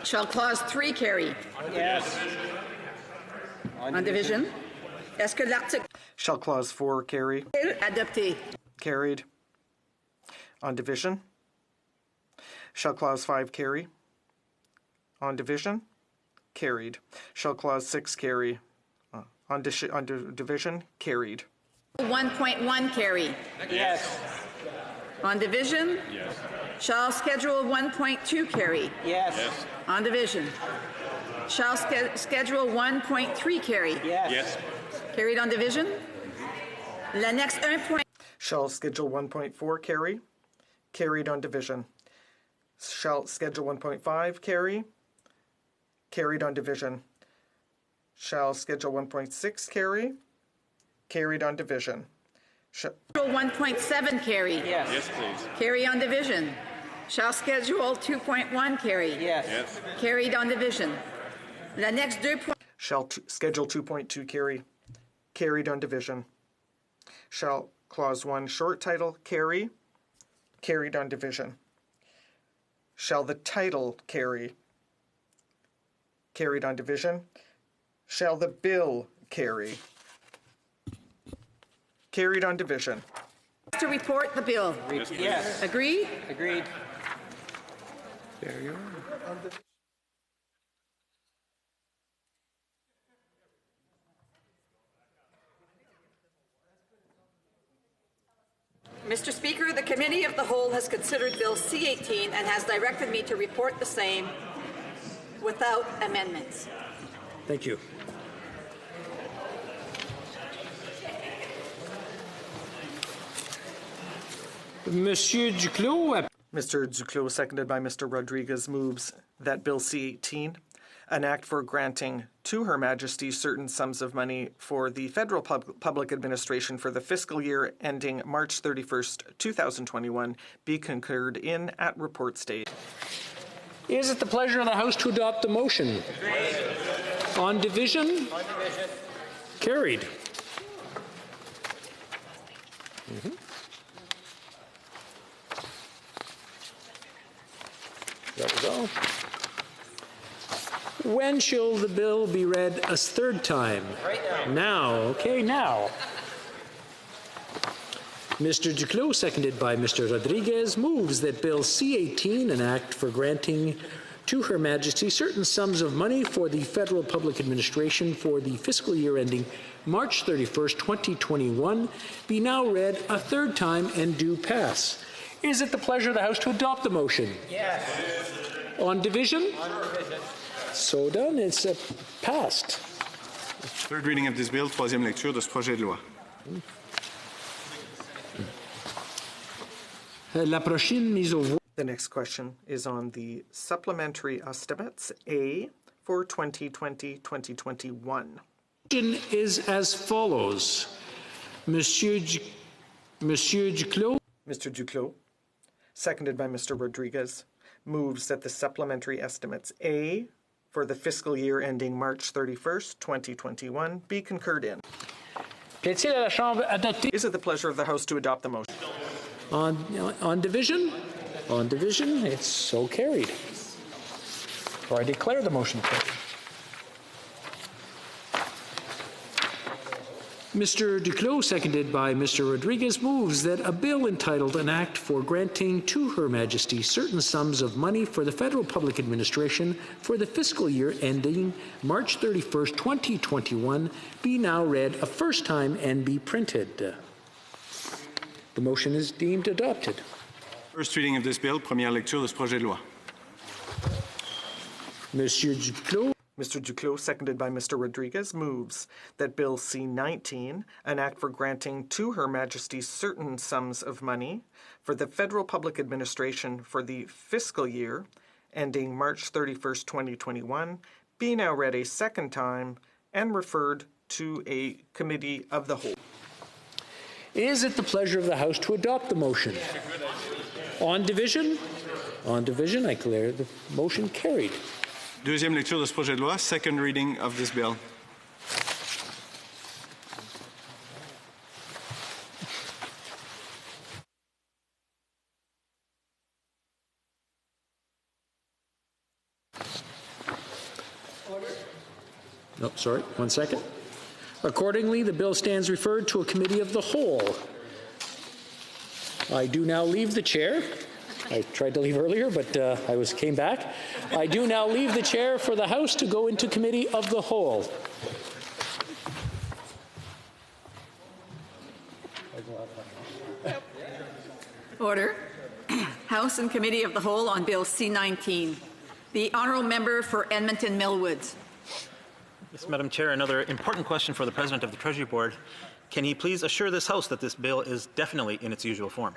Shall clause 3 carry? Yes. On division. Est-ce que l'article... Shall clause 4 carry? Adopté. Carried. On division. Shall clause 5 carry? On division. Carried. Shall clause 6 carry? On division. Carried. 1.1 carry? Yes. On division? Yes. Shall schedule 1.2 carry? Yes. On division. Shall schedule 1.3 carry? Yes. Carried on division. La next 1. Shall schedule 1.4 carry? Carried on division. Shall schedule 1.5 carry? Carried on division. Shall schedule 1.6 carry? Carried on division. 1.7 carry? Yes. Yes, please. Carry on division. Shall schedule 2.1 carry? Yes. Carried on division. La next 2. Shall schedule 2.2 carry? Carried on division. Shall clause 1 short title carry? Carried on division. Shall the title carry? Carried on division. Shall the bill carry? Carried on division. To report the bill. Yes. Agreed? Agreed. There you are. Mr. Speaker, the Committee of the Whole has considered Bill C-18 and has directed me to report the same without amendments. Thank you. Monsieur Duclos. Mr. Duclos, seconded by Mr. Rodriguez, moves that Bill C-18, an act for granting to Her Majesty certain sums of money for the federal public administration for the fiscal year ending March 31st, 2021, be concurred in at report stage. Is it the pleasure of the House to adopt the motion? On division? Carried. There we go. When shall the bill be read a third time? Right now. Now. Okay, now. Mr. Duclos, seconded by Mr. Rodriguez, moves that Bill C-18, an act for granting to Her Majesty certain sums of money for the Federal Public Administration for the fiscal year ending March 31st, 2021, be now read a third time and do pass. Is it the pleasure of the House to adopt the motion? Yes. On division? So done. It's passed. Third reading of this bill, troisième lecture de ce projet de loi. La prochaine mise au vote. The next question is on the supplementary estimates A for 2020-2021. Is as follows. Monsieur Duclos. Mr. Duclos, seconded by Mr. Rodriguez, moves that the supplementary estimates A for the fiscal year ending March 31st, 2021 be concurred in. Is it the pleasure of the House to adopt the motion? On division? On division, it's so carried. Or I declare the motion carried. Mr. Duclos, seconded by Mr. Rodriguez, moves that a bill entitled An Act for Granting to Her Majesty certain sums of money for the Federal Public Administration for the fiscal year ending March 31st, 2021, be now read a first time and be printed. The motion is deemed adopted. First reading of this bill, première lecture de ce projet de loi. Monsieur Duclos. Mr. Duclos, seconded by Mr. Rodriguez, moves that Bill C-19, an act for granting to Her Majesty certain sums of money for the Federal Public Administration for the fiscal year ending March 31st, 2021, be now read a second time and referred to a committee of the whole. Is it the pleasure of the House to adopt the motion? On division? On division, I declare the motion carried. Deuxième lecture de ce projet de loi, second reading of this bill. No, sorry, 1 second. Accordingly, the bill stands referred to a committee of the whole. I do now leave the chair. I tried to leave earlier, but came back. I do now leave the chair for the House to go into committee of the whole. Order. House and Committee of the Whole on Bill C-19. The Honourable Member for Edmonton Millwoods. Yes, Madam Chair, another important question for the President of the Treasury Board. Can he please assure this House that this bill is definitely in its usual form?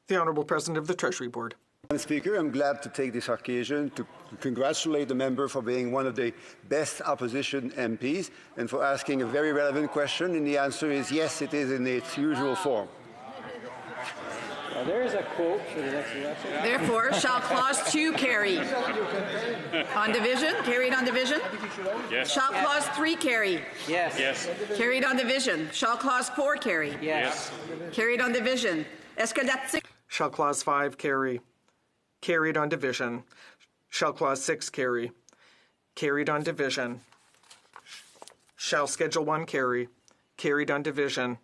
The Honourable President of the Treasury Board. Madam Speaker, I'm glad to take this occasion to congratulate the member for being one of the best opposition MPs and for asking a very relevant question. And the answer is yes, it is in its usual form. There is a quote for the next election. Therefore, shall Clause 2 carry? On division? Carried on division? Yes. Shall Clause 3 carry? Yes. Yes. Carried on division. Shall Clause 4 carry? Yes. Carried on division. Shall Clause 5 carry? Carried on division. Shall Clause 6 carry? Carried on division. Shall Schedule 1 carry? Carried on division.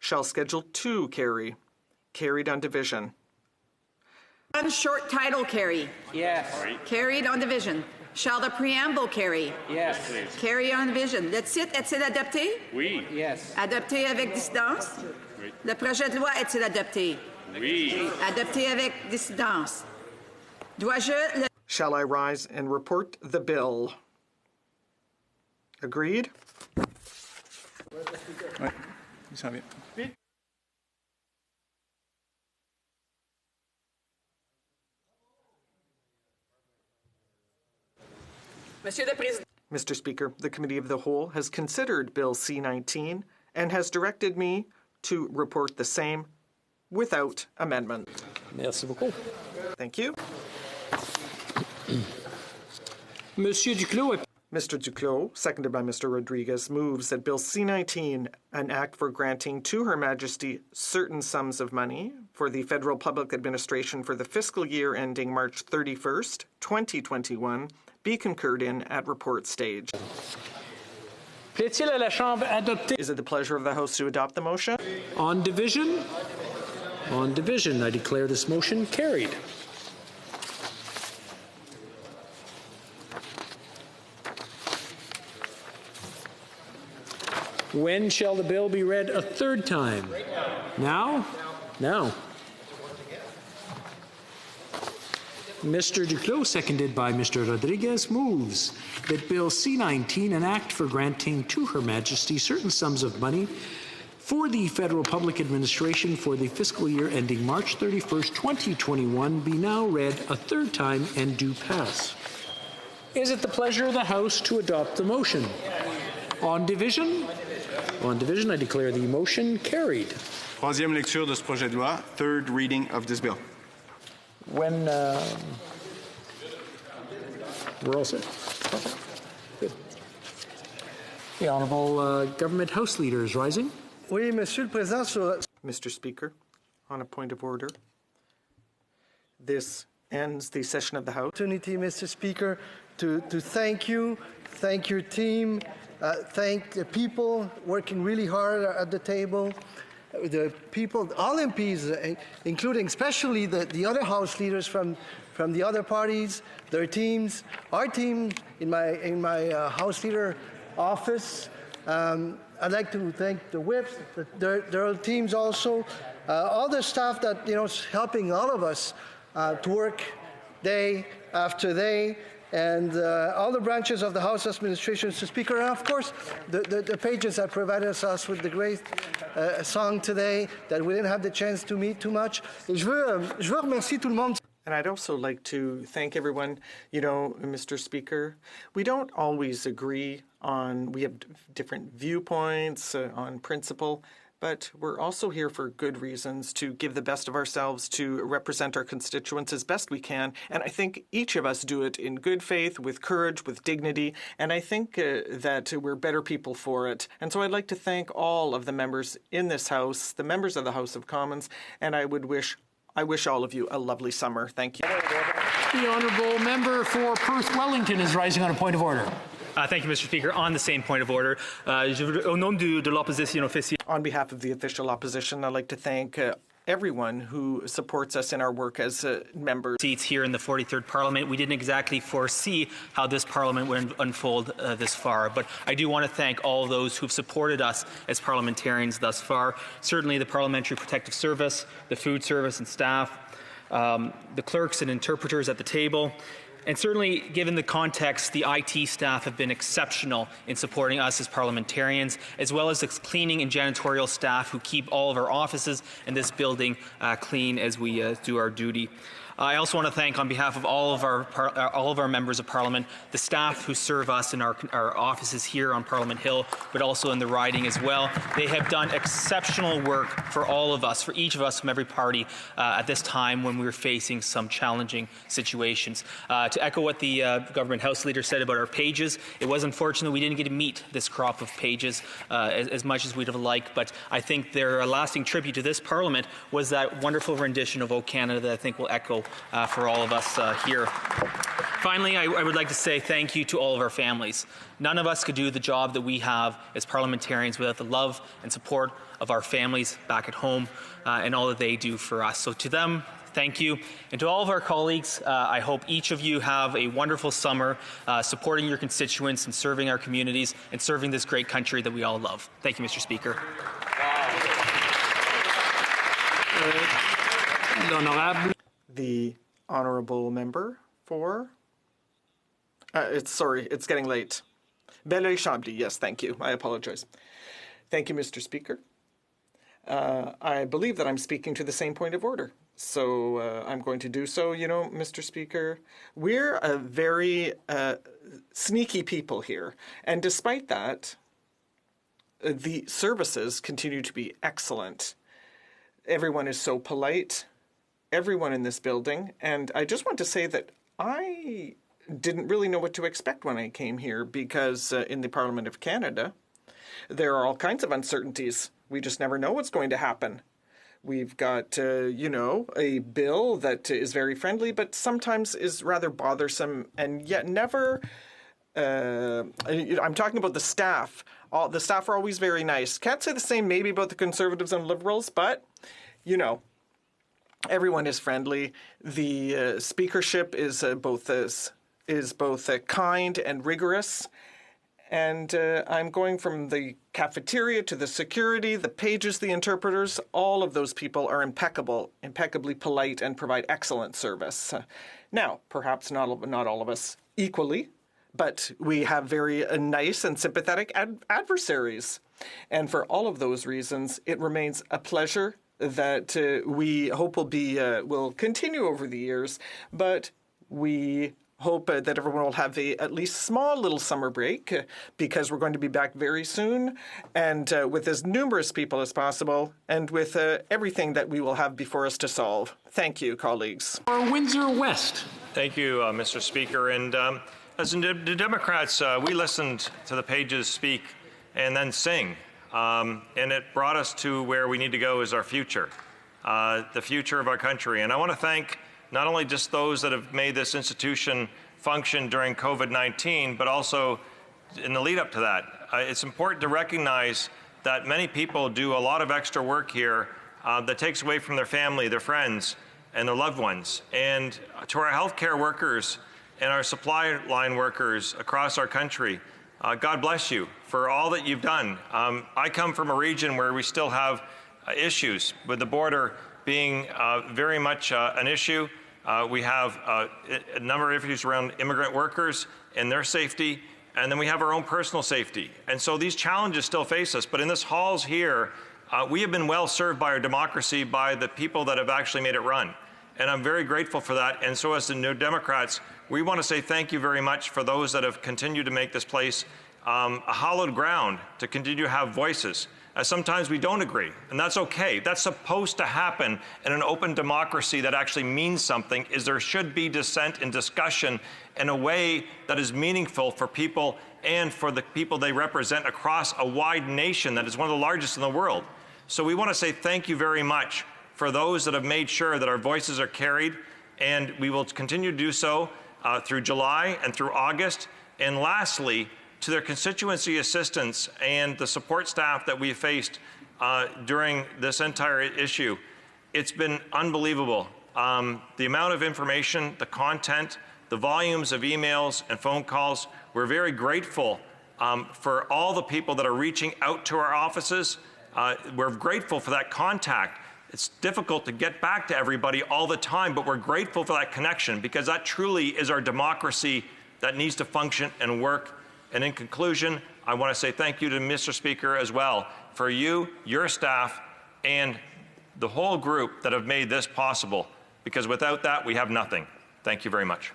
Shall Schedule 2 carry? Carried on division. One short title carry? Yes. Carried on division. Shall the preamble carry? Yes. Carry on division. Le titre est-il adopté? Oui. Yes. Adopté avec dissidence? Oui. Le projet de loi est-il adopté? Oui. Adopté avec dissidence. Dois-je le... Shall I rise and report the bill? Agreed? Ouais, il s'en vient. Monsieur le Président. Mr. Speaker, the Committee of the Whole has considered Bill C-19 and has directed me to report the same without amendment. Merci beaucoup. Thank you. Monsieur Duclos. Mr. Duclos, seconded by Mr. Rodriguez, moves that Bill C-19, an act for granting to Her Majesty certain sums of money for the Federal Public Administration for the fiscal year ending March 31st, 2021, be concurred in at report stage. Plaît-il à la Chambre adopter? Is it the pleasure of the House to adopt the motion? On division? On division, I declare this motion carried. When shall the bill be read a third time? Now? Now. Mr. Duclos, seconded by Mr. Rodriguez, moves that Bill C-19, an act for granting to Her Majesty certain sums of money for the federal public administration for the fiscal year ending March 31st, 2021, be now read a third time and do pass. Is it the pleasure of the House to adopt the motion? On division? On division, I declare the motion carried. Troisième lecture de ce projet de loi. Third reading of this bill. When we're all set. Okay. Good. The Honourable Government House Leader is rising. Oui, Monsieur le Président. Mr. Speaker, on a point of order. This ends the session of the House. Opportunity, Mr. Speaker, to thank you, thank your team, thank the people working really hard at the table. The people, all MPs, including especially the other House leaders from the other parties, their teams, our team in my House Leader office. I'd like to thank the whips, their teams also, all the staff that is helping all of us to work day after day. And all the branches of the House administration, Mr. Speaker, and of course the pages that provided us with the great song today that we didn't have the chance to meet too much. Je veux remercier tout le monde. And I'd also like to thank everyone. You know, Mr. Speaker, we don't always agree on, we have different viewpoints on principle, but we're also here for good reasons, to give the best of ourselves, to represent our constituents as best we can. And I think each of us do it in good faith, with courage, with dignity. And I think that we're better people for it. And so I'd like to thank all of the members in this House, the members of the House of Commons, and I wish all of you a lovely summer. Thank you. The Honourable Member for Perth Wellington is rising on a point of order. Thank you, Mr. Speaker. On the same point of order, au nom de l'opposition officielle. On behalf of the official opposition, I'd like to thank everyone who supports us in our work as members. Seats here in the 43rd Parliament. We didn't exactly foresee how this Parliament would unfold this far, but I do want to thank all those who've supported us as parliamentarians thus far. Certainly the Parliamentary Protective Service, the Food Service and staff, the clerks and interpreters at the table. And certainly, given the context, the IT staff have been exceptional in supporting us as parliamentarians, as well as the cleaning and janitorial staff who keep all of our offices and this building clean as we do our duty. I also want to thank, on behalf of all of our members of Parliament, the staff who serve us in our offices here on Parliament Hill, but also in the riding as well. They have done exceptional work for all of us, for each of us from every party at this time when we were facing some challenging situations. To echo what the Government House Leader said about our pages, it was unfortunate we didn't get to meet this crop of pages as much as we'd have liked, but I think their lasting tribute to this Parliament was that wonderful rendition of O Canada that I think will echo for all of us here. Finally, I would like to say thank you to all of our families. None of us could do the job that we have as parliamentarians without the love and support of our families back at home and all that they do for us. So to them, thank you. And to all of our colleagues, I hope each of you have a wonderful summer supporting your constituents and serving our communities and serving this great country that we all love. Thank you, Mr. Speaker. The honourable member for... it's getting late. Belleuil-Chambly, yes, thank you. I apologize. Thank you, Mr. Speaker. I believe that I'm speaking to the same point of order. So I'm going to do so. You know, Mr. Speaker, we're a very sneaky people here. And despite that, the services continue to be excellent. Everyone is so polite. Everyone in this building. And I just want to say that I didn't really know what to expect when I came here because in the Parliament of Canada, there are all kinds of uncertainties. We just never know what's going to happen. We've got, a bill that is very friendly, but sometimes is rather bothersome and yet never... I'm talking about the staff. The staff are always very nice. Can't say the same maybe about the Conservatives and Liberals, but, everyone is friendly. The speakership is both kind and rigorous. And I'm going from the cafeteria to the security, the pages, the interpreters. All of those people are impeccable, impeccably polite, and provide excellent service. Now, perhaps not all of us equally, but we have very nice and sympathetic adversaries. And for all of those reasons, it remains a pleasure that we hope will continue over the years, but we hope that everyone will have a at least small little summer break because we're going to be back very soon and with as numerous people as possible and with everything that we will have before us to solve. Thank you, colleagues. For Windsor West. Thank you, Mr. Speaker. And as the Democrats, we listened to the pages speak and then sing. And it brought us to where we need to go is our future, the future of our country. And I want to thank not only just those that have made this institution function during COVID-19, but also in the lead up to that. It's important to recognize that many people do a lot of extra work here that takes away from their family, their friends, and their loved ones. And to our healthcare workers and our supply line workers across our country, God bless you for all that you've done. I come from a region where we still have issues with the border being very much an issue. We have a number of issues around immigrant workers and their safety, and then we have our own personal safety. And so these challenges still face us, but in this halls here, we have been well served by our democracy, by the people that have actually made it run. And I'm very grateful for that. And so as the New Democrats, we want to say thank you very much for those that have continued to make this place a hallowed ground, to continue to have voices. Sometimes we don't agree, and that's okay. That's supposed to happen in an open democracy that actually means something, is there should be dissent and discussion in a way that is meaningful for people and for the people they represent across a wide nation that is one of the largest in the world. So we want to say thank you very much for those that have made sure that our voices are carried, and we will continue to do so through July and through August. And lastly, to their constituency assistants and the support staff that we faced during this entire issue. It's been unbelievable. The amount of information, the content, the volumes of emails and phone calls. We're very grateful for all the people that are reaching out to our offices. We're grateful for that contact. It's difficult to get back to everybody all the time, but we're grateful for that connection because that truly is our democracy that needs to function and work. And in conclusion, I want to say thank you to Mr. Speaker as well for you, your staff, and the whole group that have made this possible, because without that, we have nothing. Thank you very much.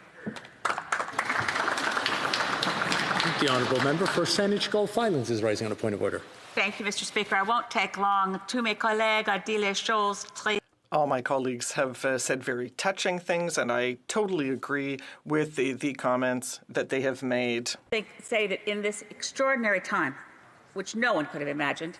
The honourable member for Saanich Gulf Islands is rising on a point of order. Thank you, Mr. Speaker. I won't take long. Tous mes collègues ont dit les choses très. All my colleagues have said very touching things, and I totally agree with the comments that they have made. They say that in this extraordinary time, which no one could have imagined,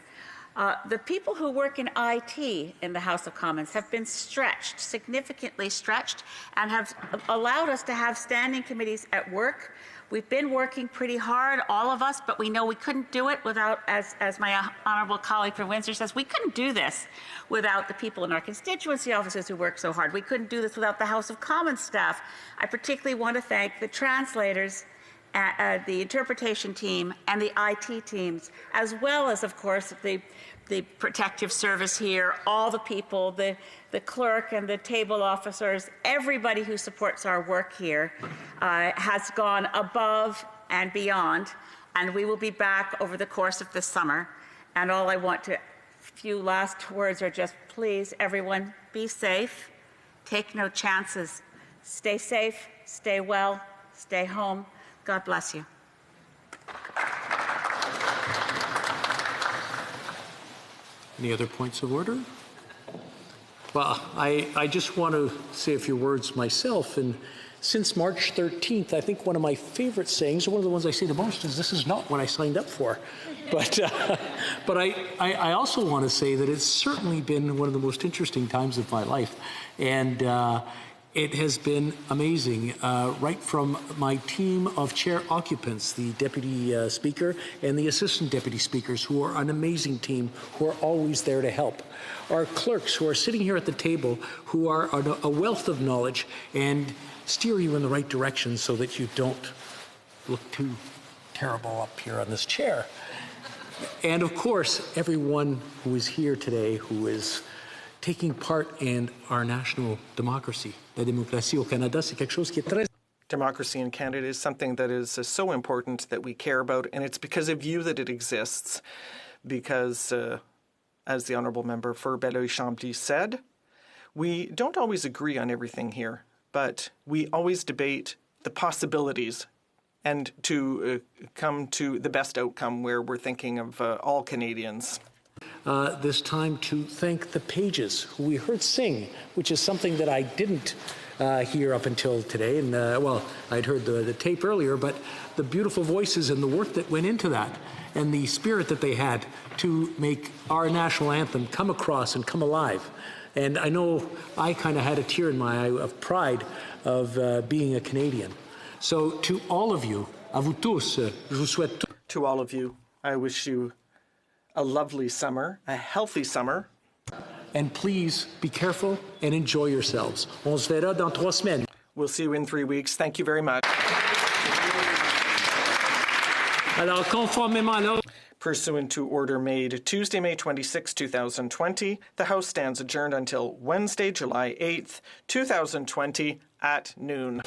the people who work in IT in the House of Commons have been stretched, significantly stretched, and have allowed us to have standing committees at work. We've been working pretty hard, all of us, but we know we couldn't do it without, as my honourable colleague from Windsor says, we couldn't do this without the people in our constituency offices who work so hard. We couldn't do this without the House of Commons staff. I particularly want to thank the translators, the interpretation team, and the IT teams, as well as, of course, the protective service here, all the people, the clerk and the table officers, everybody who supports our work here has gone above and beyond, and we will be back over the course of this summer. And all I want to, few last words are just, please, everyone, be safe, take no chances, stay safe, stay well, stay home. God bless you. Any other points of order? Well, I just want to say a few words myself. And since March 13th, I think one of my favorite sayings, one of the ones I say the most, is this is not what I signed up for. But I also want to say that it's certainly been one of the most interesting times of my life. And it has been amazing, right from my team of chair occupants, the deputy speaker and the assistant deputy speakers, who are an amazing team, who are always there to help. Our clerks who are sitting here at the table, who are a wealth of knowledge and steer you in the right direction so that you don't look too terrible up here on this chair. And of course, everyone who is here today who is taking part in our national democracy. La démocratie au Canada, c'est quelque chose qui est très... Democracy in Canada is something that is so important that we care about, and it's because of you that it exists. Because, as the Honourable Member for Belleuil-Chambly said, we don't always agree on everything here, but we always debate the possibilities and to come to the best outcome where we're thinking of all Canadians. This time to thank the pages who we heard sing, which is something that I didn't hear up until today. And well, I'd heard the tape earlier, but the beautiful voices and the work that went into that and the spirit that they had to make our national anthem come across and come alive. And I know I kind of had a tear in my eye of pride of being a Canadian. So to all of you, à vous tous, je vous souhaite... To all of you, I wish you a lovely summer, a healthy summer. And please be careful and enjoy yourselves. On se verra dans 3 semaines. We'll see you in 3 weeks. Thank you very much. Alors, conformément à l'ordre... Pursuant to order made Tuesday, May 26, 2020, the House stands adjourned until Wednesday, July 8th, 2020 at noon.